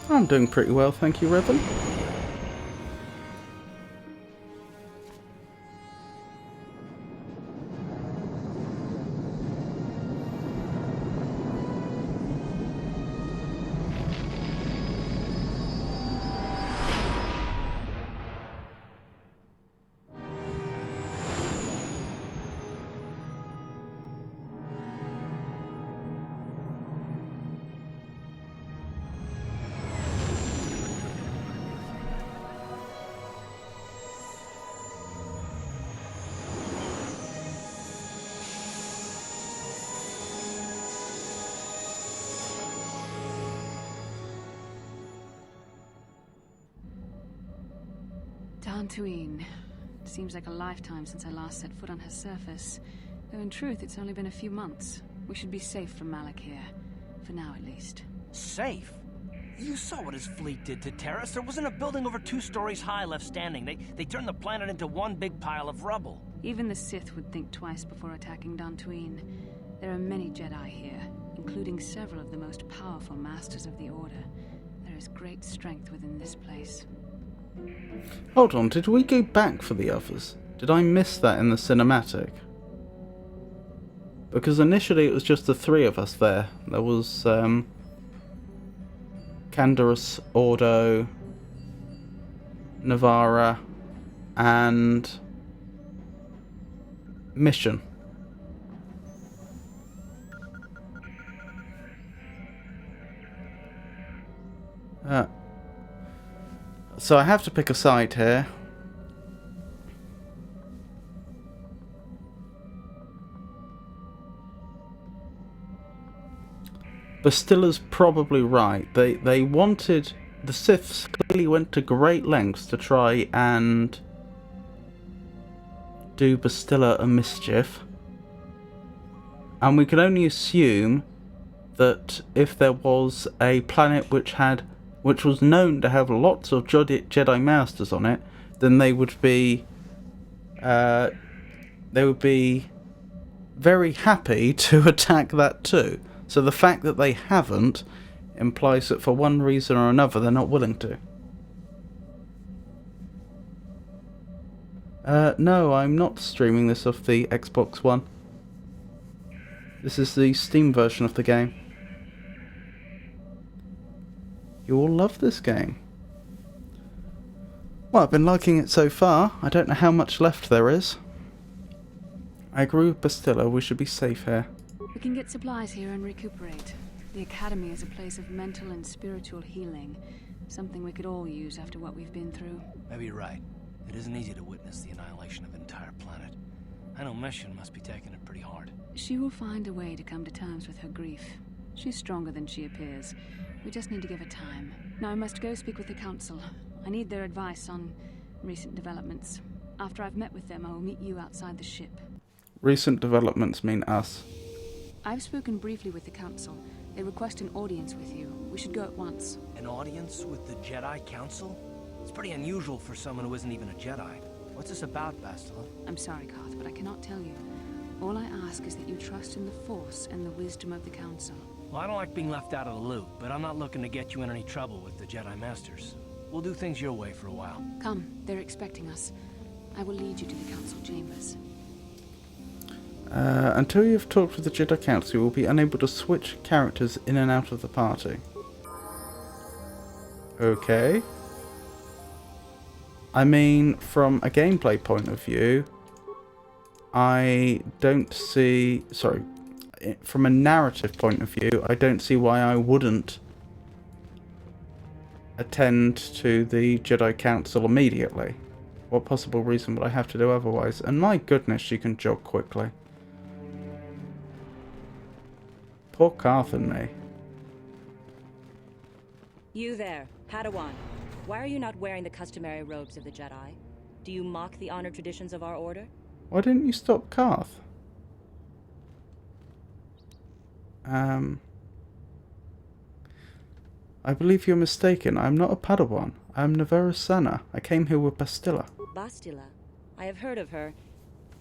I'm doing pretty well, thank you, Revan. Dantooine. Seems like a lifetime since I last set foot on her surface. Though in truth, it's only been a few months. We should be safe from Malak here. For now, at least. Safe? You saw what his fleet did to Terrace. There wasn't a building over 2 stories high left standing. They turned the planet into one big pile of rubble. Even the Sith would think twice before attacking Dantooine. There are many Jedi here, including several of the most powerful masters of the Order. There is great strength within this place. Hold on, did we go back for the others? Did I miss that in the cinematic? Because initially it was just the 3 of us there. There was Canderous, Ordo, Navarra, and Mission. So I have to pick a side here. Bastilla's probably right. They wanted... The Siths clearly went to great lengths to try and do Bastilla a mischief. And we can only assume that if there was a planet which was known to have lots of Jedi Masters on it, then they would be very happy to attack that too. So the fact that they haven't implies that for one reason or another they're not willing to. No, I'm not streaming this off the Xbox One. This is the Steam version of the game. You all love this game. Well, I've been liking it so far. I don't know how much left there is. I agree with Bastilla, we should be safe here. We can get supplies here and recuperate. The Academy is a place of mental and spiritual healing. Something we could all use after what we've been through. Maybe you're right. It isn't easy to witness the annihilation of an entire planet. I know Mission must be taking it pretty hard. She will find a way to come to terms with her grief. She's stronger than she appears. We just need to give her time. Now I must go speak with the Council. I need their advice on recent developments. After I've met with them, I will meet you outside the ship. Recent developments mean us. I've spoken briefly with the Council. They request an audience with you. We should go at once. An audience with the Jedi Council? It's pretty unusual for someone who isn't even a Jedi. What's this about, Bastila? I'm sorry, Carth, but I cannot tell you. All I ask is that you trust in the Force and the wisdom of the Council. Well, I don't like being left out of the loop, but I'm not looking to get you in any trouble with the Jedi Masters. We'll do things your way for a while. Come, they're expecting us. I will lead you to the Council chambers. Until you've talked with the Jedi Council, you will be unable to switch characters in and out of the party. Okay. I mean, from a gameplay point of view, I don't see... Sorry. From a narrative point of view, I don't see why I wouldn't attend to the Jedi Council immediately. What possible reason would I have to do otherwise? And my goodness, she can jog quickly. Poor Carth and me. You there, Padawan. Why are you not wearing the customary robes of the Jedi? Do you mock the honored traditions of our order? Why didn't you stop Carth? I believe you're mistaken. I'm not a Padawan. I'm Navarra Sana. I came here with Bastilla. Bastila? I have heard of her.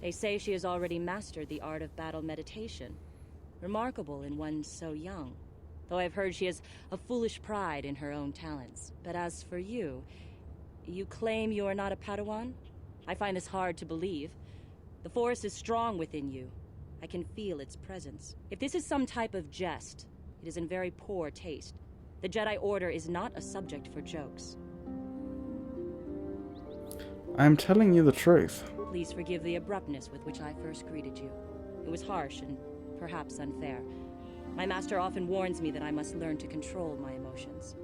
They say she has already mastered the art of battle meditation. Remarkable in one so young. Though I've heard she has a foolish pride in her own talents. But as for you, you claim you are not a Padawan? I find this hard to believe. The Force is strong within you. I can feel its presence. If this is some type of jest, it is in very poor taste. The Jedi Order is not a subject for jokes. I am telling you the truth. Please forgive the abruptness with which I first greeted you. It was harsh and perhaps unfair. My master often warns me that I must learn to control my emotions.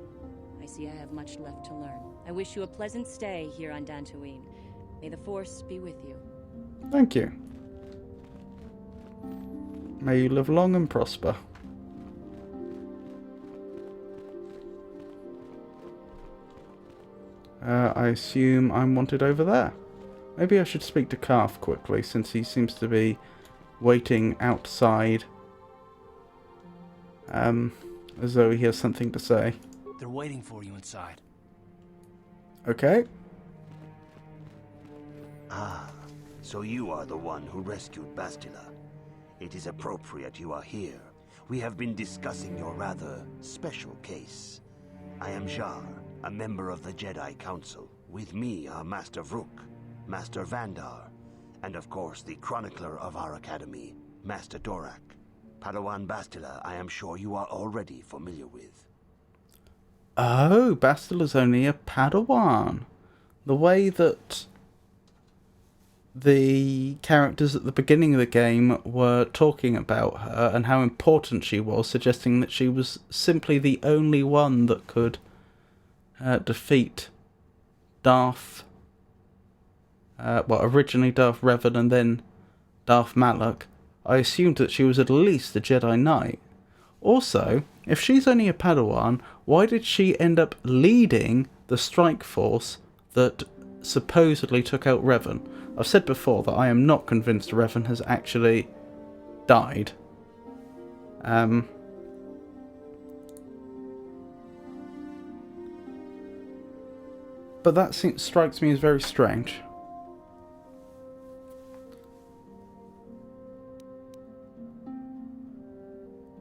I see I have much left to learn. I wish you a pleasant stay here on Dantooine. May the Force be with you. Thank you. May you live long and prosper. I assume I'm wanted over there. Maybe I should speak to Calf quickly, since he seems to be waiting outside. As though he has something to say. They're waiting for you inside. Okay. Ah, so you are the one who rescued Bastila. It is appropriate you are here. We have been discussing your rather special case. I am Jar, a member of the Jedi Council. With me are Master Vrook, Master Vandar, and of course the chronicler of our academy, Master Dorak. Padawan Bastila, I am sure you are already familiar with. Oh, Bastila's only a Padawan. The way that the characters at the beginning of the game were talking about her and how important she was, suggesting that she was simply the only one that could defeat Darth... originally Darth Revan and then Darth Malak. I assumed that she was at least a Jedi Knight. Also, if she's only a Padawan, why did she end up leading the strike force that supposedly took out Revan? I've said before that I am not convinced Revan has actually died. But that strikes me as very strange.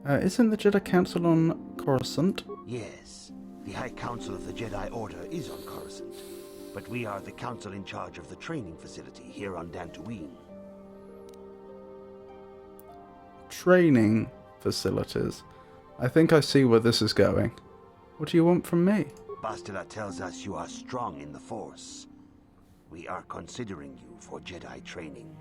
Isn't the Jedi Council on Coruscant? Yes, the High Council of the Jedi Order is on Coruscant, but we are the council in charge of the training facility here on Dantooine. Training facilities. I think I see where this is going. What do you want from me? Bastila tells us you are strong in the Force. We are considering you for Jedi training.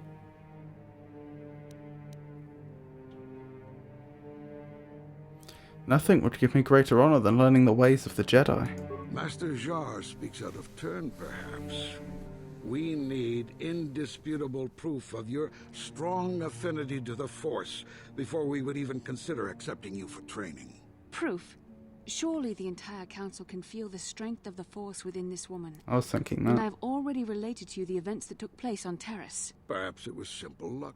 Nothing would give me greater honor than learning the ways of the Jedi. Master Jar speaks out of turn, perhaps. We need indisputable proof of your strong affinity to the Force before we would even consider accepting you for training. Proof? Surely the entire council can feel the strength of the Force within this woman. I was thinking that. And I've already related to you the events that took place on Terrace. Perhaps it was simple luck.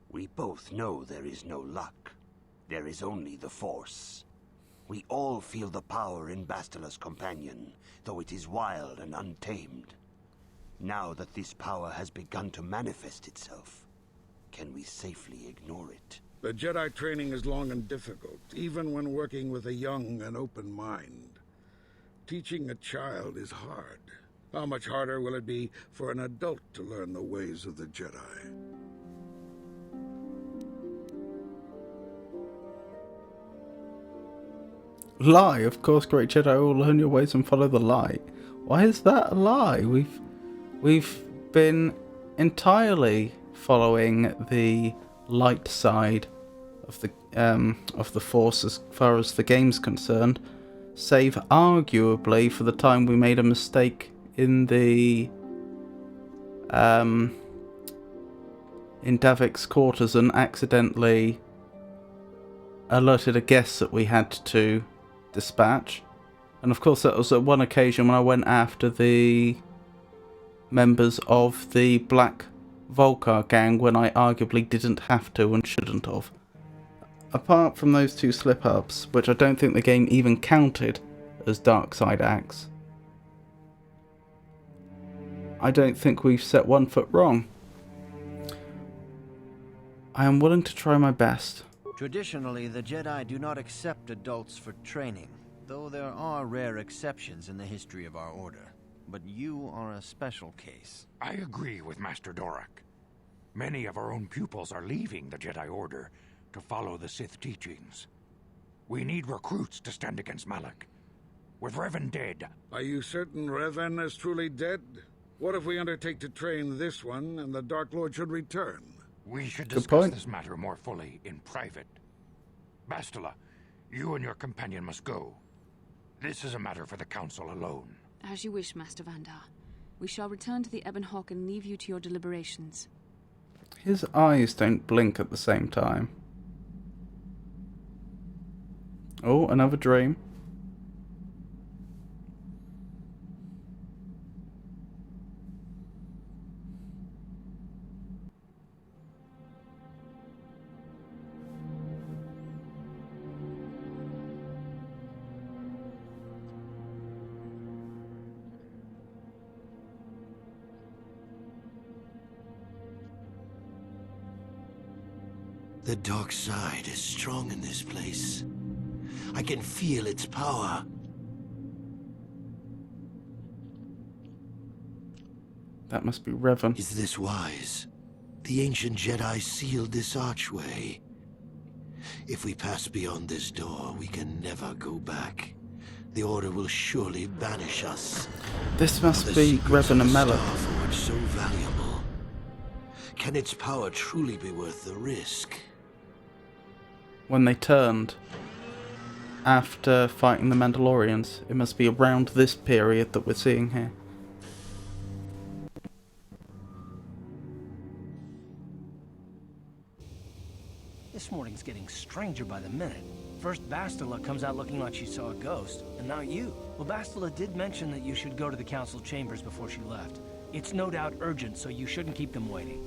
We both know there is no luck. There is only the Force. We all feel the power in Bastila's companion, though it is wild and untamed. Now that this power has begun to manifest itself, can we safely ignore it? The Jedi training is long and difficult, even when working with a young and open mind. Teaching a child is hard. How much harder will it be for an adult to learn the ways of the Jedi? Lie, of course, great Jedi will learn your ways and follow the light. Why is that a lie? We've been entirely following the light side of the Force as far as the game's concerned, save arguably for the time we made a mistake in the in Davik's quarters and accidentally alerted a guest that we had to dispatch. And of course that was at one occasion when I went after the members of the Black Volcar gang when I arguably didn't have to and shouldn't have. Apart from those two slip-ups, which I don't think the game even counted as dark side acts, I don't think we've set one foot wrong. I am willing to try my best. Traditionally, the Jedi do not accept adults for training, though there are rare exceptions in the history of our order. But you are a special case. I agree with Master Dorak. Many of our own pupils are leaving the Jedi Order to follow the Sith teachings. We need recruits to stand against Malak. With Revan dead... Are you certain Revan is truly dead? What if we undertake to train this one and the Dark Lord should return? We should discuss this matter more fully in private. Bastila, you and your companion must go. This is a matter for the Council alone. As you wish, Master Vandar. We shall return to the Ebon Hawk and leave you to your deliberations. His eyes don't blink at the same time. Oh, another dream. The dark side is strong in this place. I can feel its power. That must be Revan. Is this wise? The ancient Jedi sealed this archway. If we pass beyond this door, we can never go back. The Order will surely banish us. This must be Revan and Malak. So valuable. Can its power truly be worth the risk? When they turned after fighting the Mandalorians, it must be around this period that we're seeing here. This morning's getting stranger by the minute. First Bastila comes out looking like she saw a ghost, and now you. Well, Bastila did mention that you should go to the council chambers before she left. It's no doubt urgent, so you shouldn't keep them waiting.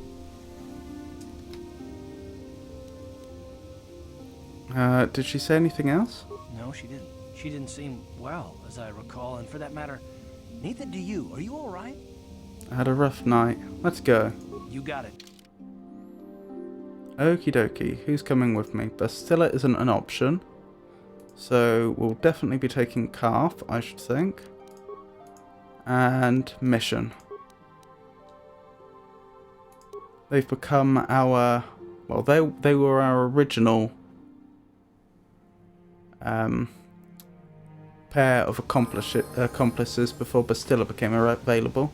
Did she say anything else? No, she didn't. She didn't seem well, as I recall, and for that matter, neither do you. Are you all right? I had a rough night. Let's go. You got it. Okie dokie. Who's coming with me? Bastila isn't an option. So we'll definitely be taking Calf, I should think. And Mission. They've become our... Well, they were our original... pair of accomplices before Bastila became available.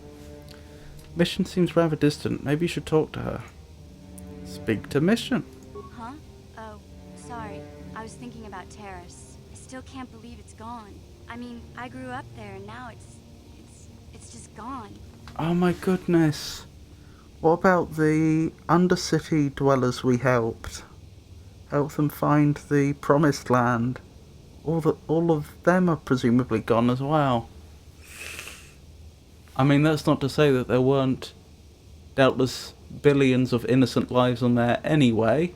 Mission seems rather distant. Maybe you should talk to her. Speak to Mission. Huh? Oh, sorry. I was thinking about Terrace. I still can't believe it's gone. I mean, I grew up there and now it's just gone. Oh my goodness. What about the Undercity dwellers we helped? Help them find the Promised Land. All of them are presumably gone as well. I mean, that's not to say that there weren't doubtless billions of innocent lives on there anyway.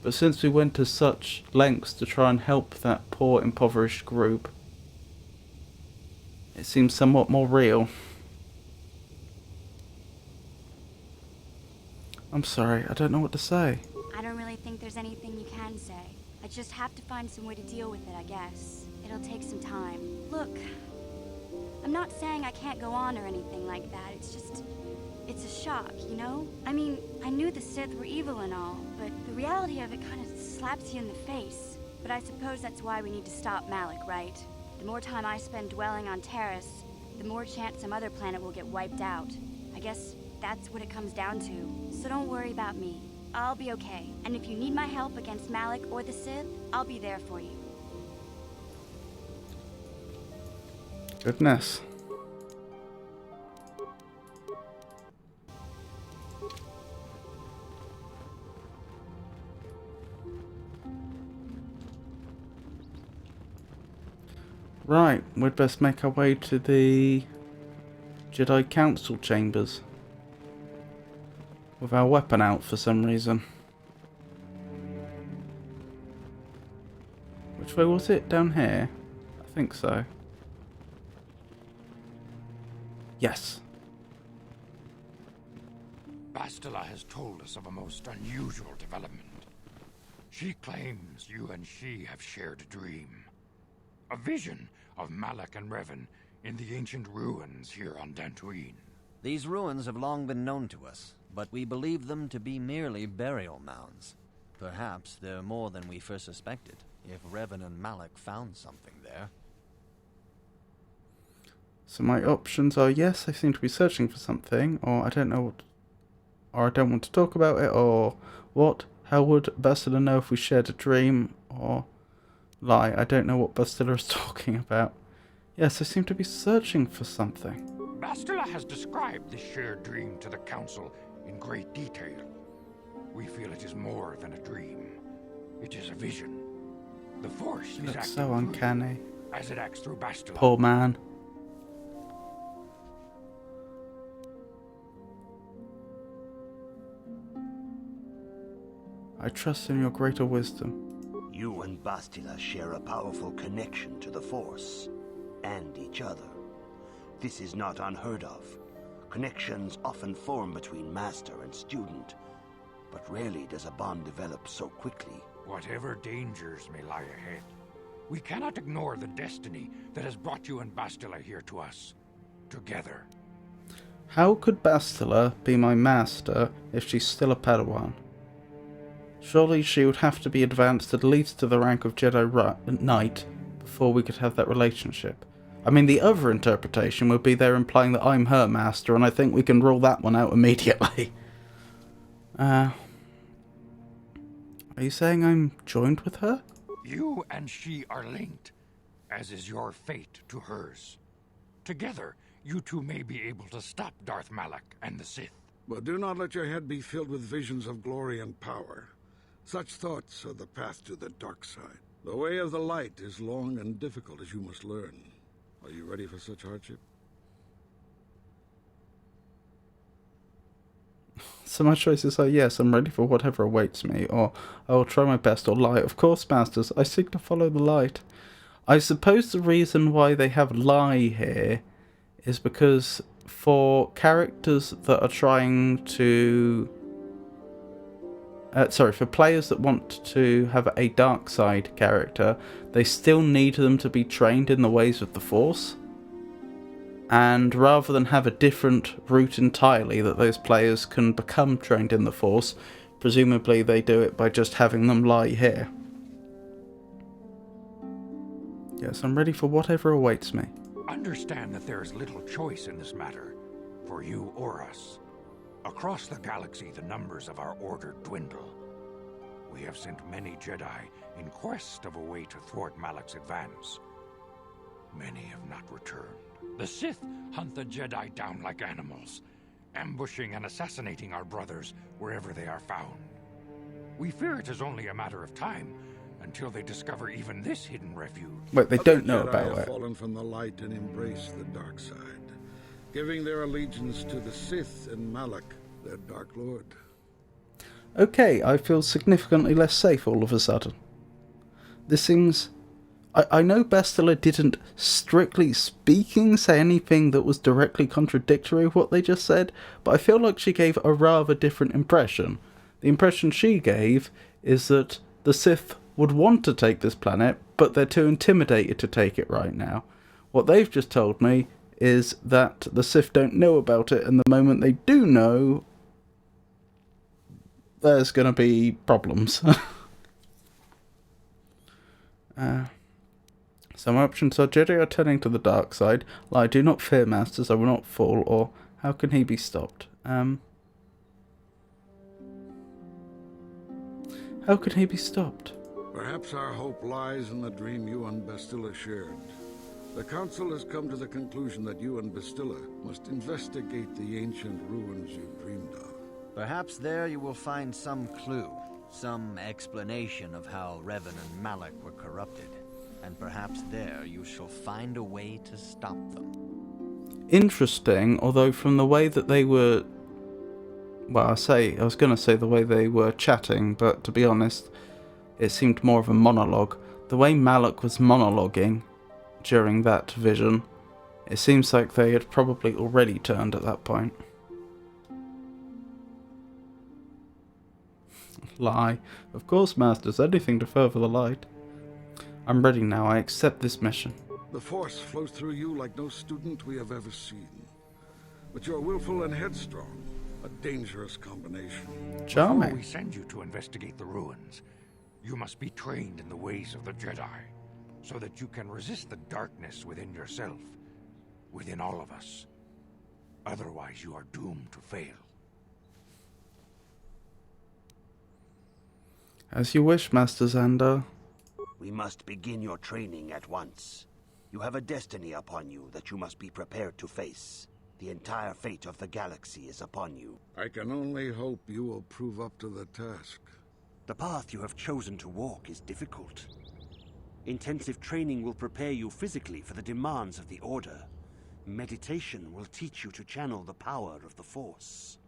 But since we went to such lengths to try and help that poor impoverished group, it seems somewhat more real. I'm sorry, I don't know what to say. I don't really think there's anything you can say. I just have to find some way to deal with it, I guess. It'll take some time. Look, I'm not saying I can't go on or anything like that. It's a shock, you know? I mean, I knew the Sith were evil and all, but the reality of it kind of slaps you in the face. But I suppose that's why we need to stop Malak, right? The more time I spend dwelling on Terrace, the more chance some other planet will get wiped out. I guess that's what it comes down to. So don't worry about me. I'll be okay. And if you need my help against Malak or the Sith, I'll be there for you. Goodness. Right, we'd best make our way to the Jedi Council chambers. With our weapon out for some reason. Which way was it? Down here? I think so. Yes. Bastila has told us of a most unusual development. She claims you and she have shared a dream. A vision of Malak and Revan in the ancient ruins here on Dantooine. These ruins have long been known to us, but we believe them to be merely burial mounds. Perhaps they're more than we first suspected, if Revan and Malak found something there. So my options are yes, I seem to be searching for something, or I don't know what, or I don't want to talk about it, or what? How would Bastila know if we shared a dream, or lie? I don't know what Bastila is talking about. Yes, I seem to be searching for something. Bastila has described this shared dream to the Council in great detail. We feel it is more than a dream. It is a vision. The Force is Looks acting so uncanny. as it acts through Bastila. Poor man. I trust in your greater wisdom. You and Bastila share a powerful connection to the Force, and each other. This is not unheard of. Connections often form between master and student, but rarely does a bond develop so quickly. Whatever dangers may lie ahead, we cannot ignore the destiny that has brought you and Bastila here to us, together. How could Bastila be my master if she's still a Padawan? Surely she would have to be advanced at least to the rank of Jedi Knight before we could have that relationship. I mean, the other interpretation would be they're implying that I'm her master, and I think we can rule that one out immediately. Are you saying I'm joined with her? You and she are linked, as is your fate to hers. Together, you two may be able to stop Darth Malak and the Sith. But do not let your head be filled with visions of glory and power. Such thoughts are the path to the dark side. The way of the light is long and difficult, as you must learn. Are you ready for such hardship? So my choices are yes, I'm ready for whatever awaits me, or I will try my best, or lie. Of course, masters, I seek to follow the light. I suppose the reason why they have lie here is because for characters that are trying to... for players that want to have a dark side character, they still need them to be trained in the ways of the Force. And rather than have a different route entirely that those players can become trained in the Force, presumably they do it by just having them lie here. Yes, I'm ready for whatever awaits me. Understand that there is little choice in this matter, for you or us. Across the galaxy, the numbers of our order dwindle. We have sent many Jedi in quest of a way to thwart Malak's advance. Many have not returned. The Sith hunt the Jedi down like animals, ambushing and assassinating our brothers wherever they are found. We fear it is only a matter of time until they discover even this hidden refuge. Wait, they don't know Jedi about have it. fallen from the light and embrace the dark side, giving their allegiance to the Sith and Malak, their Dark Lord. Okay, I feel significantly less safe all of a sudden. This seems... I know Bastila didn't, strictly speaking, say anything that was directly contradictory of what they just said, but I feel like she gave a rather different impression. The impression she gave is that the Sith would want to take this planet, but they're too intimidated to take it right now. What they've just told me is that the Sith don't know about it, and the moment they do know, there's going to be problems. So my options are: Jedi are turning to the dark side, lie, do not fear masters, I will not fall, or how can he be stopped? How can he be stopped? Perhaps our hope lies in the dream you and Bastila shared. The Council has come to the conclusion that you and Bastila must investigate the ancient ruins you dreamed of. Perhaps there you will find some clue, some explanation of how Revan and Malak were corrupted. And perhaps there you shall find a way to stop them. Interesting, although from the way that they were... Well, I was going to say the way they were chatting, but to be honest, it seemed more of a monologue. The way Malak was monologuing during that vision, it seems like they had probably already turned at that point. Lie. Of course, Masters, anything to further the light. I'm ready now. I accept this mission. The Force flows through you like no student we have ever seen. But you're willful and headstrong. A dangerous combination. Charming. Before we send you to investigate the ruins, you must be trained in the ways of the Jedi, so that you can resist the darkness within yourself, within all of us. Otherwise, you are doomed to fail. As you wish, Master Xander. We must begin your training at once. You have a destiny upon you that you must be prepared to face. The entire fate of the galaxy is upon you. I can only hope you will prove up to the task. The path you have chosen to walk is difficult. Intensive training will prepare you physically for the demands of the Order. Meditation will teach you to channel the power of the Force.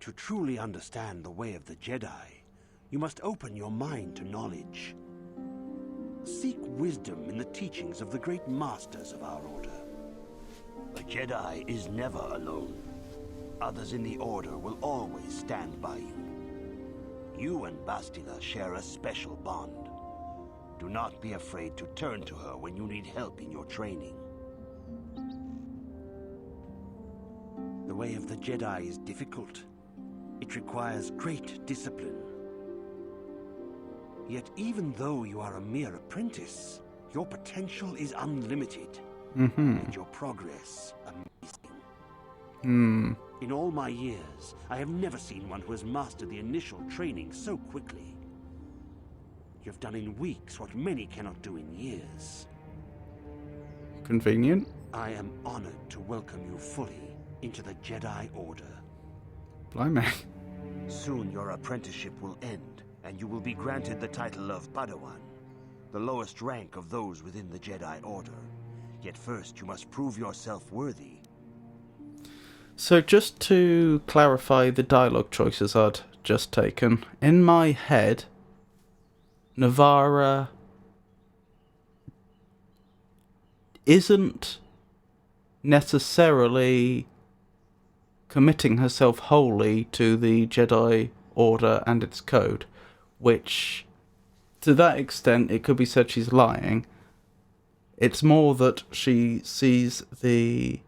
To truly understand the way of the Jedi, you must open your mind to knowledge. Seek wisdom in the teachings of the great masters of our Order. A Jedi is never alone. Others in the Order will always stand by you. You and Bastila share a special bond. Do not be afraid to turn to her when you need help in your training. The way of the Jedi is difficult. It requires great discipline. Yet even though you are a mere apprentice, your potential is unlimited. And your progress amazing. In all my years, I have never seen one who has mastered the initial training so quickly. You have done in weeks what many cannot do in years. Convenient. I am honored to welcome you fully into the Jedi Order. Blimey. Soon your apprenticeship will end, and you will be granted the title of Padawan, the lowest rank of those within the Jedi Order. Yet first you must prove yourself worthy. So just to clarify the dialogue choices I'd just taken, in my head, Navarra isn't necessarily committing herself wholly to the Jedi Order and its code, which, to that extent, it could be said she's lying. It's more that she sees the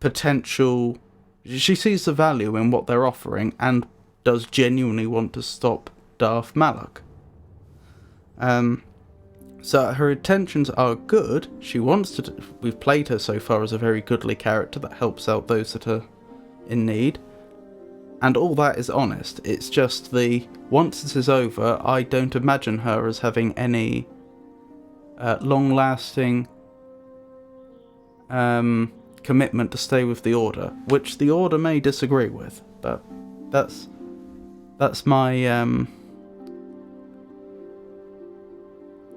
potential, she sees the value in what they're offering and does genuinely want to stop Darth Malak. So her intentions are good. She wants to, we've played her so far as a very goodly character that helps out those that are in need. And all that is honest. It's just once this is over, I don't imagine her as having any long-lasting commitment to stay with the Order, which the Order may disagree with, but that's my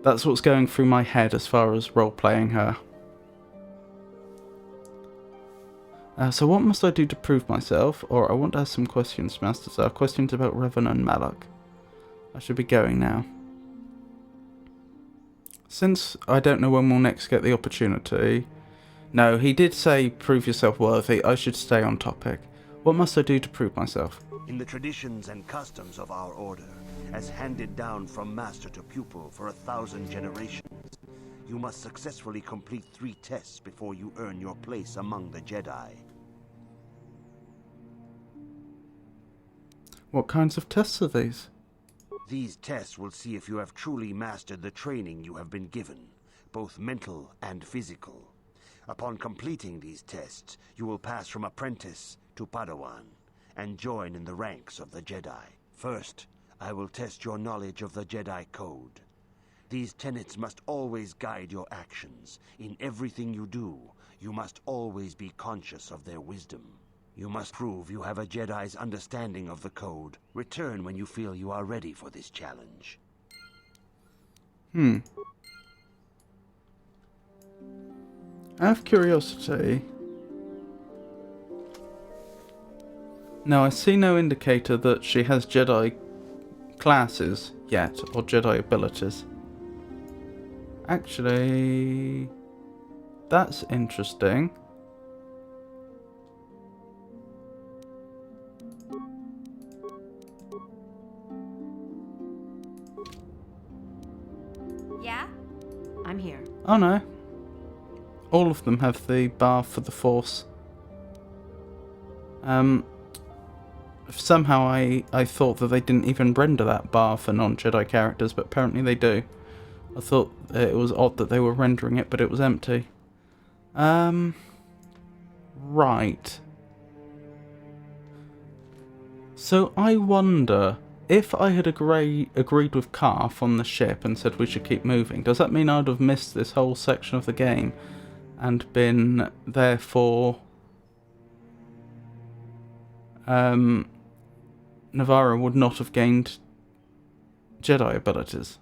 that's what's going through my head as far as role-playing her. So what must I do to prove myself? Or I want to ask some questions, Master Sir. Questions about Revan and Malak. I should be going now. Since I don't know when we'll next get the opportunity... No, he did say prove yourself worthy. I should stay on topic. What must I do to prove myself? In the traditions and customs of our Order, as handed down from master to pupil for 1,000 generations, you must successfully complete 3 tests before you earn your place among the Jedi. What kinds of tests are these? These tests will see if you have truly mastered the training you have been given, both mental and physical. Upon completing these tests, you will pass from apprentice to Padawan, and join in the ranks of the Jedi. First, I will test your knowledge of the Jedi Code. These tenets must always guide your actions. In everything you do, you must always be conscious of their wisdom. You must prove you have a Jedi's understanding of the Code. Return when you feel you are ready for this challenge. Out of curiosity... No, I see no indicator that she has Jedi classes yet, or Jedi abilities. Actually... that's interesting. I'm here. Oh no. All of them have the bar for the Force. Somehow I thought that they didn't even render that bar for non-Jedi characters, but apparently they do. I thought it was odd that they were rendering it, but it was empty. Right. So I wonder, if I had agreed with Karth on the ship and said we should keep moving, does that mean I'd have missed this whole section of the game and been, therefore, Navarro would not have gained Jedi abilities?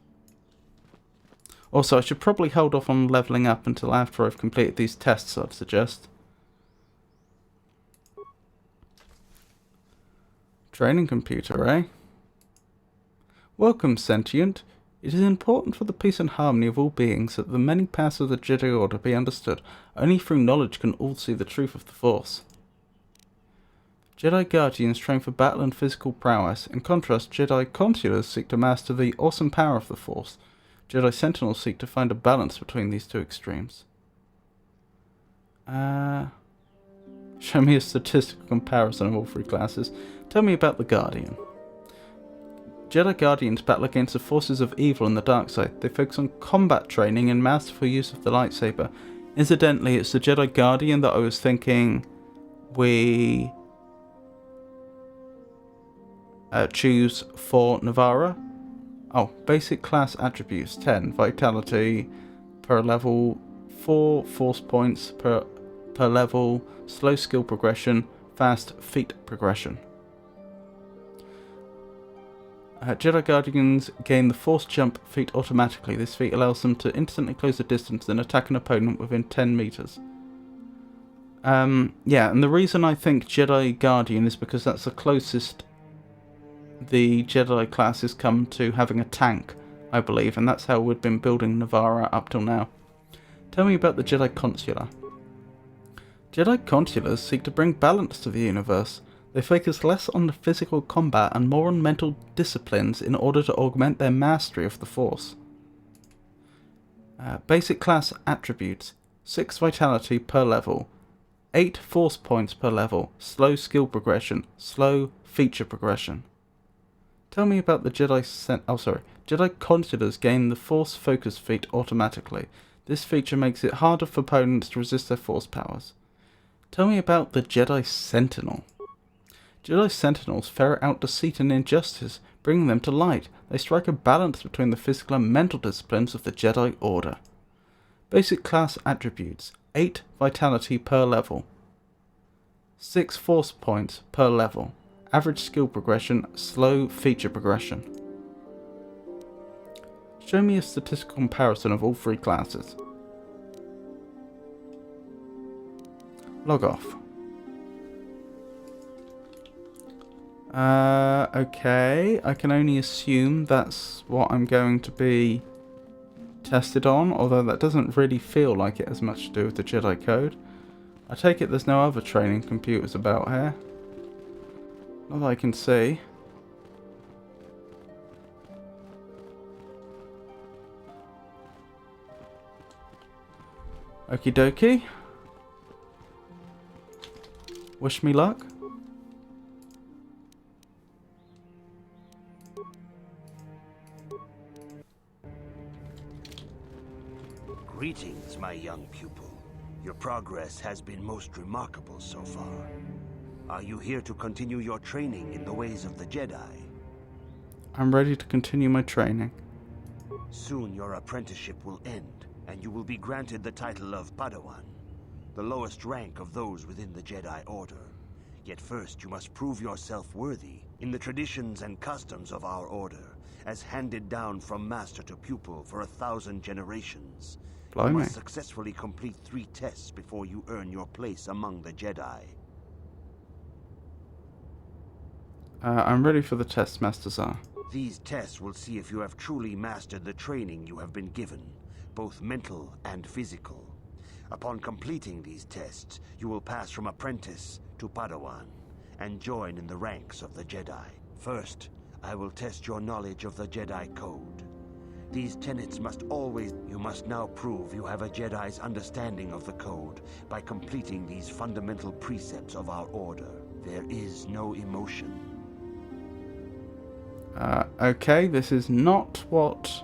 Also, I should probably hold off on leveling up until after I've completed these tests, I'd suggest. Training computer, eh? Welcome, sentient. It is important for the peace and harmony of all beings that the many paths of the Jedi Order be understood. Only through knowledge can all see the truth of the Force. Jedi Guardians train for battle and physical prowess. In contrast, Jedi Consulars seek to master the awesome power of the Force. Jedi Sentinels seek to find a balance between these two extremes. Show me a statistical comparison of all three classes. Tell me about the Guardian. Jedi Guardians battle against the forces of evil and the dark side. They focus on combat training and masterful use of the lightsaber. Incidentally, it's the Jedi Guardian that I was thinking we choose for Navarra. Oh, basic class attributes 10, vitality per level, 4 force points per level, slow skill progression, fast feat progression. Jedi Guardians gain the Force Jump feat automatically. This feat allows them to instantly close the distance and attack an opponent within 10 meters. Yeah, and the reason I think Jedi Guardian is because that's the closest the Jedi classes come to having a tank, I believe, and that's how we've been building Navarra up till now. Tell me about the Jedi Consular. Jedi Consulars seek to bring balance to the universe. They focus less on the physical combat and more on mental disciplines in order to augment their mastery of the Force. Basic class attributes 6 vitality per level, 8 force points per level, slow skill progression, slow feature progression. Tell me about the Jedi Consulars gain the Force Focus feat automatically. This feature makes it harder for opponents to resist their Force powers. Tell me about the Jedi Sentinel. Jedi Sentinels ferret out deceit and injustice, bringing them to light. They strike a balance between the physical and mental disciplines of the Jedi Order. Basic class attributes 8 vitality per level, 6 force points per level, average skill progression, slow feature progression. Show me a statistical comparison of all three classes. Log off. Okay, I can only assume that's what I'm going to be tested on, although that doesn't really feel like it has much to do with the Jedi Code. I take it there's no other training computers about here. Not that I can see. Okie dokie. Wish me luck. Greetings, my young pupil. Your progress has been most remarkable so far. Are you here to continue your training in the ways of the Jedi? I'm ready to continue my training. Soon your apprenticeship will end, and you will be granted the title of Padawan, the lowest rank of those within the Jedi Order. Yet first you must prove yourself worthy in the traditions and customs of our order, as handed down from master to pupil for 1,000 generations. Blimey. You must successfully complete 3 tests before you earn your place among the Jedi. I'm ready for the test, Master Zar. These tests will see if you have truly mastered the training you have been given, both mental and physical. Upon completing these tests, you will pass from apprentice to Padawan, and join in the ranks of the Jedi. First, I will test your knowledge of the Jedi Code. These tenets must always... You must now prove you have a Jedi's understanding of the code by completing these fundamental precepts of our order. There is no emotion. Okay, this is not what...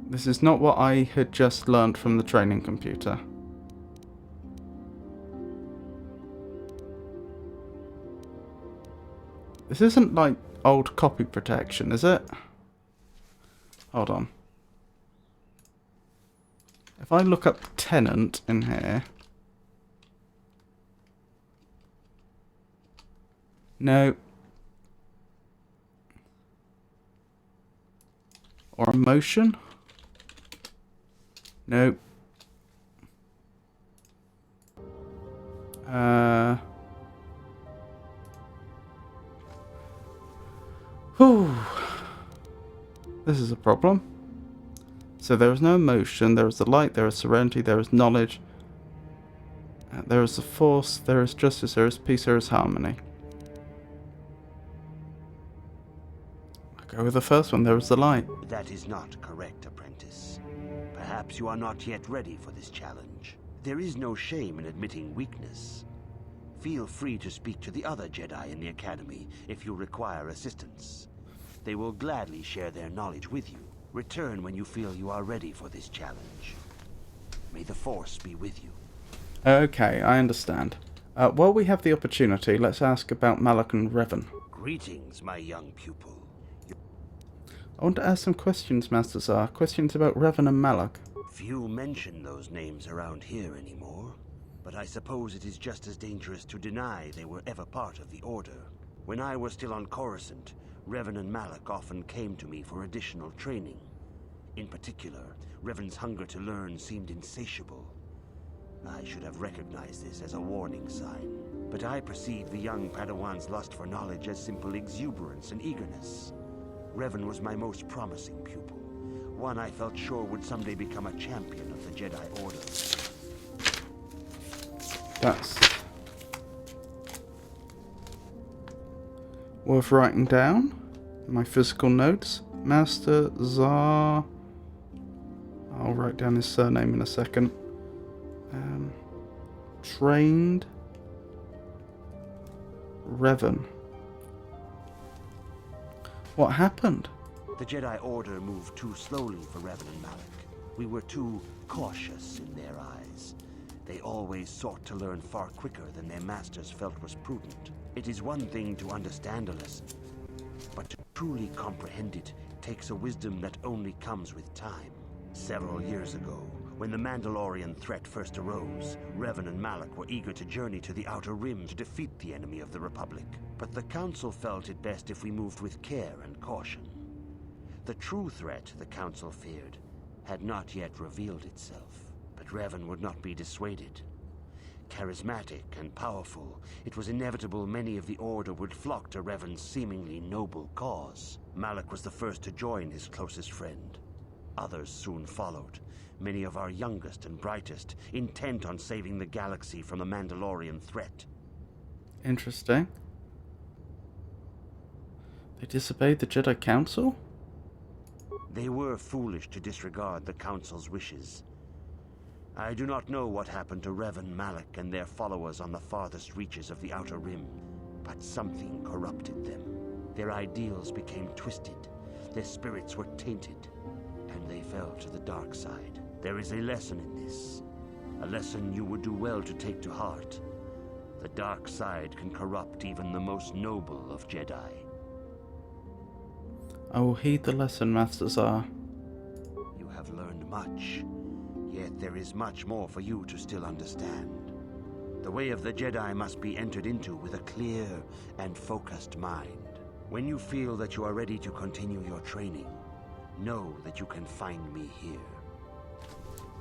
This is not what I had just learned from the training computer. This isn't like old copy protection, is it? Hold on. If I look up tenant in here... No. Or emotion? No. Whew. This is a problem. So there is no emotion, there is the light, there is serenity, there is knowledge, there is the force, there is justice, there is peace, there is harmony. I'll go with the first one, there is the light. That is not correct, apprentice. Perhaps you are not yet ready for this challenge. There is no shame in admitting weakness. Feel free to speak to the other Jedi in the Academy if you require assistance. They will gladly share their knowledge with you. Return when you feel you are ready for this challenge. May the Force be with you. Okay, I understand. While we have the opportunity, let's ask about Malak and Revan. Greetings, my young pupil. I want to ask some questions, Master Zar. Questions about Revan and Malak. Few mention those names around here anymore, but I suppose it is just as dangerous to deny they were ever part of the Order. When I was still on Coruscant, Revan and Malak often came to me for additional training. In particular, Revan's hunger to learn seemed insatiable. I should have recognized this as a warning sign, but I perceived the young Padawan's lust for knowledge as simple exuberance and eagerness. Revan was my most promising pupil, one I felt sure would someday become a champion of the Jedi Order. That's worth writing down. My physical notes. Master Zar. I'll write down his surname in a second. Trained Revan. What happened? The Jedi Order moved too slowly for Revan and Malak. We were too cautious in their eyes. They always sought to learn far quicker than their masters felt was prudent. It is one thing to understand a lesson, but to truly comprehend it takes a wisdom that only comes with time. Several years ago, when the Mandalorian threat first arose, Revan and Malak were eager to journey to the Outer Rim to defeat the enemy of the Republic. But the Council felt it best if we moved with care and caution. The true threat the Council feared had not yet revealed itself, but Revan would not be dissuaded. Charismatic and powerful, it was inevitable many of the Order would flock to Revan's seemingly noble cause. Malak was the first to join his closest friend. Others soon followed, many of our youngest and brightest, intent on saving the galaxy from the Mandalorian threat. Interesting. They disobeyed the Jedi Council? They were foolish to disregard the Council's wishes. I do not know what happened to Revan, Malak, and their followers on the farthest reaches of the Outer Rim, but something corrupted them. Their ideals became twisted, their spirits were tainted, and they fell to the dark side. There is a lesson in this, a lesson you would do well to take to heart. The dark side can corrupt even the most noble of Jedi. I will heed the lesson, Master Zar. You have learned much, yet there is much more for you to still understand. The way of the Jedi must be entered into with a clear and focused mind. When you feel that you are ready to continue your training, know that you can find me here.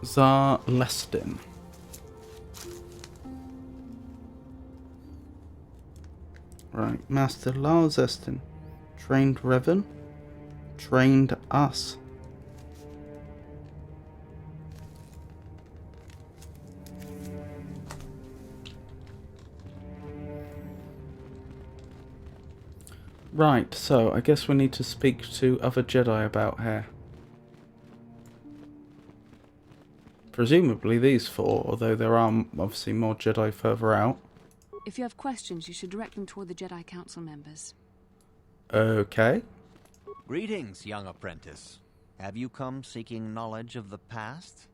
Zar Lestin. Right, Master Lars Estin. Trained Revan. Trained us. Right, so I guess we need to speak to other Jedi about here. Presumably these four, although there are obviously more Jedi further out. If you have questions, you should direct them toward the Jedi Council members. Okay. Greetings, young apprentice. Have you come seeking knowledge of the past?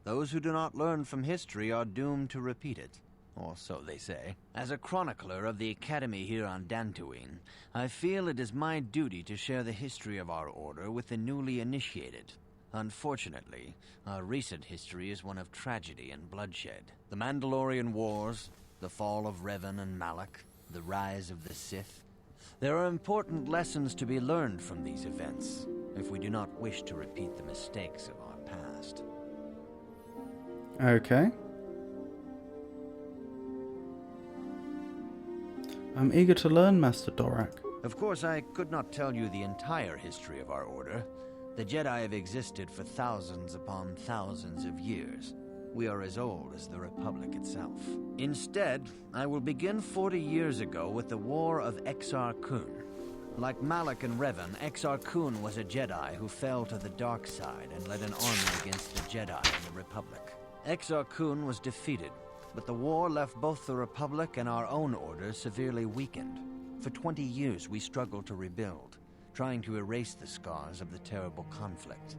Those who do not learn from history are doomed to repeat it, or so they say. As a chronicler of the Academy here on Dantooine, I feel it is my duty to share the history of our order with the newly initiated. Unfortunately, our recent history is one of tragedy and bloodshed. The Mandalorian Wars, the fall of Revan and Malak, the rise of the Sith. There are important lessons to be learned from these events, if we do not wish to repeat the mistakes of our past. Okay. I'm eager to learn, Master Dorak. Of course, I could not tell you the entire history of our order. The Jedi have existed for thousands upon thousands of years. We are as old as the Republic itself. Instead, I will begin 40 years ago with the War of Exar Kun. Like Malak and Revan, Exar Kun was a Jedi who fell to the dark side and led an army against the Jedi and the Republic. Exar Kun was defeated, but the war left both the Republic and our own order severely weakened. For 20 years we struggled to rebuild, trying to erase the scars of the terrible conflict.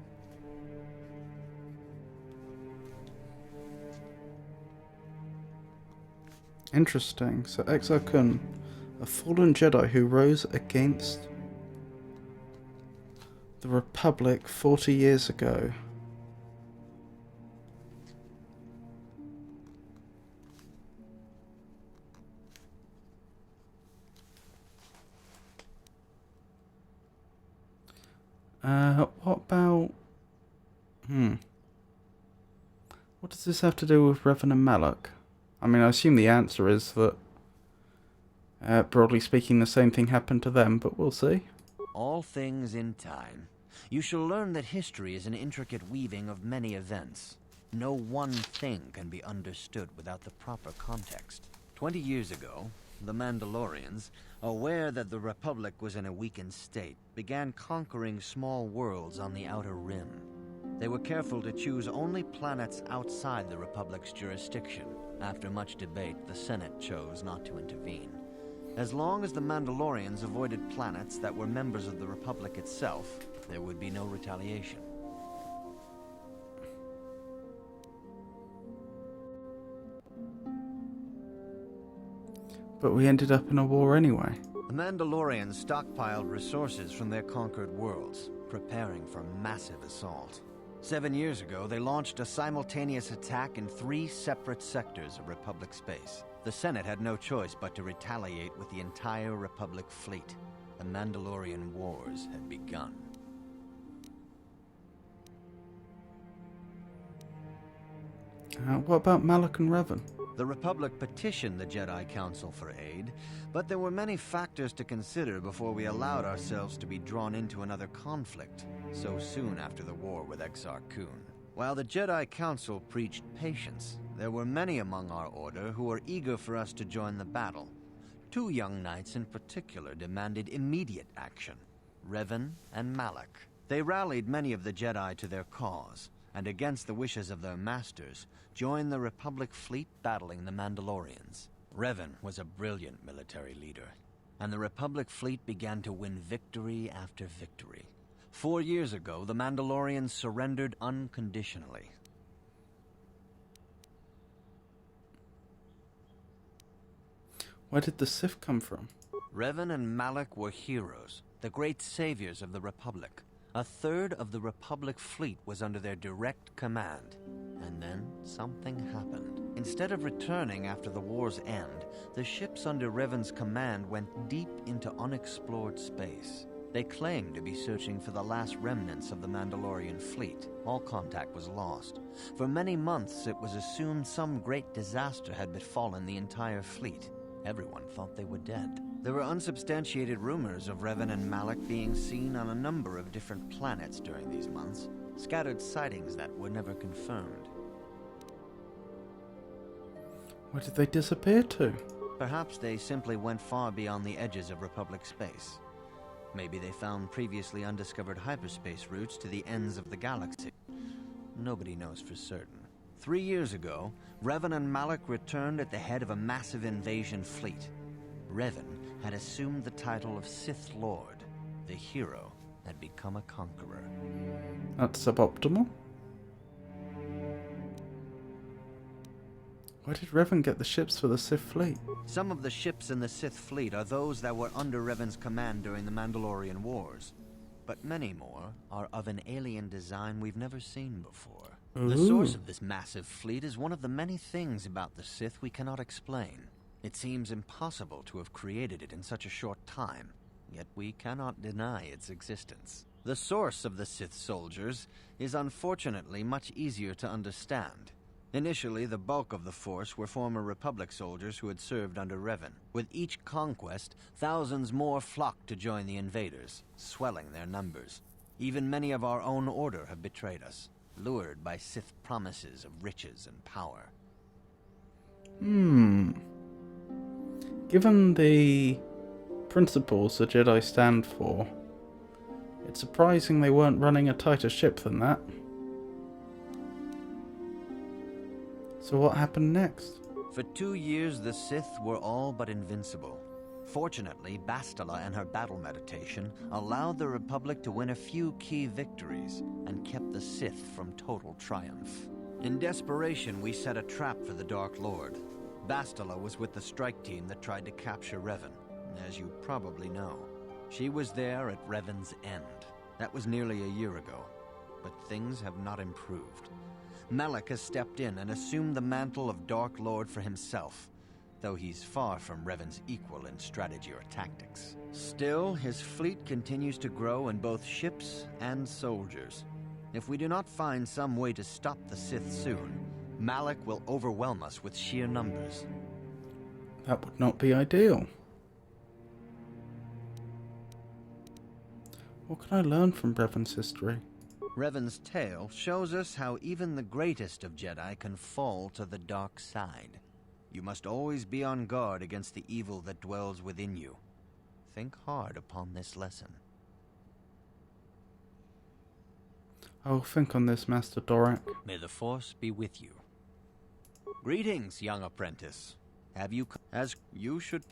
Interesting. So Exar Kun, a fallen Jedi who rose against the Republic 40 years ago. What about... What does this have to do with Revan and Malak? I mean, I assume the answer is that, broadly speaking, the same thing happened to them, but we'll see. All things in time. You shall learn that history is an intricate weaving of many events. No one thing can be understood without the proper context. 20 years ago, the Mandalorians, aware that the Republic was in a weakened state, began conquering small worlds on the Outer Rim. They were careful to choose only planets outside the Republic's jurisdiction. After much debate, the Senate chose not to intervene. As long as the Mandalorians avoided planets that were members of the Republic itself, there would be no retaliation. But we ended up in a war anyway. The Mandalorians stockpiled resources from their conquered worlds, preparing for a massive assault. 7 years ago, they launched a simultaneous attack in 3 separate sectors of Republic space. The Senate had no choice but to retaliate with the entire Republic fleet. The Mandalorian Wars had begun. What about Malak and Revan? The Republic petitioned the Jedi Council for aid, but there were many factors to consider before we allowed ourselves to be drawn into another conflict, so soon after the war with Exar Kun. While the Jedi Council preached patience, there were many among our order who were eager for us to join the battle. 2 young knights in particular demanded immediate action, Revan and Malak. They rallied many of the Jedi to their cause, and against the wishes of their masters, joined the Republic fleet battling the Mandalorians. Revan was a brilliant military leader, and the Republic fleet began to win victory after victory. 4 years ago, the Mandalorians surrendered unconditionally. Where did the Sith come from? Revan and Malak were heroes, the great saviors of the Republic. 1/3 of the Republic fleet was under their direct command. And then something happened. Instead of returning after the war's end, the ships under Revan's command went deep into unexplored space. They claimed to be searching for the last remnants of the Mandalorian fleet. All contact was lost. For many months, it was assumed some great disaster had befallen the entire fleet. Everyone thought they were dead. There were unsubstantiated rumors of Revan and Malak being seen on a number of different planets during these months. Scattered sightings that were never confirmed. Where did they disappear to? Perhaps they simply went far beyond the edges of Republic space. Maybe they found previously undiscovered hyperspace routes to the ends of the galaxy. Nobody knows for certain. 3 years ago, Revan and Malak returned at the head of a massive invasion fleet. Revan had assumed the title of Sith Lord. The hero had become a conqueror. That's suboptimal. Where did Revan get the ships for the Sith fleet? Some of the ships in the Sith fleet are those that were under Revan's command during the Mandalorian Wars. But many more are of an alien design we've never seen before. Ooh. The source of this massive fleet is one of the many things about the Sith we cannot explain. It seems impossible to have created it in such a short time, yet we cannot deny its existence. The source of the Sith soldiers is unfortunately much easier to understand. Initially, the bulk of the force were former Republic soldiers who had served under Revan. With each conquest, thousands more flocked to join the invaders, swelling their numbers. Even many of our own order have betrayed us, lured by Sith promises of riches and power. Given the principles the Jedi stand for, it's surprising they weren't running a tighter ship than that. So what happened next? For 2 years, the Sith were all but invincible. Fortunately, Bastila and her battle meditation allowed the Republic to win a few key victories and kept the Sith from total triumph. In desperation, we set a trap for the Dark Lord. Bastila was with the strike team that tried to capture Revan, as you probably know. She was there at Revan's end. That was nearly a year ago, but things have not improved. Malak has stepped in and assumed the mantle of Dark Lord for himself, though he's far from Revan's equal in strategy or tactics. Still, his fleet continues to grow in both ships and soldiers. If we do not find some way to stop the Sith soon, Malak will overwhelm us with sheer numbers. That would not be ideal. What can I learn from Revan's history? Revan's tale shows us how even the greatest of Jedi can fall to the dark side. You must always be on guard against the evil that dwells within you. Think hard upon this lesson. I will think on this, Master Dorak. May the Force be with you. Greetings, young apprentice. Have you as you should...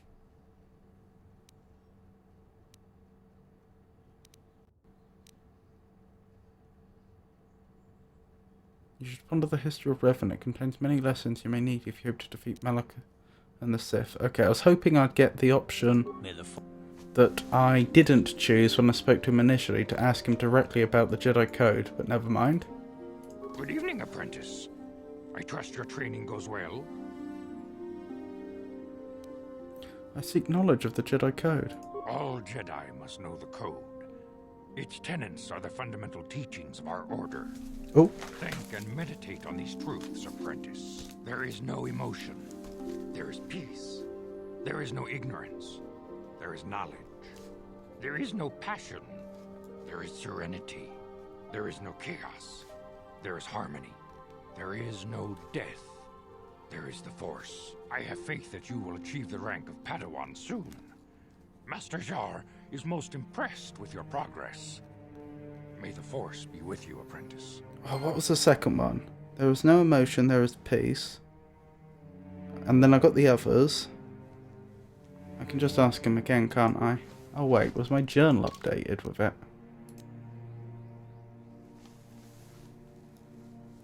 You should ponder the history of Revan. It contains many lessons you may need if you hope to defeat Malak and the Sith. Okay, I was hoping I'd get the option that I didn't choose when I spoke to him initially to ask him directly about the Jedi Code, but never mind. Good evening, apprentice. I trust your training goes well. I seek knowledge of the Jedi Code. All Jedi must know the code. Its tenets are the fundamental teachings of our order. Oh. Think and meditate on these truths, apprentice. There is no emotion. There is peace. There is no ignorance. There is knowledge. There is no passion. There is serenity. There is no chaos. There is harmony. There is no death. There is the Force. I have faith that you will achieve the rank of Padawan soon. Master Jar is most impressed with your progress. May the Force be with you, apprentice. Oh, what was the second one? There was no emotion, there was peace. And then I got the others. I can just ask him again, can't I? Oh wait, was my journal updated with it?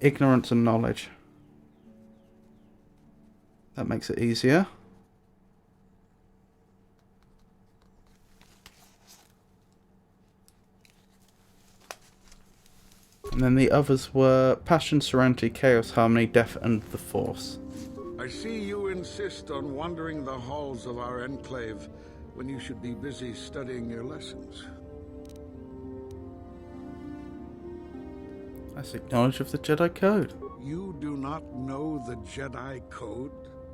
Ignorance and knowledge. That makes it easier. And then the others were passion, serenity, chaos, harmony, death, and the Force. I see you insist on wandering the halls of our enclave when you should be busy studying your lessons. I seek knowledge of the Jedi Code. You do not know the Jedi Code?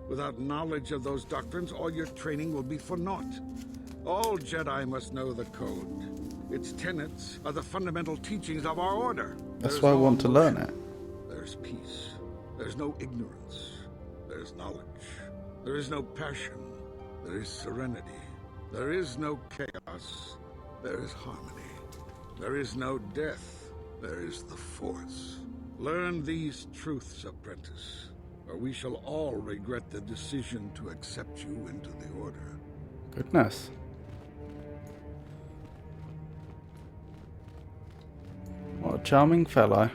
Without knowledge of those doctrines, all your training will be for naught. All Jedi must know the Code. Its tenets are the fundamental teachings of our order. That's why I want to learn it. There's peace. There's no ignorance. There's knowledge. There is no passion. There is serenity. There is no chaos. there is harmony. There is no death. There is the Force. Learn these truths, apprentice, or we shall all regret the decision to accept you into the Order. Goodness. What a charming fellow.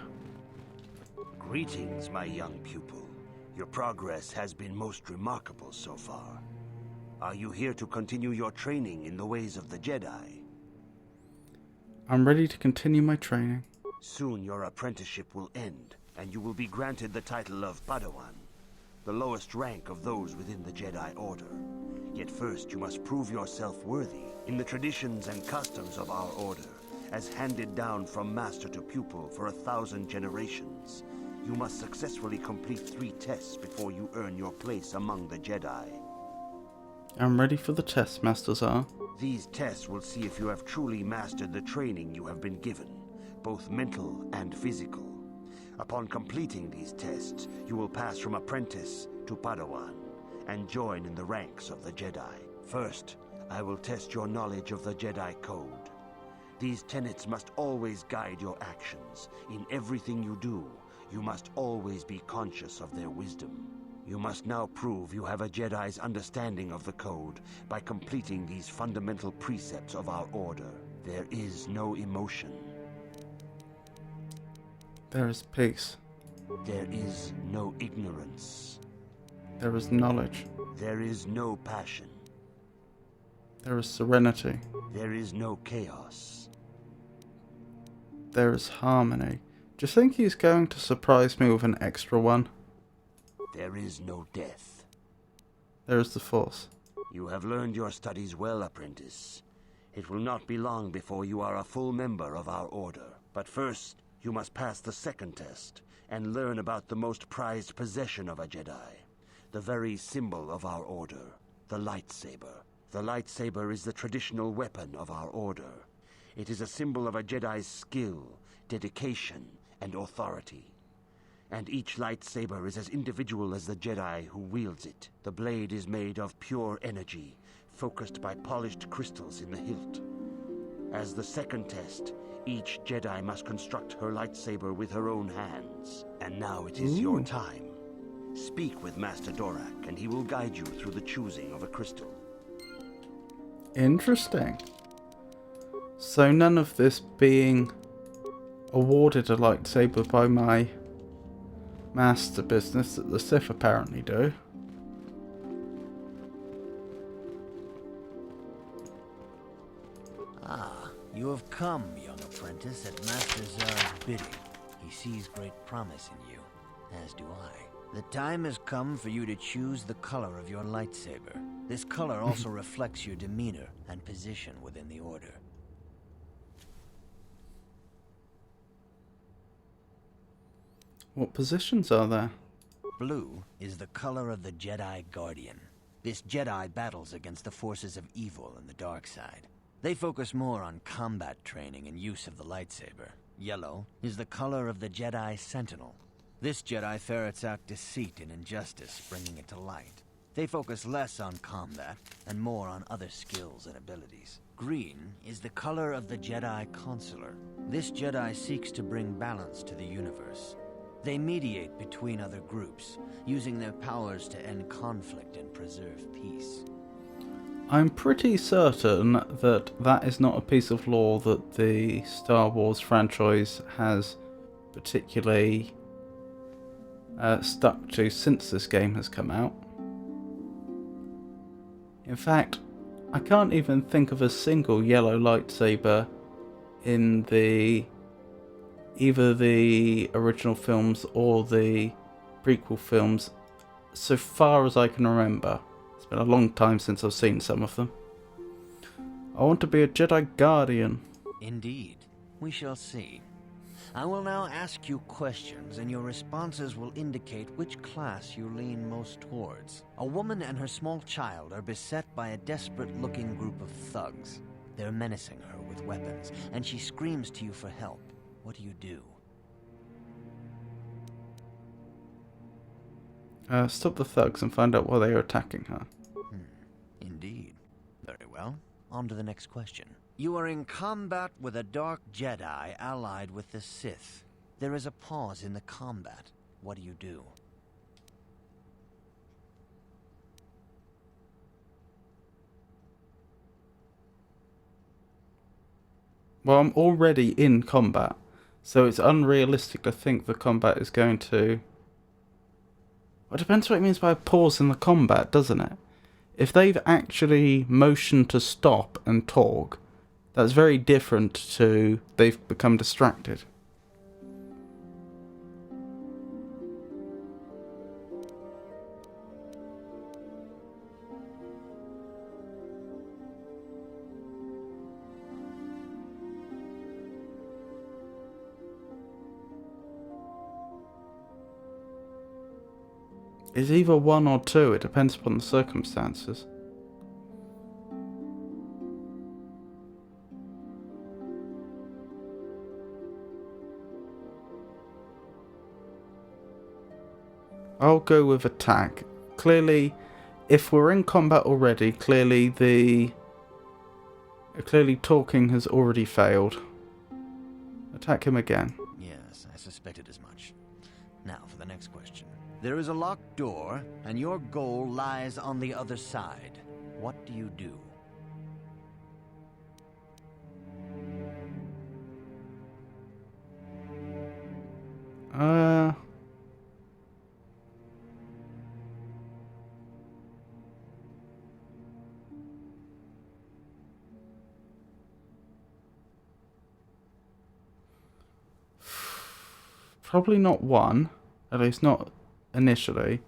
Greetings, my young pupil. Your progress has been most remarkable so far. Are you here to continue your training in the ways of the Jedi? I'm ready to continue my training. Soon your apprenticeship will end, and you will be granted the title of Padawan, the lowest rank of those within the Jedi Order. Yet first you must prove yourself worthy in the traditions and customs of our Order, as handed down from master to pupil for 1,000 generations. You must successfully complete 3 tests before you earn your place among the Jedi. I'm ready for the test, Master Zar. These tests will see if you have truly mastered the training you have been given, both mental and physical. Upon completing these tests, you will pass from apprentice to Padawan and join in the ranks of the Jedi. First, I will test your knowledge of the Jedi Code. These tenets must always guide your actions. In everything you do, you must always be conscious of their wisdom. You must now prove you have a Jedi's understanding of the Code by completing these fundamental precepts of our Order. There is no emotion. There is peace. There is no ignorance. There is knowledge. There is no passion. There is serenity. There is no chaos. There is harmony. Do you think he's going to surprise me with an extra one? There is no death. There is the Force. You have learned your studies well, apprentice. It will not be long before you are a full member of our Order. But first, you must pass the second test and learn about the most prized possession of a Jedi, the very symbol of our Order, the lightsaber. The lightsaber is the traditional weapon of our Order. It is a symbol of a Jedi's skill, dedication, and authority. And each lightsaber is as individual as the Jedi who wields it. The blade is made of pure energy, focused by polished crystals in the hilt. As the second test, each Jedi must construct her lightsaber with her own hands. And now it is your time. Speak with Master Dorak, and he will guide you through the choosing of a crystal. Interesting. So none of this being awarded a lightsaber by my master business that the Sith apparently do. Ah, you have come, young apprentice, at Master Zar's bidding. He sees great promise in you, as do I. The time has come for you to choose the color of your lightsaber. This color also reflects your demeanor and position within the Order. What positions are there? Blue is the color of the Jedi Guardian. This Jedi battles against the forces of evil and the dark side. They focus more on combat training and use of the lightsaber. Yellow is the color of the Jedi Sentinel. This Jedi ferrets out deceit and injustice, bringing it to light. They focus less on combat and more on other skills and abilities. Green is the color of the Jedi Consular. This Jedi seeks to bring balance to the universe. They mediate between other groups, using their powers to end conflict and preserve peace. I'm pretty certain that that is not a piece of lore that the Star Wars franchise has particularly stuck to since this game has come out. In fact, I can't even think of a single yellow lightsaber in either the original films or the prequel films, so far as I can remember. It's been a long time since I've seen some of them. I want to be a Jedi Guardian. Indeed. We shall see. I will now ask you questions, and your responses will indicate which class you lean most towards. A woman and her small child are beset by a desperate-looking group of thugs. They're menacing her with weapons, and she screams to you for help. What do you do? Stop the thugs and find out why they are attacking her. Indeed. Very well. On to the next question. You are in combat with a dark Jedi allied with the Sith. There is a pause in the combat. What do you do? Well, I'm already in combat, so it's unrealistic to think the combat is going to... Well, it depends what it means by a pause in the combat, doesn't it? If they've actually motioned to stop and talk, that's very different to they've become distracted. It's either one or two, it depends upon the circumstances. I'll go with attack. Clearly, if we're in combat already, clearly talking has already failed. Attack him again. Yes, I suspected as much. Now for the next question. There is a locked door, and your goal lies on the other side. What do you do? Probably not one, at least not initially.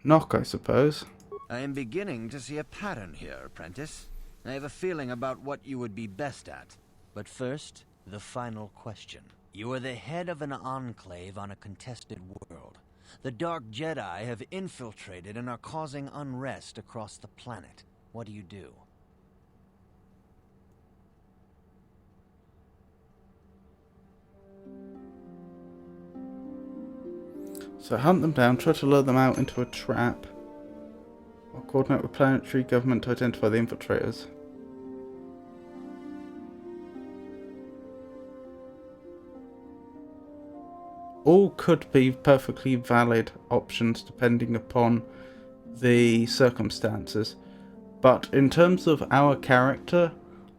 Knock, I suppose. I am beginning to see a pattern here, apprentice. I have a feeling about what you would be best at. But first, the final question. You are the head of an enclave on a contested world. The Dark Jedi have infiltrated and are causing unrest across the planet. What do you do? So hunt them down, try to lure them out into a trap, or coordinate with planetary government to identify the infiltrators. All could be perfectly valid options depending upon the circumstances. But in terms of our character,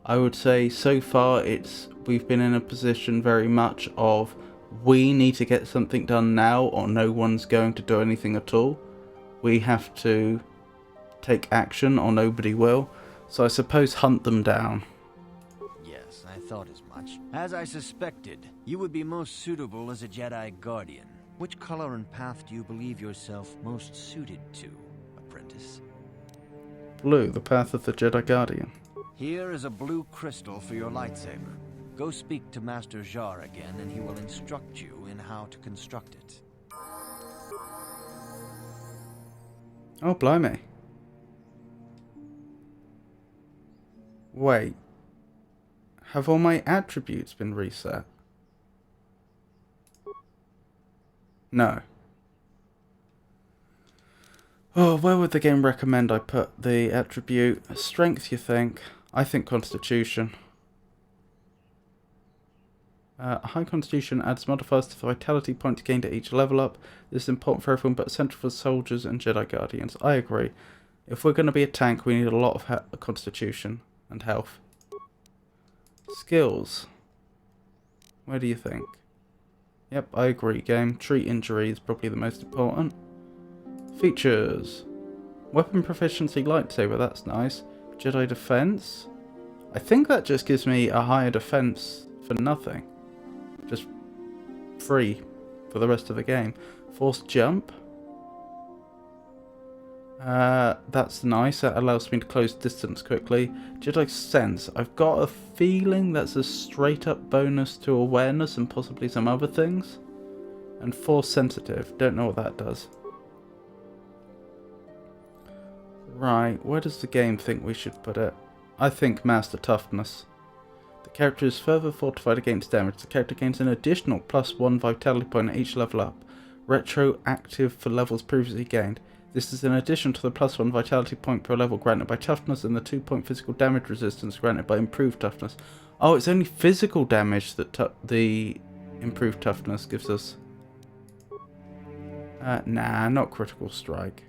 I would say so far we've been in a position very much of we need to get something done now or no one's going to do anything at all. We have to take action or nobody will. So I suppose hunt them down. Yes, I thought as much. As I suspected, you would be most suitable as a Jedi Guardian. Which color and path do you believe yourself most suited to, apprentice? Blue, the path of the Jedi Guardian. Here is a blue crystal for your lightsaber. Go speak to Master Jar again, and he will instruct you in how to construct it. Oh, blimey. Wait. Have all my attributes been reset? No. Oh, where would the game recommend I put the attribute? Strength, you think? I think Constitution. High Constitution adds modifiers to the vitality points gained at each level up. This is important for everyone but essential for soldiers and Jedi Guardians. I agree. If we're going to be a tank, we need a lot of Constitution and health. Skills. Where do you think? Yep, I agree, game. Treat injury is probably the most important. Features. Weapon proficiency lightsaber, that's nice. Jedi defense. I think that just gives me a higher defense for nothing. Just free for the rest of the game. Force jump. That's nice. That allows me to close distance quickly. Jedi sense. I've got a feeling that's a straight up bonus to awareness and possibly some other things. And force sensitive. Don't know what that does. Right, where does the game think we should put it? I think Master Toughness. The character is further fortified against damage. The character gains an additional +1 vitality point at each level up. Retroactive for levels previously gained. This is in addition to the +1 vitality point per level granted by toughness and the 2-point physical damage resistance granted by improved toughness. Oh, it's only physical damage that the improved toughness gives us. Nah, not critical strike.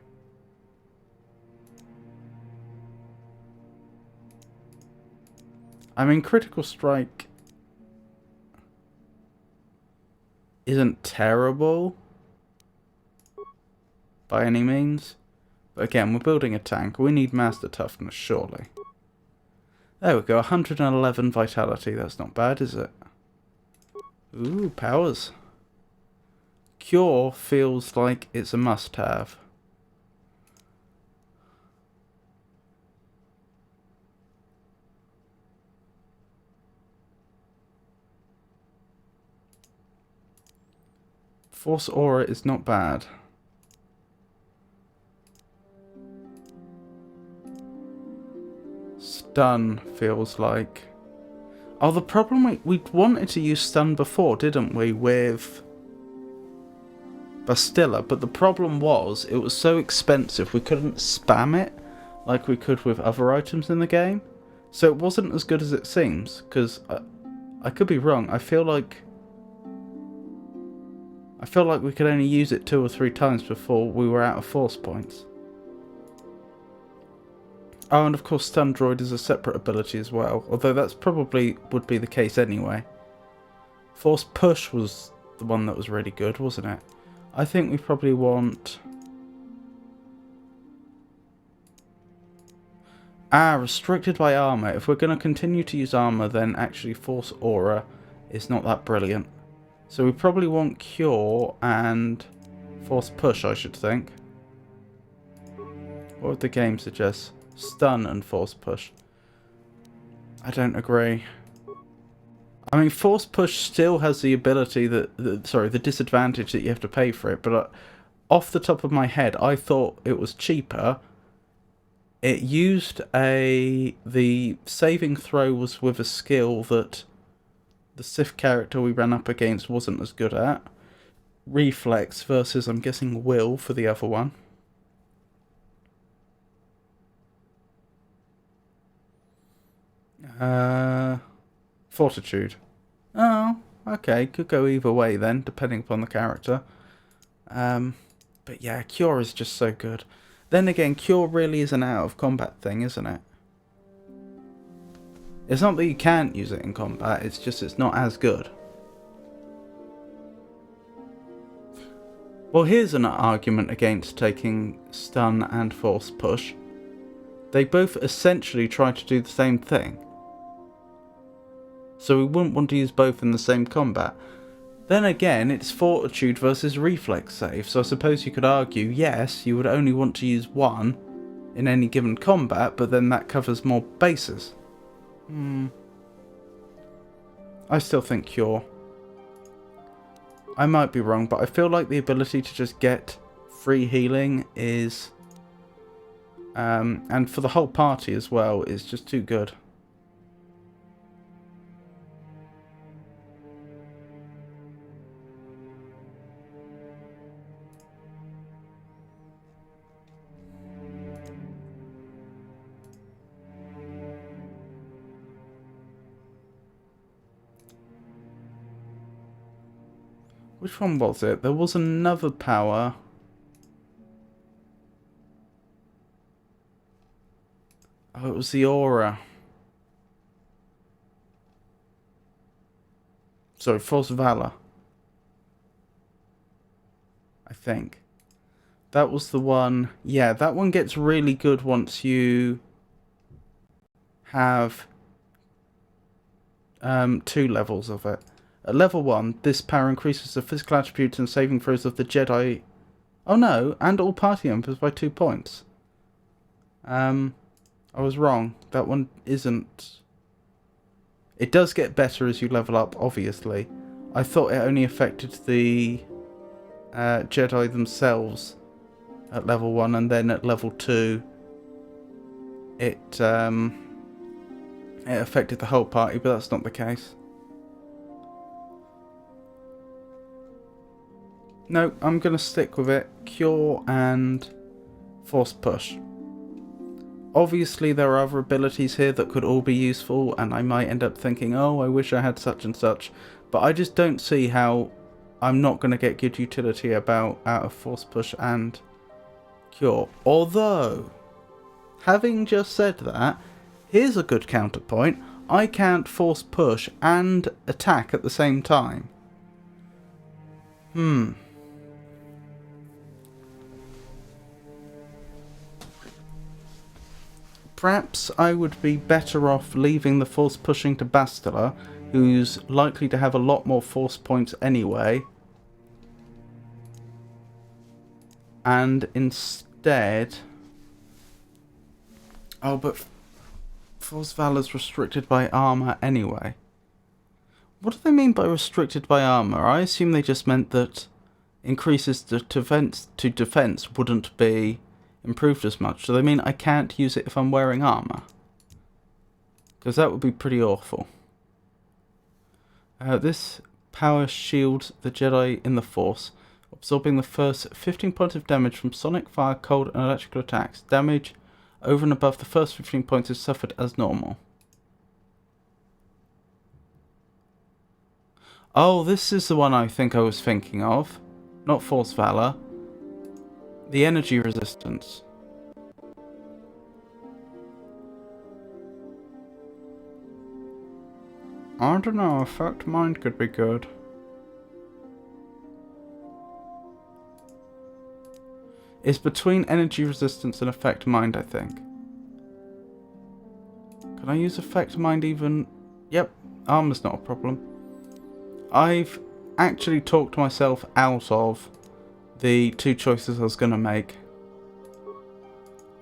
I mean, critical strike isn't terrible by any means. But again, we're building a tank. We need master toughness, surely. There we go, 111 vitality. That's not bad, is it? Ooh, powers. Cure feels like it's a must-have. Force Aura is not bad. Stun feels like... Oh, the problem we wanted to use stun before, didn't we, with Bastilla, but the problem was it was so expensive we couldn't spam it like we could with other items in the game. So it wasn't as good as it seems, because I could be wrong. I feel like we could only use it 2 or 3 times before we were out of force points. Oh, and of course Stun Droid is a separate ability as well, although that's probably would be the case anyway. Force Push was the one that was really good, wasn't it? I think we probably want... restricted by armor. If we're going to continue to use armor, then actually Force Aura is not that brilliant. So we probably want Cure and Force Push, I should think. What would the game suggest? Stun and Force Push. I don't agree. I mean, Force Push still has the ability the disadvantage that you have to pay for it, but off the top of my head, I thought it was cheaper. It used the saving throw was with a skill that the Sith character we ran up against wasn't as good at. Reflex versus, I'm guessing, Will for the other one. Fortitude. Oh, okay. Could go either way then, depending upon the character. But yeah, Cure is just so good. Then again, Cure really is an out of combat thing, isn't it? It's not that you can't use it in combat, it's just it's not as good. Well, here's an argument against taking Stun and Force Push. They both essentially try to do the same thing. So we wouldn't want to use both in the same combat. Then again, it's Fortitude versus Reflex save, so I suppose you could argue, yes, you would only want to use one in any given combat, but then that covers more bases. I still think Cure. I might be wrong, but I feel like the ability to just get free healing is... and for the whole party as well, is just too good. Which one was it? There was another power. Oh, it was the aura. Sorry, Force Valor. I think. That was the one. Yeah, that one gets really good once you have 2 levels of it. At level 1, this power increases the physical attributes and saving throws of the Jedi... Oh no, and all party members by 2 points. I was wrong. That one isn't... It does get better as you level up, obviously. I thought it only affected the Jedi themselves at level 1, and then at level 2 it affected the whole party, but that's not the case. No, I'm going to stick with it. Cure and Force Push. Obviously there are other abilities here that could all be useful, and I might end up thinking, oh, I wish I had such and such, but I just don't see how I'm not going to get good utility out of Force Push and Cure. Although, having just said that, here's a good counterpoint. I can't Force Push and attack at the same time. Perhaps I would be better off leaving the Force Pushing to Bastila, who's likely to have a lot more Force points anyway. And instead... Oh, but Force Valor's restricted by armor anyway. What do they mean by restricted by armor? I assume they just meant that increases to defense wouldn't be improved as much. Do they mean I can't use it if I'm wearing armor? Because that would be pretty awful. This power shields the Jedi in the Force, absorbing the first 15 points of damage from sonic, fire, cold, and electrical attacks. Damage over and above the first 15 points is suffered as normal. Oh, this is the one I think I was thinking of. Not Force Valor. The energy resistance. I don't know, Effect Mind could be good. It's between energy resistance and Effect Mind, I think. Can I use Effect Mind even? Yep, armor's not a problem. I've actually talked myself out of the two choices I was going to make.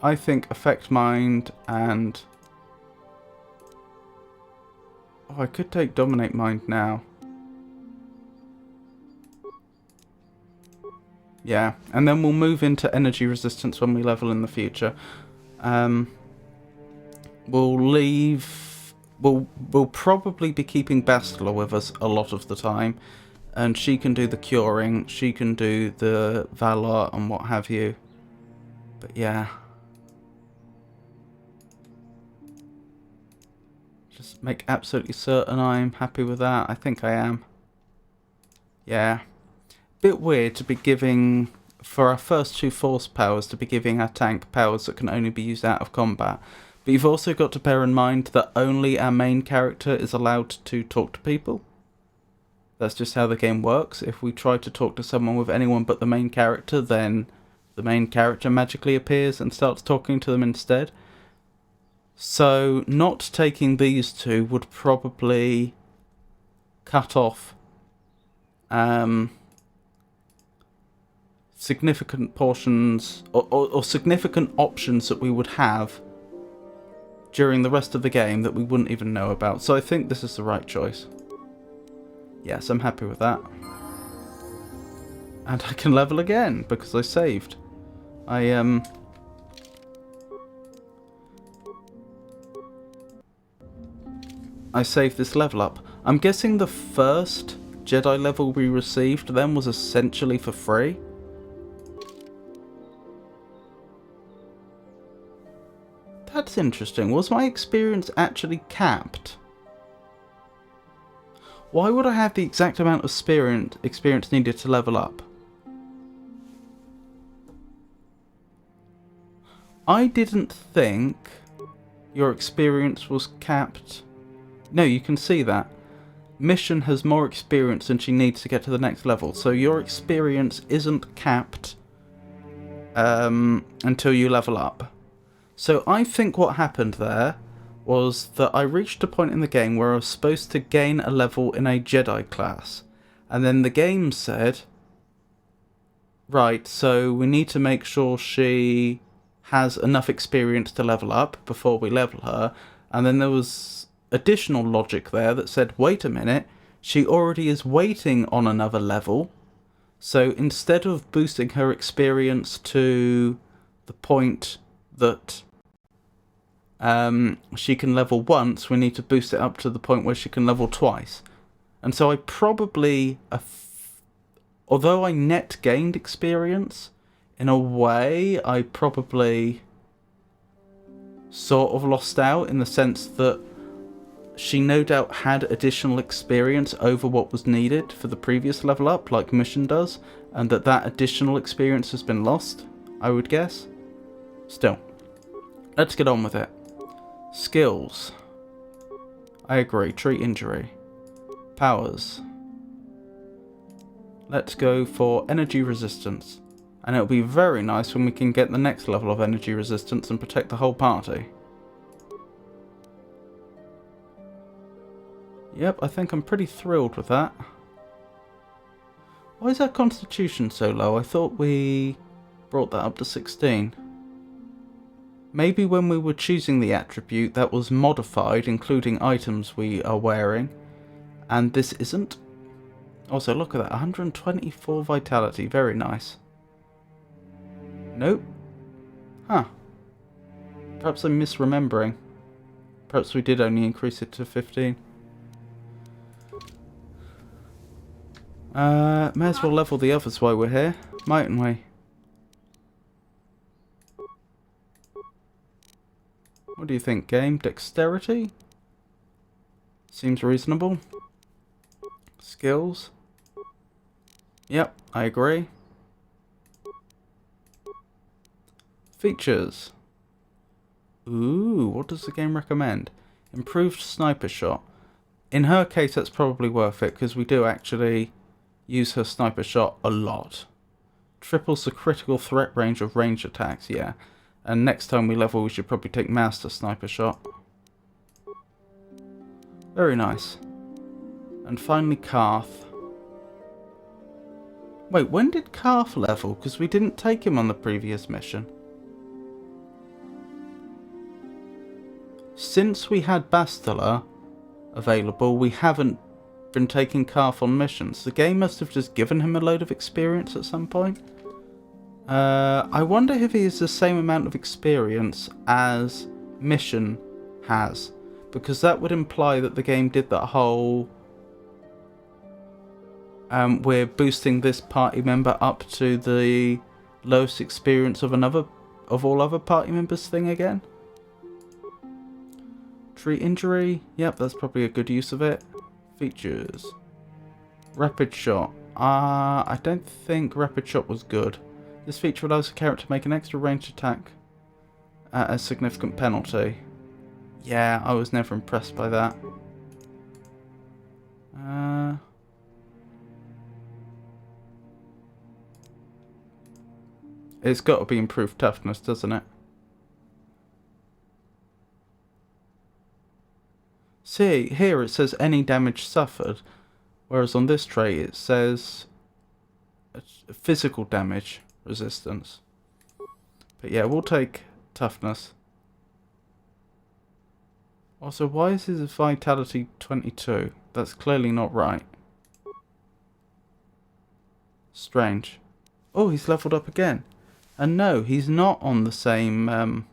I think Affect Mind and... Oh, I could take Dominate Mind now. Yeah, and then we'll move into Energy Resistance when we level in the future. We'll probably be keeping Bastila with us a lot of the time. And she can do the curing, she can do the valor and what have you. But yeah. Just make absolutely certain I'm happy with that. I think I am. Yeah. Bit weird to be giving, for our first two force powers, to be giving our tank powers that can only be used out of combat. But you've also got to bear in mind that only our main character is allowed to talk to people. That's just how the game works. If we try to talk to someone with anyone but the main character, then the main character magically appears and starts talking to them instead. So not taking these two would probably cut off significant portions or significant options that we would have during the rest of the game that we wouldn't even know about. So I think this is the right choice. Yes, I'm happy with that. And I can level again because I saved. I saved this level up. I'm guessing the first Jedi level we received then was essentially for free. That's interesting. Was my experience actually capped? Why would I have the exact amount of experience needed to level up? I didn't think your experience was capped. No, you can see that. Mission has more experience than she needs to get to the next level. So your experience isn't capped until you level up. So I think what happened there was that I reached a point in the game where I was supposed to gain a level in a Jedi class. And then the game said, right, so we need to make sure she has enough experience to level up before we level her. And then there was additional logic there that said, wait a minute, she already is waiting on another level. So instead of boosting her experience to the point that she can level once, we need to boost it up to the point where she can level twice. And so I probably, although I net gained experience in a way, I probably sort of lost out in the sense that she no doubt had additional experience over what was needed for the previous level up, like Mission does, and that additional experience has been lost, I would guess. Still, let's get on with it. Skills. I agree, treat injury. Powers. Let's go for energy resistance. And it'll be very nice when we can get the next level of energy resistance and protect the whole party. Yep, I think I'm pretty thrilled with that. Why is our constitution so low? I thought we brought that up to 16. Maybe when we were choosing the attribute that was modified, including items we are wearing, and this isn't. Also, look at that, 124 vitality, very nice. Nope. Huh. Perhaps I'm misremembering. Perhaps we did only increase it to 15. May as well level the others while we're here, mightn't we? What do you think, game? Dexterity? Seems reasonable. Skills? Yep, I agree. Features. Ooh, what does the game recommend? Improved sniper shot. In her case, that's probably worth it, because we do actually use her sniper shot a lot. Triples the critical threat range of range attacks, yeah. And next time we level, we should probably take Master Sniper Shot. Very nice. And finally, Karth. Wait, when did Karth level? Because we didn't take him on the previous mission. Since we had Bastila available, we haven't been taking Karth on missions. The game must have just given him a load of experience at some point. I wonder if he has the same amount of experience as Mission has. Because that would imply that the game did that whole... we're boosting this party member up to the lowest experience of all other party members thing again. Treat injury. Yep, that's probably a good use of it. Features. Rapid shot. I don't think rapid shot was good. This feature allows the character to make an extra ranged attack at a significant penalty. Yeah, I was never impressed by that. It's got to be improved toughness, doesn't it? See, here it says any damage suffered, whereas on this trait it says physical damage resistance. But yeah, we'll take toughness. Also, why is his vitality 22? That's clearly not right. Strange. Oh, he's leveled up again. And no, he's not on the same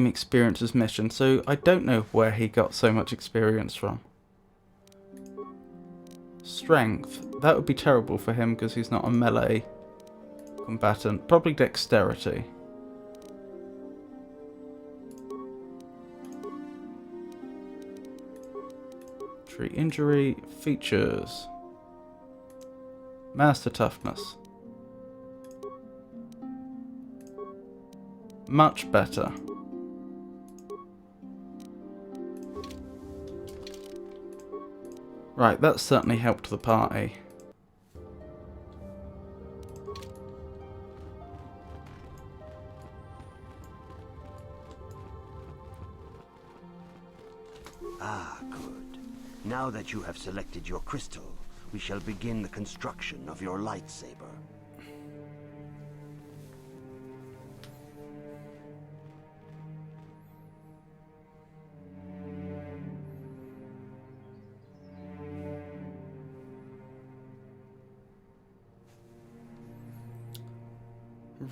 experience as Mission, so I don't know where he got so much experience from. Strength. That would be terrible for him because he's not a melee combatant. Probably dexterity. Treat injury. Features. Master toughness. Much better. Right, that certainly helped the party. Ah, good. Now that you have selected your crystal, we shall begin the construction of your lightsaber.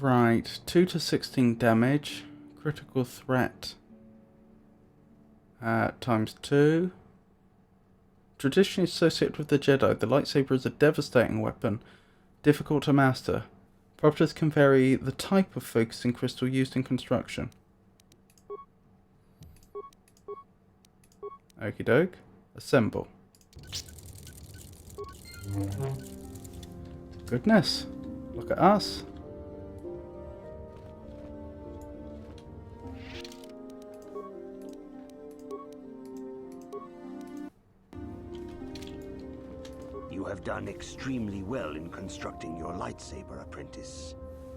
Right, 2 to 16 damage, critical threat times 2. Traditionally associated with the Jedi, the lightsaber is a devastating weapon, difficult to master. Properties can vary the type of focusing crystal used in construction. Okie doke. Assemble. Goodness. Look at us. You have done extremely well in constructing your lightsaber, apprentice.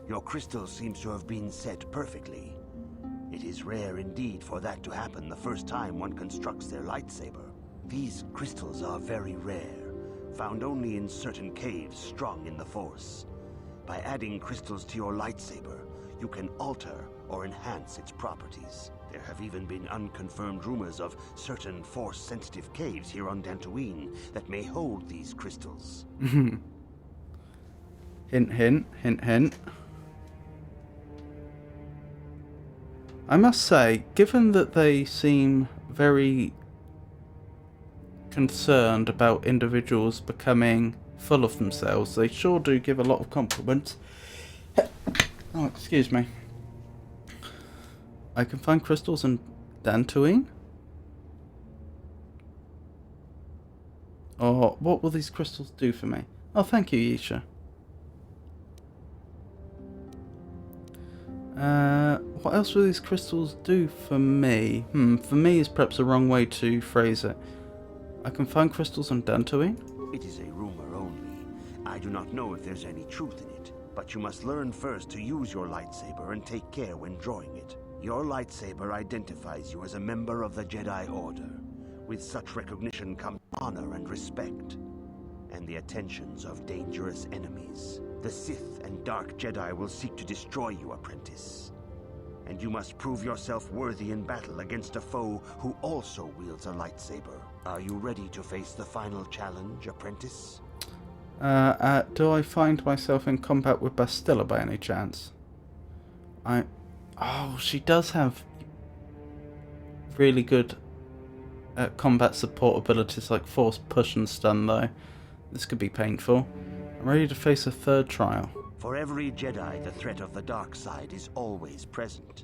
Your crystal seems to have been set perfectly. It is rare indeed for that to happen the first time one constructs their lightsaber. These crystals are very rare, found only in certain caves strong in the Force. By adding crystals to your lightsaber, you can alter or enhance its properties. There have even been unconfirmed rumors of certain Force-sensitive caves here on Dantooine that may hold these crystals. Hint, hint, hint, hint. I must say, given that they seem very concerned about individuals becoming full of themselves, they sure do give a lot of compliments. Oh, excuse me. I can find crystals in Dantooine? Or what will these crystals do for me? Oh, thank you, Yisha. What else will these crystals do for me? For me is perhaps the wrong way to phrase it. I can find crystals on Dantooine? It is a rumor only. I do not know if there's any truth in it, but you must learn first to use your lightsaber and take care when drawing it. Your lightsaber identifies you as a member of the Jedi Order. With such recognition comes honor and respect, and the attentions of dangerous enemies. The Sith and Dark Jedi will seek to destroy you, apprentice. And you must prove yourself worthy in battle against a foe who also wields a lightsaber. Are you ready to face the final challenge, apprentice? Do I find myself in combat with Bastila by any chance? Oh, she does have really good combat support abilities like Force Push and Stun, though. This could be painful. I'm ready to face a third trial. For every Jedi, the threat of the dark side is always present.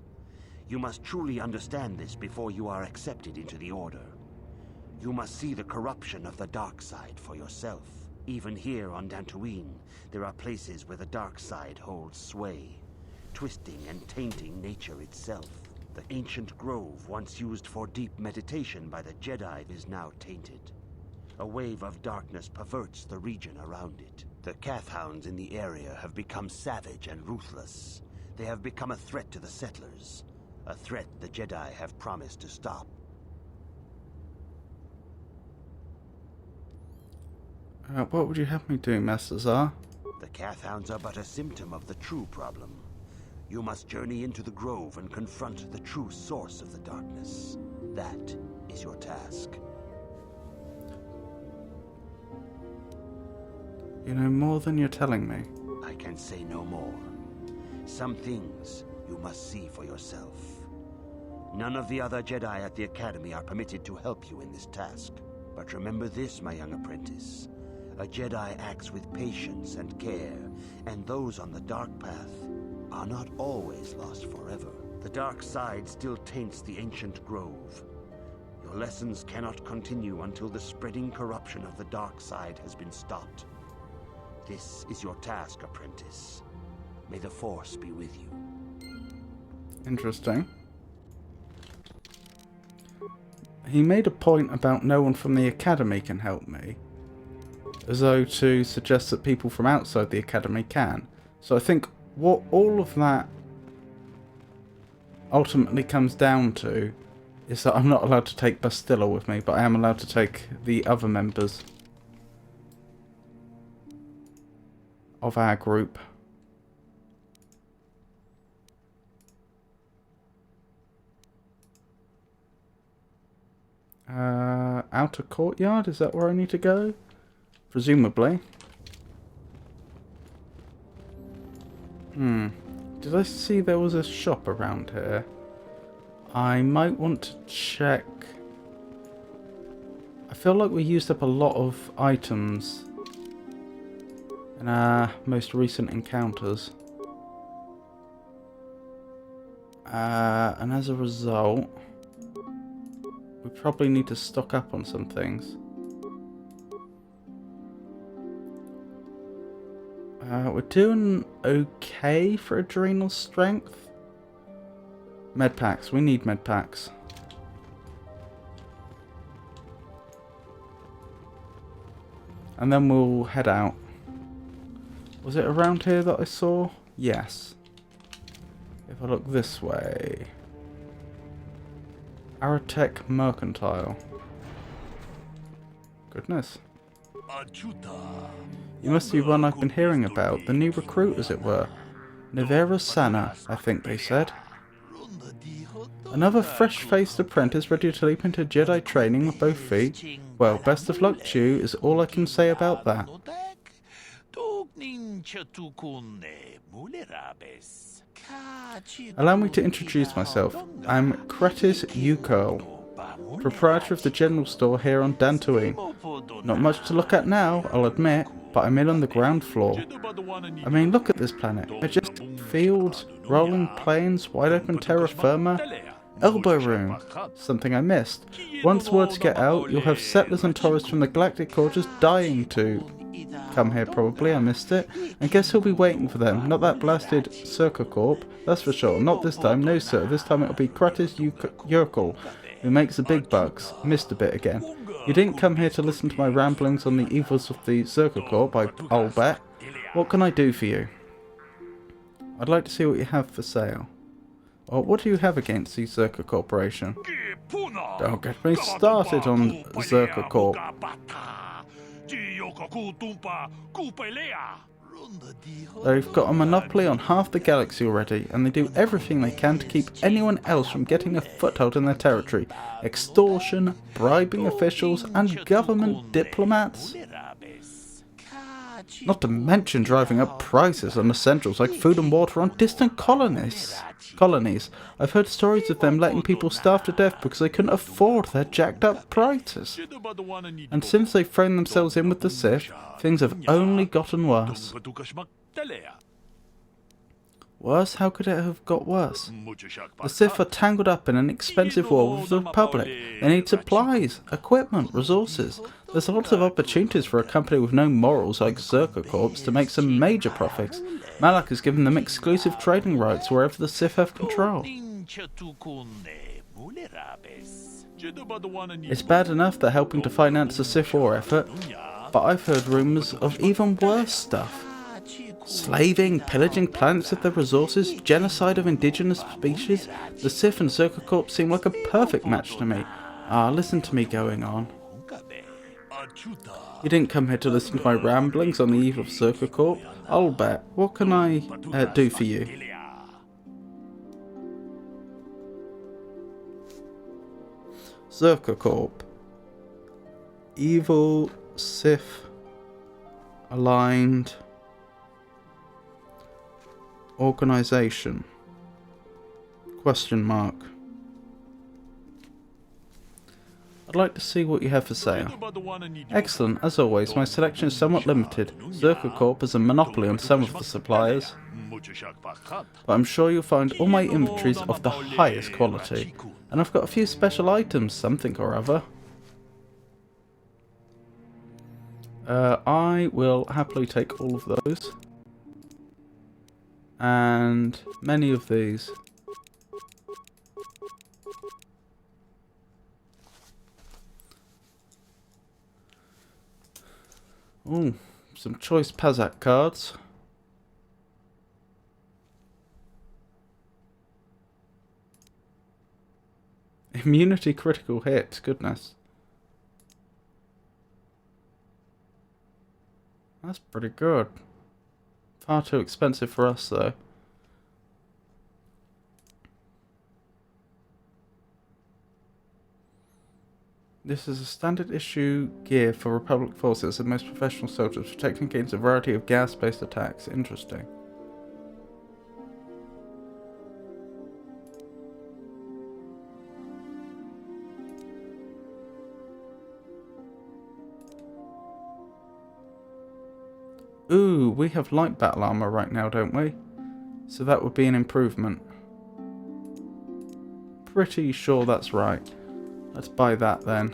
You must truly understand this before you are accepted into the Order. You must see the corruption of the dark side for yourself. Even here on Dantooine, there are places where the dark side holds sway, twisting and tainting nature itself. The ancient grove, once used for deep meditation by the Jedi, is now tainted. A wave of darkness perverts the region around it. The Kathhounds in the area have become savage and ruthless. They have become a threat to the settlers, a threat the Jedi have promised to stop. What would you have me do, Master Zar? The Kathhounds are but a symptom of the true problem. You must journey into the grove and confront the true source of the darkness. That is your task. You know more than you're telling me. I can say no more. Some things you must see for yourself. None of the other Jedi at the Academy are permitted to help you in this task. But remember this, my young apprentice. A Jedi acts with patience and care, and those on the dark path are not always lost forever. The dark side still taints the ancient grove. Your lessons cannot continue until the spreading corruption of the dark side has been stopped. This is your task, apprentice. May the Force be with you. Interesting. He made a point about no one from the Academy can help me, as though to suggest that people from outside the Academy can. So I think what all of that ultimately comes down to is that I'm not allowed to take Bastila with me, but I am allowed to take the other members of our group. Outer courtyard, is that where I need to go? Presumably. Did I see there was a shop around here? I might want to check. I feel like we used up a lot of items in our most recent encounters. And as a result, we probably need to stock up on some things. We're doing okay for adrenal strength. Med packs. We need med packs. And then we'll head out. Was it around here that I saw? Yes. If I look this way. Aratech Mercantile. Goodness. You must be one I've been hearing about. The new recruit, as it were. Nivera Sana, I think they said. Another fresh-faced apprentice ready to leap into Jedi training with both feet. Well, best of luck to you is all I can say about that. Allow me to introduce myself. I'm Kretis Ukurl, proprietor of the general store here on Dantooine. Not much to look at now, I'll admit, but I'm in on the ground floor. I mean, look at this planet. Majestic fields, rolling plains, wide open terra firma. Elbow room. Something I missed. Once words get out, you'll have settlers and tourists from the Galactic Core just dying to come here probably. I missed it. And guess who'll be waiting for them? Not that blasted Circa Corp, that's for sure. Not this time, no sir. This time it'll be Kretis Ukurl, who makes the big bucks. Missed a bit again. You didn't come here to listen to my ramblings on the evils of the Circa Corp, I'll bet. What can I do for you? I'd like to see what you have for sale. Or what do you have against the Zerka Corporation? Don't get me started on Zerka Corp. They've got a monopoly on half the galaxy already, and they do everything they can to keep anyone else from getting a foothold in their territory. Extortion, bribing officials, and government diplomats. Not to mention driving up prices on essentials like food and water on distant colonies. I've heard stories of them letting people starve to death because they couldn't afford their jacked up prices. And since they've thrown themselves in with the Sith, things have only gotten worse. Worse? How could it have got worse? The Sith are tangled up in an expensive war with the Republic. They need supplies, equipment, resources. There's lots of opportunities for a company with no morals like Zerka Corps to make some major profits. Malak has given them exclusive trading rights wherever the Sith have control. It's bad enough they're helping to finance the Sith war effort, but I've heard rumours of even worse stuff. Slaving, pillaging planets of their resources, genocide of indigenous species. The Sith and Zerka Corp seem like a perfect match to me. Ah, listen to me going on. You didn't come here to listen to my ramblings on the eve of Zerka Corp. I'll bet. What can I do for you? Zerka Corp. Evil, Sith, aligned organization. Question mark. I'd like to see what you have for sale. Excellent, as always, my selection is somewhat limited. Zerka Corp has a monopoly on some of the suppliers, but I'm sure you'll find all my inventories of the highest quality. And I've got a few special items, something or other. I will happily take all of those. And many of these. Ooh, some choice Pazak cards. Immunity critical hit, goodness. That's pretty good. Far too expensive for us, though. This is a standard issue gear for Republic forces and most professional soldiers, protecting against a variety of gas-based attacks. Interesting. Ooh, we have light battle armor right now, don't we? So that would be an improvement. pretty sure that's right. Let's buy that then.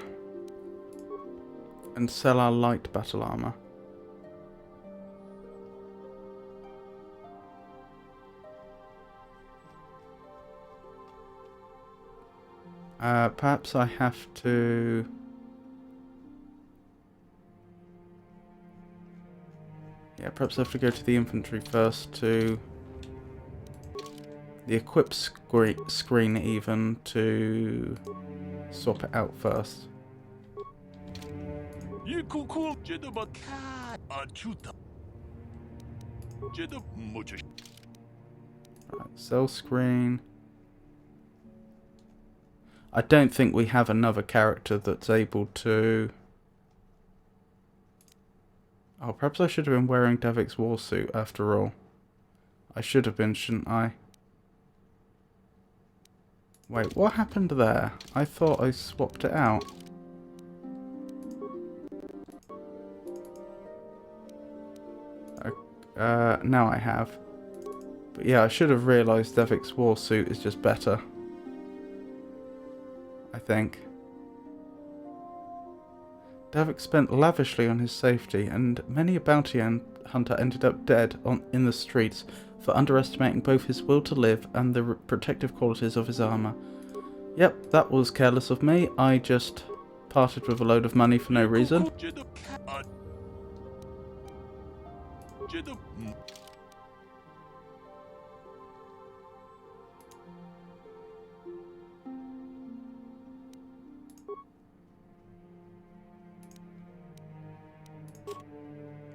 And sell our light battle armor. Perhaps I have to... Yeah, perhaps I have to go to the infantry first to... The equip screen even to swap it out first. Right, sell screen. I don't think we have another character that's able to... Oh, perhaps I should have been wearing Davik's warsuit after all. I should have been, shouldn't I? Wait, what happened there? I thought I swapped it out. Now I have. But yeah, I should have realised Davik's warsuit is just better. I think. Davik spent lavishly on his safety, and many a bounty hunter ended up dead in the streets for underestimating both his will to live and the protective qualities of his armour. Yep, that was careless of me. I just parted with a load of money for no reason.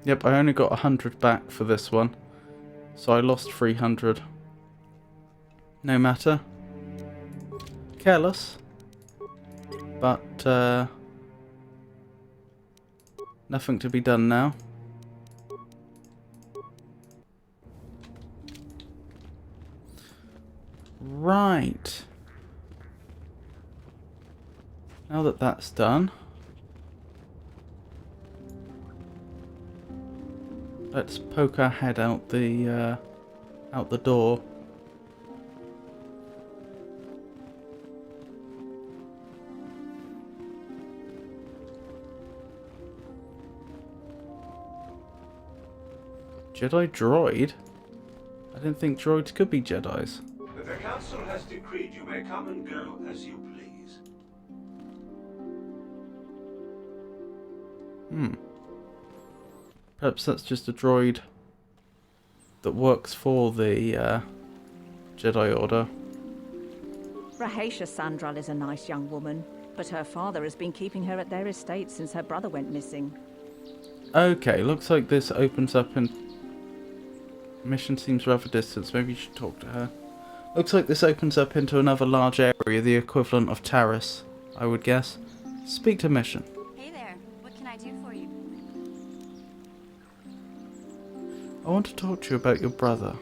Yep, I only got 100 back for this one, so I lost 300. No matter. Careless, but nothing to be done now. Right. Now that that's done, let's poke our head out the door. Jedi droid? I didn't think droids could be Jedis. The council has decreed you may come and go as you please. Perhaps that's just a droid that works for the Jedi Order. Rahatia Sandral is a nice young woman, but her father has been keeping her at their estate since her brother went missing. Okay, looks like this opens up and... Mission seems rather distant, so maybe you should talk to her. Looks like this opens up into another large area, the equivalent of Taris, I would guess. Speak to Mission. Hey there, what can I do for you? I want to talk to you about your brother.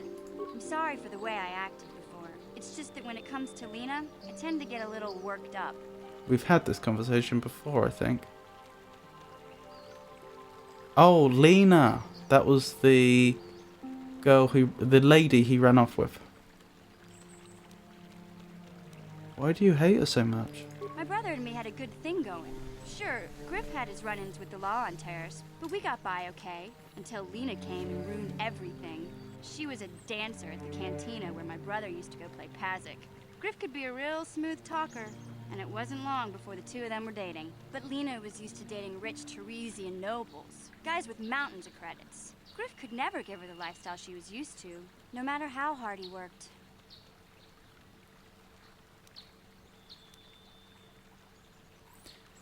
I'm sorry for the way I acted before. It's just that when it comes to Lena, I tend to get a little worked up. We've had this conversation before, I think. Oh, Lena! That was the girl the lady he ran off with. Why do you hate her so much? My brother and me had a good thing going. Sure, Griff had his run-ins with the law on Terrace, but we got by okay, until Lena came and ruined everything. She was a dancer at the cantina where my brother used to go play Pazik. Griff could be a real smooth talker, and it wasn't long before the two of them were dating. But Lena was used to dating rich Teresian nobles, guys with mountains of credits. Griff could never give her the lifestyle she was used to, no matter how hard he worked.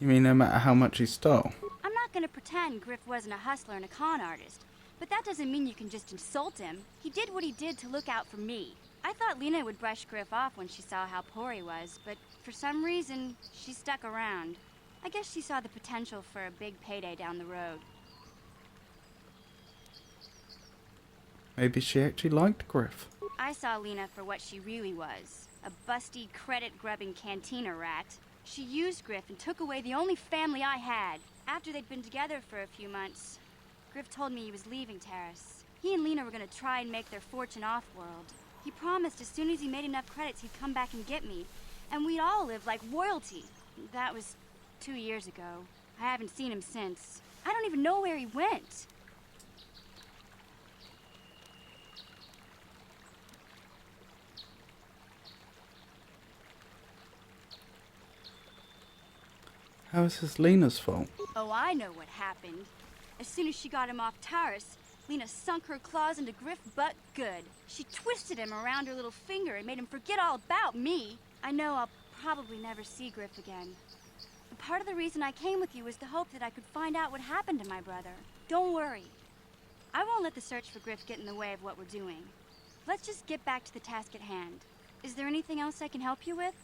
You mean no matter how much he stole? I'm not gonna pretend Griff wasn't a hustler and a con artist, but that doesn't mean you can just insult him. He did what he did to look out for me. I thought Lena would brush Griff off when she saw how poor he was, but for some reason, she stuck around. I guess she saw the potential for a big payday down the road. Maybe she actually liked Griff. I saw Lena for what she really was, a busty, credit-grubbing cantina rat. She used Griff and took away the only family I had. After they'd been together for a few months, Griff told me he was leaving Terrace. He and Lena were gonna try and make their fortune off-world. He promised as soon as he made enough credits he'd come back and get me. and we'd all live like royalty. That was 2 years ago. I haven't seen him since. I don't even know where he went. How is this Lena's fault? Oh, I know what happened. As soon as she got him off Taurus, Lena sunk her claws into Griff butt good. She twisted him around her little finger and made him forget all about me. I know I'll probably never see Griff again. But part of the reason I came with you was the hope that I could find out what happened to my brother. Don't worry. I won't let the search for Griff get in the way of what we're doing. Let's just get back to the task at hand. Is there anything else I can help you with?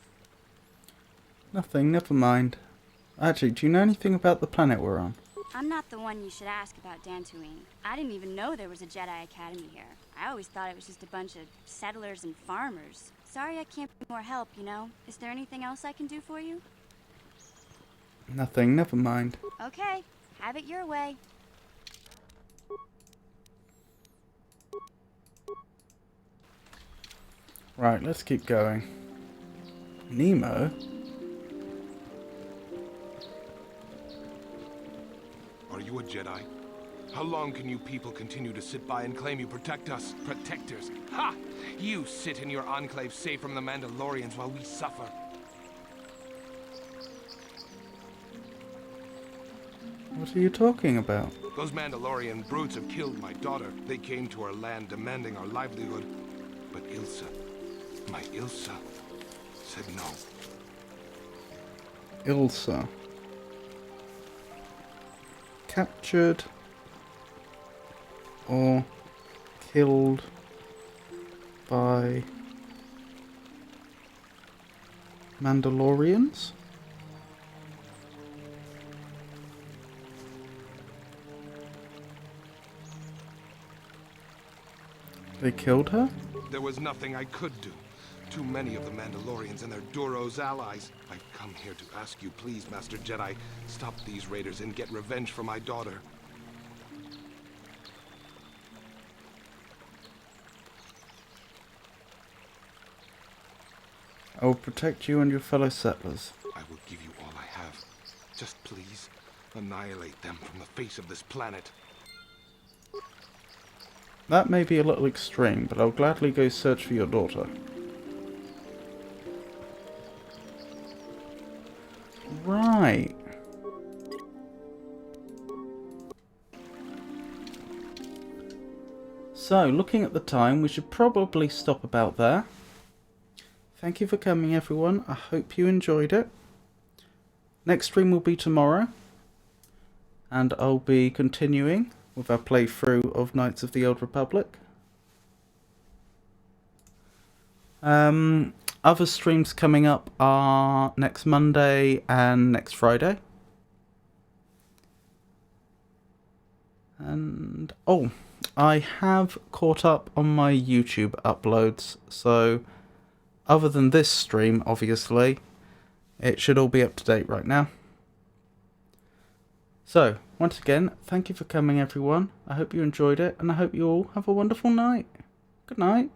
Nothing, never mind. Actually, do you know anything about the planet we're on? I'm not the one you should ask about Dantooine. I didn't even know there was a Jedi Academy here. I always thought it was just a bunch of settlers and farmers. Sorry I can't be more help, you know? Is there anything else I can do for you? Nothing, never mind. Okay, have it your way. Right, let's keep going. Nemo? Are you a Jedi? How long can you people continue to sit by and claim you protect us? Protectors? Ha! You sit in your enclave safe from the Mandalorians while we suffer. What are you talking about? Those Mandalorian brutes have killed my daughter. They came to our land demanding our livelihood. But Ilsa, my Ilsa, said no. Ilsa. Captured or killed by Mandalorians? They killed her? There was nothing I could do. Too many of the Mandalorians and their Duros allies. I've come here to ask you, please, Master Jedi, stop these raiders and get revenge for my daughter. I will protect you and your fellow settlers. I will give you all I have. Just please, annihilate them from the face of this planet. That may be a little extreme, but I'll gladly go search for your daughter. Right. So, looking at the time, we should probably stop about there. Thank you for coming, everyone. I hope you enjoyed it. Next stream will be tomorrow, and I'll be continuing with our playthrough of Knights of the Old Republic. Other streams coming up are next Monday and next Friday. And, oh, I have caught up on my YouTube uploads, so other than this stream, obviously, it should all be up to date right now. So, once again, thank you for coming, everyone. I hope you enjoyed it, and I hope you all have a wonderful night. Good night.